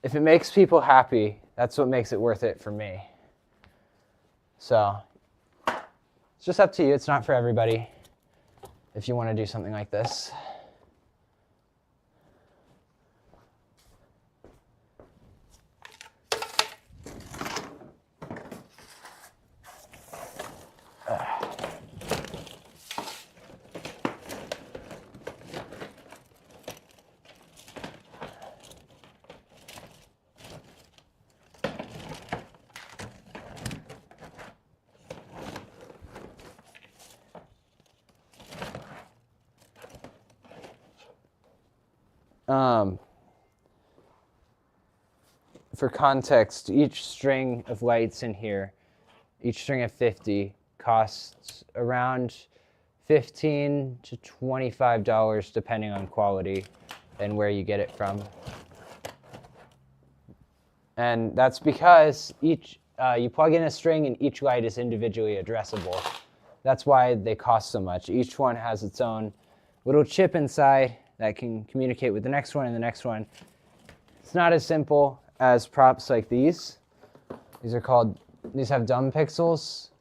if it makes people happy, that's what makes it worth it for me. So it's just up to you. It's not for everybody if you want to do something like this. For context, each string of lights in here, each string of 50, costs around $15 to $25 depending on quality and where you get it from. And that's because you plug in a string and each light is individually addressable. That's why they cost so much. Each one has its own little chip inside that can communicate with the next one and the next one. It's not as simple as props like these. These have dumb pixels.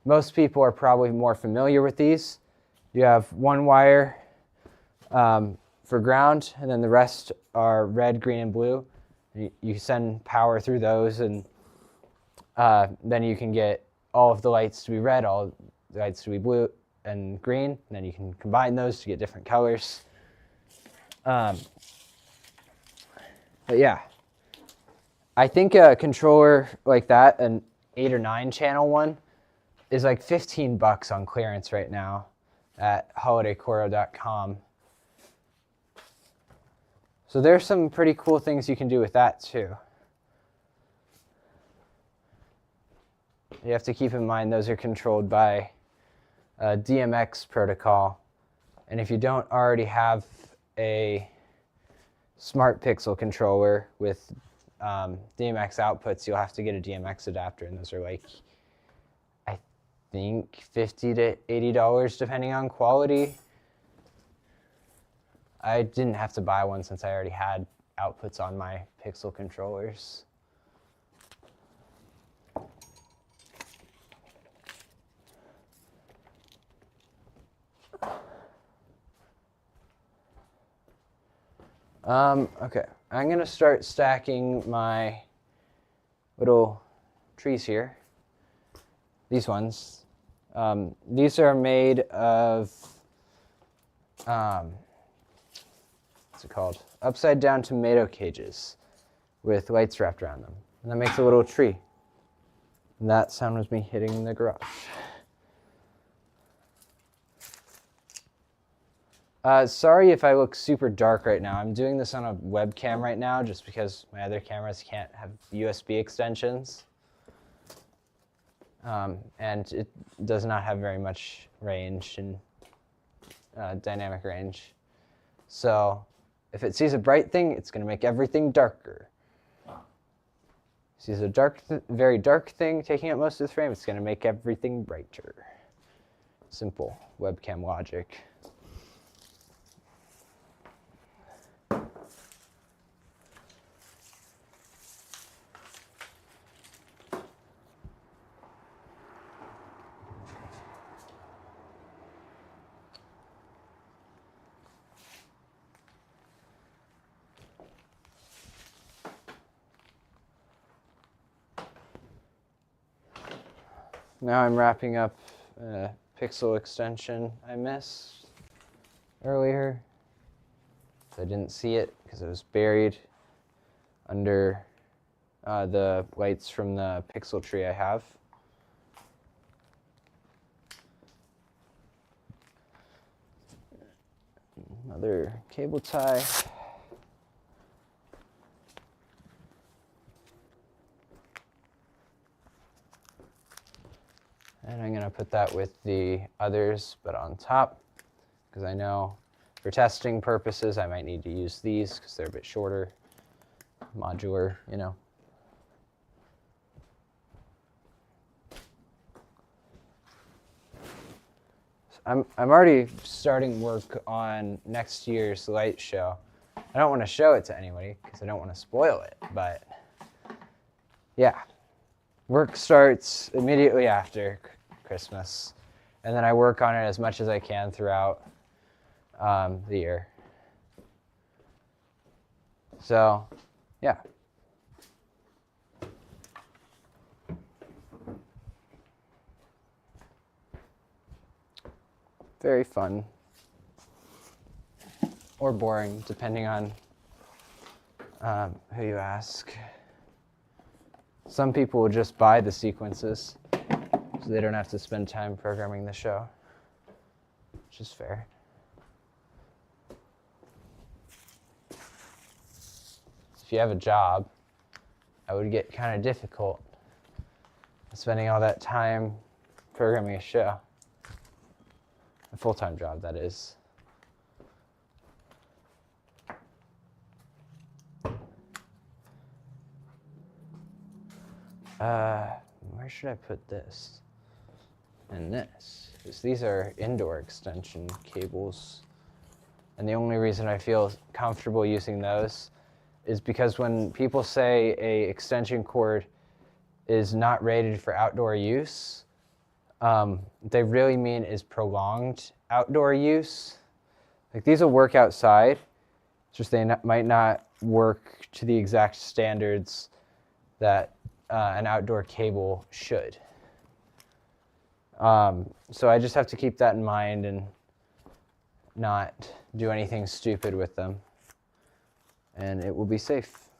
Most people are probably more familiar with these. You have one wire for ground, and then the rest are red, green, and blue. You send power through those, and then you can get all of the lights to be red, all the lights to be blue and green, and then you can combine those to get different colors. But yeah, I think a controller like that, an 8 or 9 channel one, is like $15 on clearance right now at holidaycoro.com. So there's some pretty cool things you can do with that too. You have to keep in mind those are controlled by a DMX protocol. And if you don't already have a Smart Pixel controller with DMX outputs, you'll have to get a DMX adapter, and those are like, I think, $50 to $80 depending on quality. I didn't have to buy one since I already had outputs on my Pixel controllers. Okay, I'm gonna start stacking my little trees here. These ones. These are made of, what's it called? Upside down tomato cages with lights wrapped around them. And that makes a little tree. And that sound was me hitting the garage. Sorry if I look super dark right now. I'm doing this on a webcam right now just because my other cameras can't have USB extensions. And it does not have very much range and dynamic range. So if it sees a bright thing, it's going to make everything darker. Sees a very dark thing taking up most of the frame, it's going to make everything brighter. Simple webcam logic. Now I'm wrapping up a pixel extension I missed earlier. I didn't see it because it was buried under the lights from the pixel tree I have. Another cable tie. And I'm going to put that with the others, but on top, because I know for testing purposes I might need to use these because they're a bit shorter, modular, you know. I'm already starting work on next year's light show. I don't want to show it to anybody because I don't want to spoil it, but yeah. Work starts immediately after Christmas, and then I work on it as much as I can throughout the year. So, yeah. Very fun. Or boring, depending on who you ask. Some people will just buy the sequences so they don't have to spend time programming the show, which is fair. If you have a job, it would get kind of difficult spending all that time programming a show. A full-time job, that is. Where should I put this? And this, because these are indoor extension cables. And the only reason I feel comfortable using those is because when people say a extension cord is not rated for outdoor use, they really mean is prolonged outdoor use. Like these will work outside, it's just they might not work to the exact standards that an outdoor cable should. So I just have to keep that in mind and not do anything stupid with them, and it will be safe.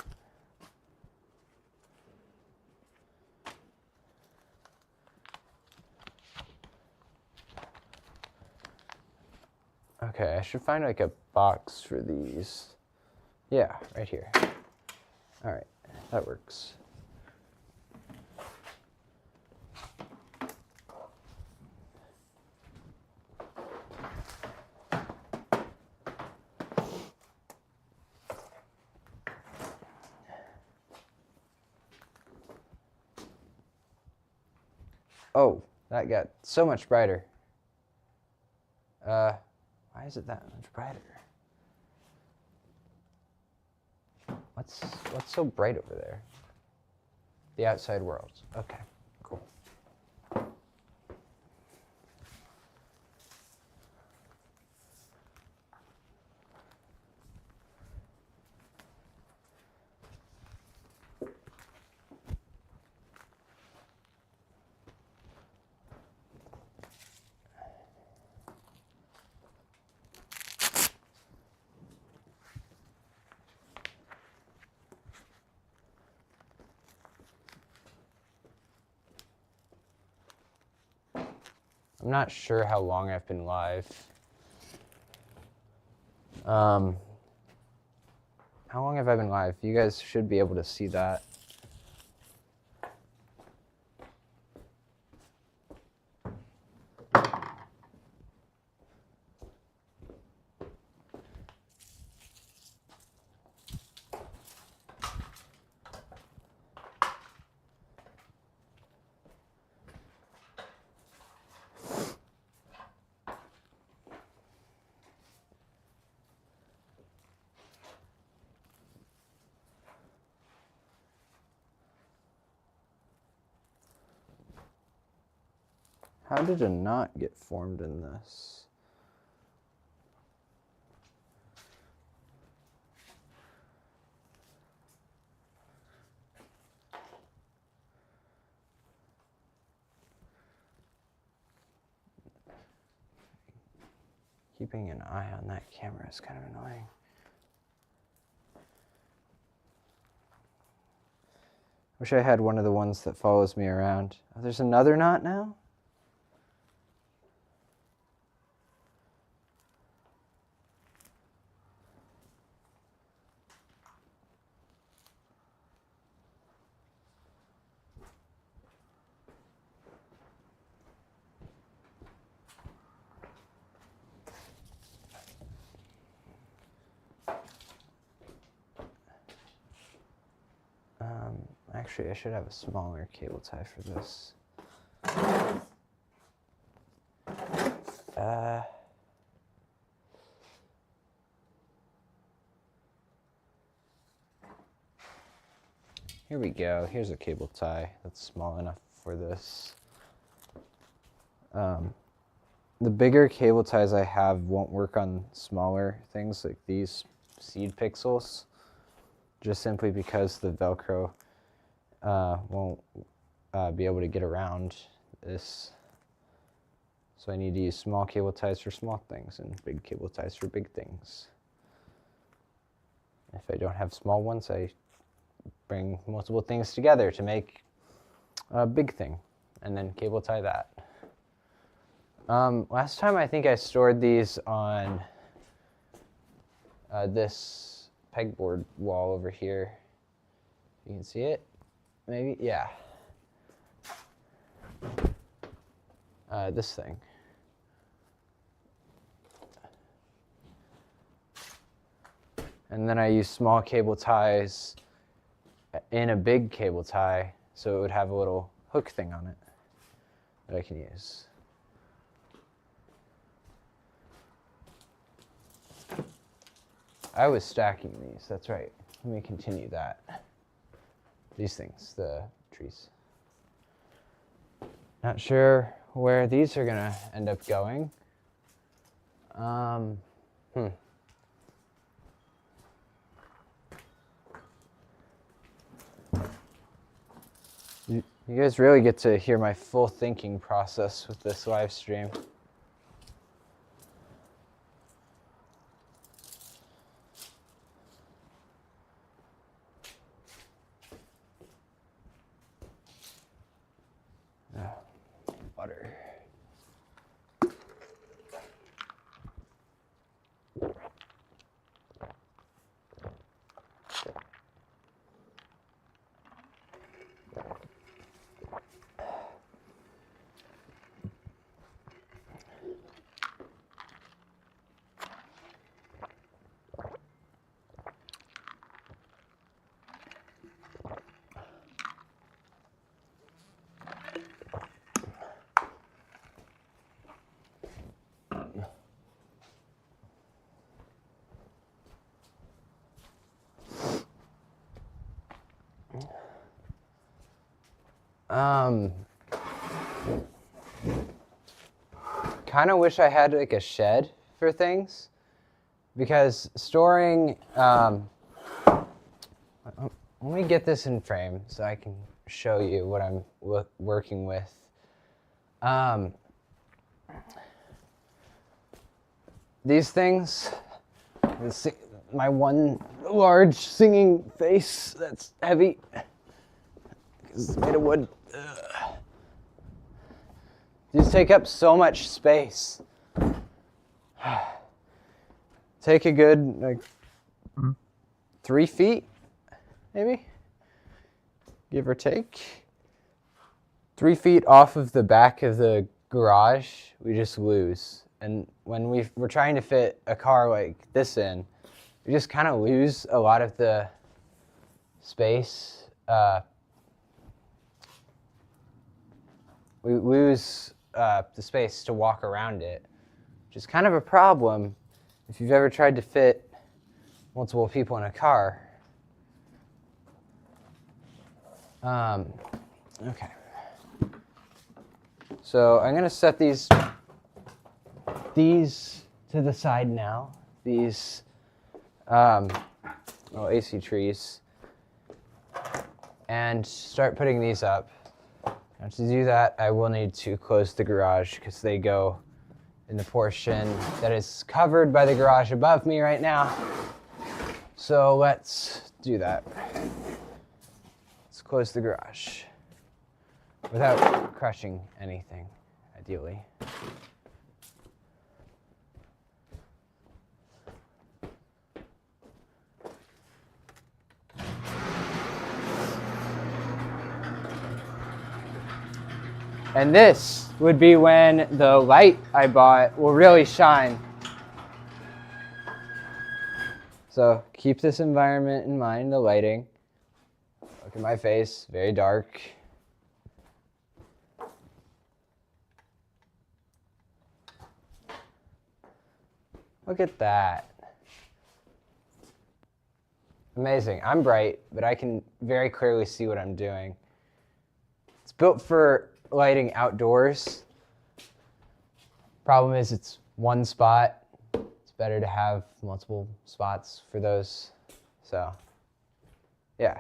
Okay, I should find like a box for these. Yeah, right here. All right, that works. Oh, that got so much brighter. Why is it that much brighter? What's so bright over there? The outside world. Okay, cool. I'm not sure how long I've been live. How long have I been live? You guys should be able to see that. How did a knot get formed in this? Keeping an eye on that camera is kind of annoying. Wish I had one of the ones that follows me around. Oh, there's another knot now? Actually, I should have a smaller cable tie for this. Here we go. Here's a cable tie that's small enough for this. The bigger cable ties I have won't work on smaller things like these seed pixels, just simply because the Velcro won't be able to get around this. So I need to use small cable ties for small things and big cable ties for big things. If I don't have small ones, I bring multiple things together to make a big thing and then cable tie that. Last time I think I stored these on this pegboard wall over here. You can see it? Maybe? Yeah. This thing. And then I use small cable ties in a big cable tie so it would have a little hook thing on it that I can use. I was stacking these, that's right. Let me continue that. These things, the trees. Not sure where these are gonna end up going. You guys really get to hear my full thinking process with this live stream. Butter. Kind of wish I had like a shed for things, because storing, let me get this in frame so I can show you what I'm working with. These things, my one large singing face that's heavy, because it's made of wood. These take up so much space. take a good like 3 feet, maybe, give or take. 3 feet off of the back of the garage, we just lose. And when we're trying to fit a car like this in, we just kind of lose a lot of the space. We lose the space to walk around it, which is kind of a problem if you've ever tried to fit multiple people in a car. Okay. So I'm going to set these to the side now. These little AC trees. And start putting these up. Now to do that, I will need to close the garage because they go in the portion that is covered by the garage above me right now. So let's do that. Let's close the garage without crushing anything, ideally. And this would be when the light I bought will really shine. So keep this environment in mind, the lighting. Look at my face, very dark. Look at that. Amazing. I'm bright, but I can very clearly see what I'm doing. It's built for lighting outdoors. Problem is it's one spot. It's better to have multiple spots for those. So, yeah.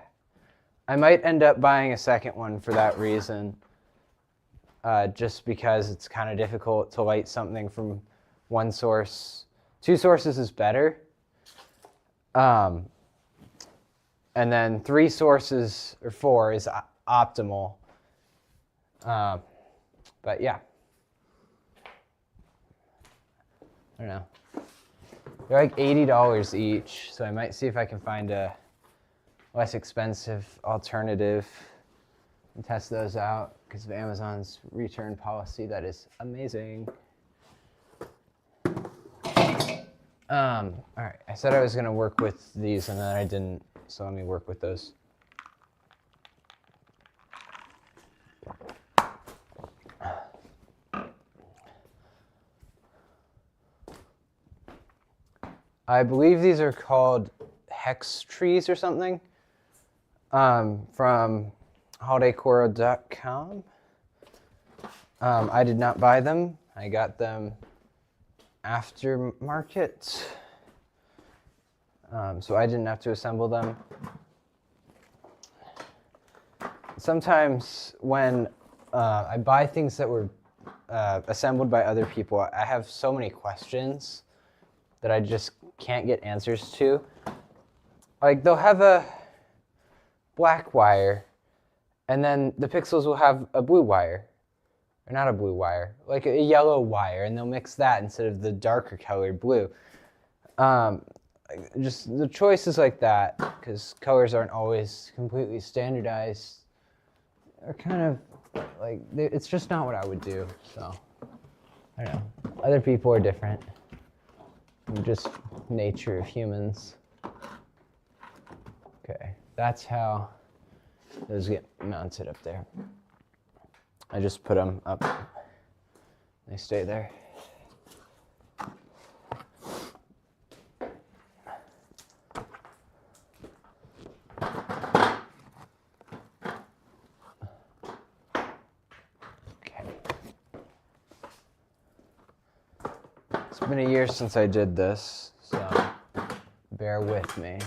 I might end up buying a second one for that reason. Just because it's kind of difficult to light something from one source. 2 sources is better. And then 3 sources or 4 is optimal. But yeah, I don't know. They're like $80 each, so I might see if I can find a less expensive alternative and test those out because of Amazon's return policy. That is amazing. All right, I said I was gonna work with these and then I didn't, so let me work with those. I believe these are called hex trees or something, from holidaycoral.com. I did not buy them. I got them aftermarket, so I didn't have to assemble them. Sometimes when I buy things that were assembled by other people, I have so many questions that I just can't get answers to. Like, they'll have a black wire, and then the pixels will have a blue wire. Or not a blue wire, like a yellow wire, and they'll mix that instead of the darker colored blue. Just the choices like that, because colors aren't always completely standardized, are kind of like, it's just not what I would do, so I don't know. Other people are different. Just nature of humans. Okay, that's how those get mounted up there. I just put them up. They stay there. Okay. It's been a year since I did this, so bear with me.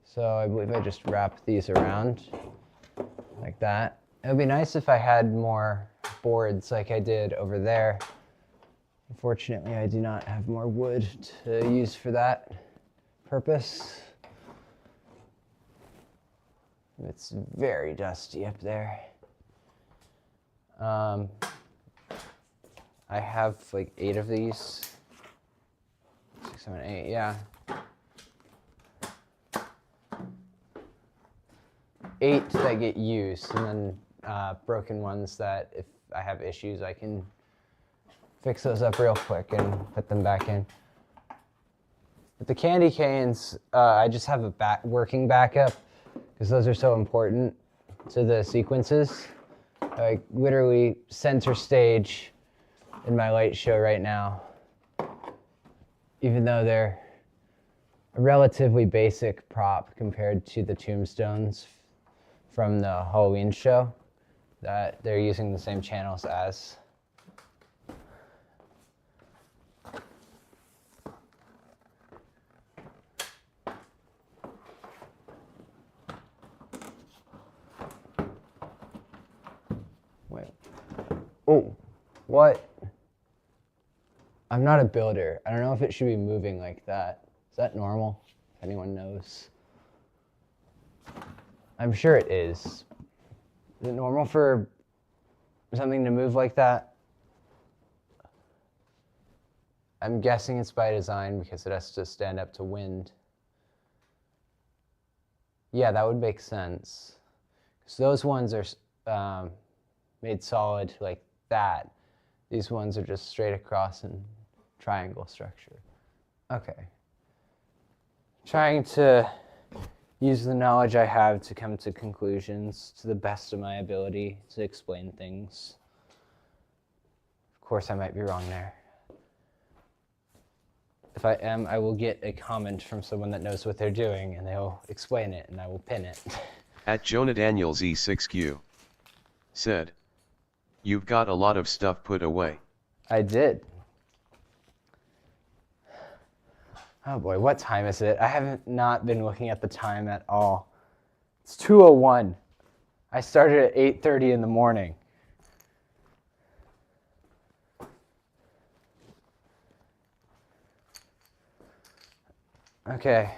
So I believe I just wrap these around like that. It would be nice if I had more boards like I did over there. Unfortunately, I do not have more wood to use for that purpose. It's very dusty up there. I have like 8 of these. 6, 7, 8, yeah. 8 that get used, and then broken ones that if I have issues, I can fix those up real quick and put them back in. With the candy canes, I just have a working backup because those are so important to the sequences. Like literally center stage in my light show right now, even though they're a relatively basic prop compared to the tombstones from the Halloween show that they're using the same channels as. Wait. Oh, what? I'm not a builder. I don't know if it should be moving like that. Is that normal? If anyone knows. I'm sure it is. Is it normal for something to move like that? I'm guessing it's by design because it has to stand up to wind. Yeah, that would make sense. So those ones are made solid like that. These ones are just straight across in triangle structure. Okay. Trying to use the knowledge I have to come to conclusions to the best of my ability to explain things. Of course, I might be wrong there. If I am, I will get a comment from someone that knows what they're doing, and they'll explain it, and I will pin it. At Jonah Daniels E6Q said, "You've got a lot of stuff put away." I did. Oh boy, what time is it? I haven't not been looking at the time at all. It's 2:01. I started at 8:30 in the morning. Okay.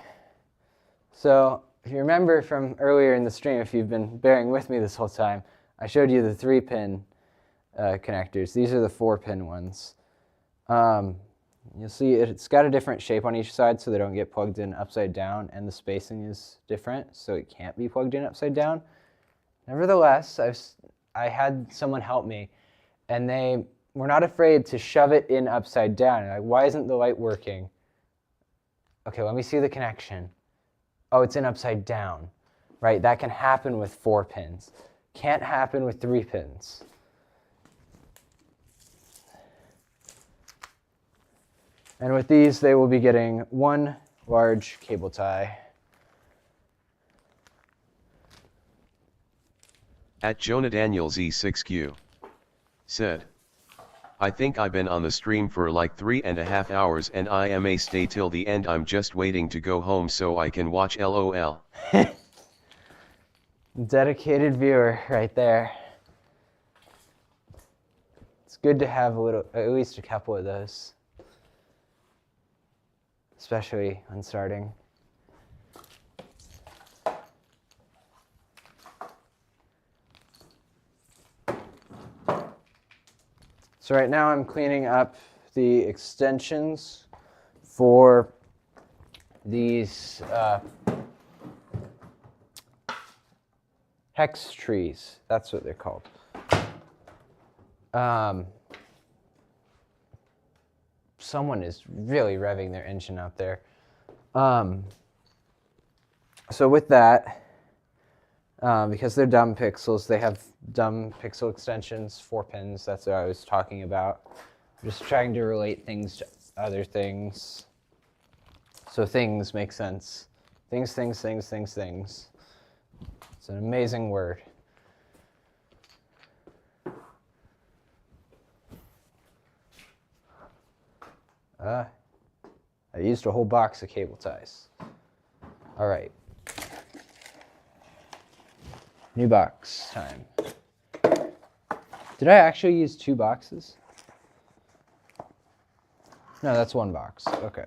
So, if you remember from earlier in the stream, if you've been bearing with me this whole time, I showed you the 3-pin connectors. These are the 4-pin ones. You'll see it's got a different shape on each side so they don't get plugged in upside down, and the spacing is different so it can't be plugged in upside down. Nevertheless, I had someone help me, and they were not afraid to shove it in upside down. Like, why isn't the light working? Okay, let me see the connection. Oh, it's in upside down, right? That can happen with 4 pins. Can't happen with 3 pins. And with these, they will be getting 1 large cable tie. At Jonah Daniels E6Q said, "I think I've been on the stream for like 3.5 hours and I may stay till the end. I'm just waiting to go home so I can watch LOL." Dedicated viewer right there. It's good to have at least a couple of those. Especially when starting. So right now I'm cleaning up the extensions for these hex trees. That's what they're called. Someone is really revving their engine out there. So with that, because they're dumb pixels, they have dumb pixel extensions, 4 pins. That's what I was talking about. I'm just trying to relate things to other things. So things make sense. Things. It's an amazing word. I used a whole box of cable ties. All right. New box time. Did I actually use 2 boxes? No, that's 1 box. Okay.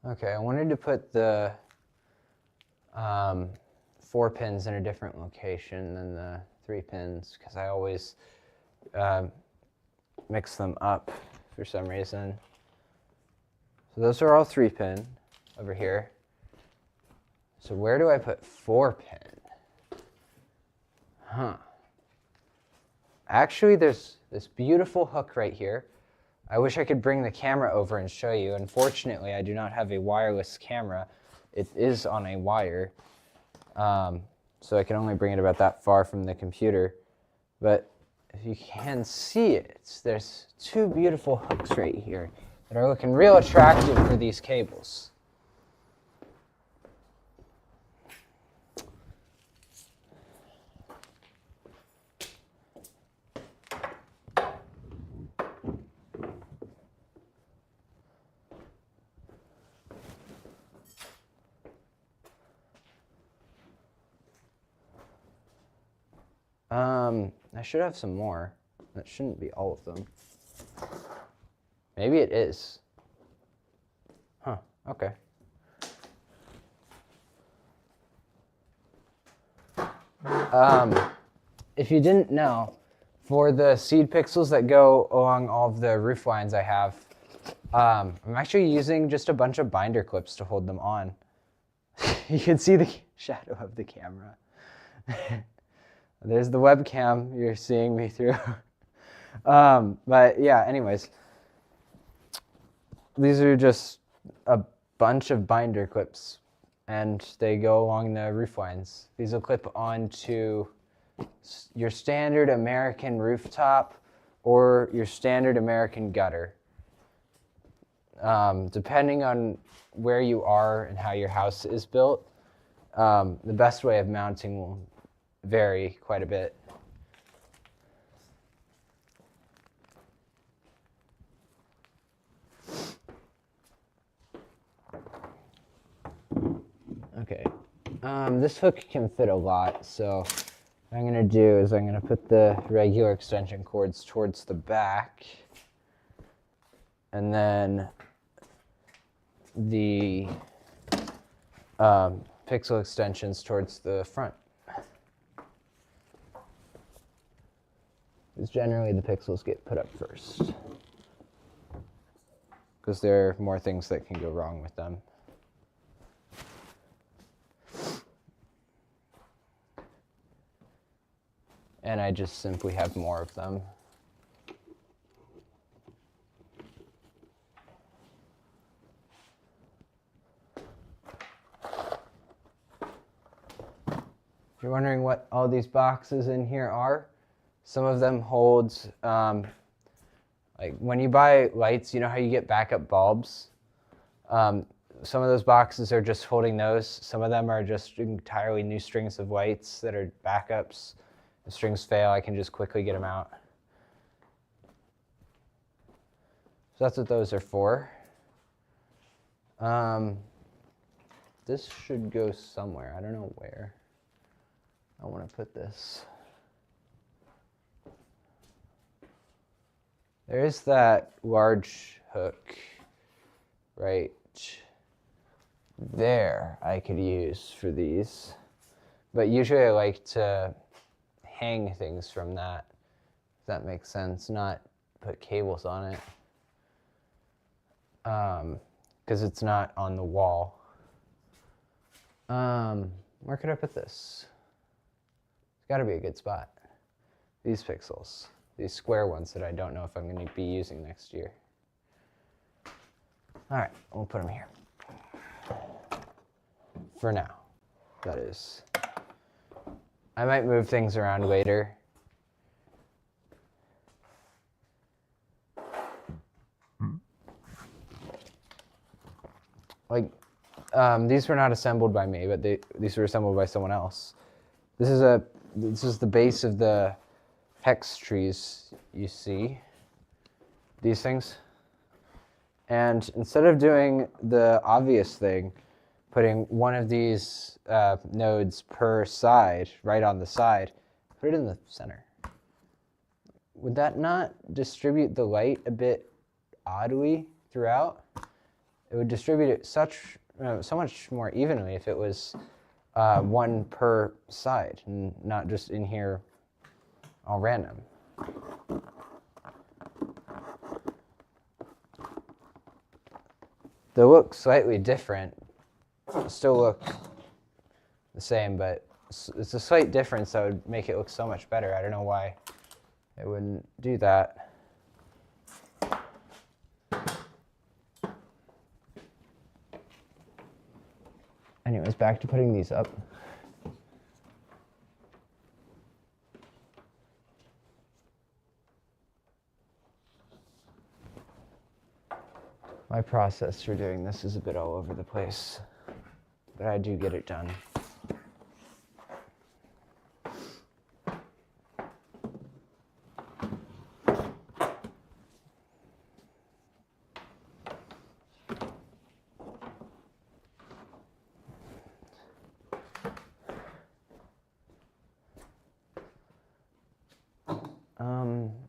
Okay, I wanted to put the 4 pins in a different location than the 3 pins because I always mix them up for some reason. So those are all 3 pin over here. So where do I put 4 pin? Huh. Actually, there's this beautiful hook right here. I wish I could bring the camera over and show you. Unfortunately, I do not have a wireless camera. It is on a wire. So I can only bring it about that far from the computer. But if you can see it, there's 2 beautiful hooks right here that are looking real attractive for these cables. I should have some more. That shouldn't be all of them. Maybe it is. Huh, okay. If you didn't know, for the seed pixels that go along all of the roof lines I have, I'm actually using just a bunch of binder clips to hold them on. You can see the shadow of the camera. There's the webcam you're seeing me through. But yeah, anyways, these are just a bunch of binder clips and they go along the roof lines. These will clip onto your standard American rooftop or your standard American gutter. Depending on where you are and how your house is built, the best way of mounting will vary quite a bit. Okay, this hook can fit a lot, so what I'm going to do is I'm going to put the regular extension cords towards the back, and then the pixel extensions towards the front. Because generally the pixels get put up first, because there are more things that can go wrong with them. And I just simply have more of them. If you're wondering what all these boxes in here are, some of them hold, like when you buy lights, you know how you get backup bulbs? Some of those boxes are just holding those. Some of them are just entirely new strings of lights that are backups. If strings fail, I can just quickly get them out. So that's what those are for. This should go somewhere. I don't know where I want to put this. There is that large hook right there I could use for these. But usually I like to hang things from that, if that makes sense, not put cables on it. Because it's not on the wall. Where could I put this? It's got to be a good spot. These pixels. These square ones that I don't know if I'm going to be using next year. All right, we'll put them here. For now, that is. I might move things around later. Like, these were not assembled by me, but these were assembled by someone else. This is the base of the hex trees you see, these things. And instead of doing the obvious thing, putting one of these nodes per side, right on the side, put it in the center. Would that not distribute the light a bit oddly throughout? it would distribute it so much more evenly if it was one per side and not just in here all random. They'll look slightly different. They'll still look the same, but it's a slight difference that would make it look so much better. I don't know why it wouldn't do that. Anyways, back to putting these up. My process for doing this is a bit all over the place, but I do get it done.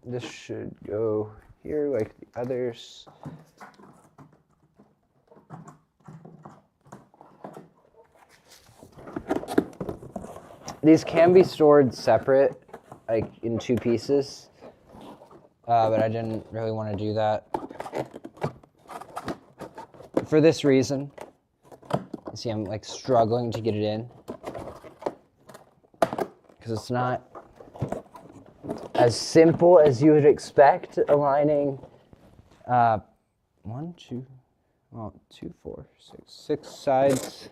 This should go here like the others. These can be stored separate, like in 2 pieces, but I didn't really want to do that. For this reason, you see I'm like struggling to get it in, because it's not as simple as you would expect aligning 2, 4, 6 sides.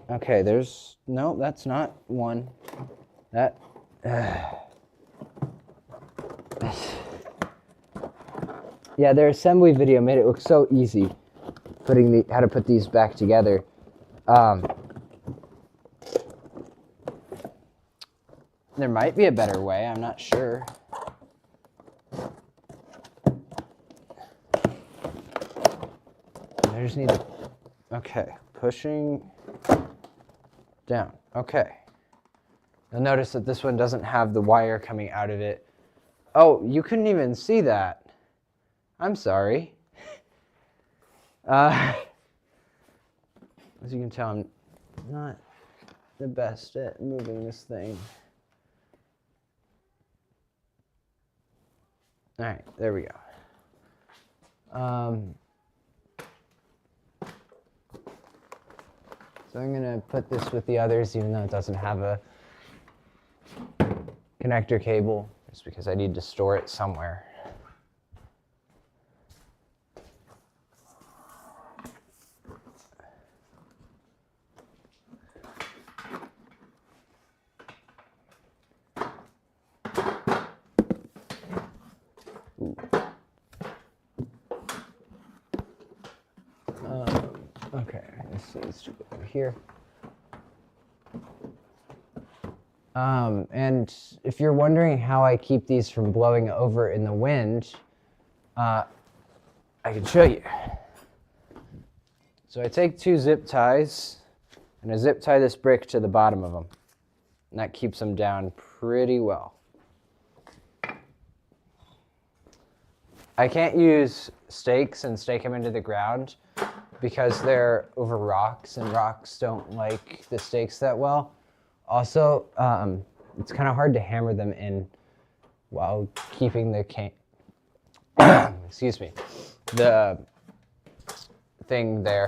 Okay, no, that's not one. That, yeah, their assembly video made it look so easy putting how to put these back together. There might be a better way, I'm not sure. I just need to, okay, pushing down, okay. You'll notice that this one doesn't have the wire coming out of it. Oh, you couldn't even see that. I'm sorry. As you can tell, I'm not the best at moving this thing. All right, there we go. So I'm gonna put this with the others, even though it doesn't have a connector cable, just because I need to store it somewhere. Okay, this needs to go over here. And if you're wondering how I keep these from blowing over in the wind, I can show you. So I take 2 zip ties and I zip tie this brick to the bottom of them. And that keeps them down pretty well. I can't use stakes and stake them into the ground because they're over rocks and rocks don't like the stakes that well. Also, it's kind of hard to hammer them in while keeping the excuse me, the thing there.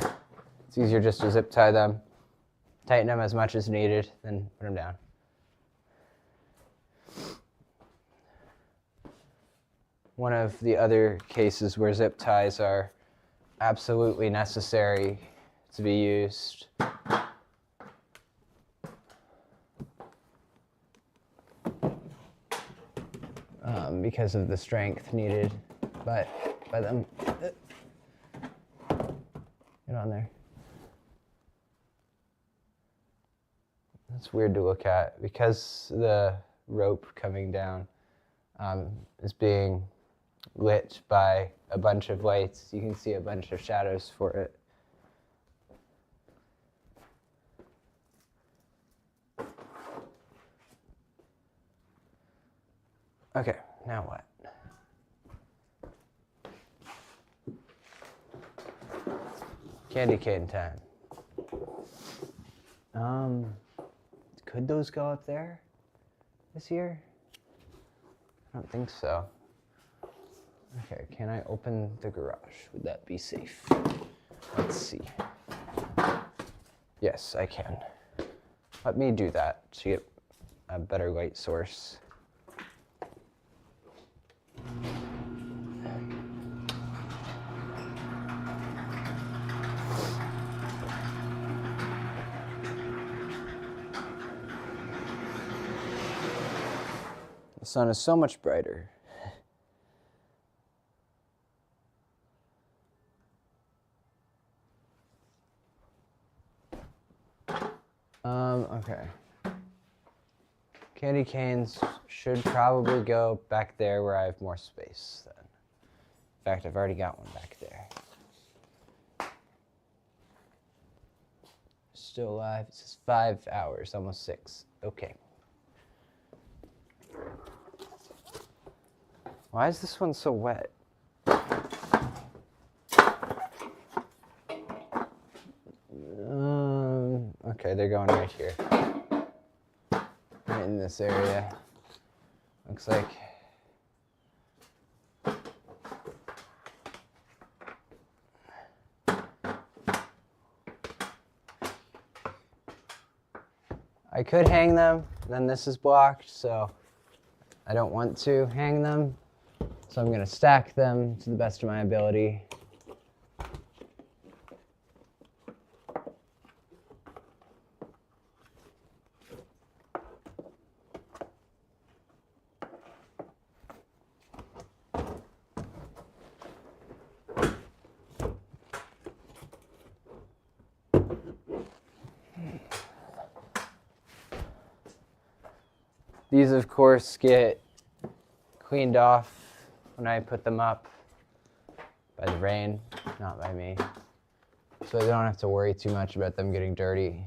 It's easier just to zip tie them, tighten them as much as needed, then put them down. One of the other cases where zip ties are absolutely necessary to be used because of the strength needed by them. Get on there. That's weird to look at because the rope coming down is being lit by a bunch of lights. You can see a bunch of shadows for it. Okay, now what? Candy cane time. Could those go up there this year? I don't think so. Okay, can I open the garage? Would that be safe? Let's see. Yes, I can. Let me do that to get a better light source. The sun is so much brighter. Okay. Candy canes should probably go back there where I have more space then. In fact, I've already got one back there. Still alive. It says 5 hours, almost 6. Okay. Why is this one so wet? Okay, they're going right here. Right in this area. Looks like. I could hang them, then this is blocked, so I don't want to hang them. So I'm gonna stack them to the best of my ability. These, of course, get cleaned off when I put them up by the rain, not by me. So I don't have to worry too much about them getting dirty.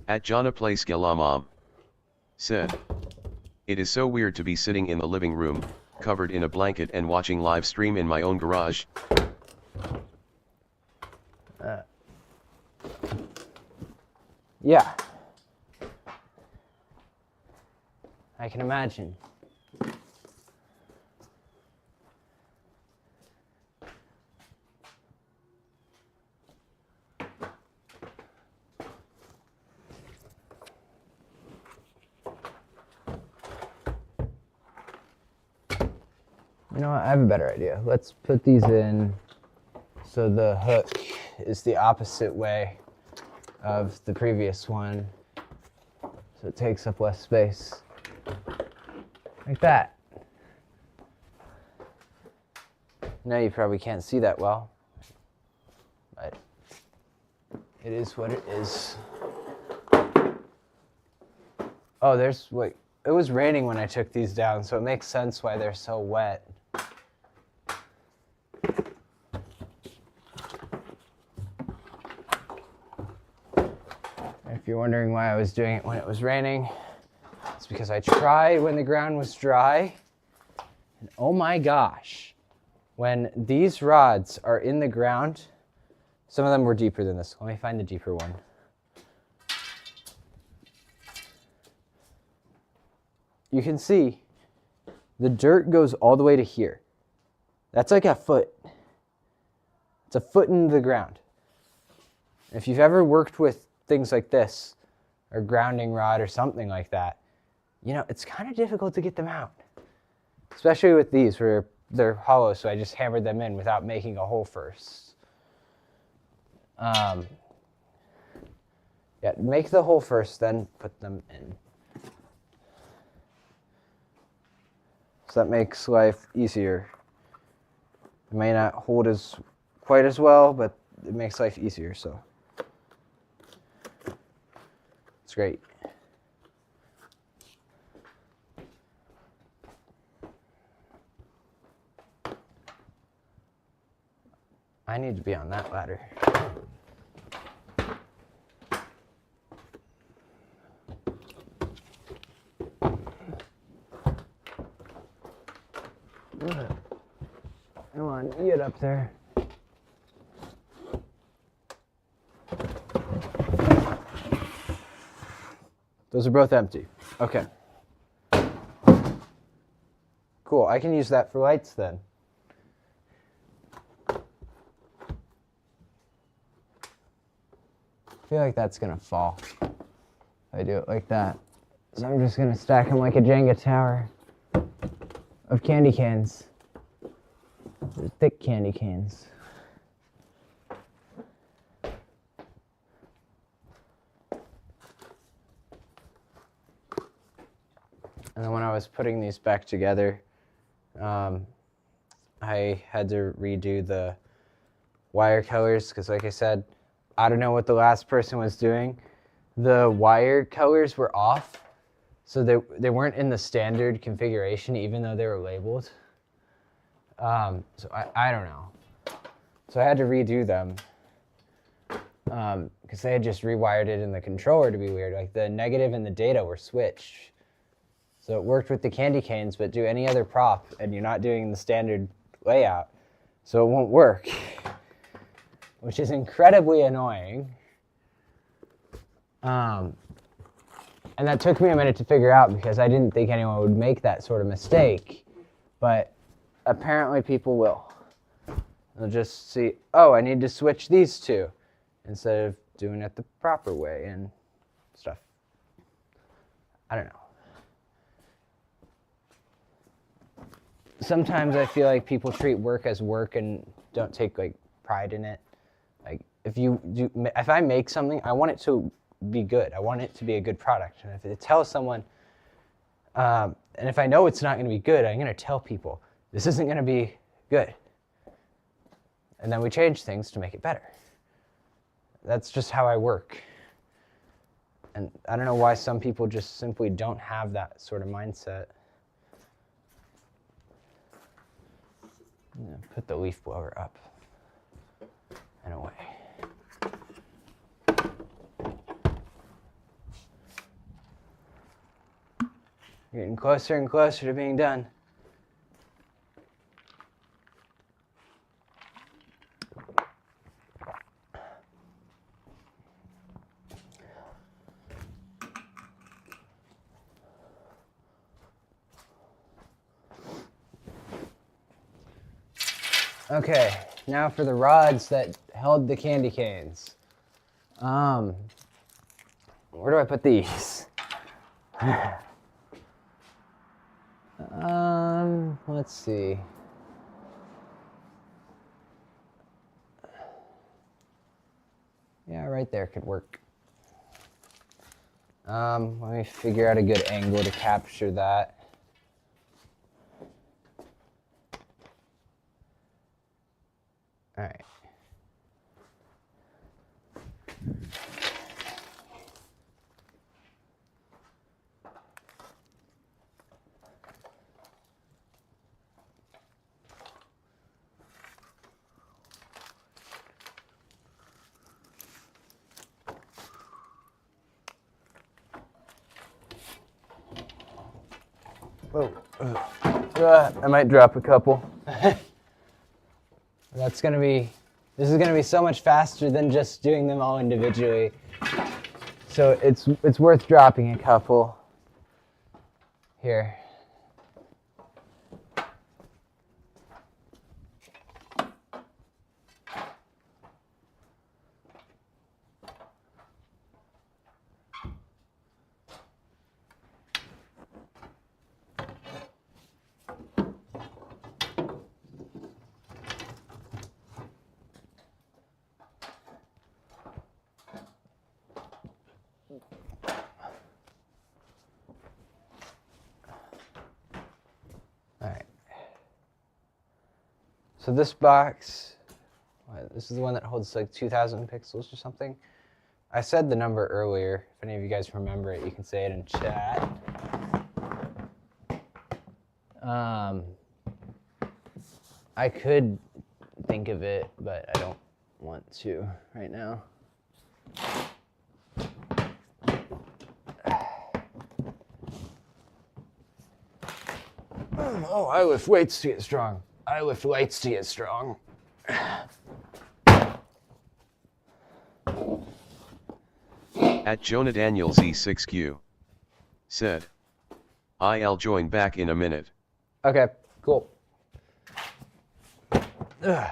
At Jana Place Galamam said, "It is so weird to be sitting in the living room, covered in a blanket and watching live stream in my own garage." Yeah. I can imagine. You know what? I have a better idea. Let's put these in so the hook is the opposite way of the previous one, so it takes up less space. Like that. Now you probably can't see that well, but it is what it is. Oh, wait, it was raining when I took these down, so it makes sense why they're so wet. If you're wondering why I was doing it when it was raining, it's because I tried when the ground was dry. And oh my gosh, when these rods are in the ground, some of them were deeper than this. Let me find the deeper one. You can see the dirt goes all the way to here. That's like a foot. It's a foot into the ground. If you've ever worked with things like this, or grounding rod or something like that, you know, it's kind of difficult to get them out. Especially with these where they're hollow, so I just hammered them in without making a hole first. Yeah, make the hole first, then put them in. So that makes life easier. It may not hold quite as well, but it makes life easier, so. It's great. I need to be on that ladder. Come on, get up there. Those are both empty. Okay. Cool, I can use that for lights then. I feel like that's gonna fall if I do it like that. So I'm just gonna stack them like a Jenga tower of candy canes. They're thick candy canes. And then when I was putting these back together, I had to redo the wire colors because, like I said, I don't know what the last person was doing. The wire colors were off, so they weren't in the standard configuration even though they were labeled. So I don't know. So I had to redo them because they had just rewired it in the controller to be weird. Like the negative and the data were switched. So it worked with the candy canes, but do any other prop and you're not doing the standard layout, so it won't work, which is incredibly annoying. And that took me a minute to figure out because I didn't think anyone would make that sort of mistake, but apparently people will. They'll just see, oh, I need to switch these two instead of doing it the proper way and stuff. I don't know. Sometimes I feel like people treat work as work and don't take like pride in it. Like if I make something, I want it to be good. I want it to be a good product. And if it tells someone, and if I know it's not going to be good, I'm going to tell people this isn't going to be good. And then we change things to make it better. That's just how I work. And I don't know why some people just simply don't have that sort of mindset. Put the leaf blower up and away. You're getting closer and closer to being done. Okay, now for the rods that held the candy canes. Where do I put these? Let's see. Yeah, right there could work. Let me figure out a good angle to capture that. All right. Whoa. I might drop a couple. This is gonna be so much faster than just doing them all individually. So it's worth dropping a couple here. So this box, this is the one that holds like 2,000 pixels or something. I said the number earlier. If any of you guys remember it, you can say it in chat. I could think of it, but I don't want to right now. Oh, I lift weights to get strong. I lift weights to get strong. At Jonah Daniels E6Q said, I'll join back in a minute. Okay, cool. Ugh.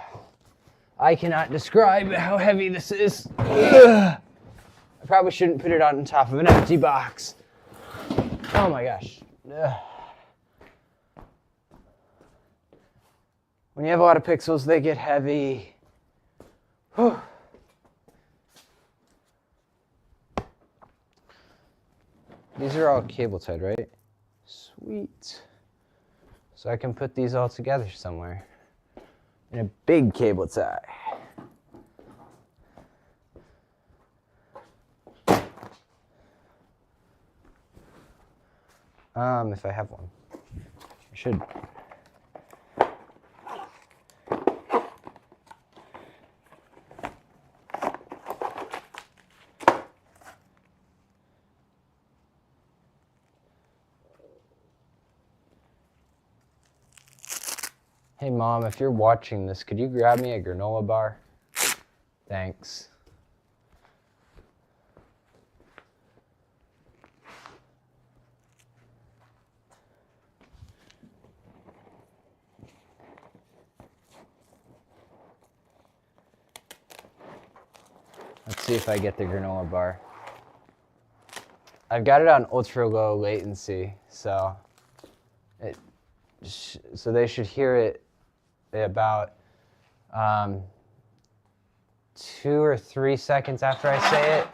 I cannot describe how heavy this is. Ugh. I probably shouldn't put it on top of an empty box. Oh my gosh. Ugh. When you have a lot of pixels, they get heavy. Whew. These are all cable tied, right? Sweet. So I can put these all together somewhere in a big cable tie. If I have one. I should. Hey Mom, if you're watching this, could you grab me a granola bar? Thanks. Let's see if I get the granola bar. I've got it on ultra low latency, so they should hear it about 2 or 3 seconds after I say it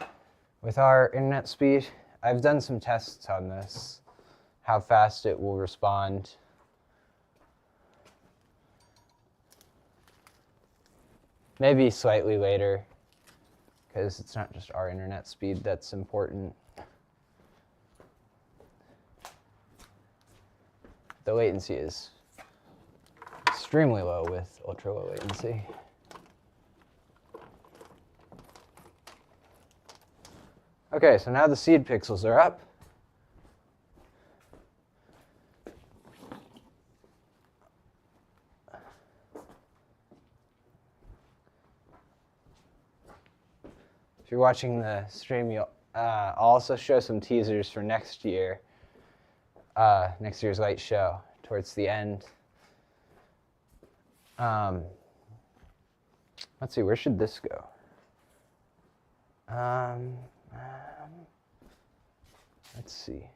with our internet speed. I've done some tests on this, how fast it will respond. Maybe slightly later, because it's not just our internet speed that's important. The latency is extremely low with ultra low latency. Okay, so now the seed pixels are up. If you're watching the stream, I'll also show some teasers for next year. Next year's light show towards the end. Let's see, where should this go? Let's see.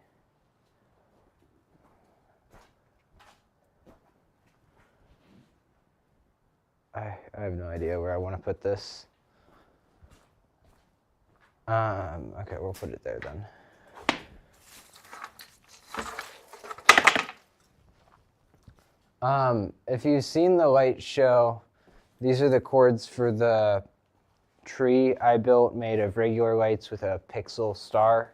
I have no idea where I want to put this. Okay, we'll put it there then. If you've seen the light show, these are the cords for the tree I built made of regular lights with a pixel star.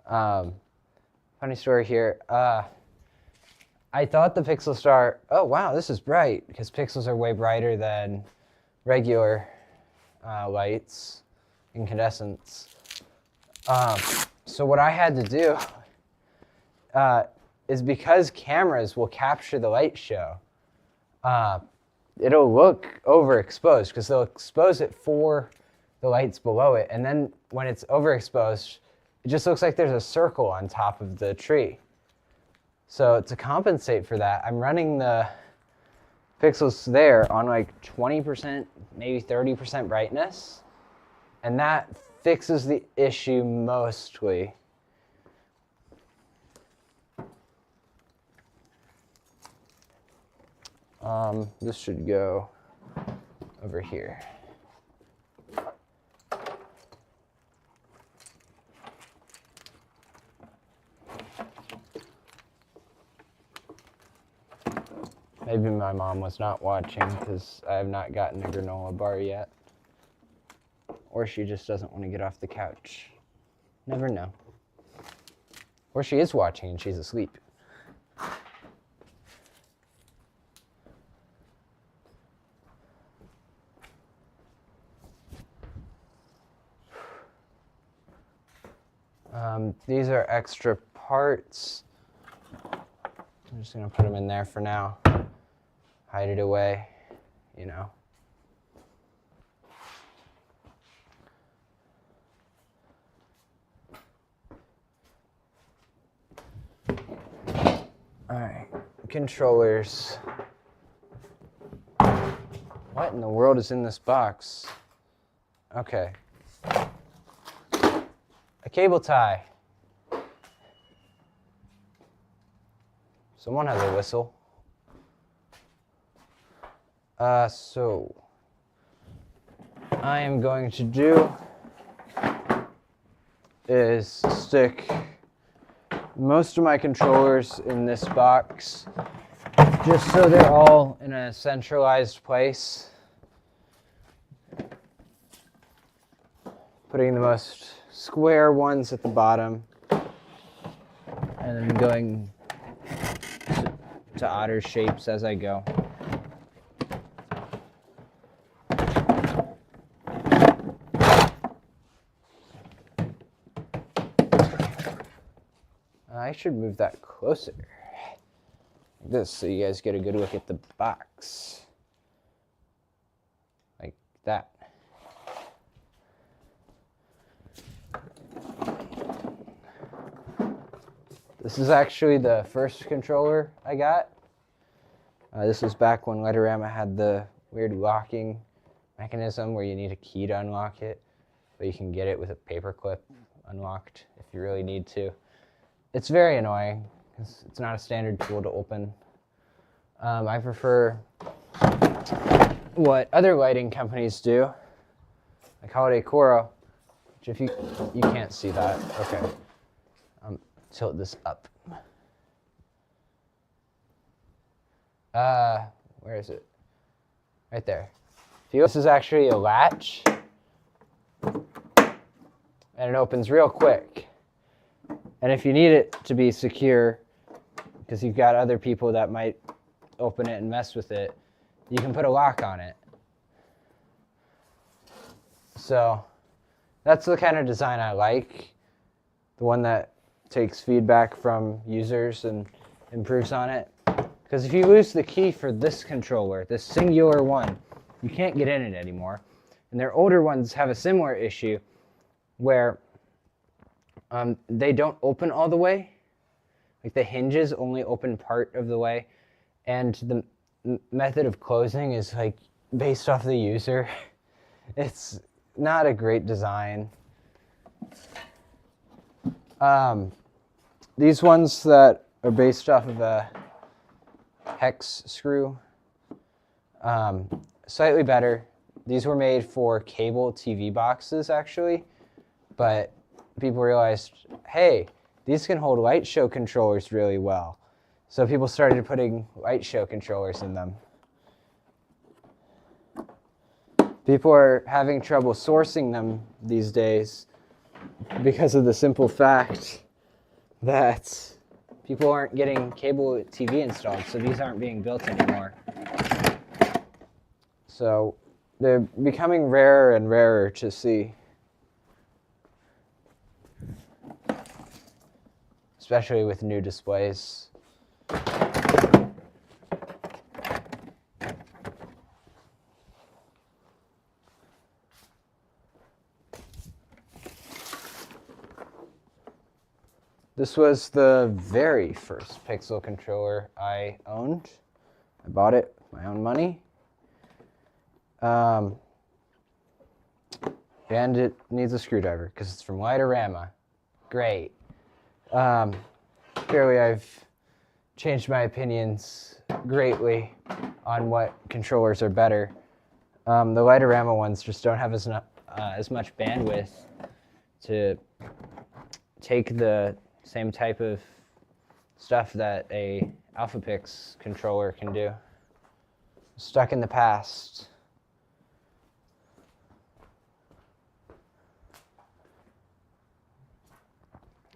Funny story here. I thought the pixel star, oh wow, this is bright, because pixels are way brighter than regular lights, incandescents. So what I had to do is, because cameras will capture the light show, it'll look overexposed because they'll expose it for the lights below it. And then when it's overexposed, it just looks like there's a circle on top of the tree. So to compensate for that, I'm running the pixels there on like 20%, maybe 30% brightness. And that fixes the issue mostly. This should go over here. Maybe my mom was not watching because I have not gotten a granola bar yet. Or she just doesn't want to get off the couch. Never know. Or she is watching and she's asleep. These are extra parts. I'm just gonna put them in there for now. Hide it away, you know. All right, controllers. What in the world is in this box? Okay. A cable tie. Someone has a whistle. So I am going to do is stick most of my controllers in this box, just so they're all in a centralized place. Putting the most square ones at the bottom, and then going to odder shapes as I go. I should move that closer, like this, so you guys get a good look at the box. Like that. This is actually the first controller I got. This was back when Lightorama had the weird locking mechanism where you need a key to unlock it, but you can get it with a paperclip unlocked if you really need to. It's very annoying because it's not a standard tool to open. I prefer what other lighting companies do, like Holiday Coro, which if you can't see that, okay. Tilt this up. Where is it? Right there. This is actually a latch, and it opens real quick. And if you need it to be secure, because you've got other people that might open it and mess with it, you can put a lock on it. So that's the kind of design I like. The one that takes feedback from users and improves on it. Because if you lose the key for this controller, this singular one, you can't get in it anymore. And their older ones have a similar issue where they don't open all the way. Like the hinges only open part of the way. And the method of closing is like based off the user. It's not a great design. These ones that are based off of a hex screw, slightly better. These were made for cable TV boxes actually, but people realized, hey, these can hold light show controllers really well. So people started putting light show controllers in them. People are having trouble sourcing them these days because of the simple fact that people aren't getting cable TV installed, so these aren't being built anymore. So they're becoming rarer and rarer to see. Especially with new displays. This was the very first Pixel controller I owned. I bought it with my own money. And it needs a screwdriver because it's from Lightorama. Great. Clearly I've changed my opinions greatly on what controllers are better. The Lightorama ones just don't have as much bandwidth to take the same type of stuff that a AlphaPix controller can do. Stuck in the past.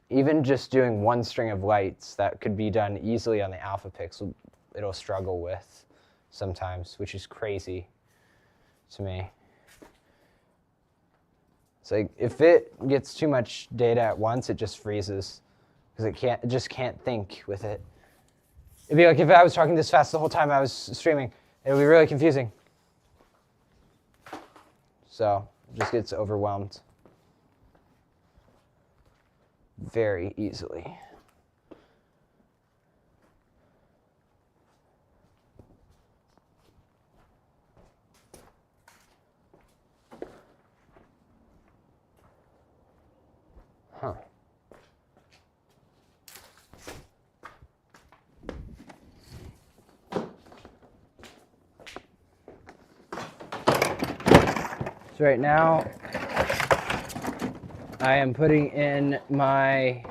Even just doing one string of lights that could be done easily on the AlphaPix, it'll struggle with sometimes, which is crazy to me. It's like if it gets too much data at once, it just freezes because it just can't think with it. It'd be like if I was talking this fast the whole time I was streaming. It would be really confusing. So it just gets overwhelmed very easily. Huh. So right now, I am putting in my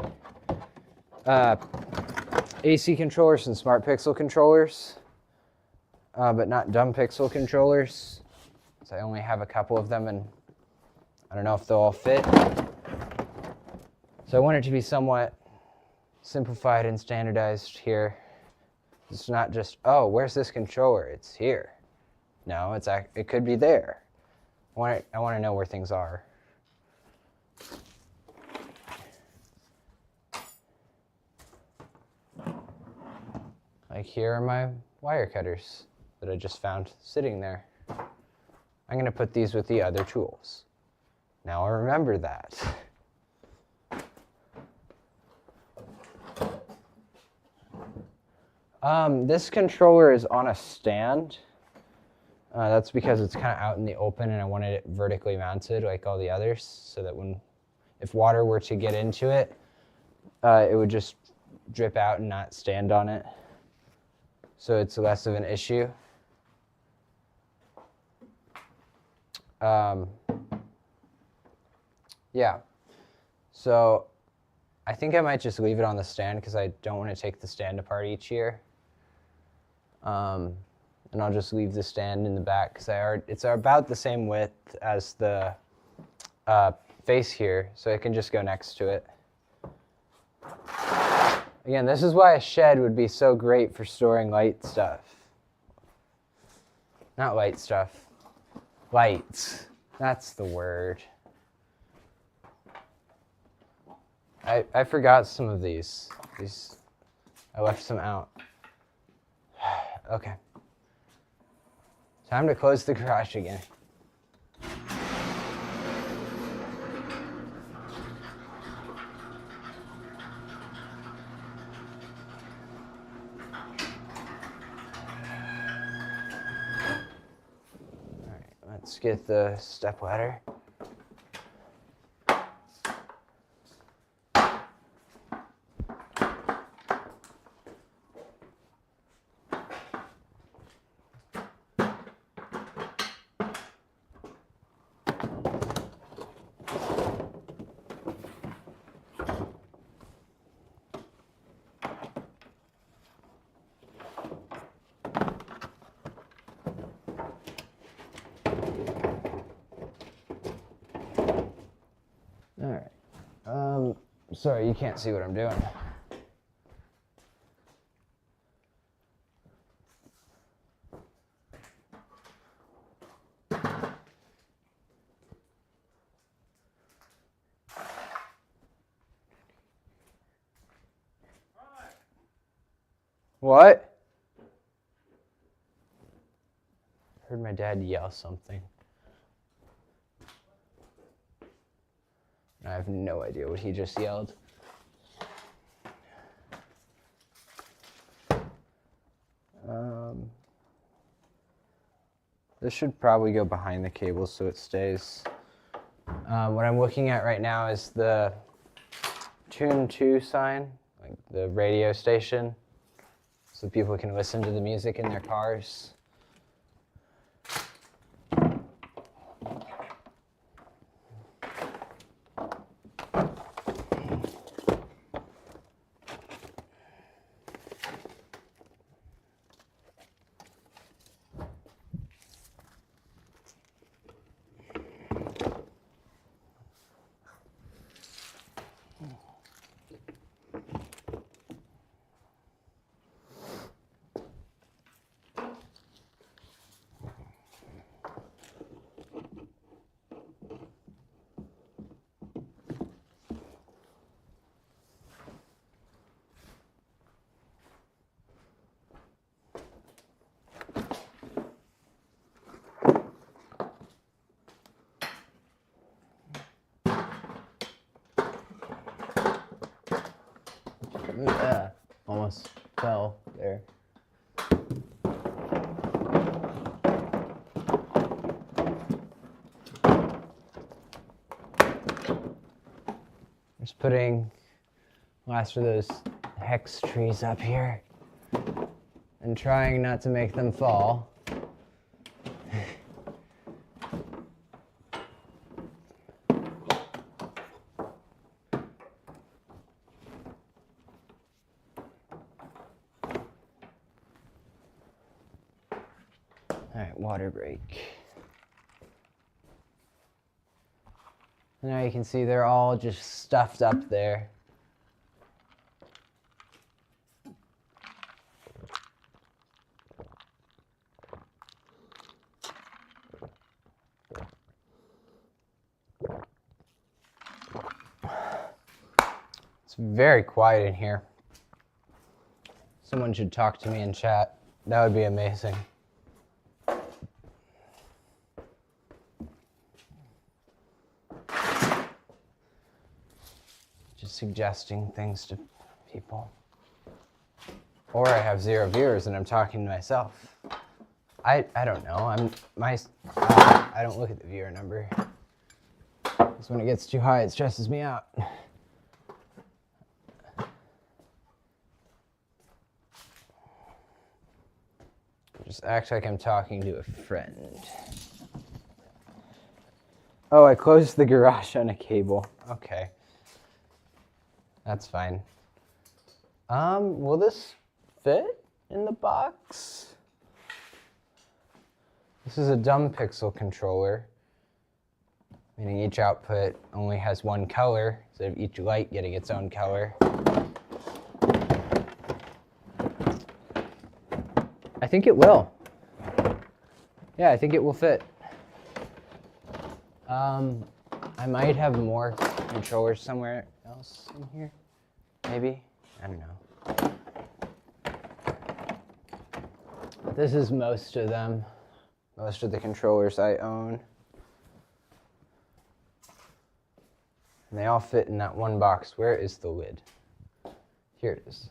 AC controllers and Smart Pixel controllers, but not dumb Pixel controllers. So I only have a couple of them, and I don't know if they'll all fit. So I want it to be somewhat simplified and standardized here. It's not just, oh, where's this controller? It's here. No, it could be there. I want to know where things are. Like here are my wire cutters that I just found sitting there. I'm going to put these with the other tools. Now I remember that. This controller is on a stand. That's because it's kind of out in the open and I wanted it vertically mounted like all the others so that if water were to get into it, it would just drip out and not stand on it. So it's less of an issue. Yeah, so I think I might just leave it on the stand because I don't want to take the stand apart each year. And I'll just leave the stand in the back because it's about the same width as the face here, so it can just go next to it. Again, this is why a shed would be so great for storing light stuff. Not light stuff. Lights. That's the word. I forgot some of these. I left some out. Okay. Time to close the garage again. All right, let's get the stepladder. All right. Sorry, you can't see what I'm doing. What? Heard my dad yell something. I have no idea what he just yelled. This should probably go behind the cable so it stays. What I'm looking at right now is the Tune 2 sign, like the radio station, so people can listen to the music in their cars. Yeah, almost fell there. Just putting last of those hex trees up here and trying not to make them fall. All right, water break. Now you can see they're all just stuffed up there. It's very quiet in here. Someone should talk to me in chat. That would be amazing. Just suggesting things to people. Or I have 0 viewers and I'm talking to myself. I don't know. I don't look at the viewer number. Because when it gets too high, it stresses me out. Just act like I'm talking to a friend. Oh, I closed the garage on a cable. Okay. That's fine. Will this fit in the box? This is a dumb pixel controller, meaning each output only has one color, instead of each light getting its own color. I think it will. Yeah, I think it will fit. I might have more controllers somewhere else in here. Maybe? I don't know. This is most of them. Most of the controllers I own. And they all fit in that one box. Where is the lid? Here it is.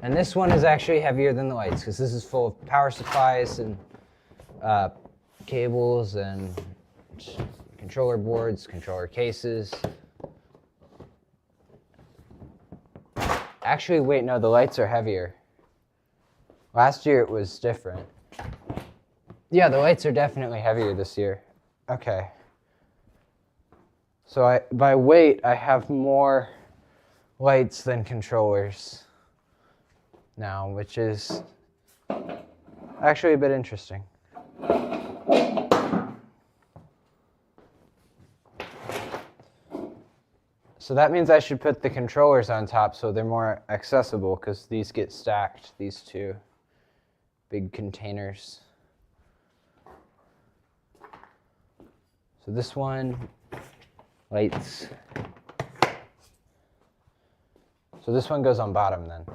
And this one is actually heavier than the lights because this is full of power supplies and cables and controller boards, controller cases. Actually, wait, no, the lights are heavier. Last year it was different. Yeah, the lights are definitely heavier this year. Okay. So by weight, I have more lights than controllers now, which is actually a bit interesting. So that means I should put the controllers on top so they're more accessible because these get stacked, these two big containers. So this one, lights. So this one goes on bottom then.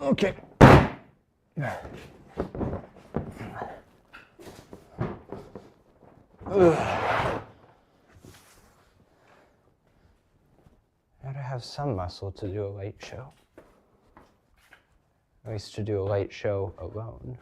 Okay. Gotta have some muscle to do a light show. At least to do a light show alone.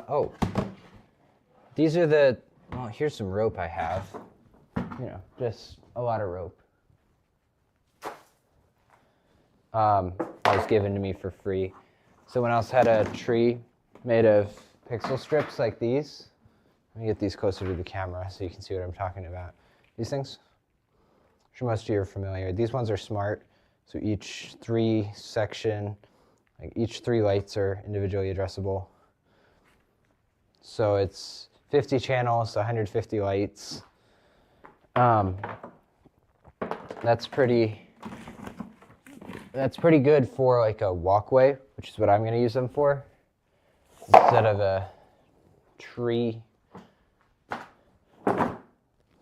Oh, these are the well, here's some rope I have. You know, just a lot of rope. That was given to me for free. Someone else had a tree made of pixel strips like these. Let me get these closer to the camera so you can see what I'm talking about. These things, I'm sure most of you are familiar. These ones are smart. So each three lights are individually addressable. So it's 50 channels, 150 lights. That's pretty good for like a walkway, which is what I'm gonna use them for, instead of a tree.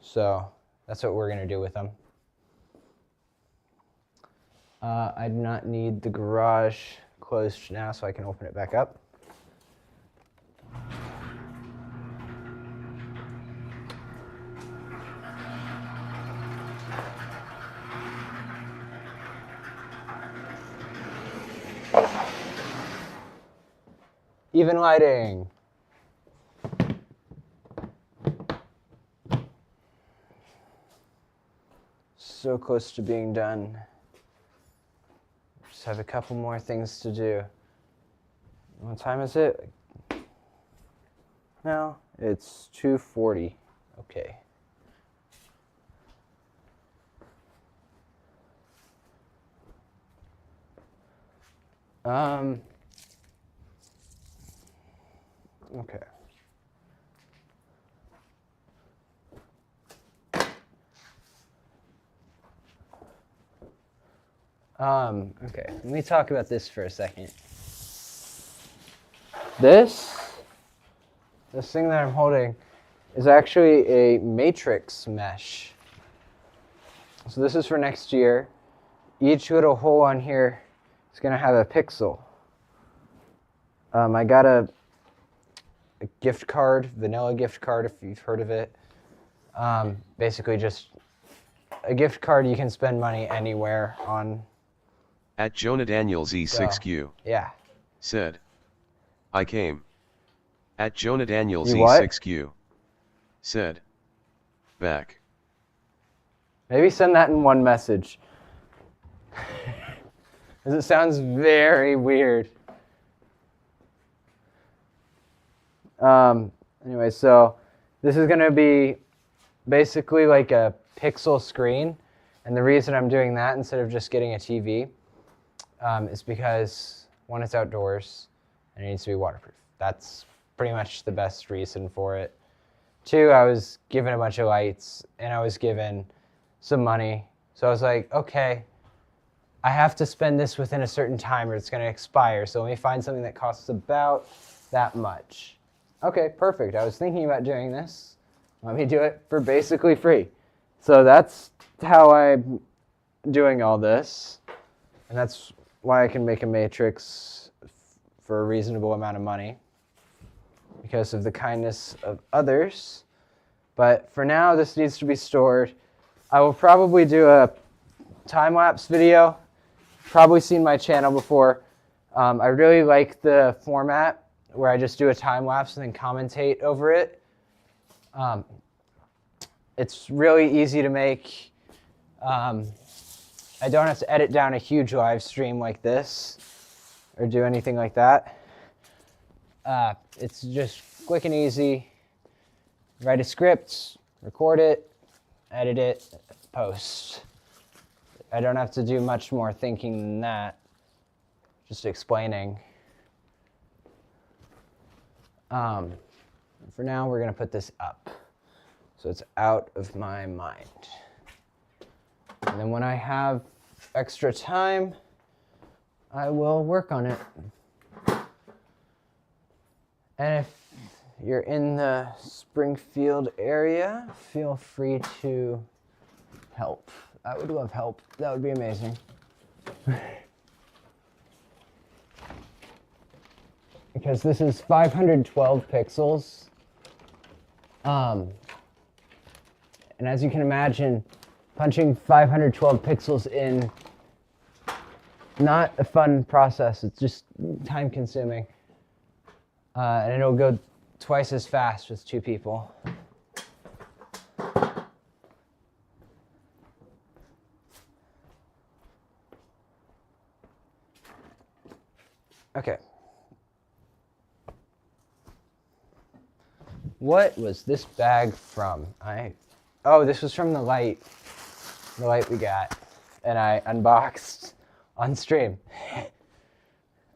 So that's what we're gonna do with them. I do not need the garage closed now, so I can open it back up. Even lighting. So close to being done. Just have a couple more things to do. What time is it? No, it's 2:40. Okay. Okay. Okay, let me talk about this for a second. This thing that I'm holding is actually a matrix mesh. So this is for next year. Each little hole on here is gonna have a pixel. I got a gift card, vanilla gift card if you've heard of it. Basically just a gift card you can spend money anywhere on. At Jonah Daniels E6Q. Yeah. Said. I came. At Jonah Daniels You what? E6Q. Said. Back. Maybe send that in one message. Because it sounds very weird. Anyway, so this is going to be basically like a pixel screen. And the reason I'm doing that instead of just getting a TV is because, one, it's outdoors and it needs to be waterproof. That's pretty much the best reason for it. Two, I was given a bunch of lights and I was given some money. So I was like, okay, I have to spend this within a certain time or it's going to expire. So let me find something that costs about that much. Okay, perfect. I was thinking about doing this. Let me do it for basically free. So that's how I'm doing all this. And that's why I can make a matrix for a reasonable amount of money, because of the kindness of others. But for now, this needs to be stored. I will probably do a time-lapse video. Probably seen my channel before. I really like the format where I just do a time-lapse and then commentate over it. It's really easy to make. I don't have to edit down a huge live stream like this or do anything like that. It's just quick and easy. Write a script, record it, edit it, post. I don't have to do much more thinking than that. Just explaining. For now, we're going to put this up so it's out of my mind. And then when I have extra time, I will work on it. And if you're in the Springfield area, feel free to help. I would love help. That would be amazing. Because this is 512 pixels. And as you can imagine, punching 512 pixels in, not a fun process. It's just time consuming. And it'll go twice as fast with two people. Okay. What was this bag from? Oh, this was from the light we got, and I unboxed on stream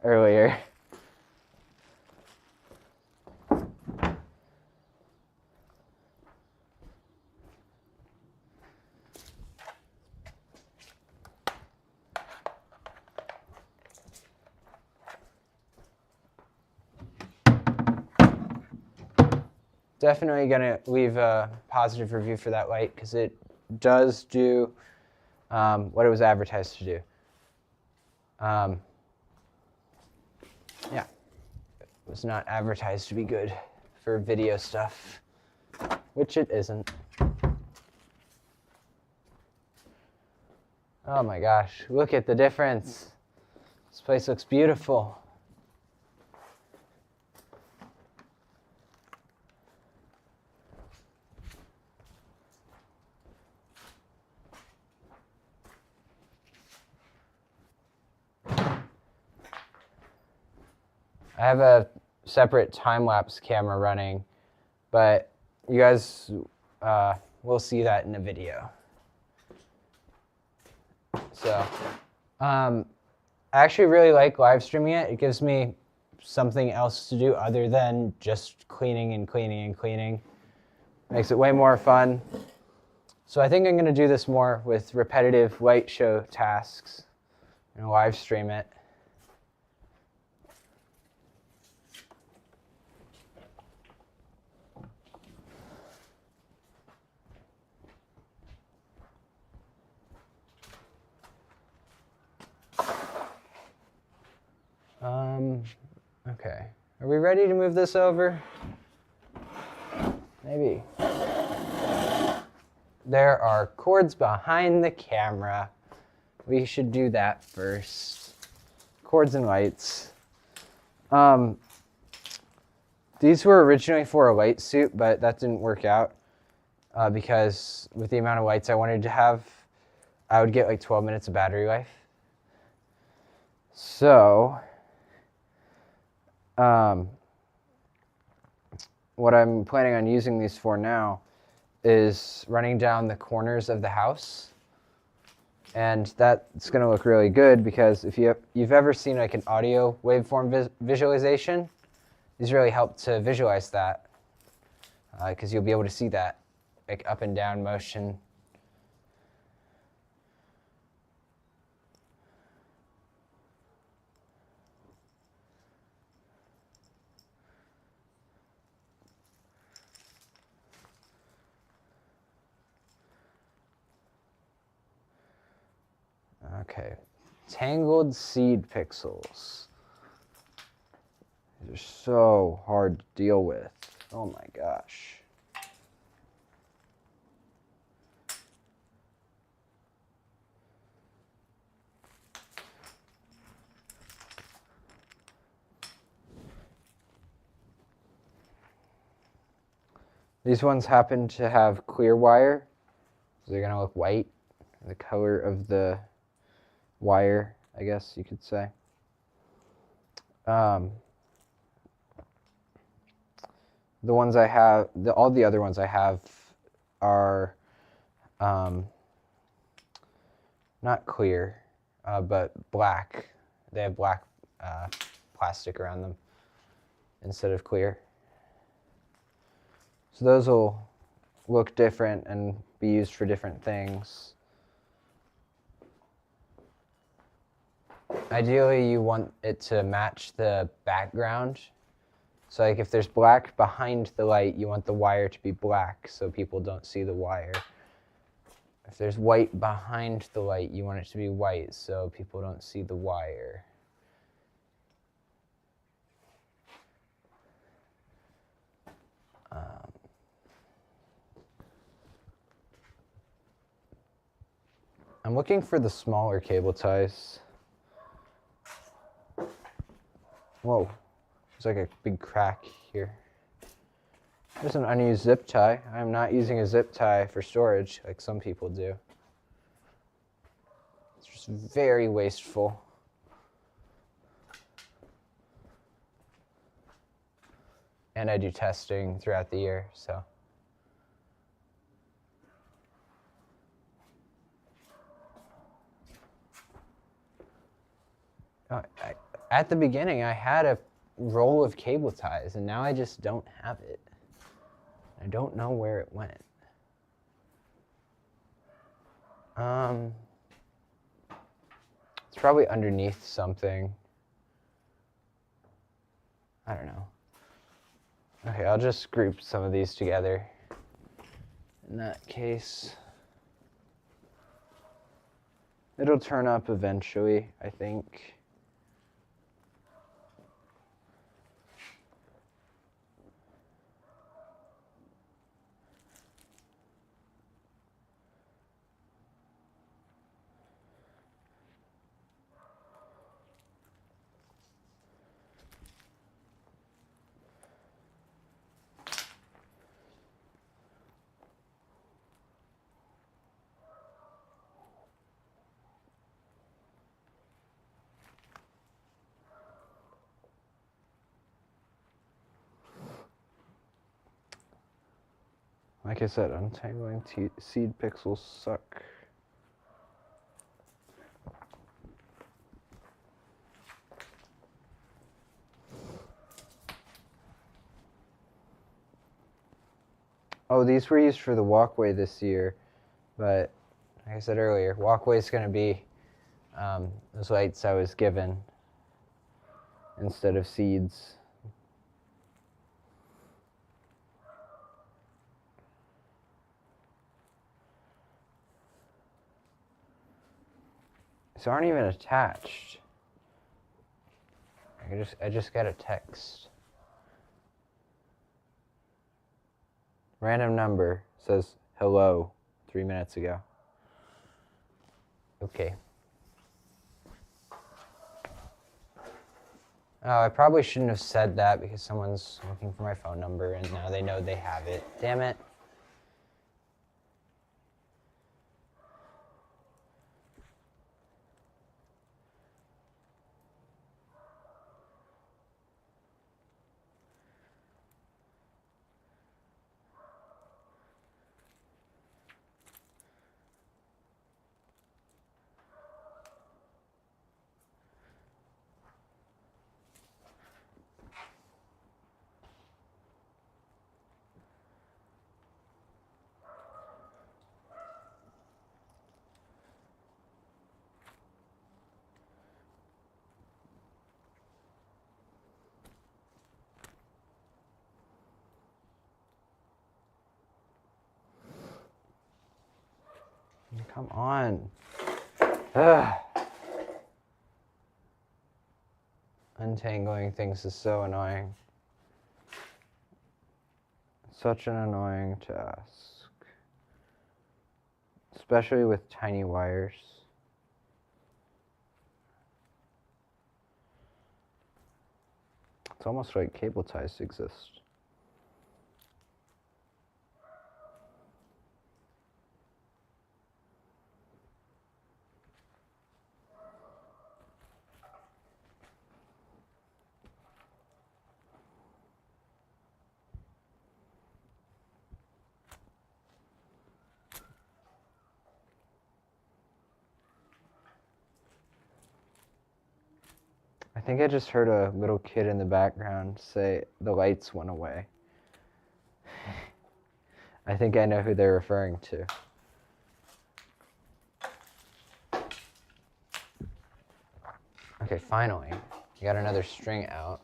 earlier. Definitely gonna leave a positive review for that light because it does do what it was advertised to do. Yeah, it was not advertised to be good for video stuff, which it isn't. Oh my gosh, look at the difference. This place looks beautiful. I have a separate time-lapse camera running, but you guys will see that in a video. So, I actually really like live streaming it. It gives me something else to do other than just cleaning and cleaning and cleaning. Makes it way more fun. So I think I'm going to do this more with repetitive light show tasks and live stream it. Okay. Are we ready to move this over? Maybe. There are cords behind the camera. We should do that first. Cords and lights. These were originally for a light suit, but that didn't work out because with the amount of lights I wanted to have, I would get like 12 minutes of battery life. So, what I'm planning on using these for now is running down the corners of the house. And that's going to look really good because if you've ever seen like an audio waveform visualization, these really help to visualize that because you'll be able to see that like up and down motion. Okay, tangled seed pixels. These are so hard to deal with. Oh my gosh. These ones happen to have clear wire, so they're gonna look white, the color of the wire, I guess you could say. The ones I have, all the other ones I have are not clear, but black. They have black plastic around them instead of clear. So those will look different and be used for different things. Ideally, you want it to match the background. So like if there's black behind the light, you want the wire to be black so people don't see the wire. If there's white behind the light, you want it to be white so people don't see the wire. I'm looking for the smaller cable ties. Whoa, there's like a big crack here. There's an unused zip tie. I'm not using a zip tie for storage like some people do. It's just very wasteful. and I do testing throughout the year, so. At the beginning, I had a roll of cable ties, and now I just don't have it. I don't know where it went. It's probably underneath something. I don't know. Okay, I'll just group some of these together. In that case, it'll turn up eventually, I think. Like I said, untangling seed pixels suck. Oh, these were used for the walkway this year, but like I said earlier, walkway is going to be those lights I was given instead of seeds. These aren't even attached. I just got a text. Random number says hello 3 minutes ago. Okay. Oh, I probably shouldn't have said that because someone's looking for my phone number and now they know they have it. Damn it. Come on. Ugh. Untangling things is so annoying. Such an annoying task. Especially with tiny wires. It's almost like cable ties exist. I think I just heard a little kid in the background say the lights went away. I think I know who they're referring to. Okay, finally, we got another string out.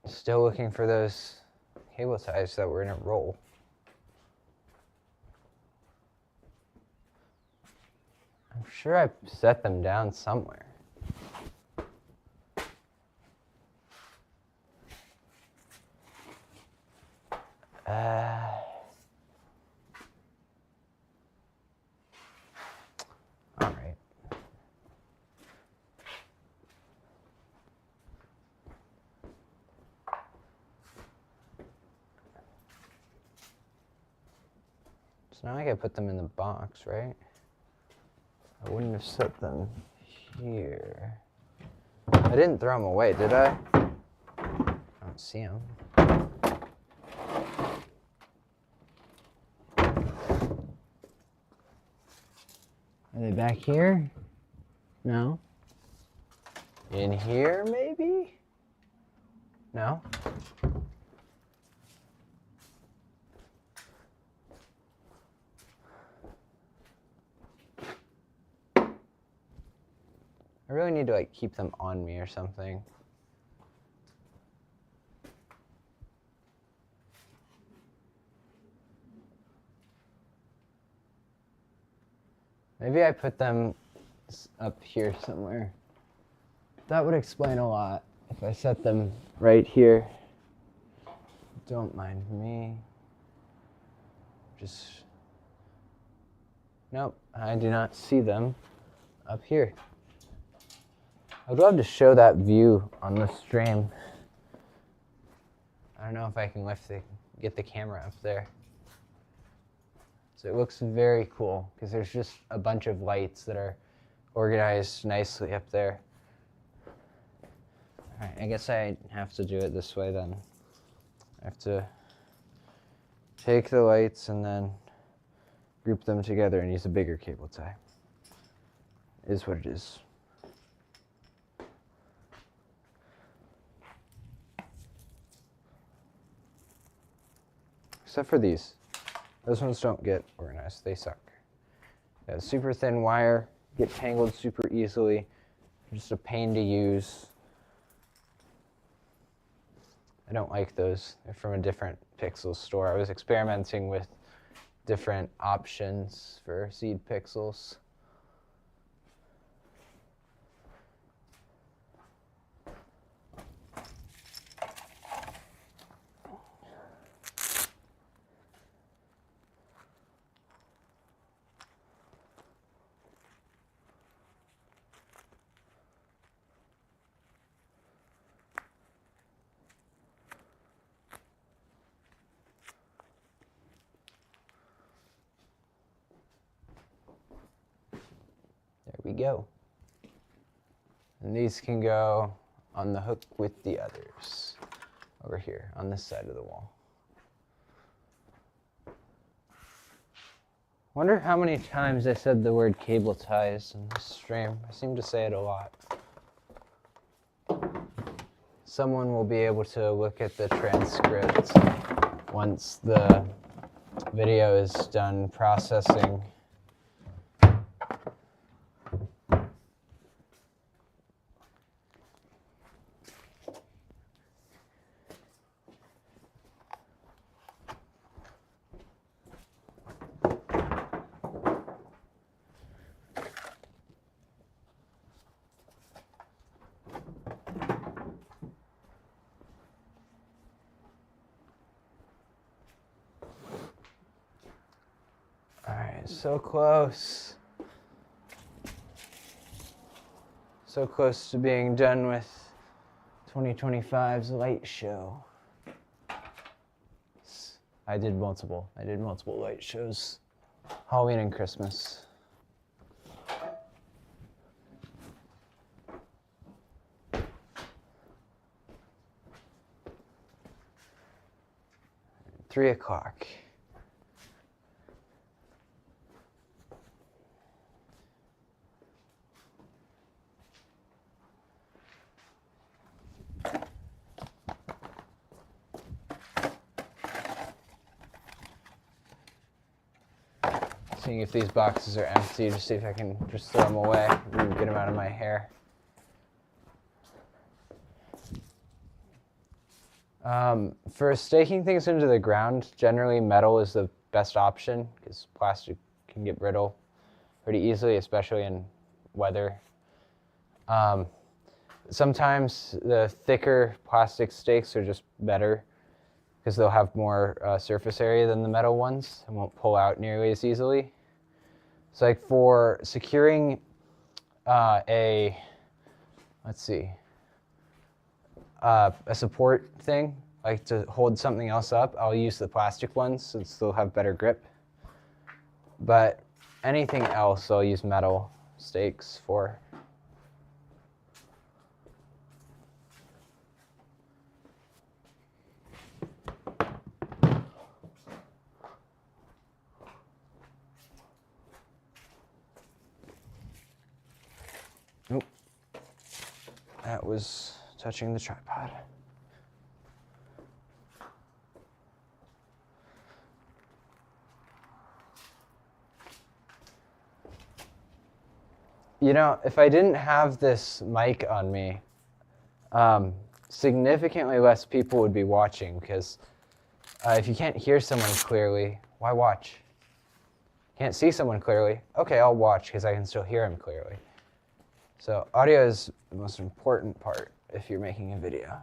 Still looking for those cable ties that were in a roll. I'm sure I set them down somewhere. All right. So now I gotta put them in the box, right? I wouldn't have set them here. I didn't throw them away, did I? I don't see them. Are they back here? No. In here, maybe? No? I really need to like keep them on me or something. Maybe I put them up here somewhere. That would explain a lot if I set them right here. Don't mind me. Just, nope, I do not see them up here. I'd love to show that view on the stream. I don't know if I can get the camera up there. So it looks very cool because there's just a bunch of lights that are organized nicely up there. All right, I guess I have to do it this way then. I have to take the lights and then group them together and use a bigger cable tie. Is what it is. Except for these. Those ones don't get organized, they suck. Yeah, super thin wire, get tangled super easily, just a pain to use. I don't like those, they're from a different Pixels store. I was experimenting with different options for seed pixels. There we go. And these can go on the hook with the others over here on this side of the wall. Wonder how many times I said the word cable ties in this stream. I seem to say it a lot. Someone will be able to look at the transcript once the video is done processing. So close. So close to being done with 2025's light show. I did multiple light shows. Halloween and Christmas. Three o'clock. Seeing if these boxes are empty, just see if I can just throw them away and get them out of my hair. For staking things into the ground, generally metal is the best option because plastic can get brittle pretty easily, especially in weather. Sometimes the thicker plastic stakes are just better because they'll have more surface area than the metal ones and won't pull out nearly as easily. So like for securing a support thing, like to hold something else up, I'll use the plastic ones since they'll have better grip. But anything else, I'll use metal stakes for. That was touching the tripod. You know, if I didn't have this mic on me, significantly less people would be watching, because if you can't hear someone clearly, why watch? Can't see someone clearly? Okay, I'll watch because I can still hear him clearly. So audio is the most important part if you're making a video,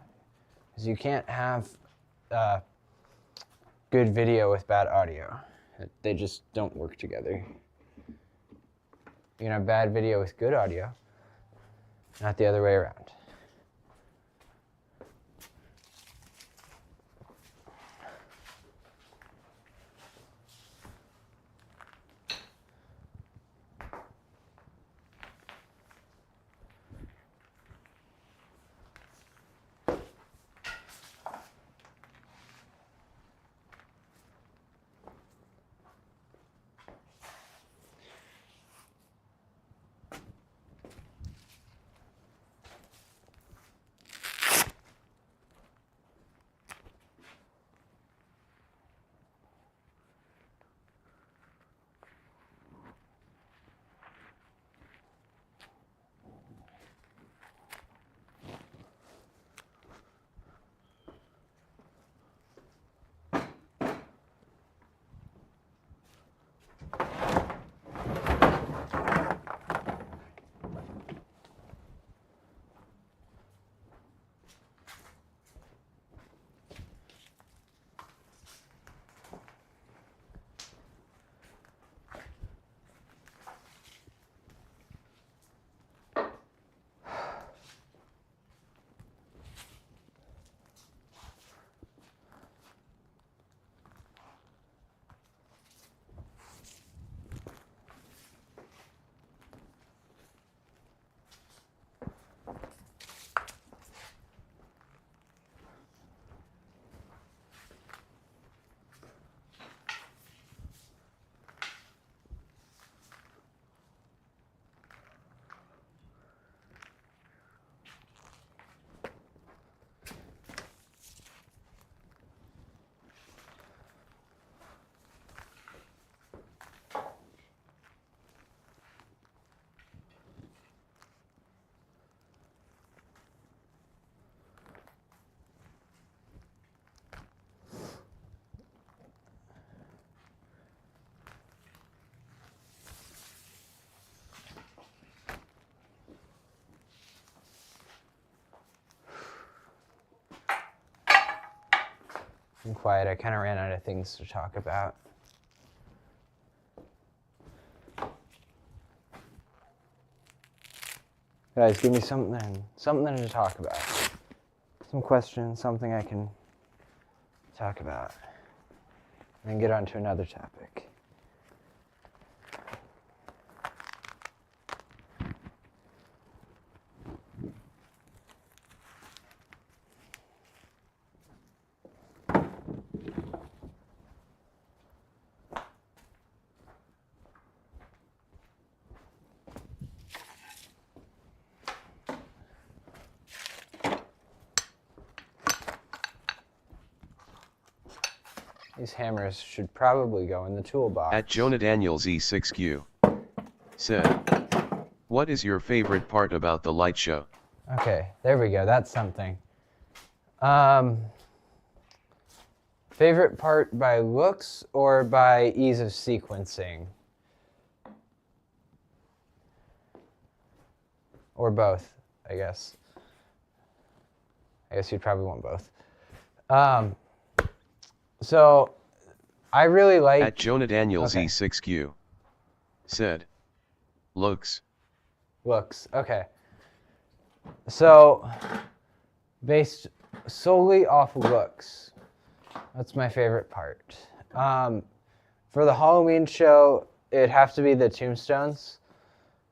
because you can't have good video with bad audio. They just don't work together. You can have bad video with good audio, not the other way around. I'm quiet. I kind of ran out of things to talk about. Guys, give me something to talk about. Some questions, something I can talk about. And then get on to another topic. These hammers should probably go in the toolbox. At Jonah Daniels E6Q said, "What is your favorite part about the light show?" Okay, there we go. That's something. Favorite part by looks or by ease of sequencing? Or both, I guess. I guess you'd probably want both. So, I really like... At Jonah Daniels Okay. E6Q said, "Looks." Looks, okay. So, based solely off looks, that's my favorite part. For the Halloween show, it'd have to be the tombstones,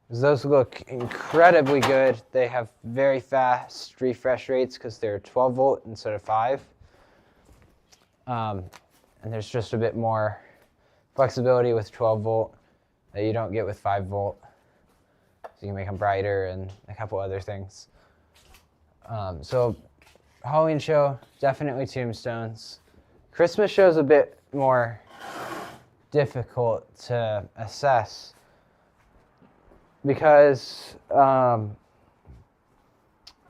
because those look incredibly good. They have very fast refresh rates because they're 12 volt instead of 5. And there's just a bit more flexibility with 12 volt that you don't get with 5 volt. So you can make them brighter and a couple other things. So Halloween show, definitely Tombstones. Christmas show's a bit more difficult to assess because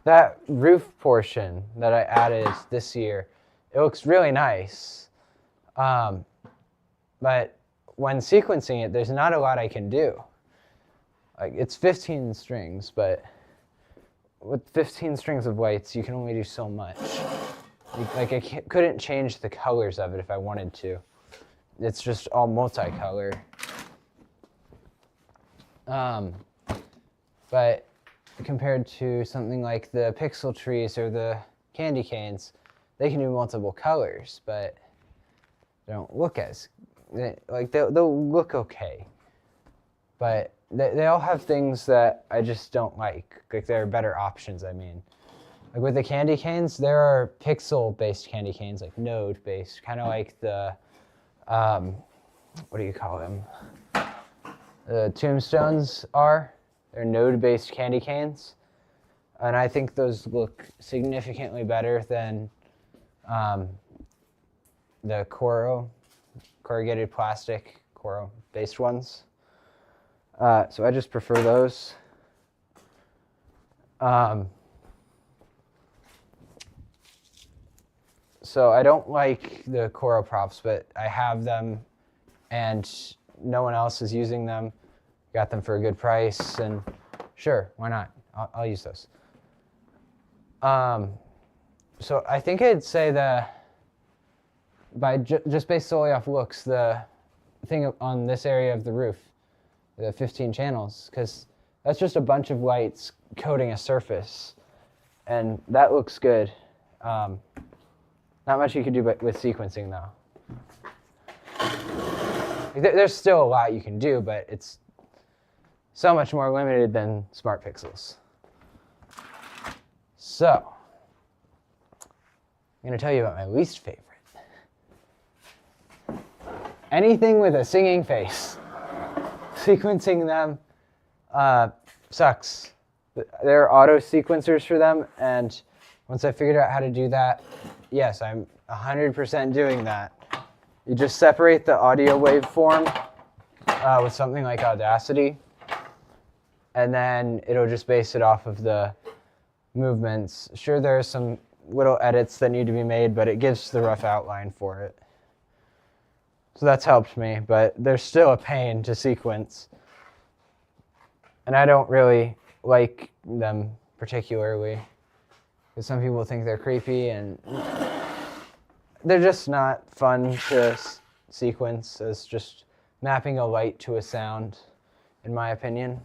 that roof portion that I added this year, it looks really nice. But when sequencing it, there's not a lot I can do. Like, it's 15 strings, but with 15 strings of whites, you can only do so much. Like, I couldn't change the colors of it if I wanted to. It's just all multicolor. But compared to something like the pixel trees or the candy canes, they can do multiple colors, but they don't look as, they'll look okay. But they all have things that I just don't like. Like, there are better options, I mean. Like with the candy canes, there are pixel-based candy canes, like node-based, kind of like the, what do you call them? The Tombstones are. They're node-based candy canes. And I think those look significantly better than the corrugated plastic, Coro-based ones. So I just prefer those. So I don't like the Coro props, but I have them and no one else is using them. Got them for a good price, and sure, why not? I'll use those. So I think I'd say just based solely off looks, the thing on this area of the roof, the 15 channels, because that's just a bunch of lights coating a surface, and that looks good. Not much you can do with sequencing, though. There's still a lot you can do, but it's so much more limited than Smart Pixels. So, I'm going to tell you about my least favorite. Anything with a singing face. Sequencing them sucks. There are auto sequencers for them, and once I figured out how to do that, yes, I'm 100% doing that. You just separate the audio waveform with something like Audacity, and then it'll just base it off of the movements. Sure, there are some little edits that need to be made, but it gives the rough outline for it. So that's helped me, but there's still a pain to sequence. And I don't really like them particularly, because some people think they're creepy, and they're just not fun to sequence as just mapping a light to a sound, in my opinion.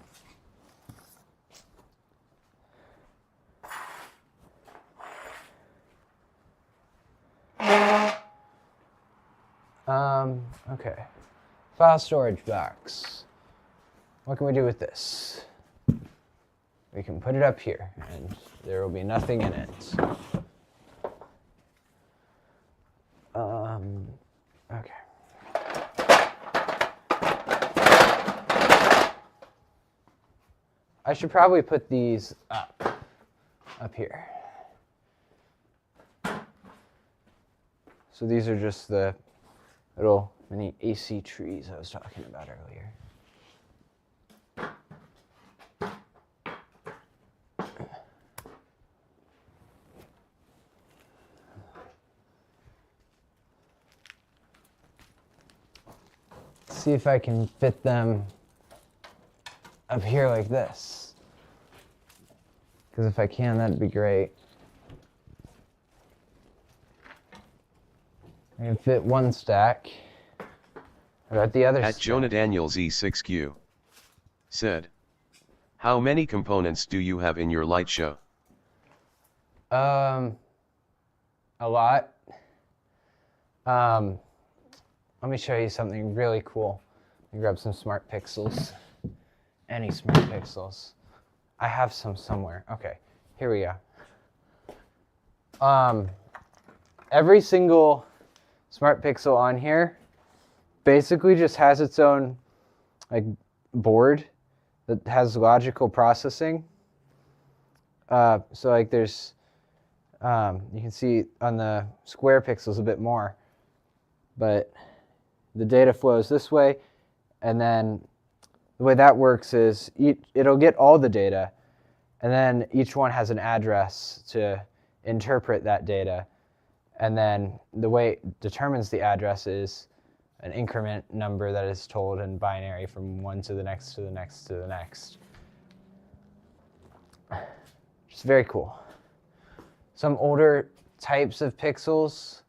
Okay. File storage box. What can we do with this? We can put it up here, and there will be nothing in it. Okay. I should probably put these up here. So these are just the little mini AC trees I was talking about earlier. See if I can fit them up here like this. Because if I can, that'd be great. I can fit one stack. What about the other At stack? Jonah Daniels E6Q said, how many components do you have in your light show? A lot. Let me show you something really cool. Let me grab some Smart Pixels. Any Smart Pixels. I have some somewhere. Okay, here we go. Every single Smart Pixel on here basically just has its own board that has logical processing. So like there's You can see on the square pixels a bit more, but the data flows this way, and then the way that works is it'll get all the data, and then each one has an address to interpret that data, and then the way it determines the address is an increment number that is told in binary from one to the next to the next to the next. It's very cool. Some older types of pixels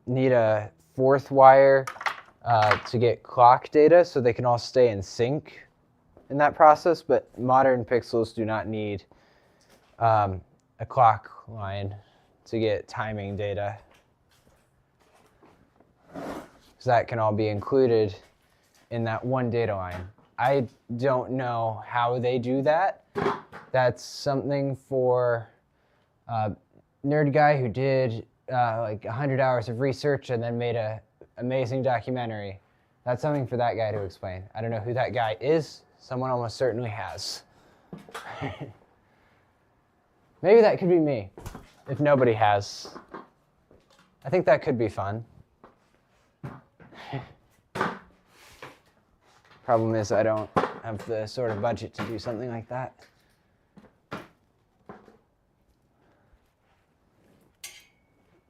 need a fourth wire to get clock data so they can all stay in sync in that process, but modern pixels do not need a clock line to get timing data. So that can all be included in that one data line. I don't know how they do that. That's something for a nerd guy who did like 100 hours of research and then made an amazing documentary. That's something for that guy to explain. I don't know who that guy is. Someone almost certainly has. Maybe that could be me, if nobody has. I think that could be fun. Problem is I don't have the sort of budget to do something like that.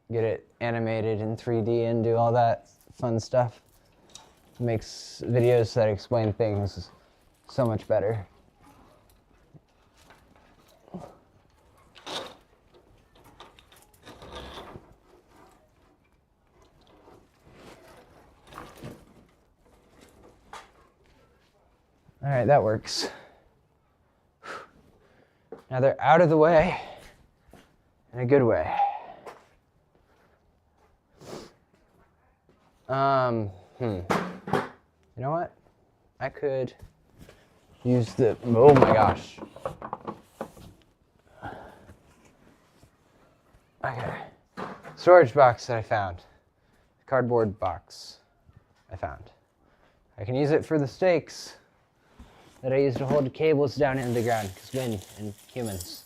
Get it animated in 3D and do all that fun stuff. Makes videos that explain things so much better. All right, that works. Now they're out of the way in a good way. You know what? I could use the, oh my gosh. Okay. Storage box that I found. Cardboard box I found. I can use it for the stakes that I use to hold cables down into the ground, because wind and humans.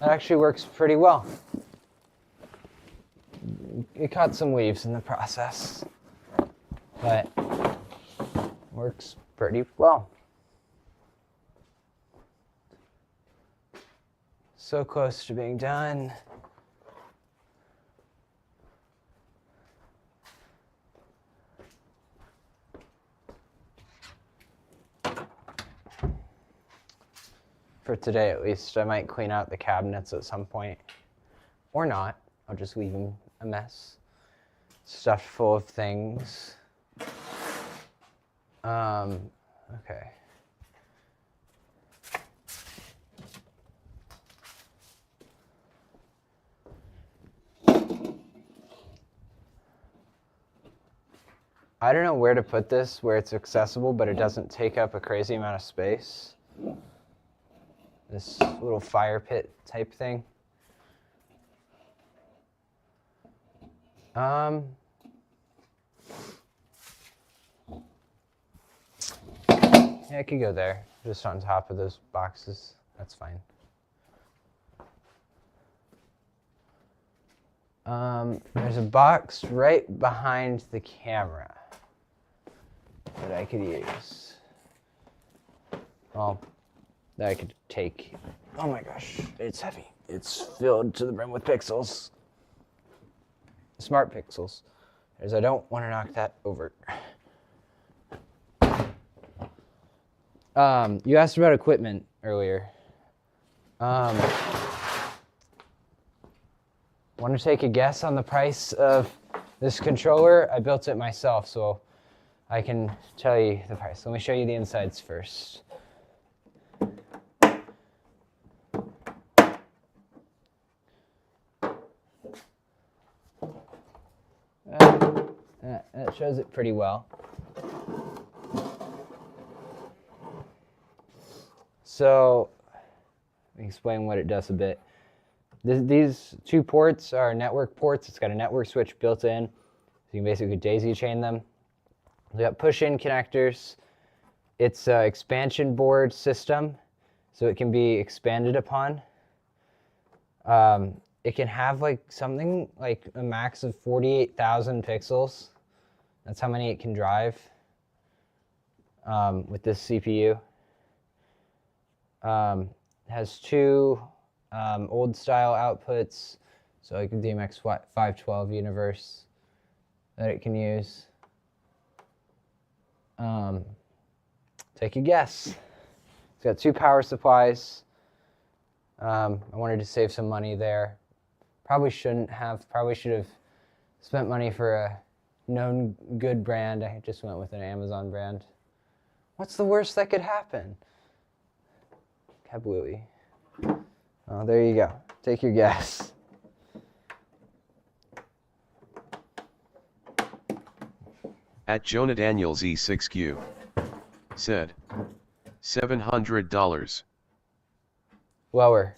That actually works pretty well. It caught some weaves in the process, but works pretty well. So close to being done. For today at least. I might clean out the cabinets at some point. Or not. I'll just leave them a mess. Stuffed full of things. Okay. I don't know where to put this where it's accessible, but it doesn't take up a crazy amount of space. This little fire pit type thing. Yeah, it could go there, just on top of those boxes. That's fine. There's a box right behind the camera that I could use. Well, that I could take. Oh my gosh, it's heavy. It's filled to the brim with pixels. Smart pixels. As I don't want to knock that over. You asked about equipment earlier. Want to take a guess on the price of this controller? I built it myself, so I can tell you the price. Let me show you the insides first. That shows it pretty well. So, let me explain what it does a bit. These two ports are network ports. It's got a network switch built in. So you can basically daisy chain them. We got push-in connectors. It's an expansion board system, so it can be expanded upon. It can have like something like a max of 48,000 pixels. That's how many it can drive with this CPU. Has two old style outputs, so like a DMX 512 universe that it can use. Take a guess. It's got two power supplies. I wanted to save some money there. Probably should have spent money for a known good brand. I just went with an Amazon brand. What's the worst that could happen? Kablooey. Oh, there you go. Take your guess. At Jonah Daniels E6Q said $700. Lower.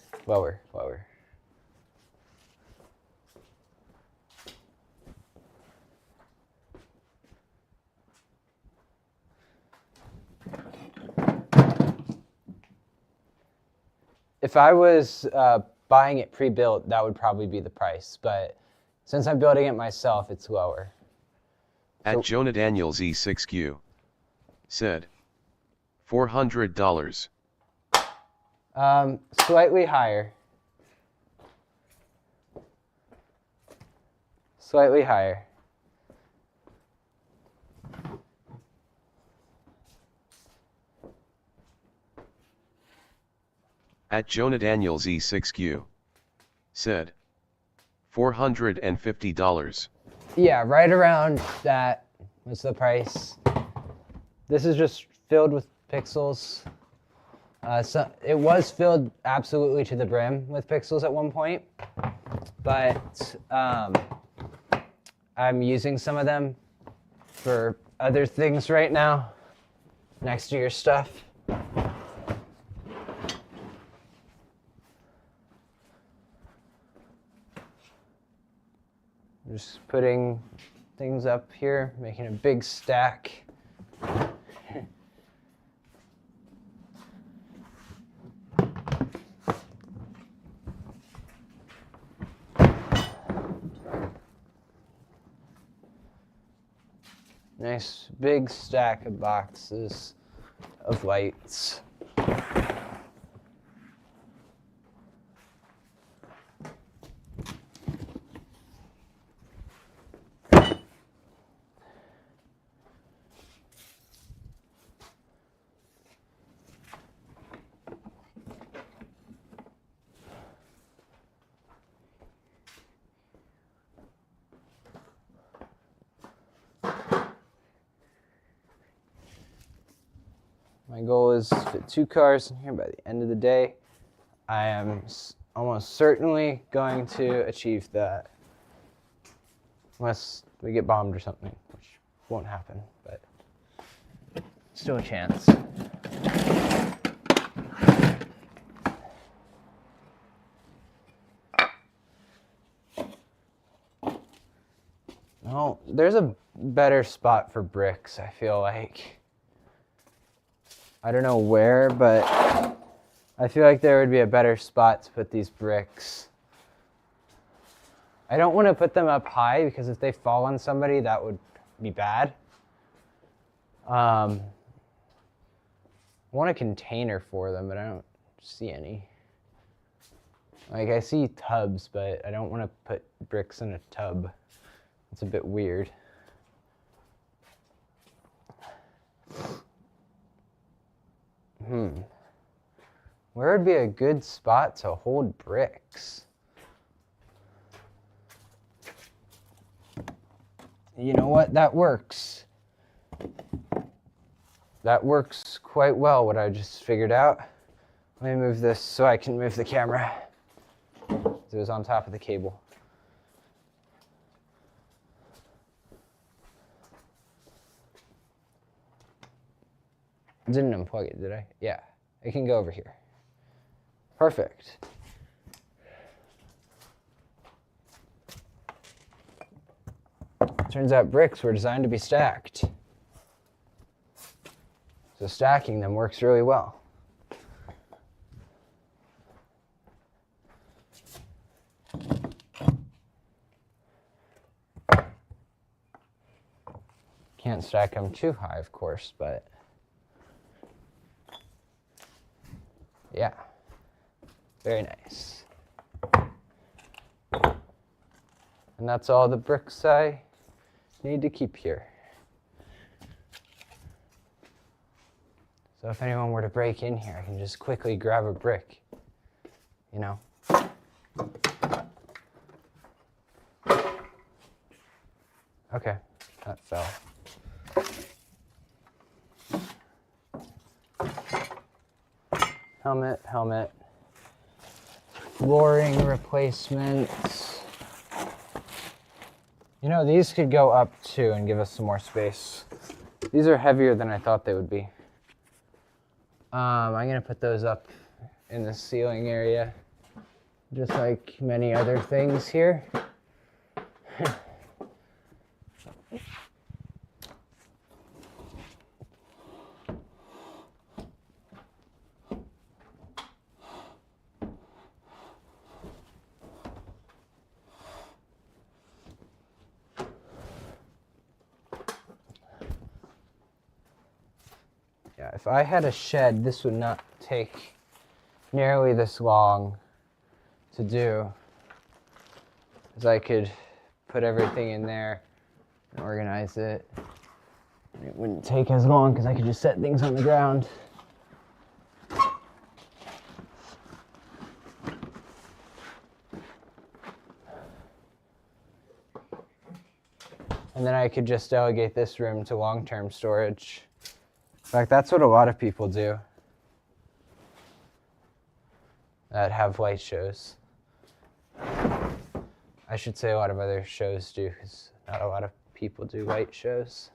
If I was buying it pre-built, that would probably be the price. But since I'm building it myself, it's lower. At Jonah Daniels E6Q said $400. Slightly higher. Slightly higher. At Jonah Daniels E6Q said $450. Yeah, right around that was the price. This is just filled with pixels. So it was filled absolutely to the brim with pixels at one point, but I'm using some of them for other things right now, next to your stuff. Just putting things up here, making a big stack. Nice big stack of boxes of lights. My goal is to fit 2 cars in here by the end of the day. I am almost certainly going to achieve that. Unless we get bombed or something, which won't happen, but still a chance. Oh, there's a better spot for bricks, I feel like. I don't know where, but I feel like there would be a better spot to put these bricks. I don't want to put them up high because if they fall on somebody, that would be bad. I want a container for them, but I don't see any. Like, I see tubs, but I don't want to put bricks in a tub. It's a bit weird. Where would be a good spot to hold bricks? You know what? That works. That works quite well, what I just figured out. Let me move this so I can move the camera. It was on top of the cable. Didn't unplug it, did I? Yeah, it can go over here. Perfect. Turns out bricks were designed to be stacked. So stacking them works really well. Can't stack them too high, of course, but yeah, very nice. And that's all the bricks I need to keep here. So if anyone were to break in here, I can just quickly grab a brick, you know. Okay, that fell. Helmet. Flooring replacements. You know, these could go up too and give us some more space. These are heavier than I thought they would be. I'm gonna put those up in the ceiling area, just like many other things here. Yeah, if I had a shed, this would not take nearly this long to do, as I could put everything in there and organize it. It wouldn't take as long because I could just set things on the ground. And then I could just delegate this room to long-term storage. In fact, that's what a lot of people do that have light shows. I should say a lot of other shows do, because not a lot of people do light shows.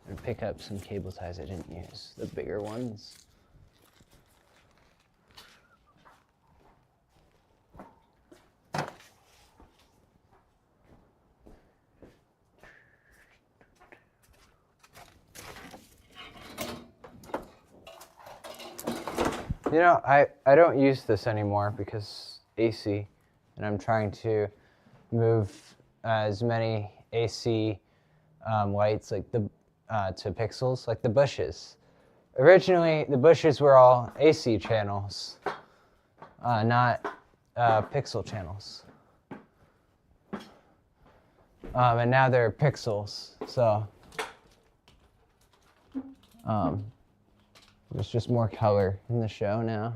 And pick up some cable ties I didn't use, the bigger ones. You know, I don't use this anymore because AC, and I'm trying to move as many AC lights like the to pixels, like the bushes. Originally, the bushes were all AC channels, not pixel channels. And now they're pixels, so there's just more color in the show now.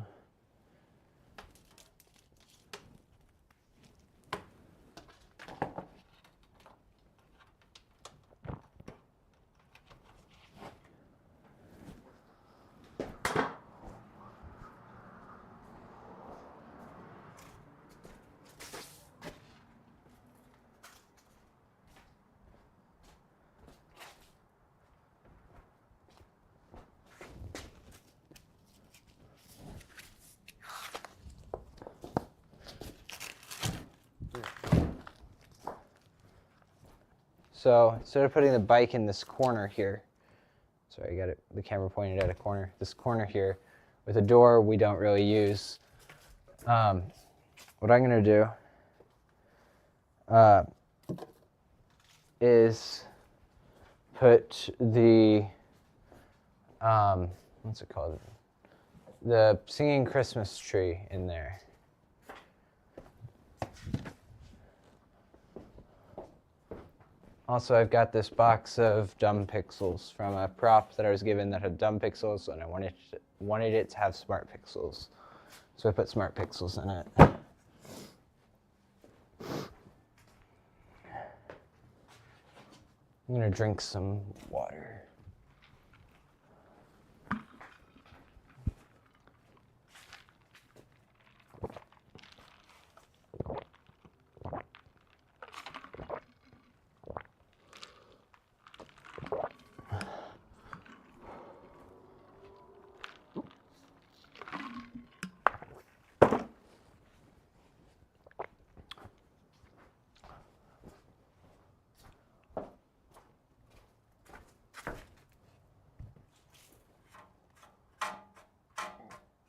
So instead of putting the bike in this corner here, sorry, I got the camera pointed at a corner, this corner here, with a door we don't really use, what I'm going to do is put the, what's it called? The singing Christmas tree in there. Also, I've got this box of dumb pixels from a prop that I was given that had dumb pixels, and I wanted it to have smart pixels. So I put Smart Pixels in it. I'm gonna drink some water.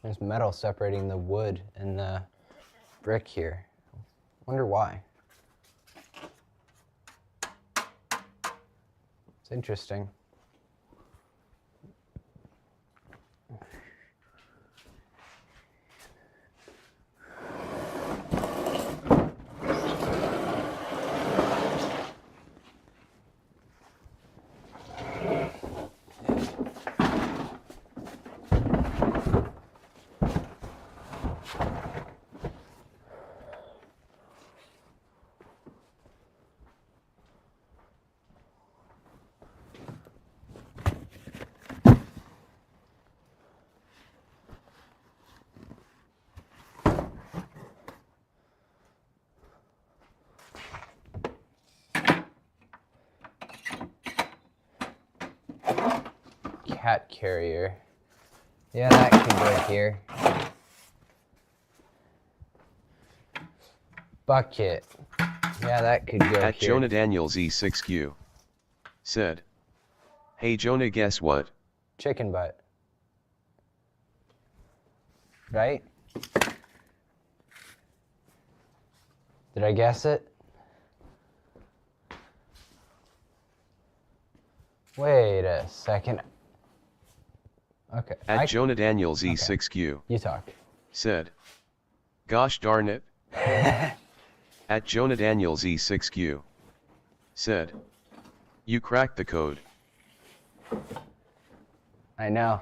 There's metal separating the wood and the brick here. Wonder why. It's interesting. Cat carrier. Yeah, that can go here. Bucket. Yeah, that could go At here. Jonah Daniels E6Q said, "Hey Jonah, guess what? Chicken butt. Right? Did I guess it? Wait a second. Okay. At Jonah Daniels E6Q You talk. said, gosh darn it." At Jonah Daniels E6Q said, "You cracked the code." I know.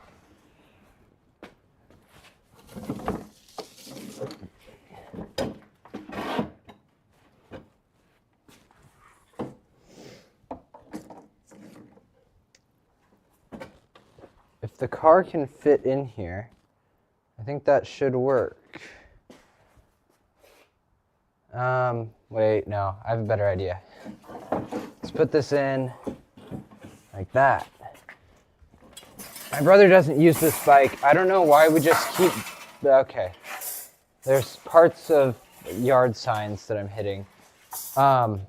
If the car can fit in here, I think that should work. Wait, no, I have a better idea. Let's put this in like that. My brother doesn't use this bike. I don't know why we just keep, okay. There's parts of yard signs that I'm hitting. I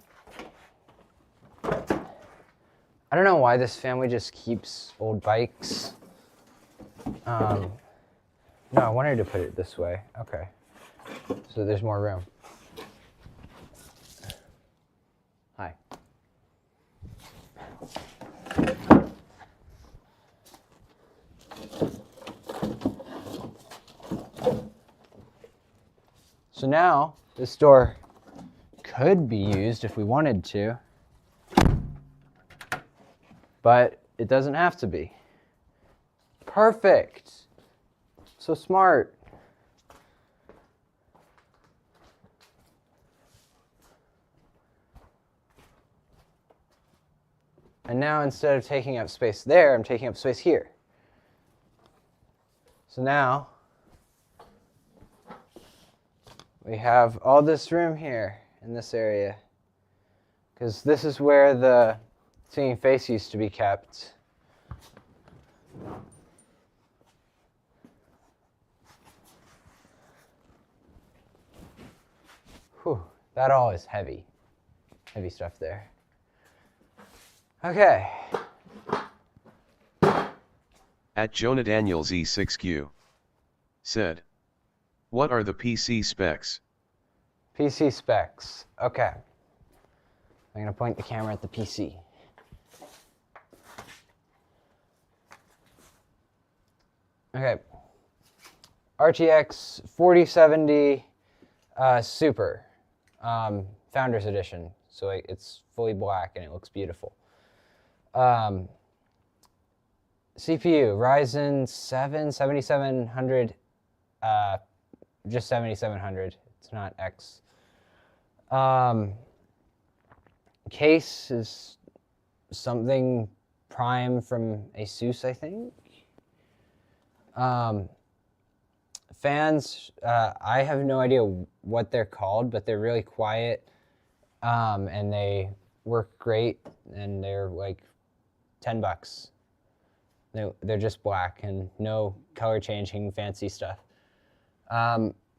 don't know why this family just keeps old bikes. No, I wanted to put it this way. Okay. So there's more room. Hi. So now this door could be used if we wanted to, but it doesn't have to be. Perfect. So smart. And now instead of taking up space there, I'm taking up space here. So now we have all this room here in this area, because this is where the singing face used to be kept. Whew, that all is heavy. Heavy stuff there. Okay. At Jonah Daniels E6Q said, "What are the PC specs?" PC specs. Okay. I'm going to point the camera at the PC. Okay. RTX 4070 Super. Founders Edition. So it's fully black and it looks beautiful. CPU, Ryzen 7 7700 just 7700. It's not X. Case is something Prime from Asus, I think. Fans, I have no idea what they're called, but they're really quiet, and they work great, and they're like $10. They're just black and no color changing fancy stuff.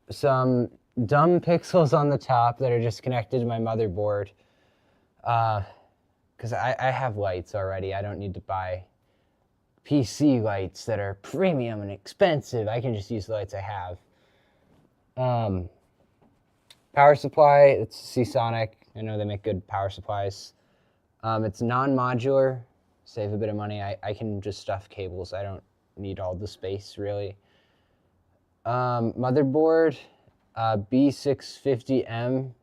Some dumb pixels on the top that are just connected to my motherboard, because I have lights already. I don't need to buy PC lights that are premium and expensive. I can just use the lights I have. Power supply, it's Seasonic. I know they make good power supplies. It's non-modular, save a bit of money. I can just stuff cables. I don't need all the space, really. Motherboard, B650M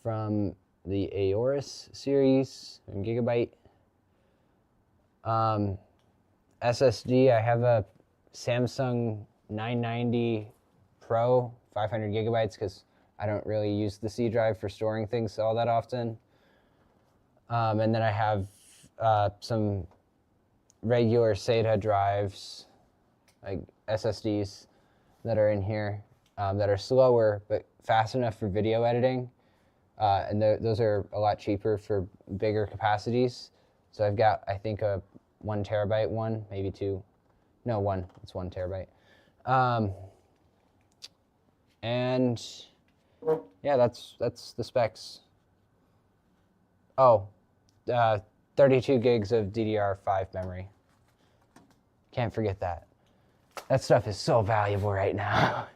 from the Aorus series, 1 gigabyte. SSD, I have a Samsung 990 Pro, 500 gigabytes, because I don't really use the C drive for storing things all that often. And then I have some regular SATA drives, like SSDs, that are in here, that are slower but fast enough for video editing. And those are a lot cheaper for bigger capacities. So I've got, I think, a 1 terabyte one, maybe 2. No, 1. It's 1 terabyte. And yeah, that's the specs. Oh, 32 gigs of DDR5 memory. Can't forget that. That stuff is so valuable right now.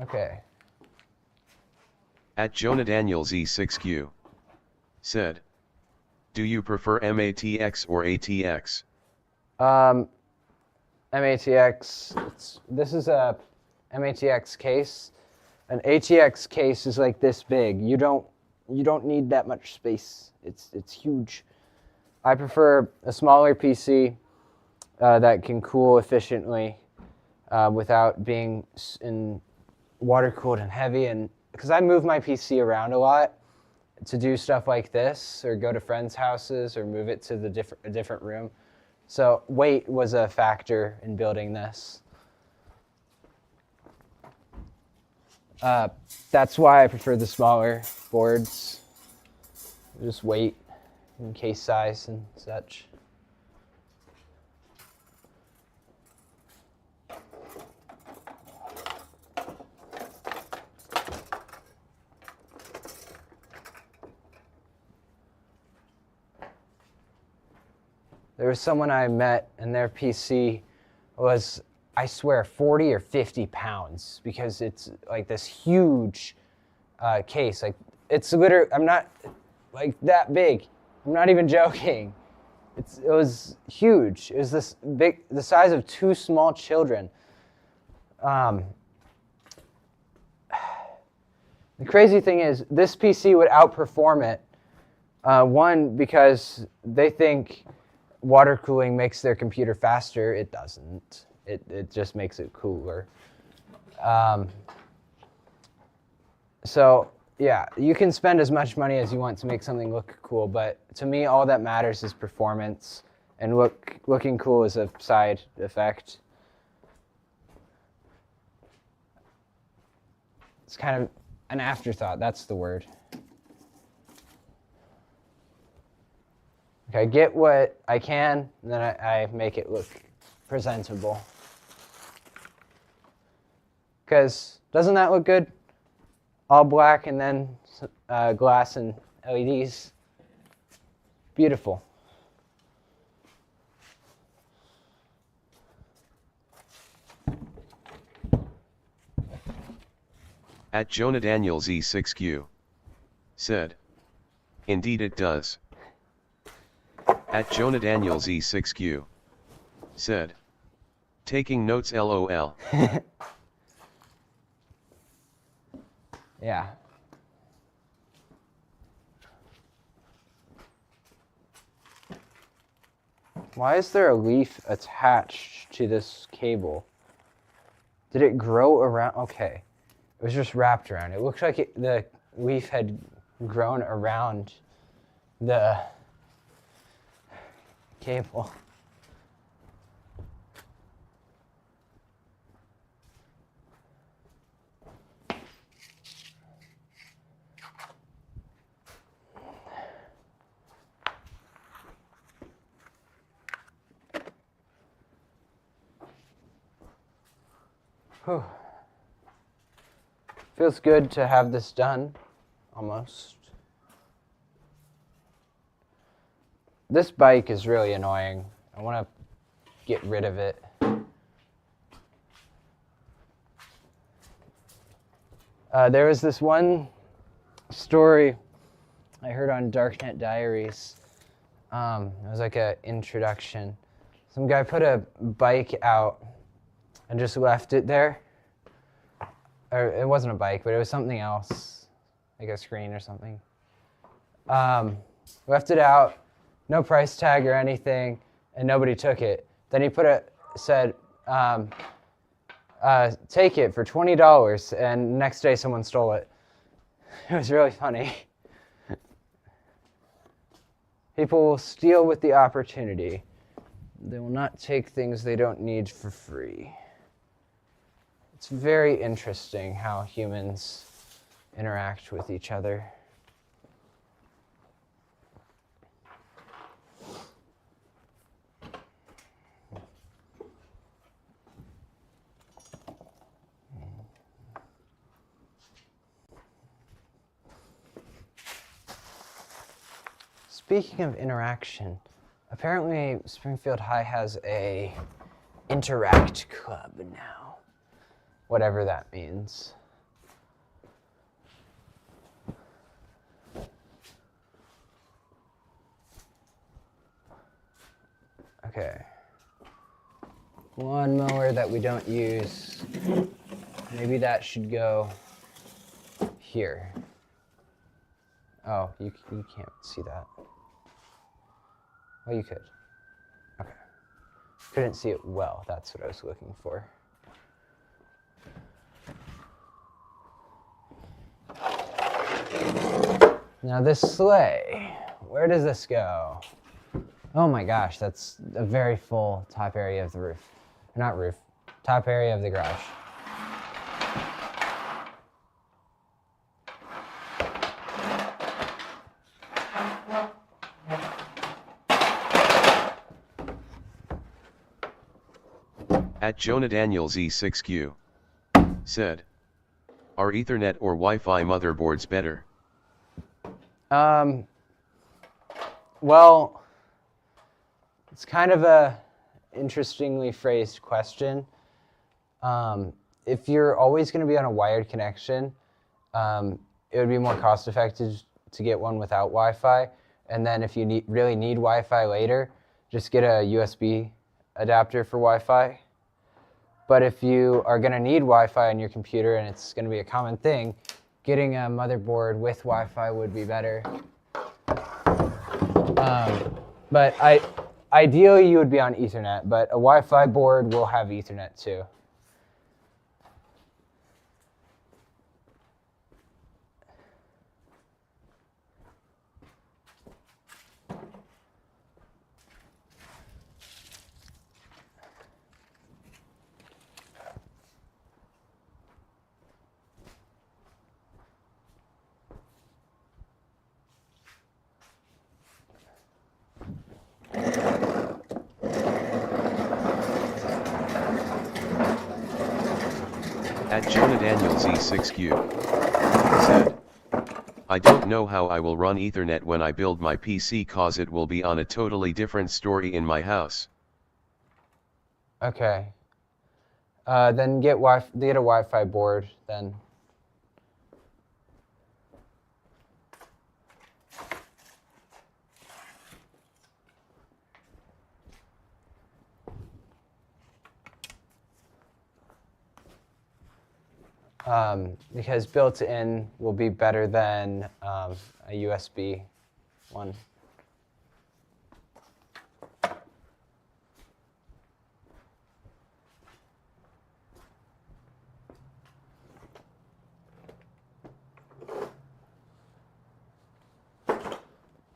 Okay. At Jonah Daniels E6Q said, do you prefer MATX or ATX? MATX, this is a MATX case. An ATX case is like this big. You don't need that much space. It's huge. I prefer a smaller PC that can cool efficiently without being water cooled and heavy, and because I move my PC around a lot to do stuff like this, or go to friends' houses, or move it to a different room. So weight was a factor in building this. That's why I prefer the smaller boards. Just weight and case size and such. There was someone I met, and their PC was, I swear, 40 or 50 pounds, because it's like this huge case. Like, it's literally, I'm not like that big. I'm not even joking. It was huge. It was this big, the size of 2 small children. The crazy thing is, this PC would outperform it. One, because they think water cooling makes their computer faster. It doesn't. It just makes it cooler. So yeah, you can spend as much money as you want to make something look cool, but to me, all that matters is performance, and looking cool is a side effect. It's kind of an afterthought. That's the word. Okay, I get what I can, and then I make it look presentable. Because doesn't that look good? All black and then glass and LEDs. Beautiful. At Jonah Daniels E6Q said, indeed it does. At Jonah Daniels E6Q said, taking notes LOL. Yeah. Why is there a leaf attached to this cable? Did it grow around? Okay. It was just wrapped around. It looked like the leaf had grown around the cable. Whew. Feels good to have this done, almost. This bike is really annoying. I want to get rid of it. There was this one story I heard on Darknet Diaries. It was like an introduction. Some guy put a bike out and just left it there. Or it wasn't a bike, but it was something else, like a screen or something. Left it out, no price tag or anything, and nobody took it. Then he said, take it for $20, and next day someone stole it. It was really funny. People will steal with the opportunity. They will not take things they don't need for free. It's very interesting how humans interact with each other. Speaking of interaction, apparently Springfield High has a Interact Club now. Whatever that means. Okay. One mower that we don't use. Maybe that should go here. Oh, you can't see that. Oh, you could. Okay. Couldn't see it well. That's what I was looking for. Now this sleigh, where does this go? Oh my gosh, that's a very full top area of the roof. Not roof, top area of the garage. At Jonah Daniels E6Q said, are Ethernet or Wi-Fi motherboards better? Well, it's kind of a interestingly phrased question. If you're always going to be on a wired connection, it would be more cost effective to get one without Wi-Fi. And then if you really need Wi-Fi later, just get a USB adapter for Wi-Fi. But if you are going to need Wi-Fi on your computer and it's going to be a common thing, getting a motherboard with Wi-Fi would be better. But ideally you would be on Ethernet, but a Wi-Fi board will have Ethernet too. At Jonah Daniels E6Q said, I don't know how I will run Ethernet when I build my PC cause it will be on a totally different story in my house. Okay. Then get a Wi-Fi board then. Because built-in will be better than a USB one.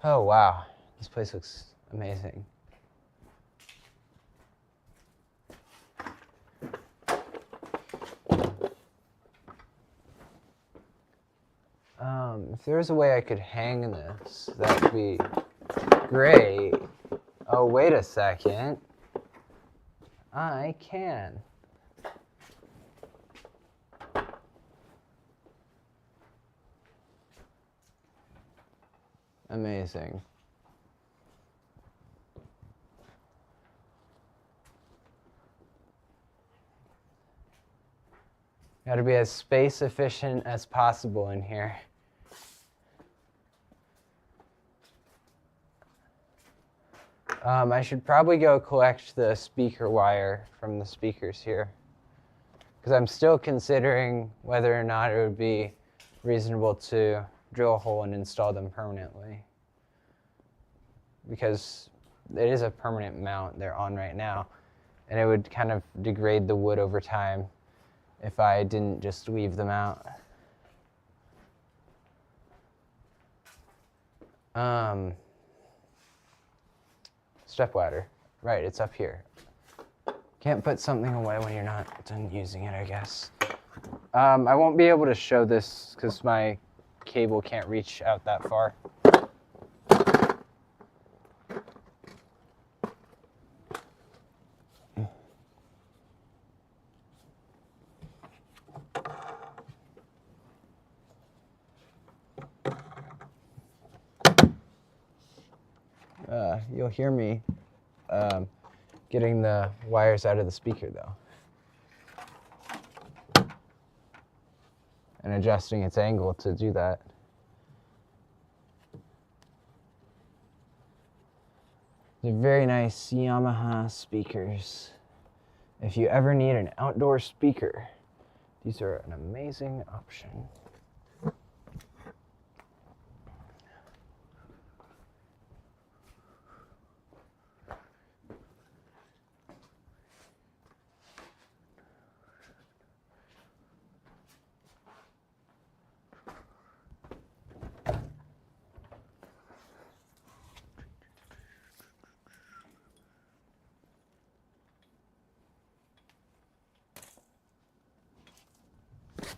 Oh, wow. This place looks amazing. If there was a way I could hang this, that would be great. Oh, wait a second. I can. Amazing. Got to be as space efficient as possible in here. I should probably go collect the speaker wire from the speakers here, because I'm still considering whether or not it would be reasonable to drill a hole and install them permanently, because it is a permanent mount they're on right now, and it would kind of degrade the wood over time if I didn't just leave them out. Stepladder. Right, it's up here. Can't put something away when you're not done using it, I guess. I won't be able to show this because my cable can't reach out that far. You'll hear me getting the wires out of the speaker though, and adjusting its angle to do that. They're very nice Yamaha speakers. If you ever need an outdoor speaker, these are an amazing option.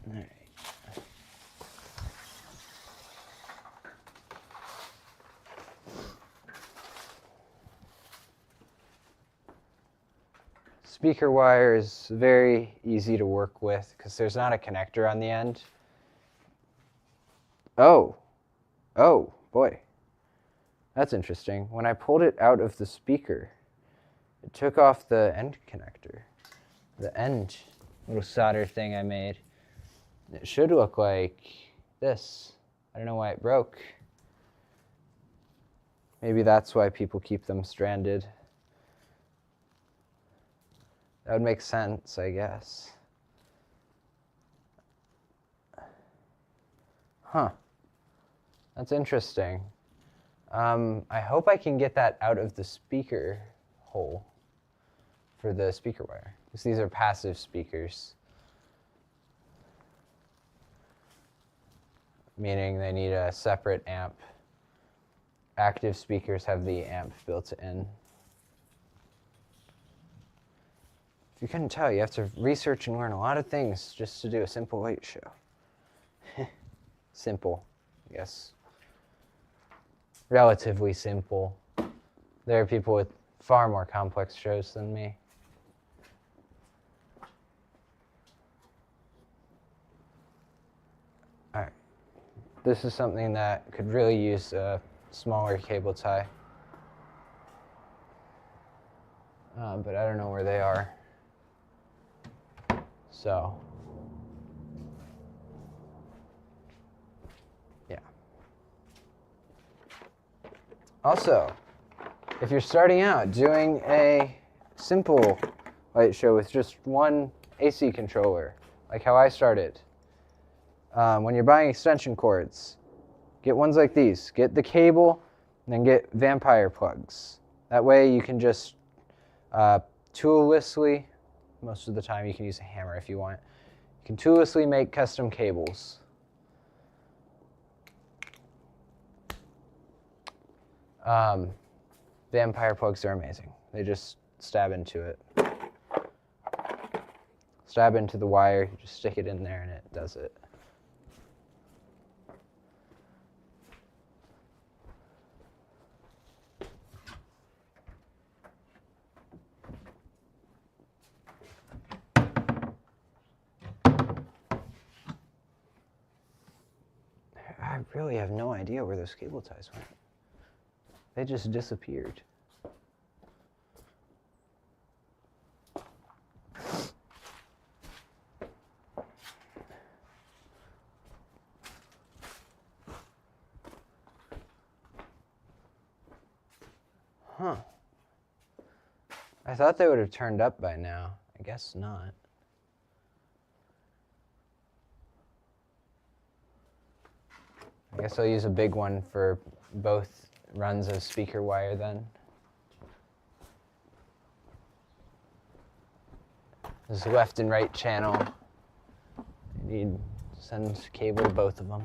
All right. Speaker wire is very easy to work with because there's not a connector on the end. Oh boy, that's interesting. When I pulled it out of the speaker, it took off the end connector, the end little solder thing I made. It should look like this. I don't know why it broke. Maybe that's why people keep them stranded. That would make sense, I guess. Huh. That's interesting. I hope I can get that out of the speaker hole for the speaker wire, because these are passive speakers, meaning they need a separate amp. Active speakers have the amp built in. If you couldn't tell, you have to research and learn a lot of things just to do a simple light show. Simple, yes. Relatively simple. There are people with far more complex shows than me. All right. This is something that could really use a smaller cable tie. But I don't know where they are. So, yeah. Also, if you're starting out doing a simple light show with just one AC controller, like how I started, when you're buying extension cords, get ones like these. Get the cable, and then get vampire plugs. That way you can just toollessly, most of the time you can use a hammer if you want, you can toollessly make custom cables. Vampire plugs are amazing. They just stab into it. Stab into the wire, you just stick it in there and it does it. I really have no idea where those cable ties went. They just disappeared. Huh. I thought they would have turned up by now. I guess not. I guess I'll use a big one for both runs of speaker wire then. This is left and right channel. I need to send cable to both of them.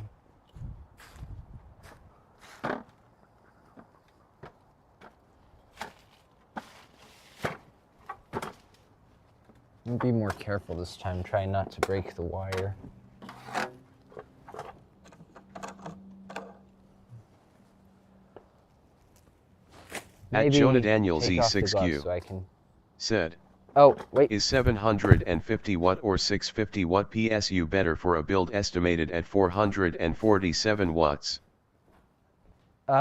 I'll be more careful this time, try not to break the wire. At Maybe Jonah Daniel take off the gloves Z6Q so I can... said, Oh, wait. is 750 watt or 650 watt PSU better for a build estimated at 447 watts? If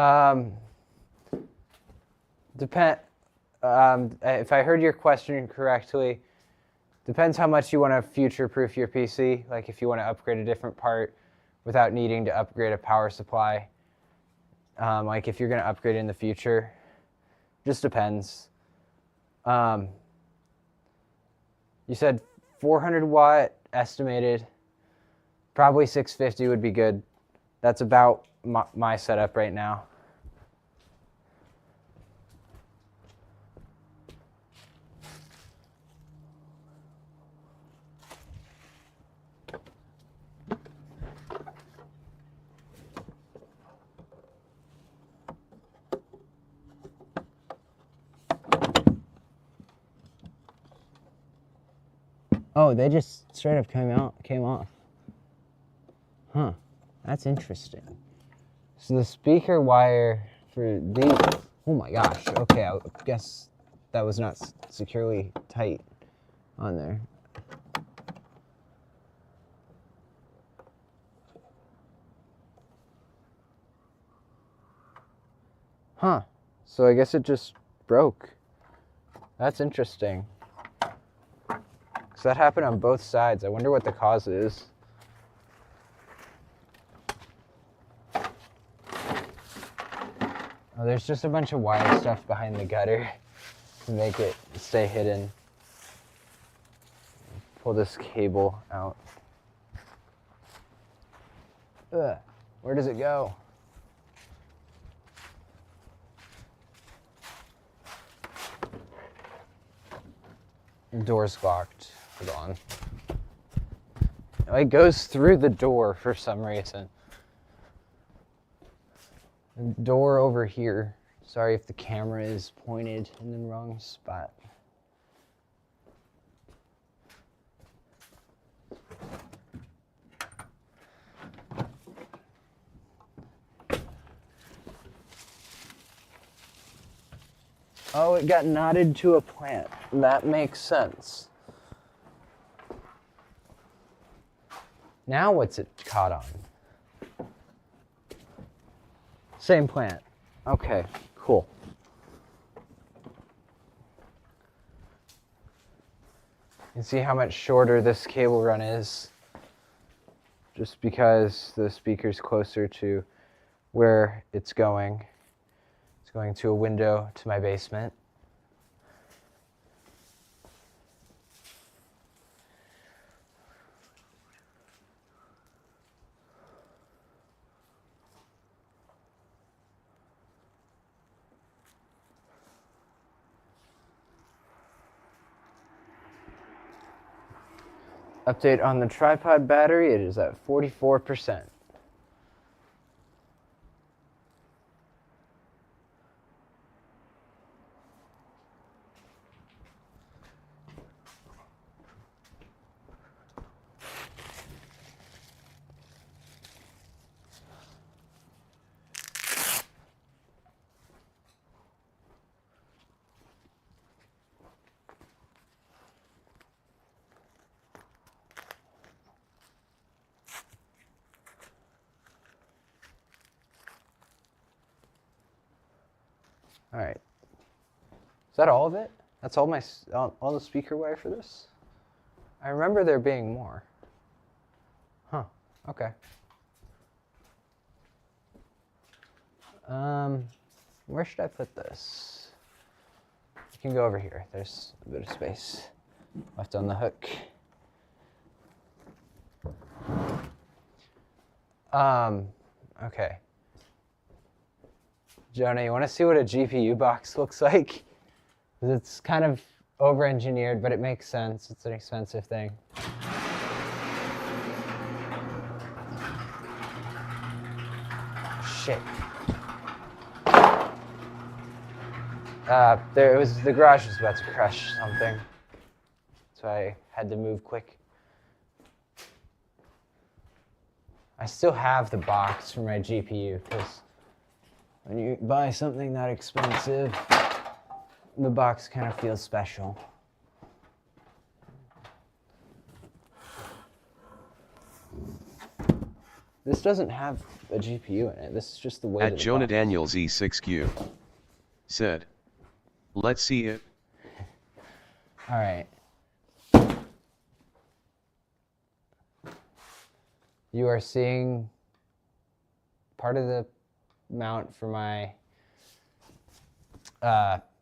I heard your question correctly, depends how much you want to future-proof your PC. Like if you want to upgrade a different part without needing to upgrade a power supply. Like if you're going to upgrade in the future, just depends. You said 400 watt estimated, probably 650 would be good. That's about my setup right now. Oh, they just straight up came off. Huh, that's interesting. So the speaker wire for these, oh my gosh, okay, I guess that was not securely tight on there. Huh, so I guess it just broke. That's interesting. So that happened on both sides. I wonder what the cause is. Oh, there's just a bunch of wire stuff behind the gutter to make it stay hidden. Pull this cable out. Ugh, where does it go? The door's locked. Hold on. It goes through the door for some reason. The door over here. Sorry if the camera is pointed in the wrong spot. Oh, it got knotted to a plant. That makes sense. Now what's it caught on? Same plant. Okay, cool. You can see how much shorter this cable run is, just because the speaker's closer to where it's going. It's going to a window to my basement. Update on the tripod battery, it is at 44%. All right. Is that all of it? That's all all the speaker wire for this? I remember there being more. Huh. Okay. Where should I put this? You can go over here. There's a bit of space left on the hook. Okay. Jonah, you want to see what a GPU box looks like? 'Cause it's kind of over-engineered, but it makes sense. It's an expensive thing. Shit. The garage was about to crush something, so I had to move quick. I still have the box for my GPU, because when you buy something that expensive, the box kind of feels special. This doesn't have a GPU in it. This is just the way that At the Jonah box- Daniels E6Q said, let's see it. All right. You are seeing part of the mount for my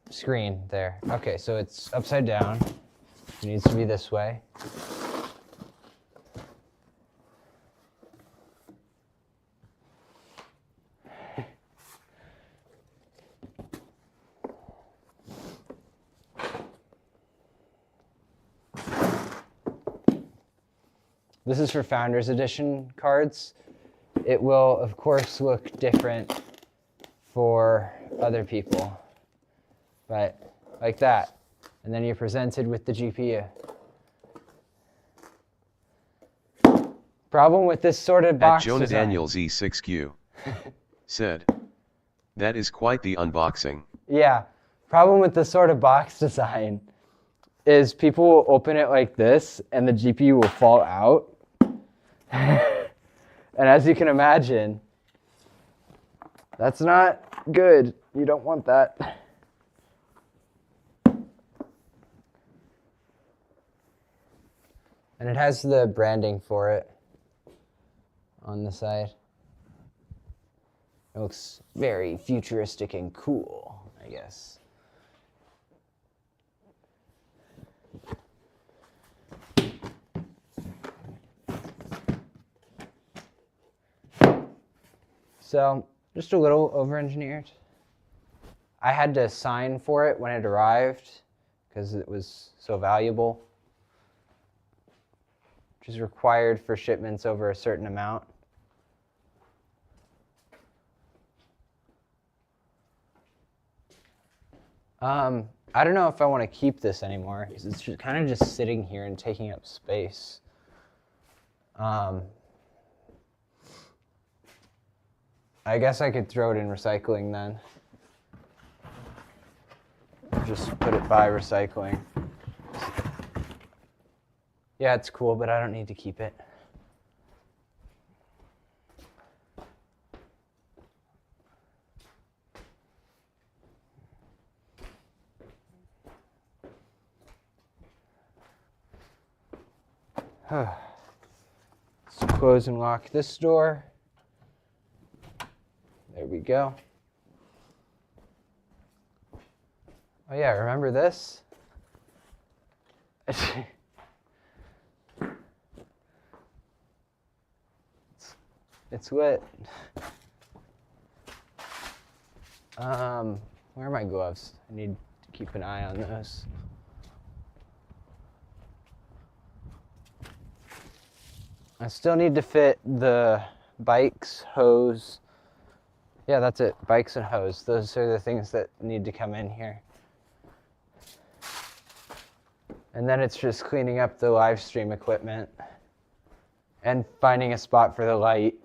screen there. Okay, so it's upside down. It needs to be this way. This is for Founders Edition cards. It will, of course, look different for other people, but like that. And then you're presented with the GPU. Problem with this sort of At box Jonah design. Daniels E6Q said, that is quite the unboxing. Yeah, problem with this sort of box design is people will open it like this and the GPU will fall out. And as you can imagine, that's not good. You don't want that. And it has the branding for it on the side. It looks very futuristic and cool, I guess. So, just a little over-engineered. I had to sign for it when it arrived because it was so valuable, which is required for shipments over a certain amount. I don't know if I want to keep this anymore because it's kind of just sitting here and taking up space. I guess I could throw it in recycling then. Just put it by recycling. Yeah, it's cool, but I don't need to keep it. Let's close and lock this door. There we go. Oh yeah, remember this? It's lit. Where are my gloves? I need to keep an eye on those. I still need to fit the bikes, hose. Yeah, that's it. Bikes and hose. Those are the things that need to come in here. And then it's just cleaning up the live stream equipment and finding a spot for the light.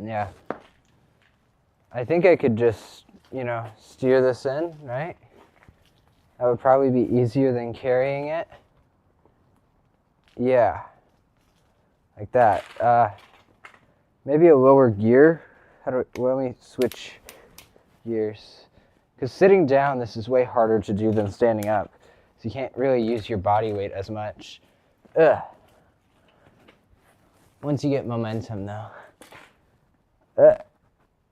Yeah. I think I could just, steer this in, right? That would probably be easier than carrying it. Yeah. Like that. Maybe a lower gear. Let me switch gears. Because sitting down, this is way harder to do than standing up. So you can't really use your body weight as much. Ugh. Once you get momentum, though.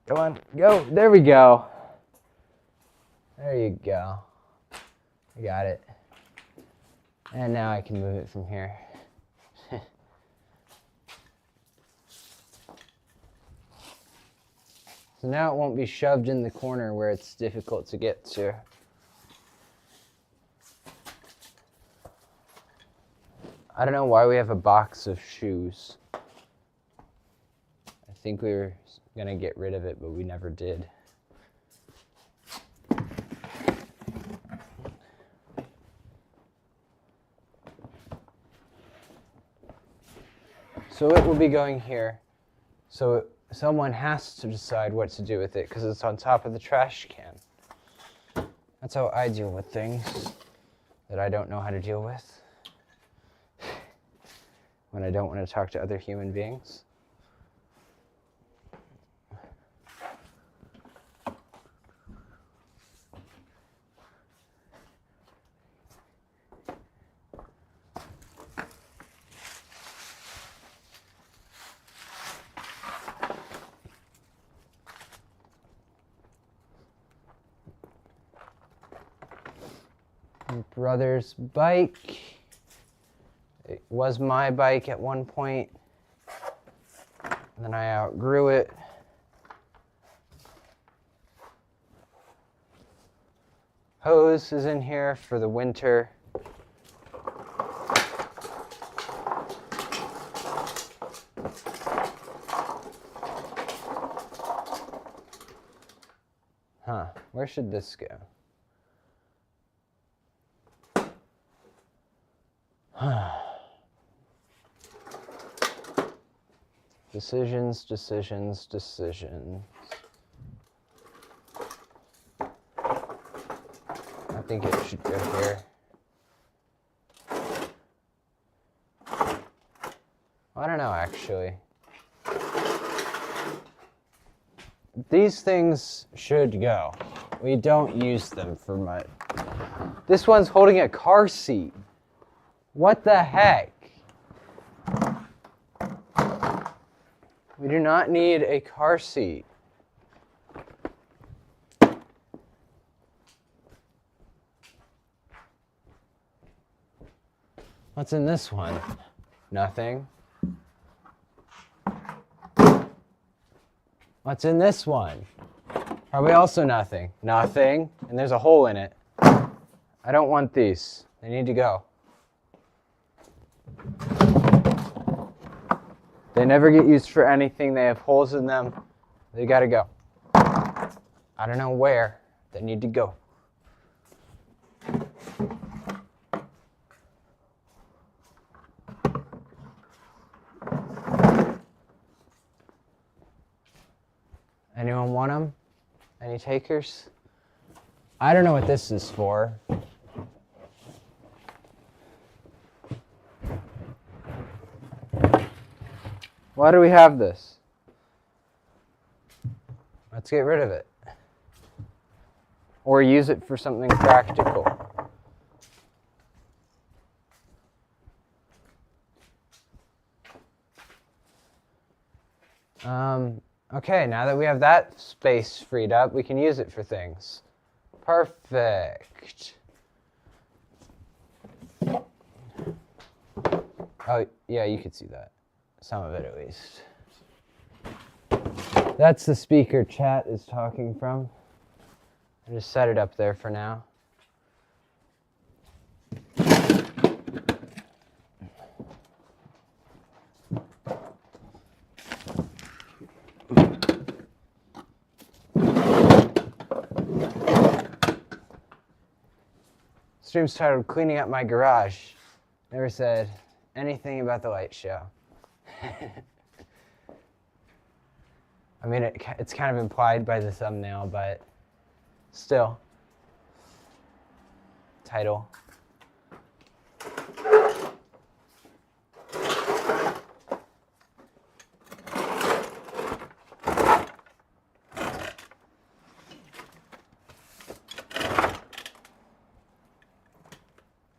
Come on, go. There we go. There you go. I got it. And now I can move it from here. So now it won't be shoved in the corner where it's difficult to get to. I don't know why we have a box of shoes. I think we were gonna get rid of it, but we never did. So it will be going here. So someone has to decide what to do with it because it's on top of the trash can. That's how I deal with things that I don't know how to deal with when I don't want to talk to other human beings. Brother's bike. It was my bike at one point, and then I outgrew it. Hose is in here for the winter. Where should this go? Decisions, decisions, decisions. I think it should go here. I don't know, actually. These things should go. We don't use them for much. This one's holding a car seat. What the heck? We do not need a car seat. What's in this one? Nothing. What's in this one? Probably also nothing. Nothing. And there's a hole in it. I don't want these. They need to go. They never get used for anything. They have holes in them. They gotta go. I don't know where. They need to go. Anyone want them? Any takers? I don't know what this is for. Why do we have this? Let's get rid of it. Or use it for something practical. Okay, now that we have that space freed up, we can use it for things. Perfect. Oh, yeah, you could see that. Some of it, at least. That's the speaker chat is talking from. I just set it up there for now. Stream's titled Cleaning Up My Garage. Never said anything about the light show. I mean, it's kind of implied by the thumbnail, but still. Title.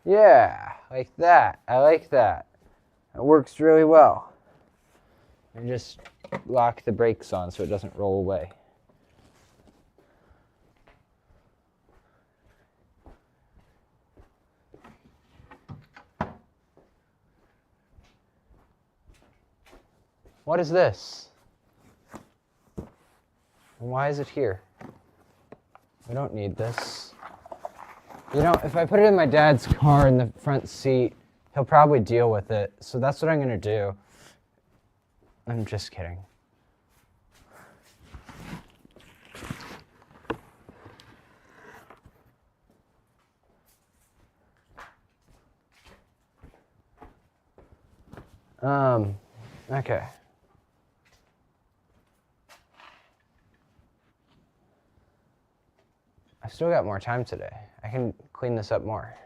Yeah, like that. I like that. It works really well. And just lock the brakes on so it doesn't roll away. What is this? And why is it here? We don't need this. You know, if I put it in my dad's car in the front seat, he'll probably deal with it. So that's what I'm gonna do. I'm just kidding. Okay. I've still got more time today. I can clean this up more.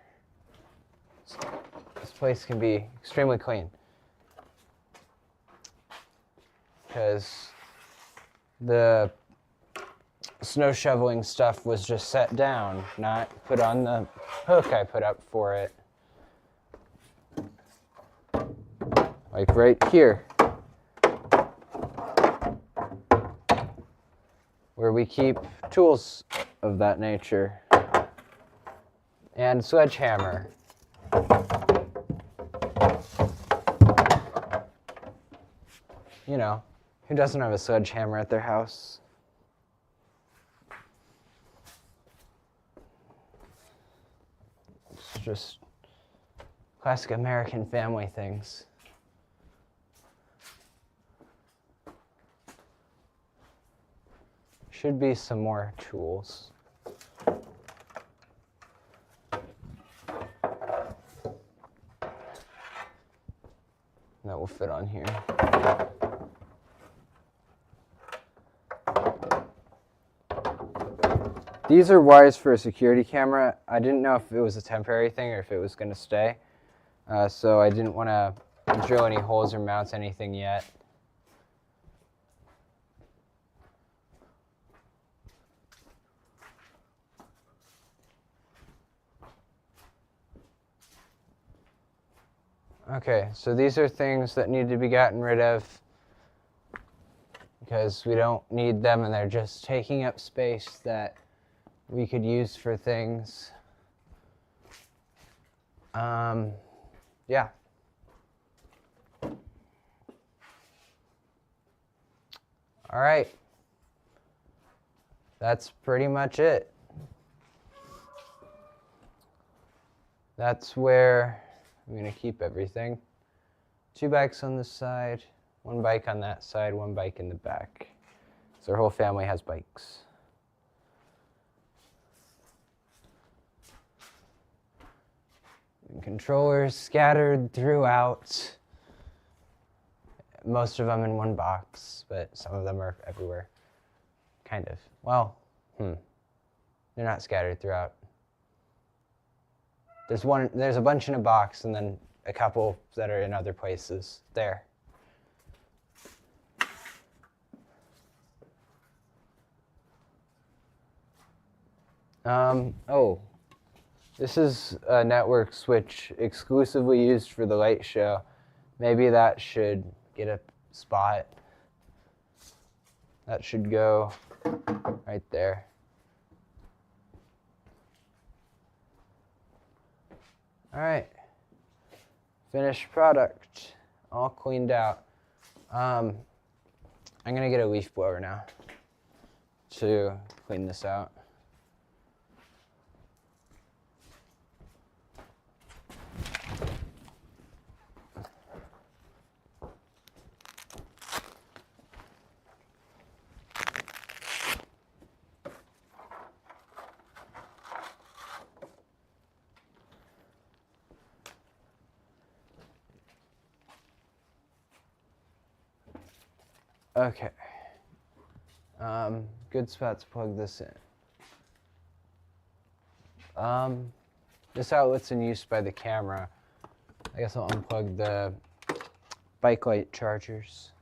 This place can be extremely clean. Because the snow shoveling stuff was just set down, not put on the hook I put up for it. Like right here. Where we keep tools of that nature. And sledgehammer. You know, who doesn't have a sledgehammer at their house? It's just classic American family things. Should be some more tools. That will fit on here. These are wires for a security camera. I didn't know if it was a temporary thing or if it was going to stay. So I didn't want to drill any holes or mount anything yet. Okay, so these are things that need to be gotten rid of because we don't need them and they're just taking up space that we could use for things. Yeah. All right. That's pretty much it. That's where I'm going to keep everything. 2 bikes on this side, 1 bike on that side, 1 bike in the back. So our whole family has bikes. And controllers scattered throughout. Most of them in 1 box, but some of them are everywhere. Kind of. Well, they're not scattered throughout. There's a bunch in a box and then a couple that are in other places. There. Oh, this is a network switch exclusively used for the light show. Maybe that should get a spot. That should go right there. All right, finished product, all cleaned out. I'm gonna get a leaf blower now to clean this out. Okay. Good spot to plug this in. This outlet's in use by the camera. I guess I'll unplug the bike light chargers.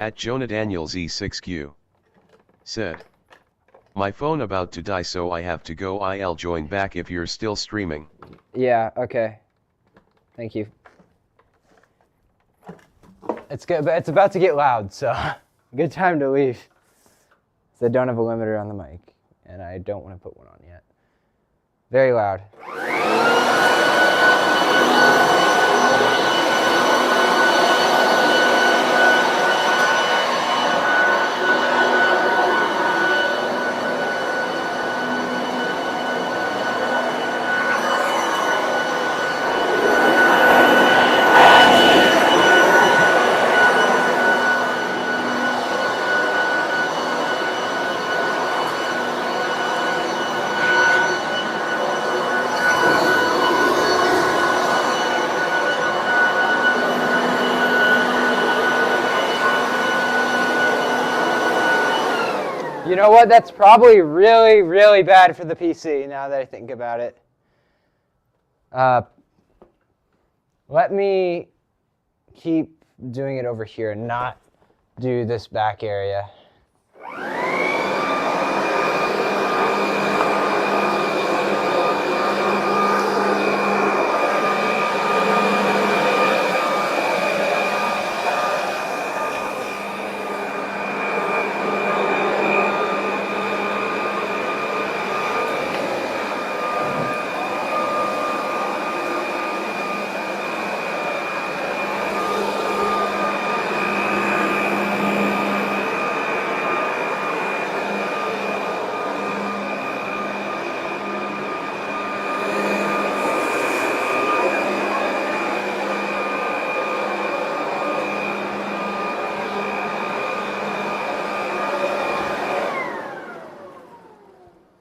At Jonah Daniels E6Q said, my phone about to die so I have to go. I'll join back if you're still streaming. Yeah, okay. Thank you. It's good, but it's about to get loud, so good time to leave. So I don't have a limiter on the mic, and I don't want to put one on yet. Very loud. You know what? That's probably really, really bad for the PC now that I think about it. Let me keep doing it over here and not do this back area.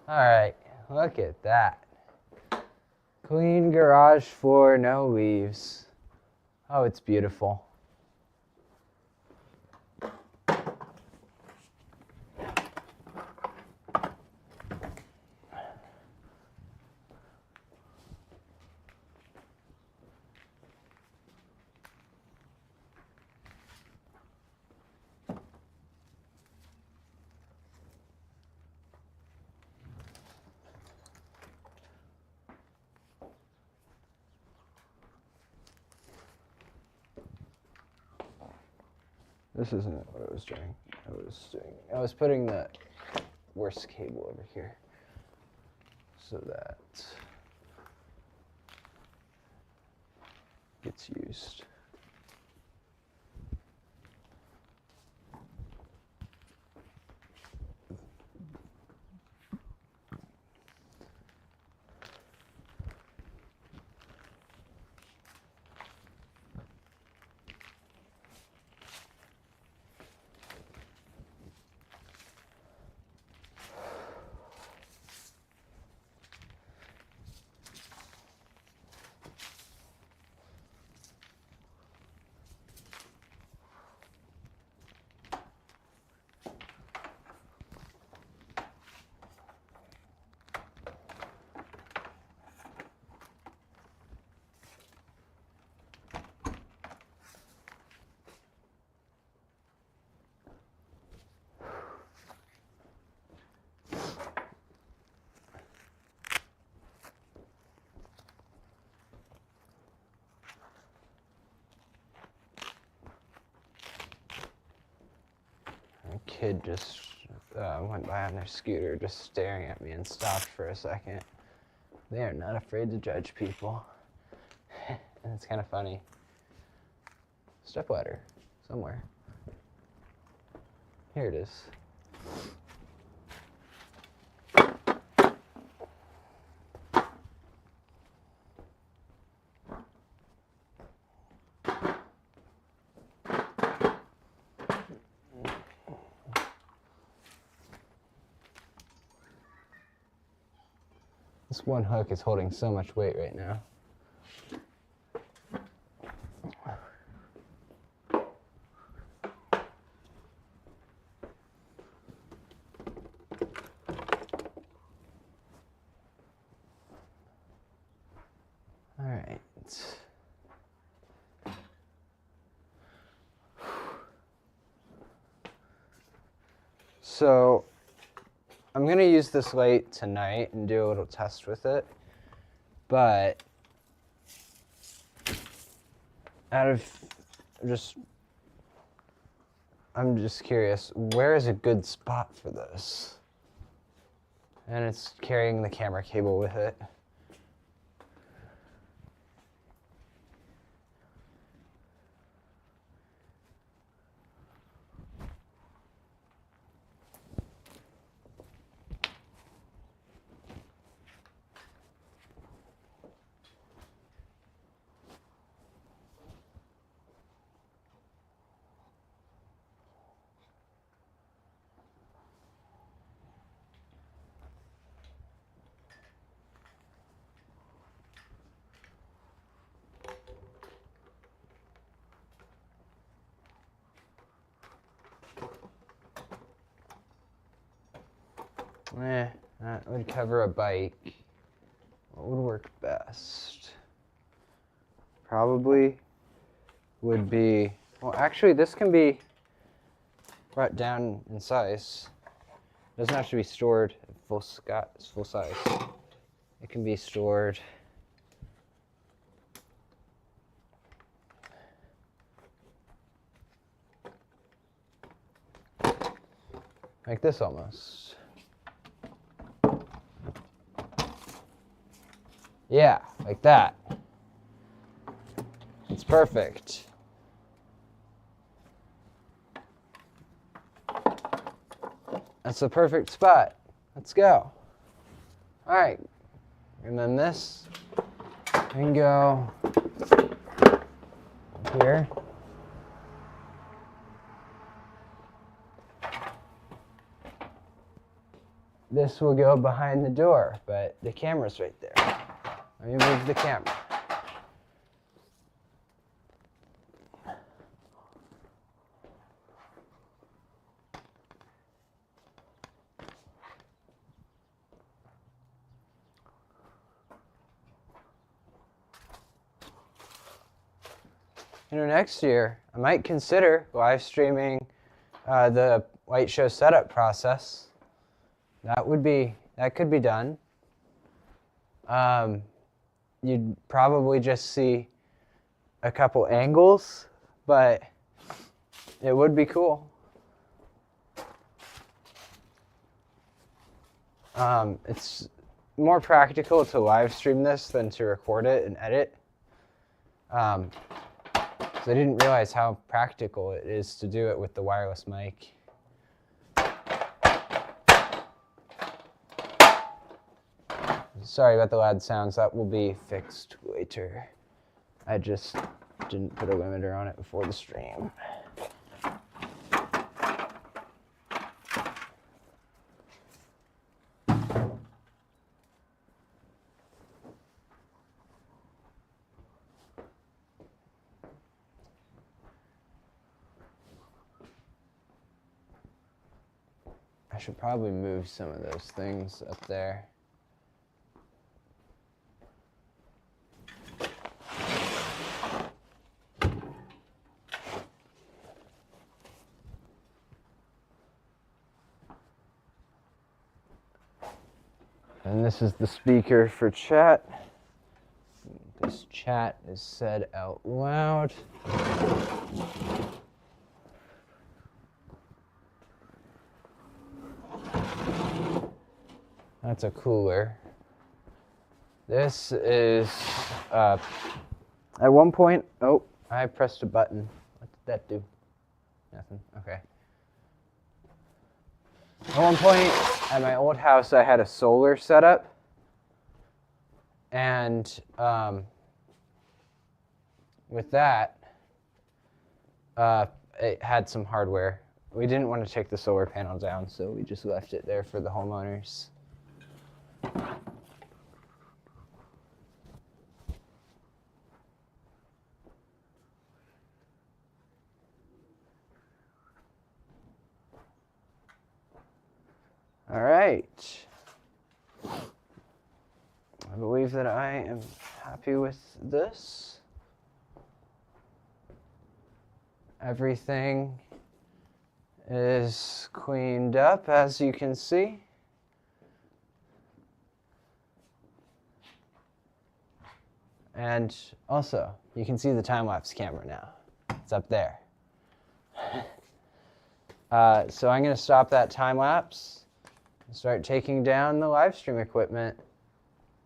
Alright, look at that. Clean garage floor, no leaves. Oh, it's beautiful. This isn't what I was doing. I was putting the worst cable over here so that gets used. Kid just went by on their scooter, just staring at me and stopped for a second. They are not afraid to judge people. And it's kind of funny. Stepladder, somewhere. Here it is. This one hook is holding so much weight right now. All right. So I'm going to use this light tonight and do a little test with it, but I'm just curious, where is a good spot for this? And it's carrying the camera cable with it. That would cover a bike. What would work best? Probably would be, well, actually this can be brought down in size. It doesn't have to be stored at full size. It can be stored like this almost. Yeah, like that. It's perfect. That's the perfect spot. Let's go. All right. And then this can go here. This will go behind the door, but the camera's right there. Let me move the camera. Next year, I might consider live streaming the light show setup process. That could be done. You'd probably just see a couple angles, but it would be cool. It's more practical to live stream this than to record it and edit. So I didn't realize how practical it is to do it with the wireless mic. Sorry about the loud sounds, that will be fixed later. I just didn't put a limiter on it before the stream. I should probably move some of those things up there. And this is the speaker for chat. This chat is said out loud. That's a cooler. This is, at one point, oh, I pressed a button. What did that do? Nothing, okay. At one point, at my old house, I had a solar setup. And with that, it had some hardware. We didn't want to take the solar panel down, so we just left it there for the homeowners. right. I believe that I am happy with this. Everything is cleaned up, as you can see. And also, you can see the time-lapse camera now. It's up there. So I'm going to stop that time-lapse and start taking down the live stream equipment.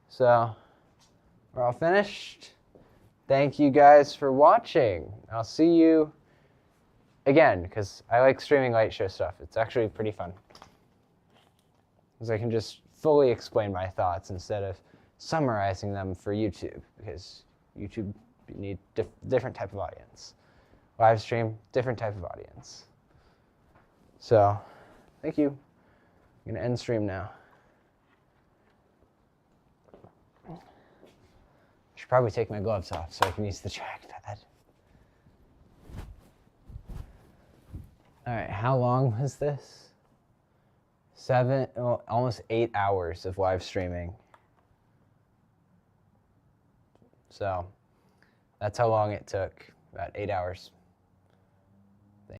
So we're all finished. Thank you guys for watching. I'll see you again, because I like streaming light show stuff. It's actually pretty fun, because I can just fully explain my thoughts instead of summarizing them for YouTube, because YouTube, you need different type of audience. Live stream, different type of audience. So, thank you. I'm gonna end stream now. I should probably take my gloves off so I can use the trackpad. All right, how long was this? Almost 8 hours of live streaming. So that's how long it took, about 8 hours.